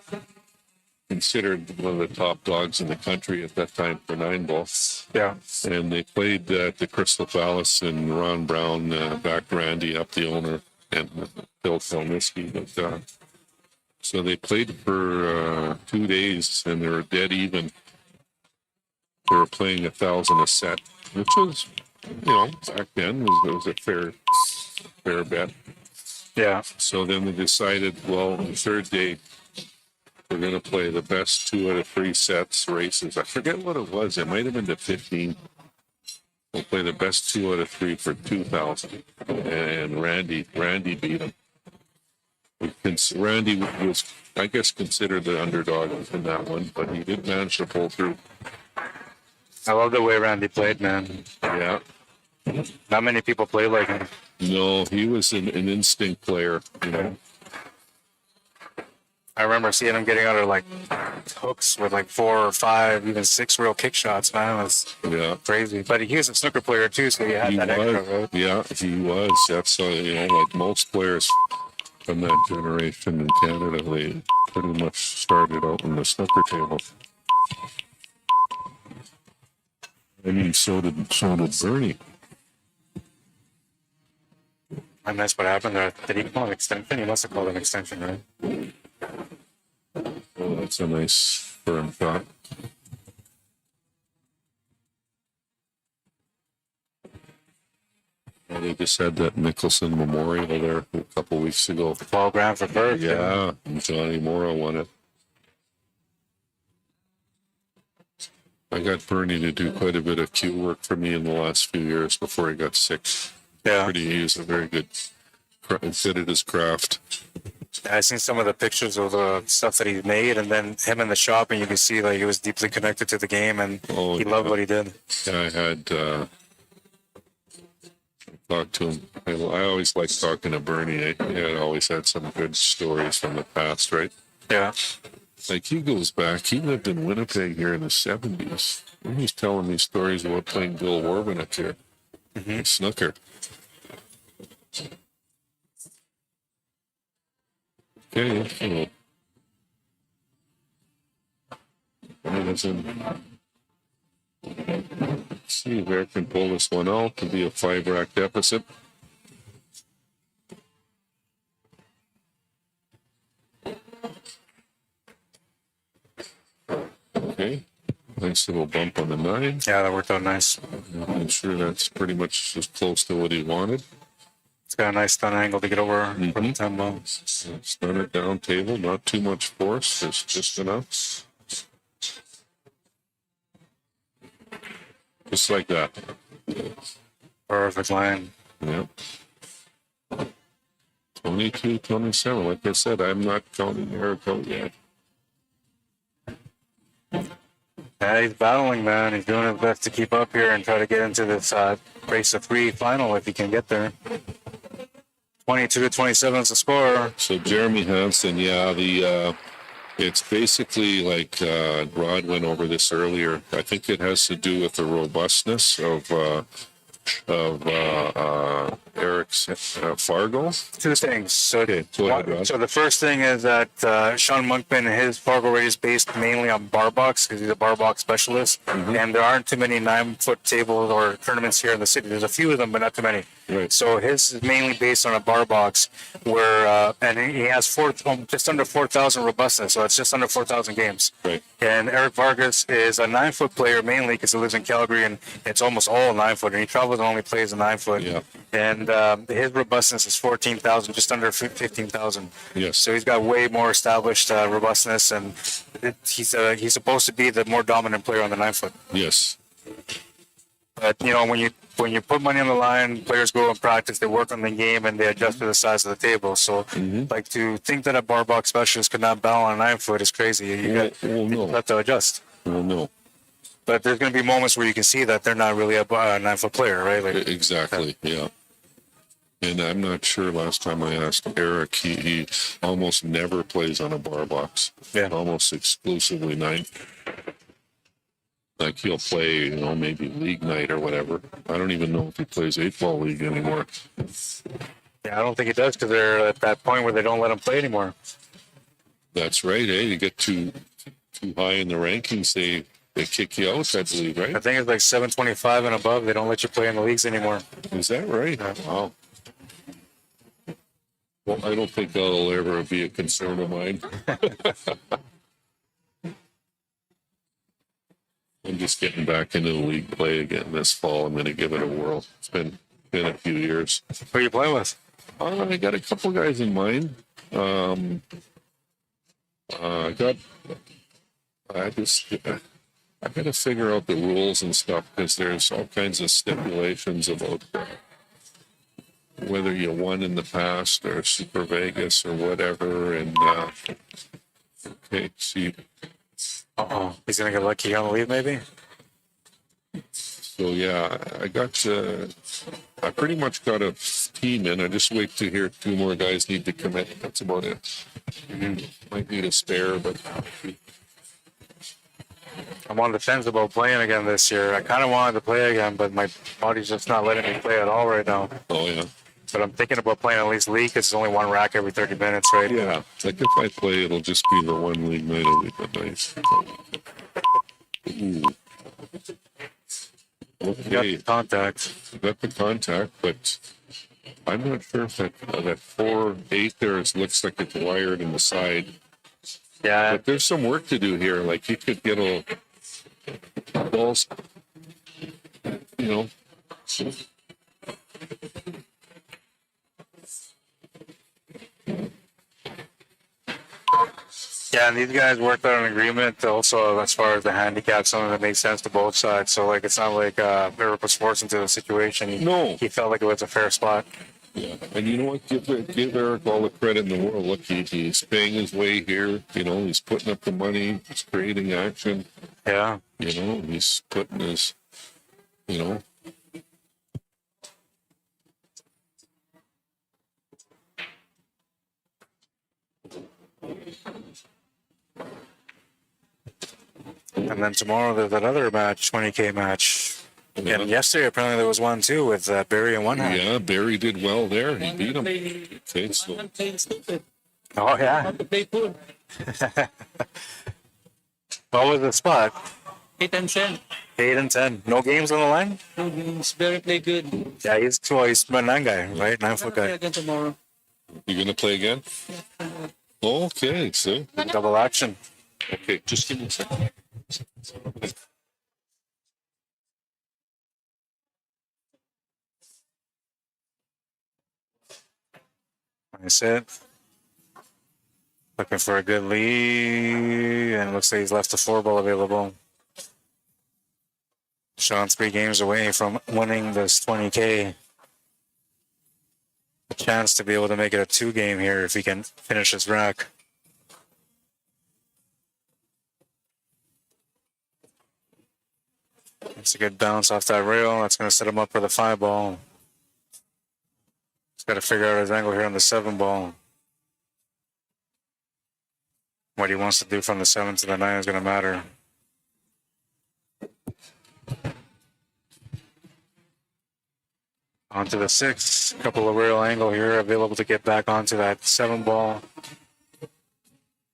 considered one of the top dogs in the country at that time for 9-ball. Yeah. And they played at the Crystal Palace, and Ron Brown backed Randy up, the owner, and Phil Kalniski. But, so they played for 2 days, and they were dead even. They were playing $1,000 a set, which was, you know, back then was a fair bet. Yeah. So then they decided, well, the third day, we're going to play the best 2 out of 3 sets races. I forget what it was. It might have been the 15. We'll play the best 2 out of 3 for 2,000. And Randy beat him. Randy was, I guess, considered the underdog in that one, but he did manage to pull through. I love the way Randy played, man. Yeah. Not many people play like him. No, he was an instinct player, you know. I remember seeing him getting out of like hooks with like 4 or 5, even 6 real kick shots, man. It was crazy. But he was a snooker player too, so he had that extra, right? Yeah, he was. That's, you know, like most players from that generation in Canada, they pretty much started out on the snooker table. I mean, so did Bernie. I missed what happened there. Did he call an extension? He must have called an extension, right? Well, that's a nice firm shot. Well, they just had that Nicholson Memorial there a couple weeks ago. 12 grand for Berg. Yeah, and Johnny Morrow won it. I got Bernie to do quite a bit of cue work for me in the last few years before he got sick. Yeah. He was a very good, good at his craft. I seen some of the pictures of the stuff that he made, and then him in the shop, and you can see like he was deeply connected to the game, and he loved what he did. Yeah, I had talked to him. I always liked talking to Bernie. He always had some good stories from the past, right? Yeah. Like he goes back. He lived in Winnipeg here in the 70s. And he's telling me stories about playing Bill Warbenek here. Snooker. Okay, so let's see if Eric can pull this one out to be a 5-rack deficit. Okay, nice little bump on the 9. Yeah, that worked out nice. I'm sure that's pretty much as close to what he wanted. It's got a nice stun angle to get over for the 10 ball. Stun it down table, not too much force, just enough. Just like that. Perfect line. Yep. 22, 27. Like I said, I'm not counting Eric out yet. Yeah, he's battling, man. He's doing his best to keep up here and try to get into this race of 3 final if he can get there. 22-27 is the score. So Jeremy Hansen, it's basically like Rod went over this earlier. I think it has to do with the robustness of Eric's Fargo? Two things. So, Okay, go ahead, Rod. so the first thing is that Sean Monkman, his Fargo rate is based mainly on bar box because he's a bar box specialist, and there aren't too many 9-foot tables or tournaments here in the city. There's a few of them, but not too many. Right. So his is mainly based on a bar box, where and he has just under 4,000 robustness, so it's just under 4,000 games. Right. And Eric Vargas is a 9-foot player mainly because he lives in Calgary, and it's almost all 9-foot, and he travels and only plays a 9-foot. Yeah. And his robustness is 14,000, just under 15,000. Yes. So he's got way more established robustness, and he's supposed to be the more dominant player on the 9-foot. Yes. But you know, when you put money on the line, players go and practice, they work on the game, and they adjust to the size of the table. So, like, to think that a bar box specialist could not battle on a 9-foot is crazy. You have to adjust. Well, no. But there's going to be moments where you can see that they're not really a 9-foot player, right? Like, Exactly. Yeah. And I'm not sure. Last time I asked Eric, he almost never plays on a bar box. Yeah. Almost exclusively 9. Like he'll play, maybe league night or whatever. I don't even know if he plays 8-ball league anymore. Yeah, I don't think he does because they're at that point where they don't let him play anymore. That's right. Eh? You get too high in the rankings, they kick you out, I believe, right? I think it's like 725 and above. They don't let you play in the leagues anymore. Is that right? Wow. Well, I don't think that'll ever be a concern of mine. I'm just getting back into the league play again this fall. I'm going to give it a whirl. It's been a few years. Who are you playing with? I got a couple guys in mind. I got to figure out the rules and stuff because there's all kinds of stipulations about whether you won in the past or Super Vegas or whatever. And okay, see. He's gonna get lucky on the lead, maybe. So yeah, I pretty much got a team in. I just wait to hear 2 more guys need to commit. That's about it. Might need a spare, but I'm on the fence about playing again this year. I kind of wanted to play again, but my body's just not letting me play at all right now. oh yeah. But I'm thinking about playing at least league because it's only one rack every 30 minutes, right? Yeah, like if I play, it'll just be the one league night a week. But nice. Ooh. You got Okay, the contact. got the contact, but I'm not sure if that 4-8 there looks like it's wired in the side. Yeah, But there's some work to do here. Like you could get a balls, yeah, and these guys worked out an agreement also as far as the handicap, something that makes sense to both sides. So, like, it's not like Eric was forced into the situation. No. He felt like it was a fair spot. Yeah, and you know what? Give Eric all the credit in the world. Look, he's paying his way here. He's putting up the money. He's creating action. Yeah. He's putting his, And then tomorrow there's another match, 20K match. Yeah. And yesterday apparently there was one too with Barry in one hand. Yeah, Barry did well there. He beat him. Okay, so I'm playing stupid. Oh yeah. I'm the playpool. What was the spot? 8 and 10. 8 and 10. No games on the line? No games. Very play good. Yeah, he's a 9 guy, right? 9-foot Play guy. again tomorrow. you gonna play again? Okay, so Double action. okay, just give me a second. Nice hit. Looking for a good lead, and it looks like he's left the 4-ball available. Sean's 3 games away from winning this 20K. A chance to be able to make it a 2-game here if he can finish his rack. It's a good bounce off that rail. That's going to set him up for the 5-ball. He's got to figure out his angle here on the 7-ball. What he wants to do from the 7 to the 9 is going to matter. Onto the 6. Couple of real angle here, available to get back onto that 7 ball.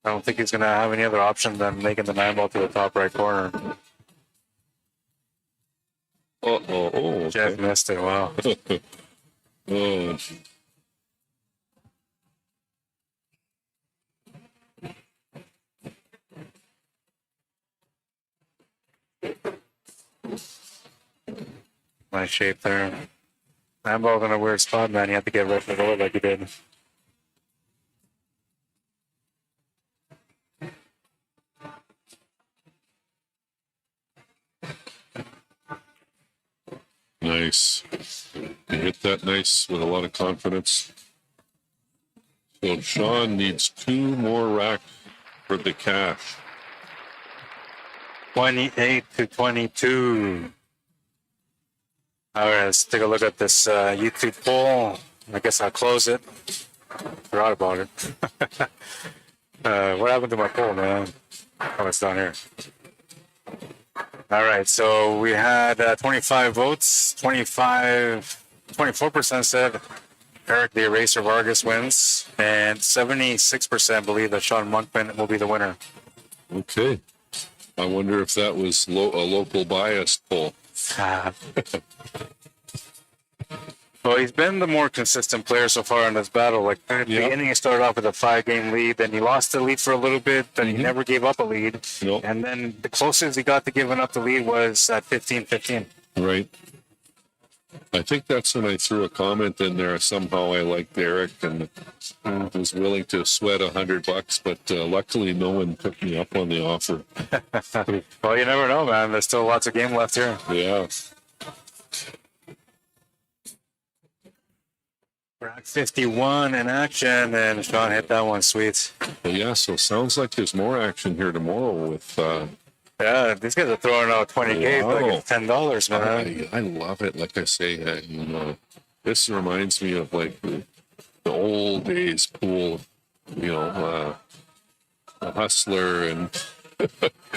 I don't think he's going to have any other option than making the 9 ball to the top right corner. Oh, Jeff okay. missed it. Wow. Oh, Nice shape there. 9 ball's in a weird spot, man. You have to get right to the goal like you did. nice. You hit that nice with a lot of confidence. So Sean needs 2 more racks for the cash. 28 to 22. All right, let's take a look at this YouTube poll. I guess I'll close it. Forgot about it. What happened to my poll, man? Oh, it's down here. All right, so we had 25 votes. 24% said Eric the Eraser Vargas wins, and 76% believe that Sean Monkman will be the winner. Okay. I wonder if that was a local bias poll. Well, he's been the more consistent player so far in this battle. Like at the beginning, he started off with a 5-game lead, then he lost the lead for a little bit, then he never gave up a lead, and then the closest he got to giving up the lead was at 15-15. Right. I think that's when I threw a comment in there. Somehow I liked Eric and was willing to sweat $100, but luckily no one took me up on the offer. Well, you never know, man. There's still lots of game left here. Yeah. Rack 51 in action, and Sean hit that one sweet. Well, yeah, so sounds like there's more action here tomorrow with... yeah, these guys are throwing out 20K, like it's $10, man. I love it. Like I say, you know, this reminds me of like the old days pool, you know, a hustler and...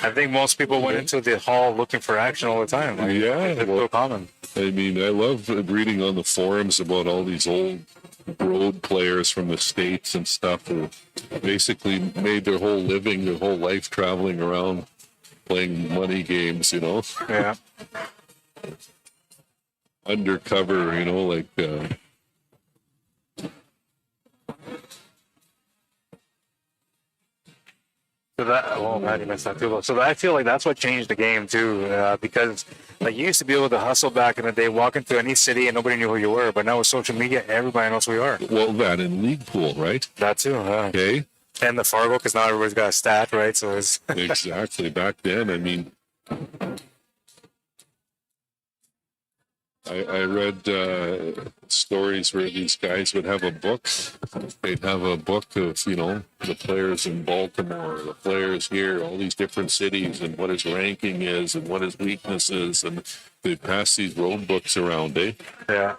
I think most people went into the hall looking for action all the time. Like, yeah, it's so common. I mean, I love reading on the forums about all these old road players from the States and stuff who basically made their whole living, their whole life traveling around playing money games, you know? Yeah. Undercover, you know, like... So that, oh man, you missed that too. So I feel like that's what changed the game too, because like you used to be able to hustle back in the day, walk into any city and nobody knew who you were. But now with social media, everybody knows who you are. Well, that in league pool, right? That too. Okay. And the Fargo, because now everybody's got a stat, right? So it's exactly. Back then, I mean, I read stories where these guys would have a book. They'd have a book of, you know, the players in Baltimore, the players here, all these different cities, and what his ranking is, and what his weakness is, and they'd pass these road books around, eh? Yeah.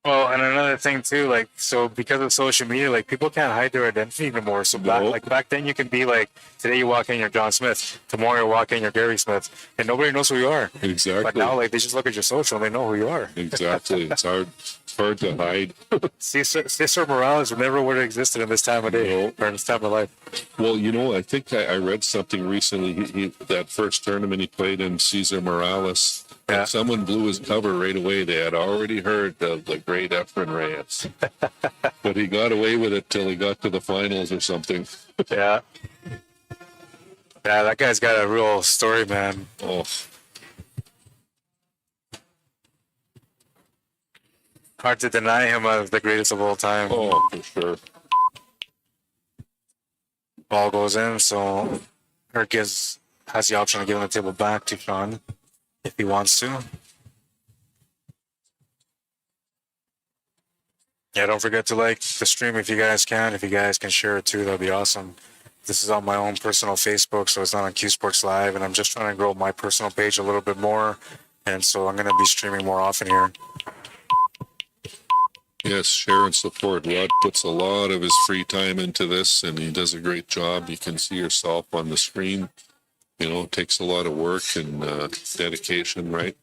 Well, and another thing too, like, so because of social media, like people can't hide their identity anymore. So back then you can be like, today you walk in, you're John Smith. Tomorrow you walk in, you're Gary Smith, and nobody knows who you are. Exactly. But now, like, they just look at your social and they know who you are. Exactly. It's hard to hide. Cesar Morales never would have existed in this time of day or in this time of life. Well, you know, I think I read something recently. That first tournament he played in, Cesar Morales. Yeah. Someone blew his cover right away. They had already heard of the great Efren Reyes. But he got away with it till he got to the finals or something. Yeah. Yeah, that guy's got a real story, man. Oh. Hard to deny him as the greatest of all time. Oh, for sure. Ball goes in, so Eric has the option of giving the table back to Sean if he wants to. Yeah, don't forget to like the stream if you guys can. If you guys can share it too, that'd be awesome. This is on my own personal Facebook, so it's not on CUESPORTS Live, and I'm just trying to grow my personal page a little bit more, and so I'm going to be streaming more often here. Yes, share and support. Rod puts a lot of his free time into this, and he does a great job. You can see yourself on the screen. You know, it takes a lot of work and dedication, right?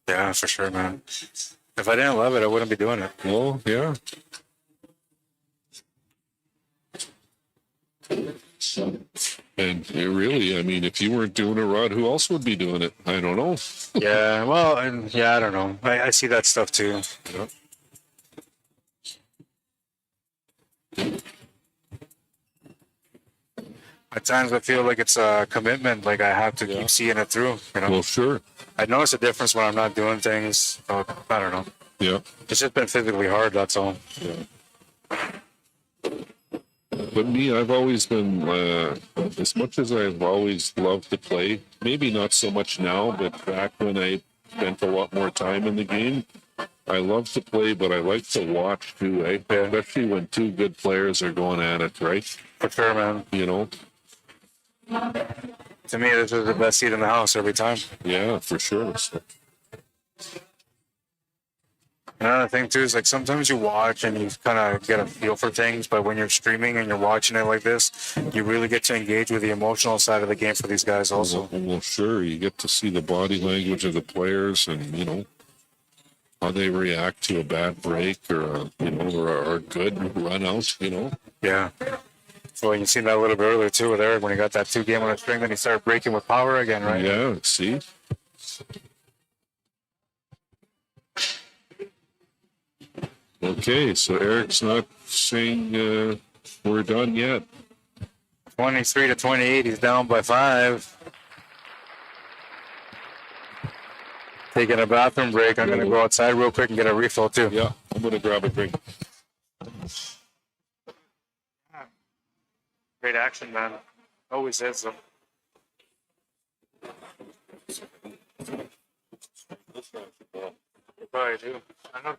Yeah, for sure, man. If I didn't love it, I wouldn't be doing it. Well, yeah. And really, I mean, if you weren't doing it, Rod, who else would be doing it? I don't know. Yeah, well, and yeah, I don't know. I see that stuff too. Yeah. At times I feel like it's a commitment, like I have to keep seeing it through, you know? Well, sure. I notice a difference when I'm not doing things. I don't know. Yeah. It's just been physically hard, that's all. Yeah. But me, I've always been, as much as I've always loved to play, maybe not so much now, but back when I spent a lot more time in the game, I love to play, but I like to watch too, eh? Yeah. Especially when two good players are going at it, right? For sure, man. You know? To me, this is the best seat in the house every time. Yeah, for sure. So, Another thing too is like sometimes you watch and you kind of get a feel for things, but when you're streaming and you're watching it like this, you really get to engage with the emotional side of the game for these guys also. well, sure, you get to see the body language of the players and, you know, how they react to a bad break or, or a good run out, you know? Yeah. So you seen that a little bit earlier too with Eric when he got that 2-game on a string, then he started breaking with power again, right? Yeah, see? Okay, so Eric's not saying we're done yet. 23-28, he's down by 5. Taking a bathroom break. I'm going to go outside real quick and get a refill too. Yeah, I'm going to grab a drink. Great action, man. Always is. So. Probably do. I know.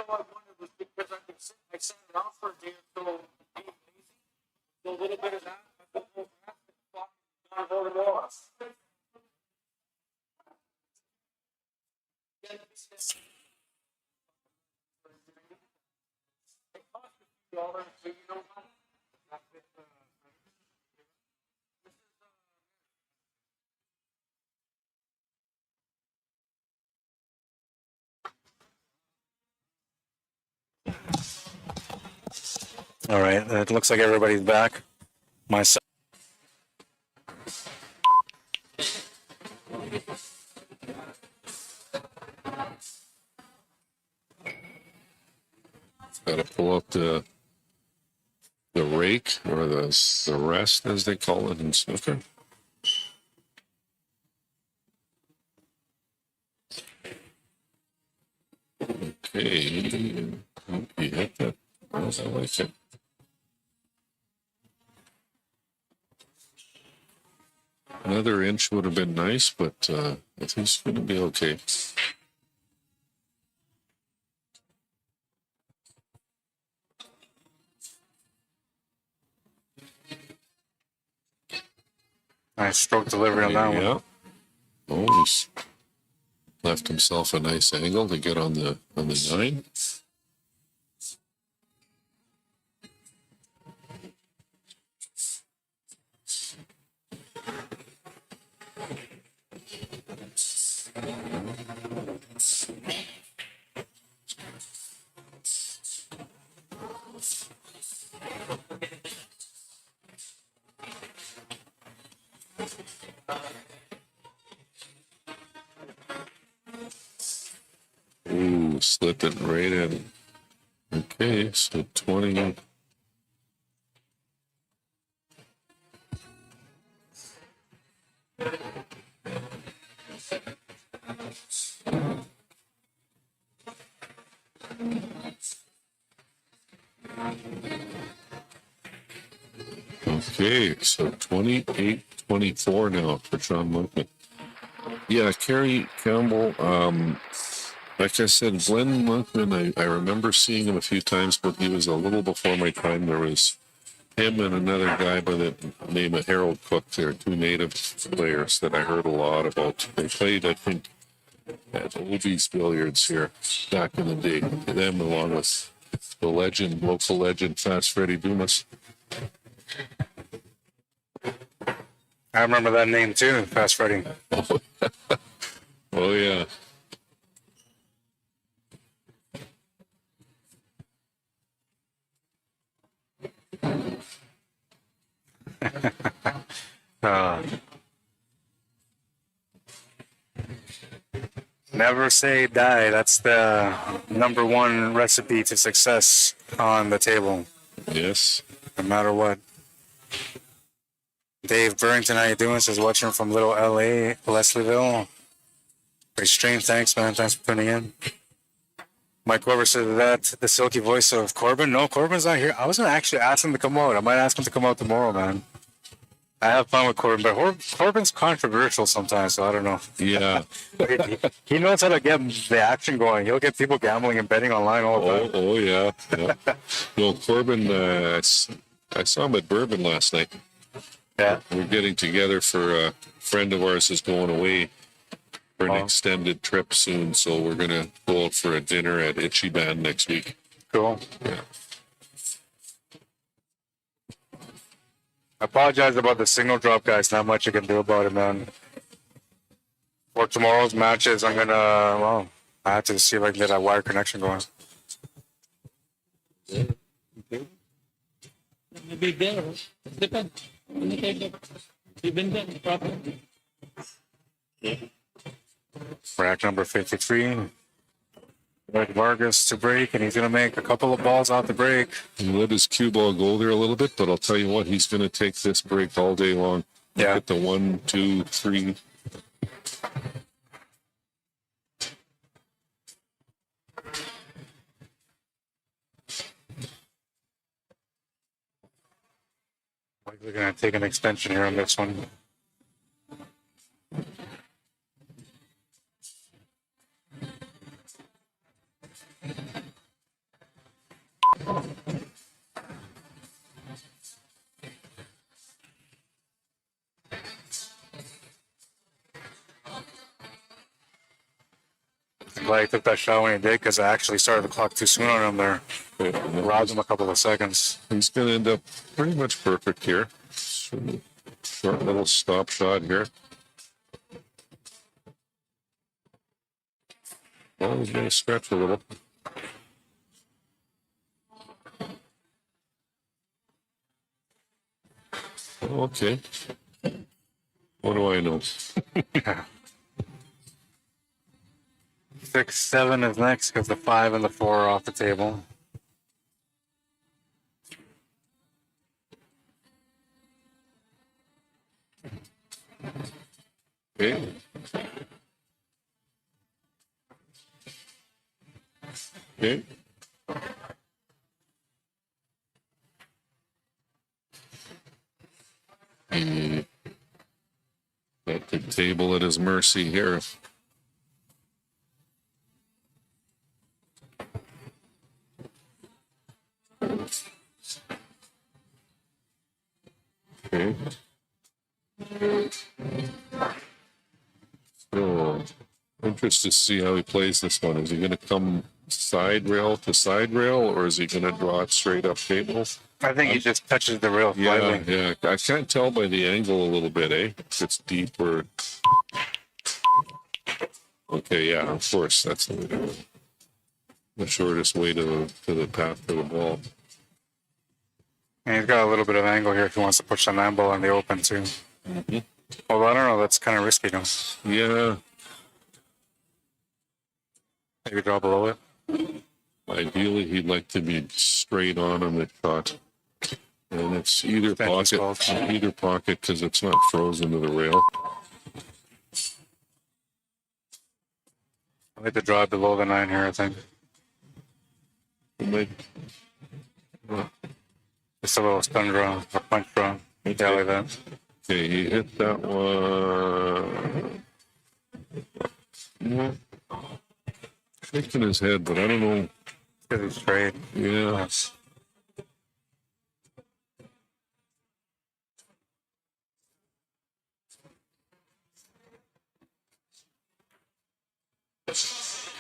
All I wanted was because I sat it out for a day or so, being lazy. So a little bit of that, a little bit of that, not a whole lot. $50, so you know what? All right. It looks like everybody's back. Myself. Got to pull up the rake or the rest, as they call it in snooker. Okay. Oh, you hit that. I like it. Another inch would have been nice, but I think it's going to be okay. Nice stroke delivery on that one. Yeah. Oh, he's left himself a nice angle to get on the 9. slip it right in. Okay, so 20. Okay, so 28-24 now for Sean Monkman. Yeah, Kerry Campbell. Like I said, Glenn Monkman, I remember seeing him a few times, but he was a little before my time. There was him and another guy by the name of Harold Cook. They're two native players that I heard a lot about. They played, I think, at Obi's Billiards here back in the day. Them along with the local legend, Fast Freddie Dumas. I remember that name too, Fast Freddy. Oh yeah. Never say die. That's the #1 recipe to success on the table, Yes. no matter what. Dave Burrington, how you doing? Says watching from Little LA, Leslieville. Very strange. Thanks, man. Thanks for tuning in. Mike Weber said that the silky voice of Corbin. No, Corbin's not here. I was gonna actually ask him to come out. I might ask him to come out tomorrow, man. I have fun with Corbin, but Corbin's controversial sometimes, so I don't know. Yeah. He knows how to get the action going. He'll get people gambling and betting online all the time. Oh yeah. Yeah. No, Corbin. I saw him at Bourbon last night. Yeah. We're getting together for a friend of ours is going away for an extended trip soon, so we're gonna go out for a dinner at Itchy Band next week. Cool. Yeah. I apologize about the signal drop, guys. Not much I can do about it, man. For tomorrow's matches, I'm gonna, well, I have to see if I can get that wire connection going. Maybe there. It depends. Winnipeg, even then, probably. Rack number 53. Vargas to break, and he's going to make a couple of balls off the break. He let his cue ball go there a little bit, but I'll tell you what, he's going to take this break all day long. Yeah. Get the 1, 2, 3. We're going to take an extension here on this one. I'm glad he took that shot when he did, because I actually started the clock too soon on him there. Robbed him a couple of seconds. He's going to end up pretty much perfect here. Short little stop shot here. Well, he's going to stretch a little. Okay. What do I know? 6, 7 is next, because the 5 and the 4 are off the table. Okay. Okay. Got the table at his mercy here. Okay. So, interested to see how he plays this one. Is he going to come side rail to side rail, or is he going to draw it straight up table? I think he just touches the rail Yeah, slightly. yeah. I can't tell by the angle a little bit, eh? If it's deep or... Okay, yeah, of course. That's the way to go. The shortest way to the path to the ball. And he's got a little bit of angle here if he wants to push the 9 ball in the open too. Mm-hmm. Although I don't know, that's kind of risky though. Yeah. Maybe draw below it. Ideally, he'd like to be straight on the shot. And it's either pocket because it's not frozen to the rail. I like to draw it below the 9 here, I think. Just a little stun draw, a punch draw. Yeah, like that. Okay, he hit that one. Yeah. Shaking his head, but I don't know. Because he's straight. Yeah.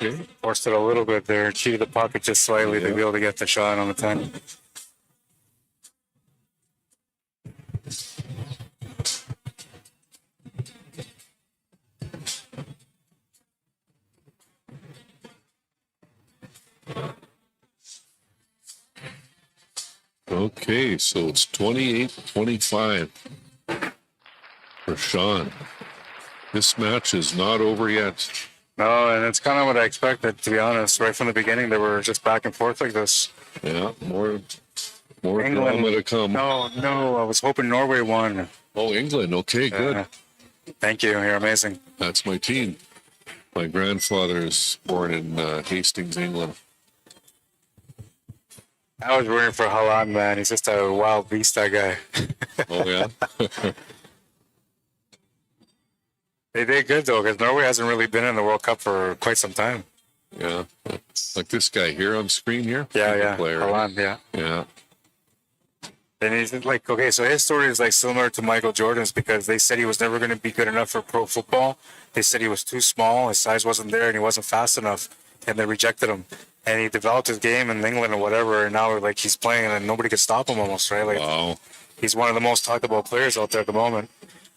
Okay. Forced it a little bit there. Cheated the pocket just slightly to be able to get the shot on the 10. Okay, so it's 28-25 for Sean. This match is not over yet. No, and it's kind of what I expected, to be honest. Right from the beginning, they were just back and forth like this. Yeah, more drama to come. No, I was hoping Norway won. Oh, England. Okay, good. Thank you. You're amazing. That's my team. My grandfather is born in Hastings, England. I was rooting for Holland, man. He's just a wild beast, that guy. Oh, yeah? They did good, though, because Norway hasn't really been in the World Cup for quite some time. Yeah. Like this guy here on screen here? Yeah. Player. Holland, yeah. Yeah. And he's like, okay, so his story is like similar to Michael Jordan's because they said he was never going to be good enough for pro football. They said he was too small, his size wasn't there, and he wasn't fast enough, and they rejected him. And he developed his game in England or whatever, and now like he's playing and nobody can stop him almost, right? Like, wow. He's one of the most talked about players out there at the moment.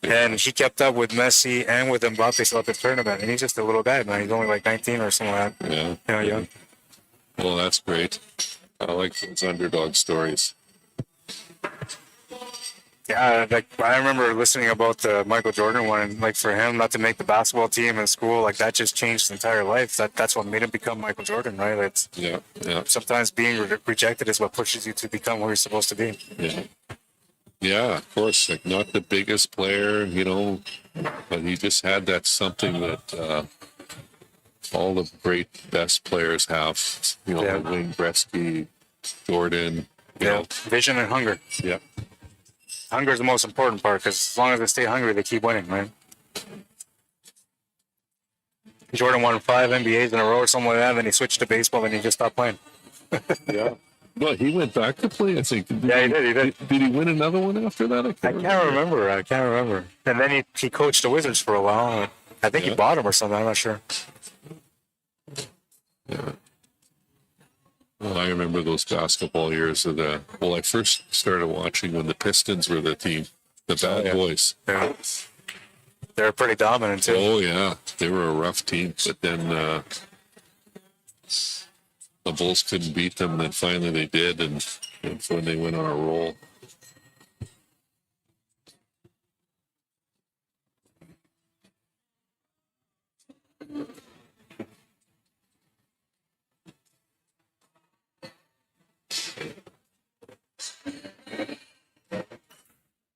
And he kept up with Messi and with Mbappe throughout the tournament. And he's just a little guy, man. He's only like 19 or something like that. Yeah. You know, young. Well, that's great. I like those underdog stories. Yeah, like I remember listening about the Michael Jordan one, and like for him not to make the basketball team in school, like that just changed his entire life. That's what made him become Michael Jordan, right? It's Yeah. sometimes being rejected is what pushes you to become who you're supposed to be. Yeah. Yeah, of course. Like not the biggest player, you know, but he just had that something that all the great best players have. You know, Wayne Gretzky, Jordan. You know. Vision and hunger. Yeah. Hunger is the most important part because as long as they stay hungry, they keep winning, right? Jordan won 5 NBAs in a row or something like that, and then he switched to baseball and he just stopped playing. Yeah. Well, he went back to play, I think. He did. Did he win another one after that? I can't remember. And then he coached the Wizards for a while. I think he bought him or something. I'm not sure. Yeah. Well, I remember those basketball years of I first started watching when the Pistons were the team, the Bad Boys. Yeah. They were pretty dominant, too. Oh, yeah. They were a rough team, but then the Bulls couldn't beat them, and then finally they did, and that's when they went on a roll.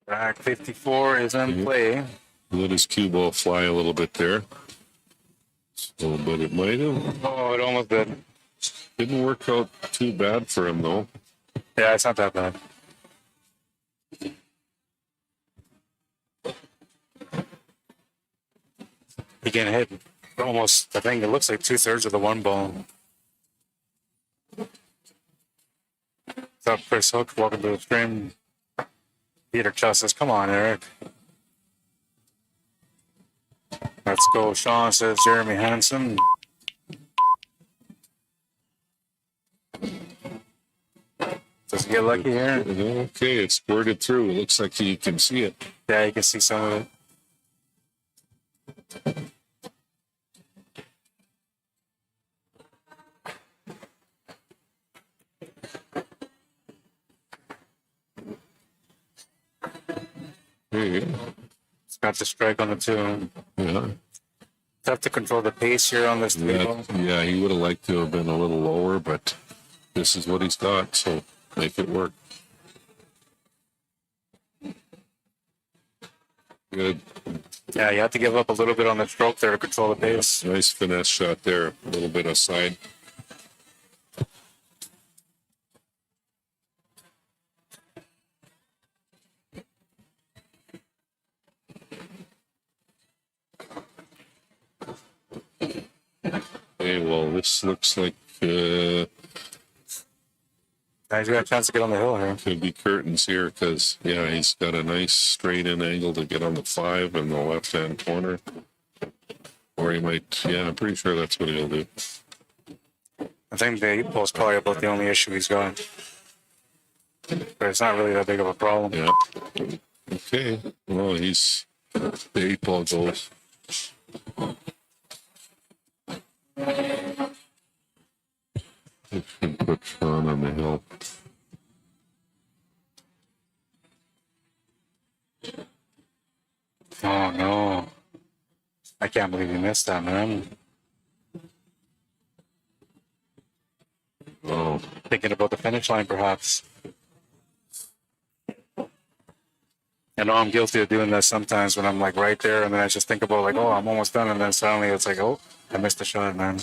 Rack 54 is in play. Let his cue ball fly a little bit there. So, but it might have. Oh, it almost did. Didn't work out too bad for him, though. Yeah, it's not that bad. He can hit almost, I think it looks like 2/3 of the one ball. What's up, Chris Hook? Welcome to the stream. Peter Justice, come on, Eric. Let's go, Sean, says Jeremy Hansen. Does he get lucky here? Okay, it's squirted through. It looks like you can see it. Yeah, you can see some of it. Hey. It's got the strike on the 2. Yeah. tough to control the pace here on this table. Yeah, he would have liked to have been a little lower, but this is what he's got, so make it work. Good. Yeah, you have to give up a little bit on the stroke there to control the pace. Nice finesse shot there. A little bit aside. Okay, well, this looks like Now he's got a chance to get on the hill here. could be curtains here because, yeah, he's got a nice straight in angle to get on the 5 in the left-hand corner. Or he might, yeah, I'm pretty sure that's what he'll do. I think the 8 is probably about the only issue he's got. But it's not really that big of a problem. Yeah. Okay. Well, he's the 8 ball goes. It should put Sean on the hill. Oh no. I can't believe you missed that, man. Oh, Thinking about the finish line, perhaps. I know I'm guilty of doing that sometimes when I'm like right there and then I just think about like, oh, I'm almost done. And then suddenly it's like, oh, I missed the shot, man.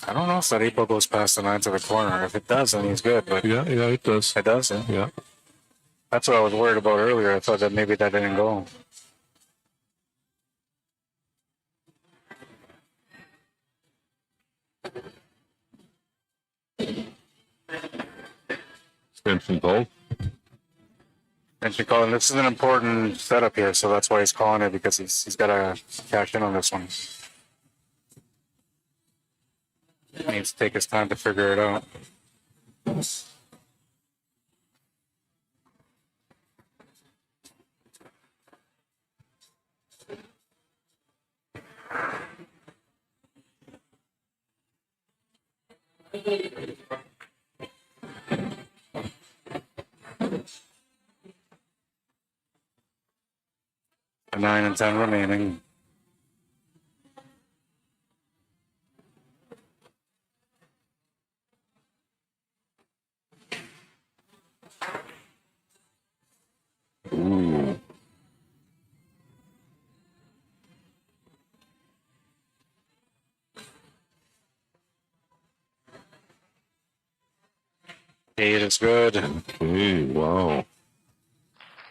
I don't know if that 8 ball goes past the 9 to the corner. If it does, then he's good. But yeah, it does. it does, yeah. Yeah. That's what I was worried about earlier. I thought that maybe that didn't go. Extension call. And she called, and this is an important setup here, so that's why he's calling it, because he's got to cash in on this one. He needs to take his time to figure it out. The 9 and 10 remaining. Ooh. Eight is good. Okay, wow.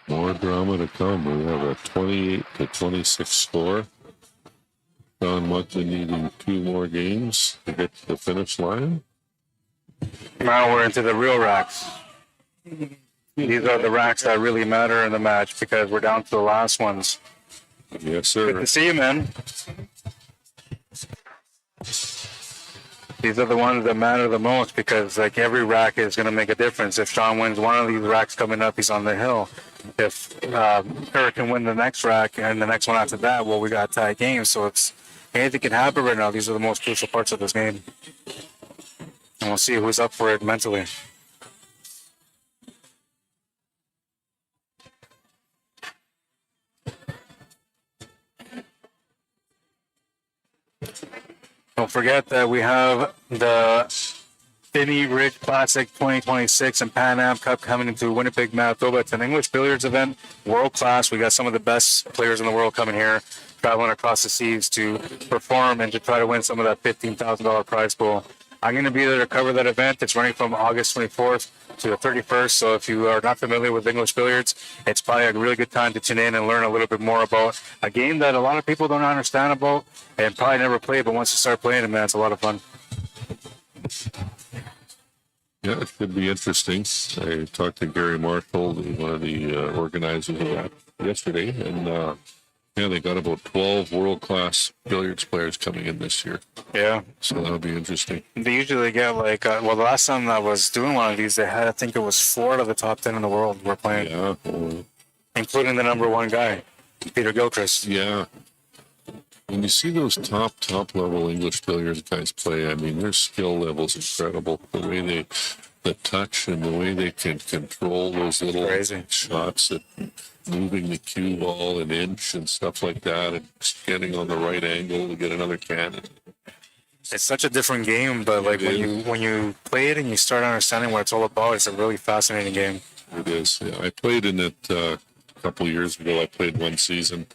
More drama to come. We have a 28 to 26 score. Don Mutley needing 2 more games to get to the finish line. Now we're into the real racks. These are the racks that really matter in the match because we're down to the last ones. Yes, Good sir. to see you, man. These are the ones that matter the most because, like, every rack is going to make a difference. If Sean wins one of these racks coming up, he's on the hill. If Eric can win the next rack and the next one after that, well, we got a tie game. So it's anything can happen right now. These are the most crucial parts of this game. And we'll see who's up for it mentally. Don't forget that we have the Finney Ridge Classic 2026 and Pan Am Cup coming into Winnipeg, Manitoba. It's an English billiards event, world class. We got some of the best players in the world coming here, traveling across the seas to perform and to try to win some of that $15,000 prize pool. I'm going to be there to cover that event. It's running from August 24th to the 31st. So if you are not familiar with English billiards, it's probably a really good time to tune in and learn a little bit more about a game that a lot of people don't understand about and probably never play. But once you start playing it, man, it's a lot of fun. Yeah, it should be interesting. I talked to Gary Marshall, one of the organizers of that yesterday, and yeah, they got about 12 world-class billiards players coming in this year. Yeah. So that'll be interesting. They usually get like, well, the last time I was doing one of these, they had, I think it was 4 out of the top 10 in the world were playing, Yeah. including the #1 guy, Peter Gilchrist. Yeah. when you see those top level English billiards guys play, I mean, their skill level's incredible. The way the touch and the way they can control those little shots at moving the cue ball an inch and stuff like that, and getting on the right angle to get another cannon. It's such a different game, but like when you play it and you start understanding what it's all about, it's a really fascinating game. It is. Yeah, I played in it a couple years ago. I played one season.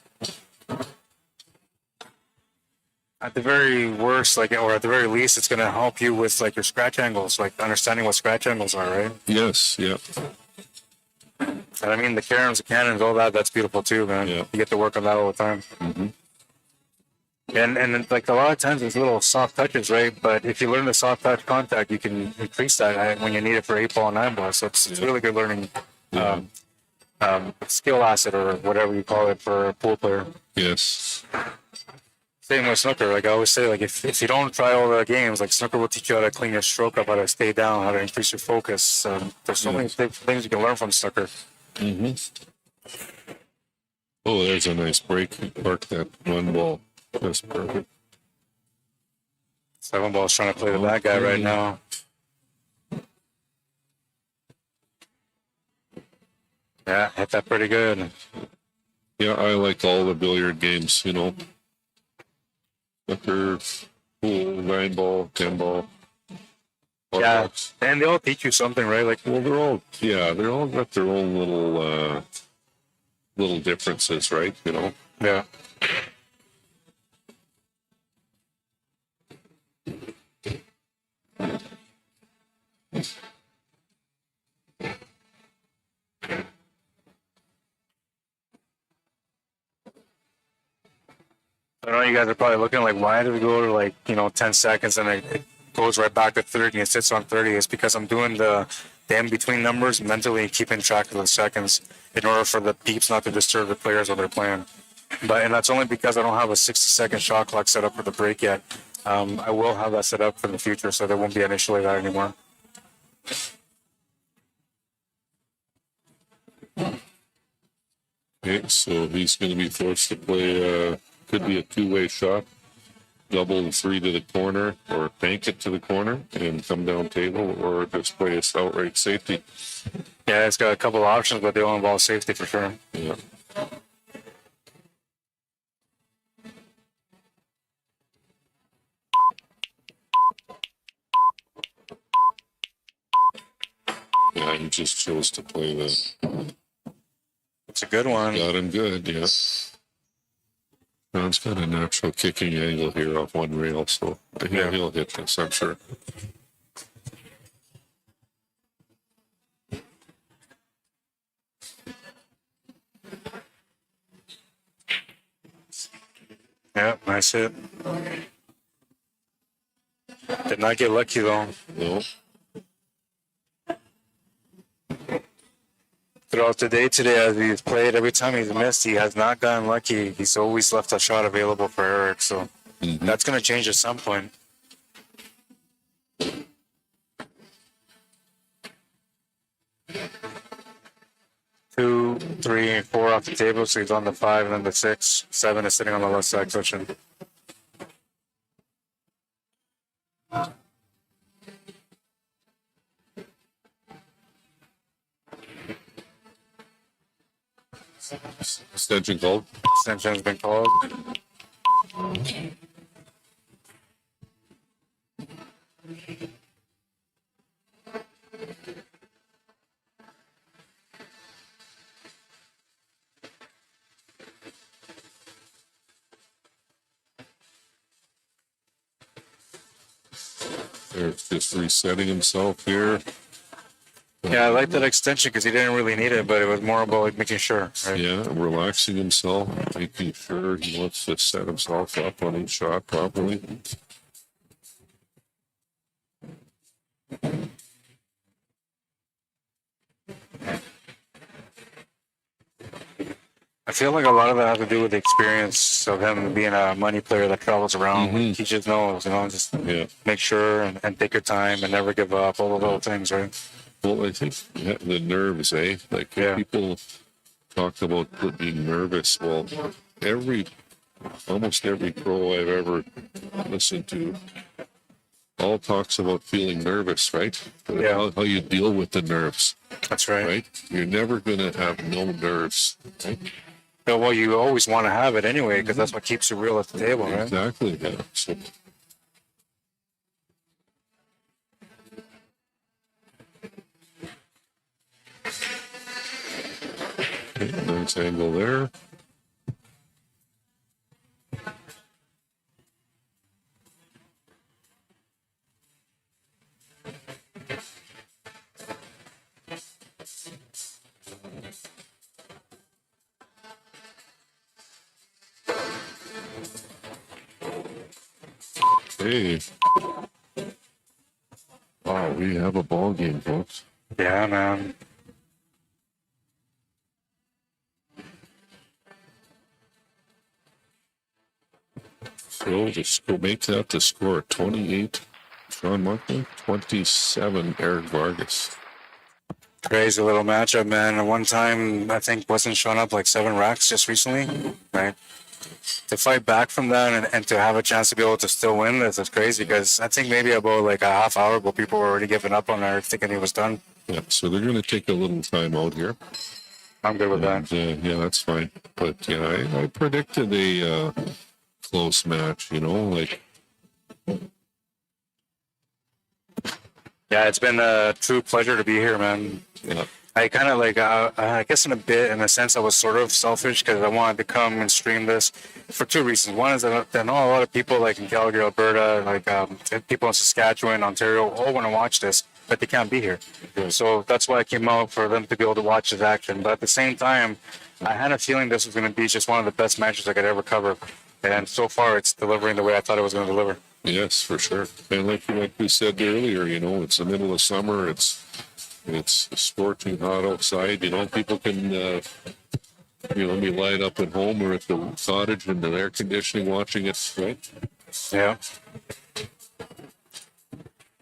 At the very worst, like, or at the very least, it's going to help you with like your scratch angles, like understanding what scratch angles are, right? Yes. Yeah. And I mean, the caroms, the cannons, all that's beautiful too, man. Yeah. You get to work on that all the time. Mm-hmm. And like a lot of times there's little soft touches, right? But if you learn the soft touch contact, you can increase that when you need it for 8-ball and 9-ball. So it's really good learning skill asset or whatever you call it for a pool player. Yes. Same with snooker. Like I always say, like if you don't try all the games, like snooker will teach you how to clean your stroke up, how to stay down, how to increase your focus. There's so many things you can learn from snooker. Mm-hmm. Oh, there's a nice break. Park that one ball. That's perfect. 7-ball's trying to play the bad guy right now. Yeah, hit that pretty good. Yeah, I like all the billiard games, you know. Snooker, pool, 9-ball, 10-ball. Yeah, and they all teach you something, right? Like, well, they're all got their own little differences, right? You know. Yeah. I know you guys are probably looking like, why did we go to like, 10 seconds and it goes right back to 30 and it sits on 30? It's because I'm doing the in-between numbers, mentally keeping track of the seconds in order for the beeps not to disturb the players while they're playing. And that's only because I don't have a 60-second shot clock set up for the break yet. I will have that set up for the future, so there won't be an issue like that anymore. Okay, so he's going to be forced to play, could be a two-way shot, double the 3 to the corner, or bank it to the corner and come down table, or just play a outright safety. Yeah, it's got a couple of options, but they all involve safety for sure. Yeah. Yeah, he just chose to play the... It's a good one. Got him good, yeah. John's got a natural kicking angle here off one rail, so he'll hit this, I'm sure. Yeah, nice hit. Did not get lucky though. No. Throughout the day today, as he's played, every time he's missed, he has not gotten lucky. He's always left a shot available for Eric, so that's going to change at some point. 2, 3, and 4 off the table, so he's on the 5, and then the 6, 7 is sitting on the left side cushion. Extension called. Extension's been called. Eric's just resetting himself here. Yeah, I like that extension because he didn't really need it, but it was more about like making sure. Right? Yeah, relaxing himself, making sure he wants to set himself up on each shot properly. I feel like a lot of that has to do with the experience of him being a money player that travels around. He just knows, just make sure and take your time and never give up, all those little things, right? Well, I think the nerves, Like people talk about being nervous. Well, every almost every pro I've ever listened to all talks about feeling nervous, right? Yeah. How you deal with the nerves, That's right. right? You're never going to have no nerves, right? So, well, you always want to have it anyway, because that's what keeps you real at the table, right? Exactly. Yeah. So, okay, nice angle there. Hey. Wow, we have a ball game, folks. Yeah, man. So the score make that the score 28, Sean Monkman, 27, Eric Vargas. Crazy little matchup, man. At one time, I think wasn't showing up like 7 racks just recently, right? To fight back from that and to have a chance to be able to still win, that's crazy, because I think maybe about like a half hour ago, people were already giving up on Eric, thinking he was done. Yeah, so they're going to take a little time out here. I'm good with that. Yeah, that's fine. But yeah, I predicted a close match, you know, like. Yeah, it's been a true pleasure to be here, man. Yeah. I kind of like, I guess in a sense, I was sort of selfish because I wanted to come and stream this for 2 reasons. One is that I know a lot of people like in Calgary, Alberta, like people in Saskatchewan, Ontario, all want to watch this, but they can't be here. So that's why I came out, for them to be able to watch this action. But at the same time, I had a feeling this was going to be just one of the best matches I could ever cover. And so far, it's delivering the way I thought it was going to deliver. Yes, for sure. And like we said earlier, you know, it's the middle of summer. It's scorching hot outside. You know, people can, you know, be lined up at home or at the cottage in the air conditioning watching it, right? Yeah.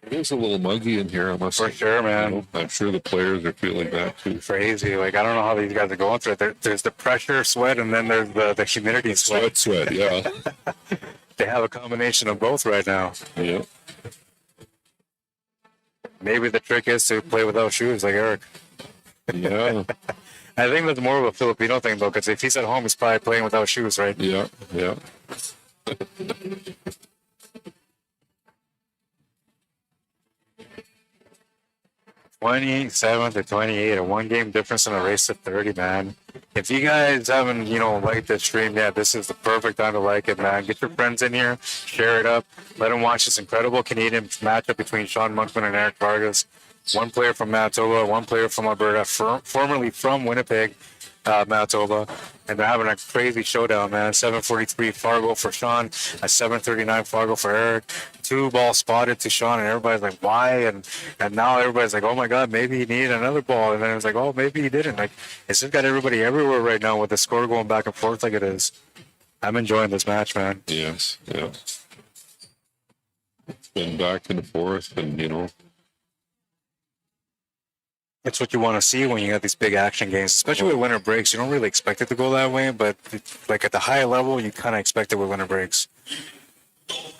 It is a little muggy in here, I must For say. sure, man. You know, I'm sure the players are feeling that too. Crazy. Like, I don't know how these guys are going through it. There's the pressure, sweat, and then there's the humidity, sweat. Sweat, yeah. They have a combination of both right now. Yeah. Maybe the trick is to play without shoes, like Eric. Yeah. I think that's more of a Filipino thing, though, because if he's at home, he's probably playing without shoes, right? Yeah, yeah. 27 to 28, a 1-game difference in a race to 30, man. If you guys haven't, you know, liked this stream yet, this is the perfect time to like it, man. Get your friends in here, share it up, let them watch this incredible Canadian matchup between Sean Monkman and Eric Vargas. One player from Manitoba, one player from Alberta, formerly from Winnipeg, Manitoba, and they're having a crazy showdown, man. 743 Fargo for Sean, a 739 Fargo for Eric. 2 balls spotted to Sean, and everybody's like, why? And now everybody's like, oh my God, maybe he needed another ball. And then it's like, oh, maybe he didn't. Like, it's just got everybody everywhere right now with the score going back and forth like it is. I'm enjoying this match, man. Yes, yeah. It's been back and forth, and, you know, It's what you want to see when you have these big action games, especially with winter breaks. You don't really expect it to go that way, but like at the higher level, you kind of expect it with winter breaks.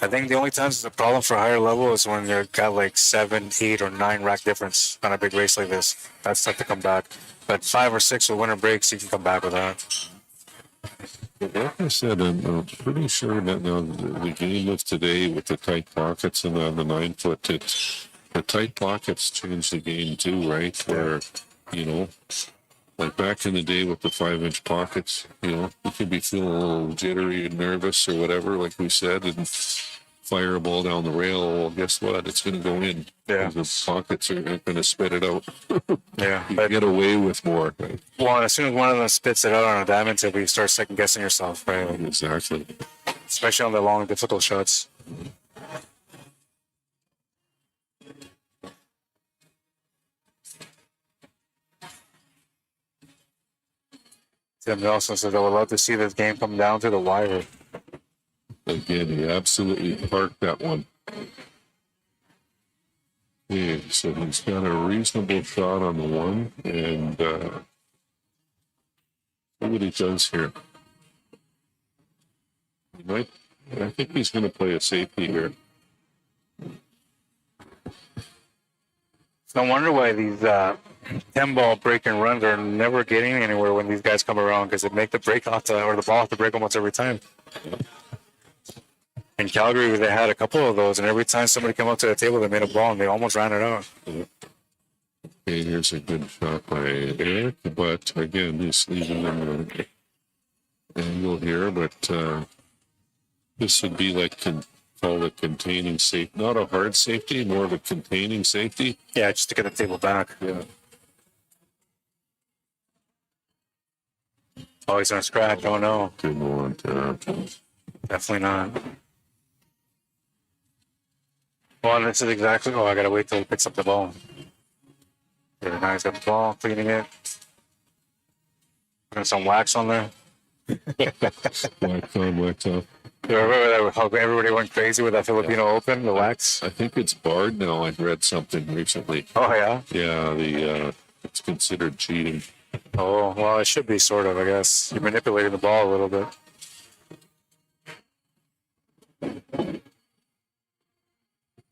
I think the only times it's a problem for a higher level is when you've got like 7, 8, or 9 rack difference on a big race like this. That's tough to come back. But 5 or 6 with winter breaks, you can come back with that. like I said, I'm pretty sure that now the game of today with the tight pockets and the 9-foot, the tight pockets changed the game too, right? Where, you know, like back in the day with the 5-inch pockets, you know, you could be feeling a little jittery and nervous or whatever, like we said, and fire a ball down the rail. Well, guess what? It's going to go in. Yeah. The pockets are going to spit it out. Yeah. You But, get away with more. Right? well, as soon as one of them spits it out on a diamond tip, you start second guessing yourself, right? Like, Exactly. especially on the long, difficult shots. Tim Nelson says, I would love to see this game come down to the wire. Again, he absolutely parked that one. Okay, so he's got a reasonable shot on the one, and see what he does here. I think he's going to play a safety here. No wonder why these 10-ball break and runs are never getting anywhere when these guys come around, because they make the break off or the ball off the break almost every time. In Calgary, they had a couple of those, and every time somebody came up to the table, they made a ball, and they almost ran it out. Okay, here's a good shot by Eric, but again, he's leaving them an angle here, but this would be like call it containing safety, not a hard safety, more of a containing safety. Yeah, just to get the table back. Yeah. Oh, he's on a scratch. Oh, no. Didn't want Definitely not. Well, this is exactly... Oh, I got to wait till he picks up the ball. Very nice. Got the ball, cleaning it. Got some wax on there. wax on, wax off. You remember how everybody went crazy with that Filipino Open, the wax? I think it's barred now. I read something recently. Oh, yeah? Yeah, it's considered cheating. Oh, well, it should be sort of, I guess. You're manipulating the ball a little bit.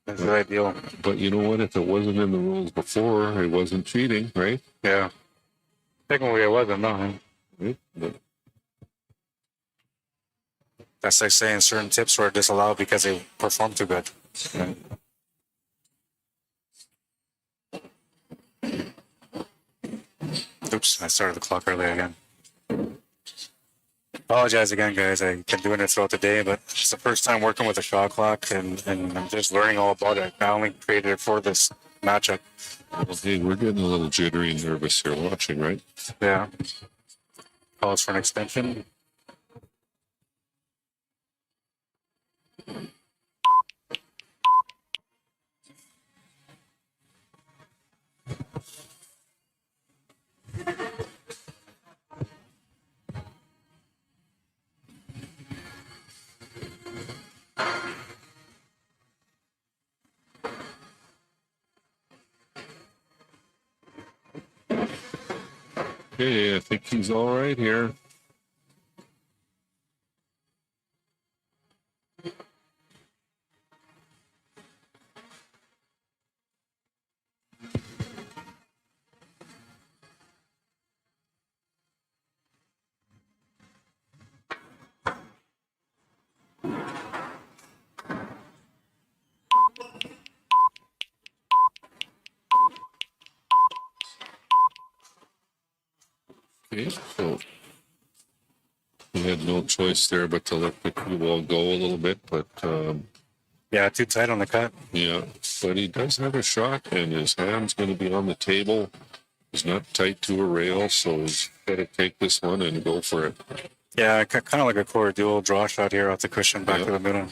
That's the ideal. But you know what? If it wasn't in the rules before, it wasn't cheating, right? Yeah. Technically, it wasn't, no. Right? But that's like saying certain tips were disallowed because they performed too good. Right? Oops, I started the clock early again. Apologize again, guys. I've been doing it throughout the day, but it's the first time working with a shot clock, and I'm just learning all about it. I only created it for this matchup. well, hey, we're getting a little jittery and nervous here watching, right? Yeah. Calls for an extension. Okay, I think he's all right here. Okay, so he had no choice there but to let the cue ball go a little bit, but Yeah, too tight on the cut. yeah, but he does have a shot, and his hand's going to be on the table. He's not tight to a rail, so he's got to take this one and go for it. Yeah, kind of like a quarter dual draw shot here off the cushion back to the middle.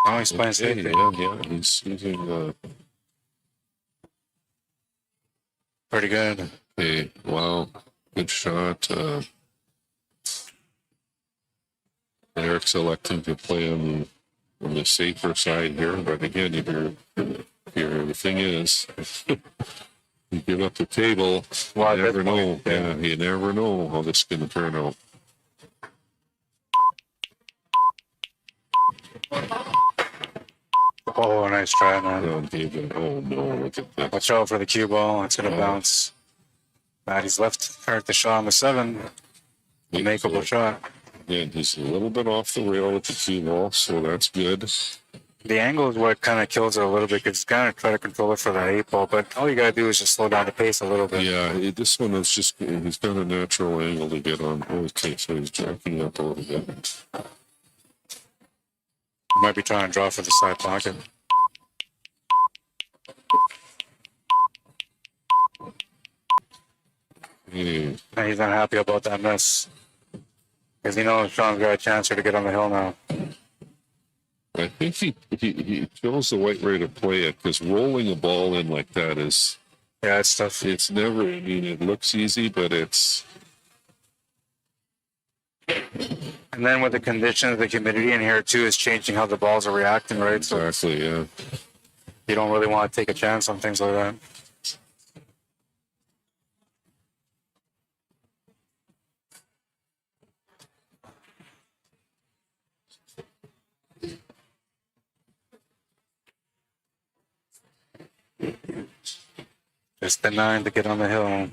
Oh, he's playing safety. Yeah, he's using Pretty good. hey, wow, good shot. Eric's electing to play on the safer side here, but again, if the thing is, you give up the table, Well, you never at this know. point, yeah. Yeah, you never know how this is going to turn out. Oh, nice try, man. Oh no, look at that. Watch out for the cue ball. It's going to bounce. Maddie's left Eric the shot on the 7. A makeable shot. Yeah, he's a little bit off the rail with the cue ball, so that's good. The angle is what kind of kills it a little bit, because it's kind of try to control it for the 8 ball, but all you got to do is just slow down the pace a little bit. Yeah, this one is just, he's got a natural angle to get on. Okay, so he's jacking up a little bit. Might be trying to draw for the side pocket. Hey, And he's not happy about that miss, because he knows Sean's got a chance here to get on the hill now. I think he chose the right way to play it, because rolling a ball in like that is, Yeah, it's tough. it's never, I mean, it looks easy, but it's, And then with the conditions, the humidity in here too is changing how the balls are reacting, right? So exactly, yeah. you don't really want to take a chance on things like that. Just the 9 to get on the hill.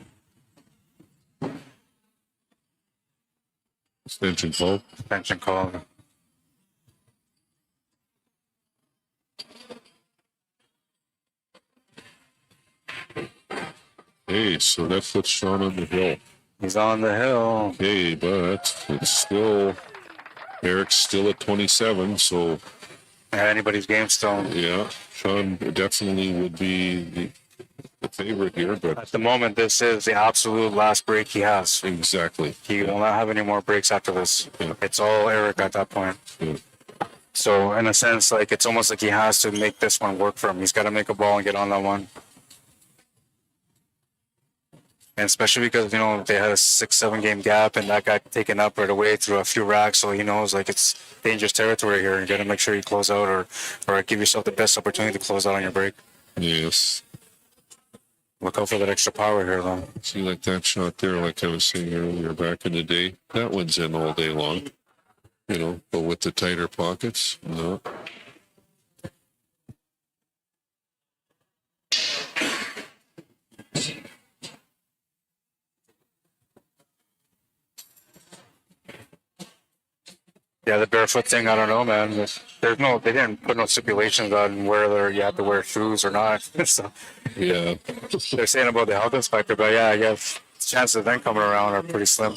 Extension call. Extension call. Hey, so that puts Sean on the hill. He's on the hill. Okay, but it's still, Eric's still at 27, so Anybody's game still. yeah, Sean definitely would be the favorite here, but At the moment, this is the absolute last break he has. exactly. He will not have any more breaks after this. Yeah. It's all Eric at that point. Yeah. So in a sense, like it's almost like he has to make this one work for him. He's got to make a ball and get on that one. And especially because, you know, they had a 6-7 game gap and that got taken up right away through a few racks. So he knows like it's dangerous territory here. You got to make sure you close out or give yourself the best opportunity to close out on your break. Yes. Look out for that extra power here, though. See, like that shot there, like I was saying earlier, back in the day, that one's in all day long. You know, but with the tighter pockets, no. Yeah, the barefoot thing, I don't know, man. They didn't put no stipulations on whether you have to wear shoes or not. So Yeah. they're saying about the health inspector, but yeah, I guess chances of them coming around are pretty slim.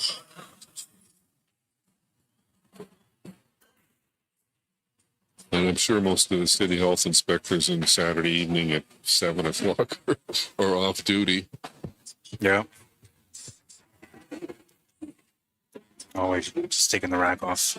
And I'm sure most of the city health inspectors on Saturday evening at 7 o'clock are off duty. Yeah. Always just taking the rack off.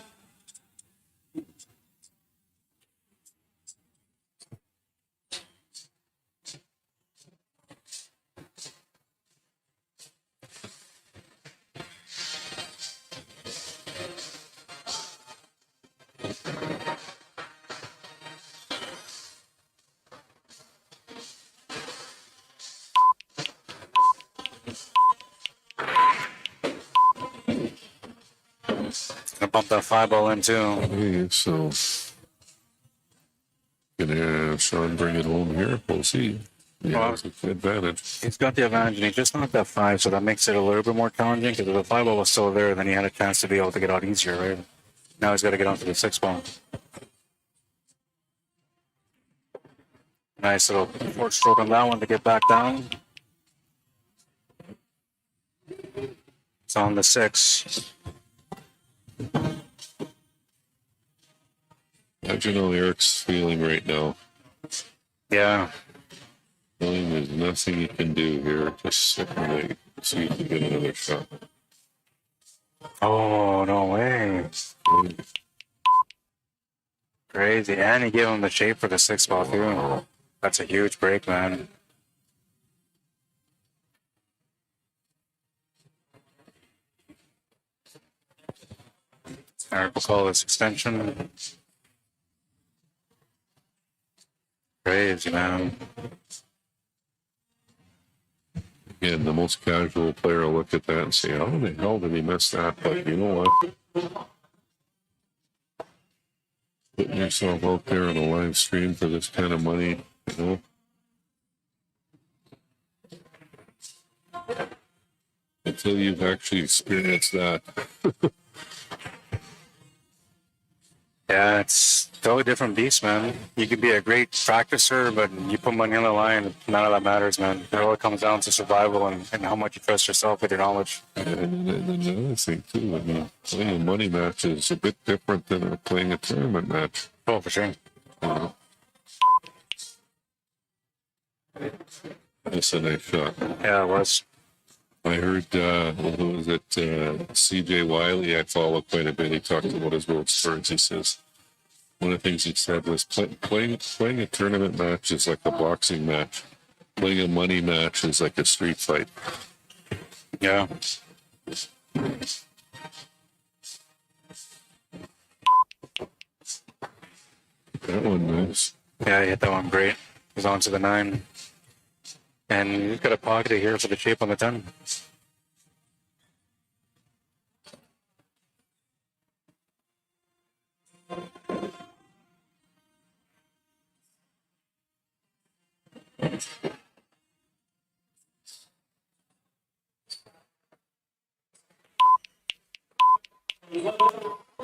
Gonna bump that 5 ball in too. Okay, so gonna have Sean bring it home here. We'll see. Yeah, it's an advantage. He's got the advantage, and he just knocked that 5, so that makes it a little bit more challenging. Because if the 5 ball was still there, then he had a chance to be able to get out easier, right? Now he's got to get onto the 6 ball. Nice little fork stroke on that one to get back down. It's on the 6. Imagine how Eric's feeling right now. Yeah. Feeling there's nothing he can do here. Just sit and wait. See if he can get another shot. Oh, no way. Crazy. And he gave him the shape for the 6 ball, too. That's a huge break, man. Eric will call this extension. Crazy, man. Again, the most casual player will look at that and say, how the hell did he miss that? But you know what? Putting yourself out there on a live stream for this kind of money, you know? Until you've actually experienced that. Yeah, it's totally different beast, man. You could be a great practicer, but you put money on the line, none of that matters, man. It all comes down to survival and how much you trust yourself with your knowledge. And another thing, too, I mean, playing a money match is a bit different than playing a tournament match. Oh, for sure. That's a nice shot. Yeah, it was. I heard, what was it, CJ Wiley, I follow quite a bit. He talked about his road spurs. He says, one of the things he said was playing a tournament match is like a boxing match. Playing a money match is like a street fight. Yeah. That one nice. Yeah, he hit that one great. He's on to the 9. And he's got a pocket here for the shape on the 10.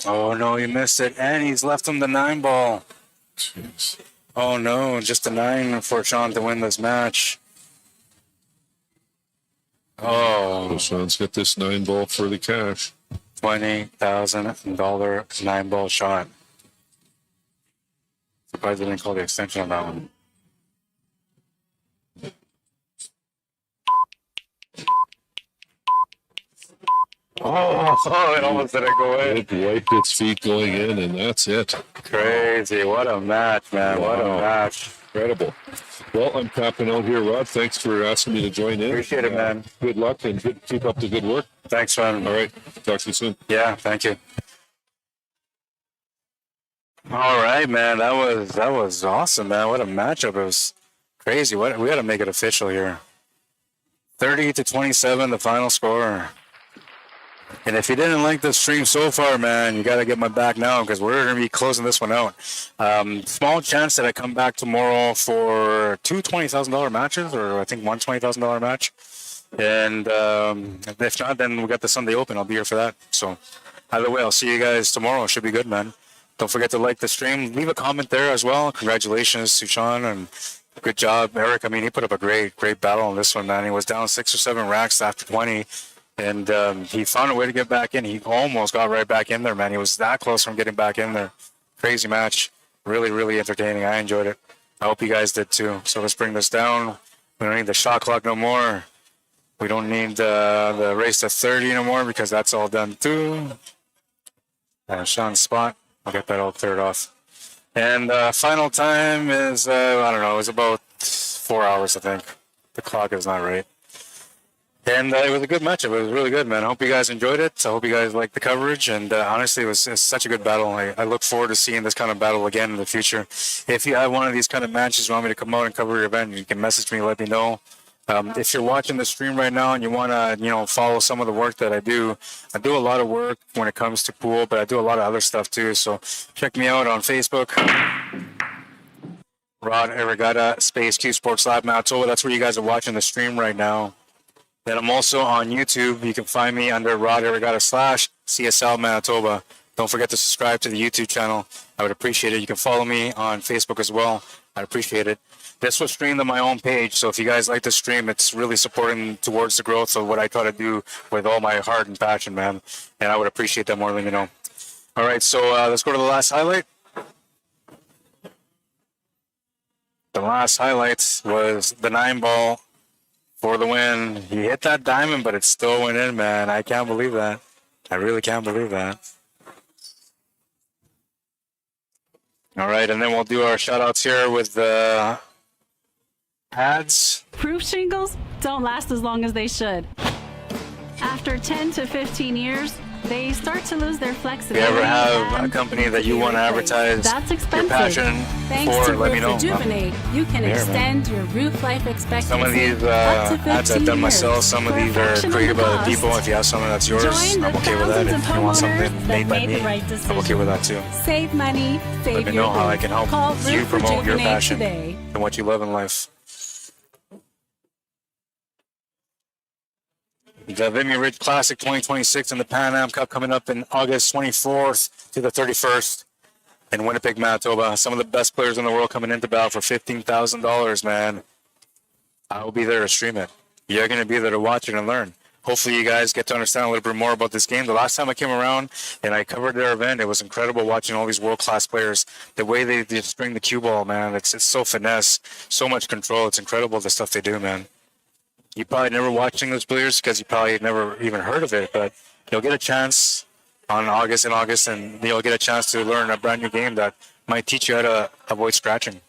Oh no, he missed it, and he's left him the 9 ball. Jeez. Oh no, just a 9 for Sean to win this match. So Oh, Sean's got this 9 ball for the cash. $20,000 9 ball shot. Surprised they didn't call the extension on that one. Oh, it almost didn't go in. It wiped its feet going in, and that's it. Crazy. What a match, man. What a Wow. match. Incredible. Well, I'm tapping out here, Rod. Thanks for asking me to join in. Appreciate it, man. Good luck and keep up the good work. Thanks, man. All right. Talk to you soon. Yeah, thank you. All right, man. That was awesome, man. What a matchup. It was crazy. We got to make it official here. 30-27, the final score. And if you didn't like the stream so far, man, you got to get my back now because we're going to be closing this one out. Small chance that I come back tomorrow for 2 $20,000 matches, or I think one $20,000 match. And if not, then we got the Sunday Open. I'll be here for that. So either way, I'll see you guys tomorrow. It should be good, man. Don't forget to like the stream. Leave a comment there as well. Congratulations to Sean and good job, Eric. I mean, he put up a great battle on this one, man. He was down 6 or 7 racks after 20. And he found a way to get back in. He almost got right back in there, man. He was that close from getting back in there. Crazy match. Really, really entertaining. I enjoyed it. I hope you guys did too. So let's bring this down. We don't need the shot clock no more. We don't need the race to 30 no more because that's all done too. Sean's spot. I'll get that all cleared off. And final time is, I don't know, it was about 4 hours, I think. The clock is not right. And it was a good matchup. It was really good, man. I hope you guys enjoyed it. I hope you guys liked the coverage. And honestly, it was such a good battle. I look forward to seeing this kind of battle again in the future. If you have one of these kind of matches you want me to come out and cover your event, you can message me, let me know. If you're watching the stream right now and you want to, follow some of the work that I do a lot of work when it comes to pool, but I do a lot of other stuff too. So check me out on Facebook. Rod Arriagada, space Q Sports Live Manitoba. That's where you guys are watching the stream right now. Then I'm also on YouTube. You can find me under Rod Arriagada / CSL Manitoba. Don't forget to subscribe to the YouTube channel. I would appreciate it. You can follow me on Facebook as well. I'd appreciate it. This was streamed on my own page, so if you guys like the stream, it's really supporting towards the growth of what I try to do with all my heart and passion, man. And I would appreciate that more than you know. All right, so let's go to the last highlight. The last highlight was the 9 ball for the win. He hit that diamond, but it still went in, man. I can't believe that. I really can't believe that. All right, and then we'll do our shout-outs here with the ads. Proof shingles don't last as long as they should. After 10 to 15 years, they start to lose their If flexibility. you ever have a and company that you want to advertise That's your expensive. passion Thanks for, to let me know. Rejuvenate, you can Here, man. extend your roof life expectancy Some of these up to 15 ads I've done myself. years. Some of For a these are fraction of created the by other cost. people. If you have something that's yours, Join the I'm okay with that. thousands If of you want something homeowners made that by made me, the right I'm okay with that too. Save money, save Let me your know how I roof. can help Call you Roof promote your Rejuvenate passion today. and what you love in life. The Vimy Ridge Classic 2026 in the Pan Am Cup coming up in August 24th to the 31st in Winnipeg, Manitoba. Some of the best players in the world coming into battle for $15,000, man. I will be there to stream it. You're going to be there to watch it and learn. Hopefully you guys get to understand a little bit more about this game. The last time I came around and I covered their event, it was incredible watching all these world-class players. The way they just string the cue ball, man, it's so finesse, so much control. It's incredible the stuff they do, man. You probably never watched English Billiards because you probably never even heard of it, but you'll get a chance in August, and you'll get a chance to learn a brand new game that might teach you how to avoid scratching.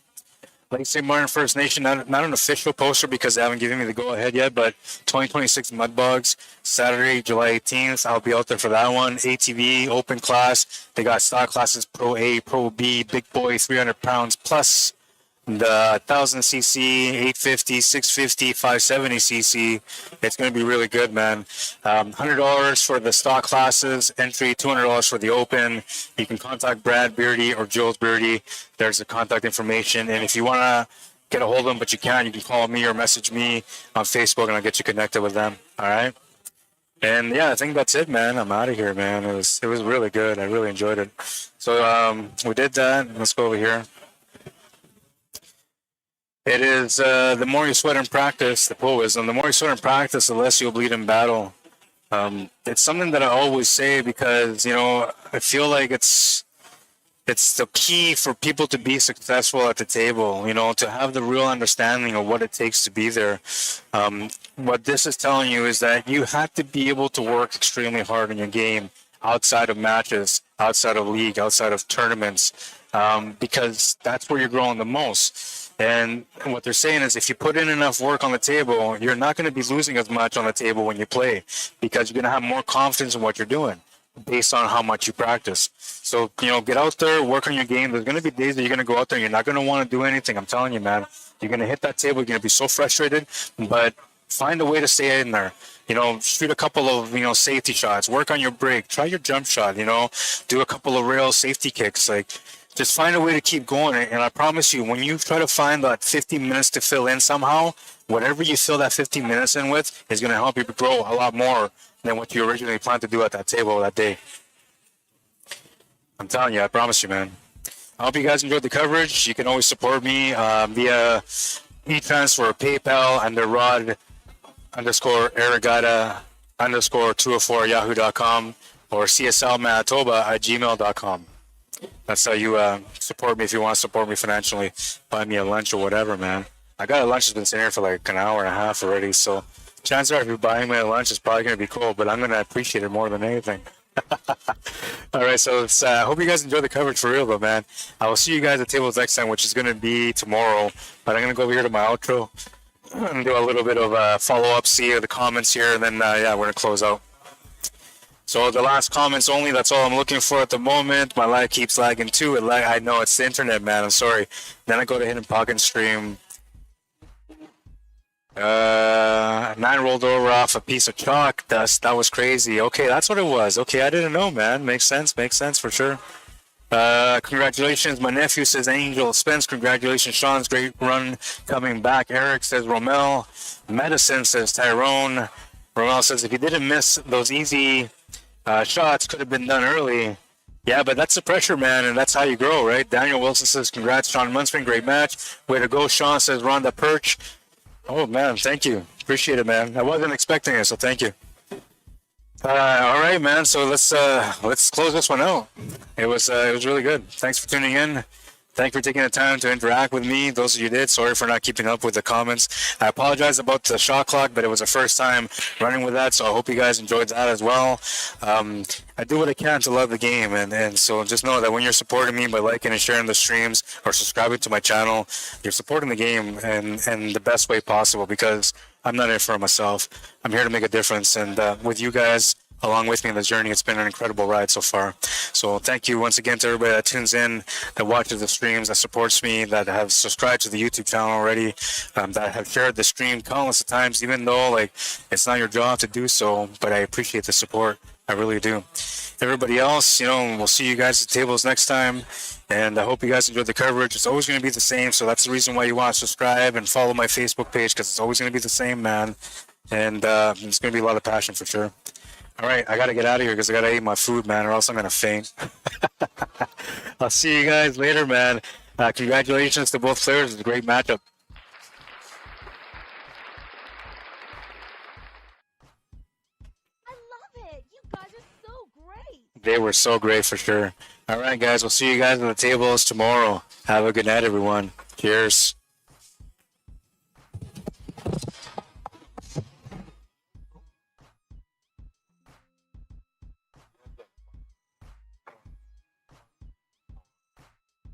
Lake St. Martin First Nation, not an official poster because they haven't given me the go-ahead yet, but 2026 Mudbugs, Saturday, July 18th. I'll be out there for that one. ATV, open class. They got stock classes, Pro A, Pro B, Big Boy, 300 pounds, plus the 1000cc, 850, 650, 570cc. It's going to be really good, man. $100 for the stock classes, entry, $200 for the open. You can contact Brad Beardy or Jules Beardy. There's the contact information. And if you want to get a hold of them, but you can call me or message me on Facebook and I'll get you connected with them. All right. And yeah, I think that's it, man. I'm out of here, man. It was really good. I really enjoyed it. So we did that. Let's go over here. It is the more you sweat in practice, the pool wisdom. The more you sweat in practice, the less you'll bleed in battle. It's something that I always say because, you know, I feel like it's the key for people to be successful at the table, you know, to have the real understanding of what it takes to be there. What this is telling you is that you have to be able to work extremely hard in your game outside of matches, outside of league, outside of tournaments, because that's where you're growing the most. And what they're saying is if you put in enough work on the table, you're not going to be losing as much on the table when you play because you're going to have more confidence in what you're doing based on how much you practice. So, you know, get out there, work on your game. There's going to be days that you're going to go out there and you're not going to want to do anything. I'm telling you, man. You're going to hit that table. You're going to be so frustrated, but find a way to stay in there. You know, shoot a couple of, you know, safety shots. Work on your break. Try your jump shot, you know. Do a couple of rail safety kicks. Like, just find a way to keep going. And I promise you, when you try to find that 15 minutes to fill in somehow, whatever you fill that 15 minutes in with is going to help you grow a lot more than what you originally planned to do at that table that day. I'm telling you, I promise you, man. I hope you guys enjoyed the coverage. You can always support me via e-transfer or PayPal under rod_Arriagada_204 or CSLMANITOBA@gmail.com. That's how you support me if you want to support me financially. Buy me a lunch or whatever, man. I got a lunch that's been sitting here for like an hour and a half already, so chances are if you're buying me a lunch, it's probably going to be cool, but I'm going to appreciate it more than anything. All right, so I hope you guys enjoy the coverage for real, though, man. I will see you guys at tables next time, which is going to be tomorrow, but I'm going to go over here to my outro and do a little bit of a follow-up, see the comments here, and then, yeah, we're going to close out. So the last comments only, that's all I'm looking for at the moment. My live keeps lagging too. I know it's the internet, man. I'm sorry. Then I go to Hidden Pocket stream. 9 rolled over off a piece of chalk dust. That was crazy. Okay, that's what it was. Okay, I didn't know, man. Makes sense for sure. Congratulations. My nephew says Angel Spence. Congratulations, Sean's great run coming back. Eric says Romel. Medicine says Tyrone. Romel says if you didn't miss those easy shots, could have been done early. Yeah, but that's the pressure, man, and that's how you grow, right? Daniel Wilson says, congrats, Sean Munspring, great match. Way to go, Sean says, Rhonda Perch. Oh, man, thank you. Appreciate it, man. I wasn't expecting it, so thank you. All right, man, so let's close this one out. It was really good. Thanks for tuning in. Thank you for taking the time to interact with me. Those of you did, sorry for not keeping up with the comments. I apologize about the shot clock, but it was the first time running with that, so I hope you guys enjoyed that as well. I do what I can to love the game, and so just know that when you're supporting me by liking and sharing the streams or subscribing to my channel, you're supporting the game in the best way possible because I'm not in it for myself. I'm here to make a difference, and with you guys along with me in this journey, it's been an incredible ride so far. So thank you once again to everybody that tunes in, that watches the streams, that supports me, that have subscribed to the YouTube channel already, that have shared the stream countless of times, even though like it's not your job to do so, but I appreciate the support. I really do. Everybody else, you know, we'll see you guys at tables next time, and I hope you guys enjoyed the coverage. It's always going to be the same, so that's the reason why you want to subscribe and follow my Facebook page, because it's always going to be the same, man, and it's going to be a lot of passion for sure. All right, I got to get out of here because I got to eat my food, man, or else I'm going to faint. I'll see you guys later, man. Congratulations to both players. It's a great matchup. I love it. You guys are so great. They were so great for sure. All right, guys, we'll see you guys on the tables tomorrow. Have a good night, everyone. Cheers.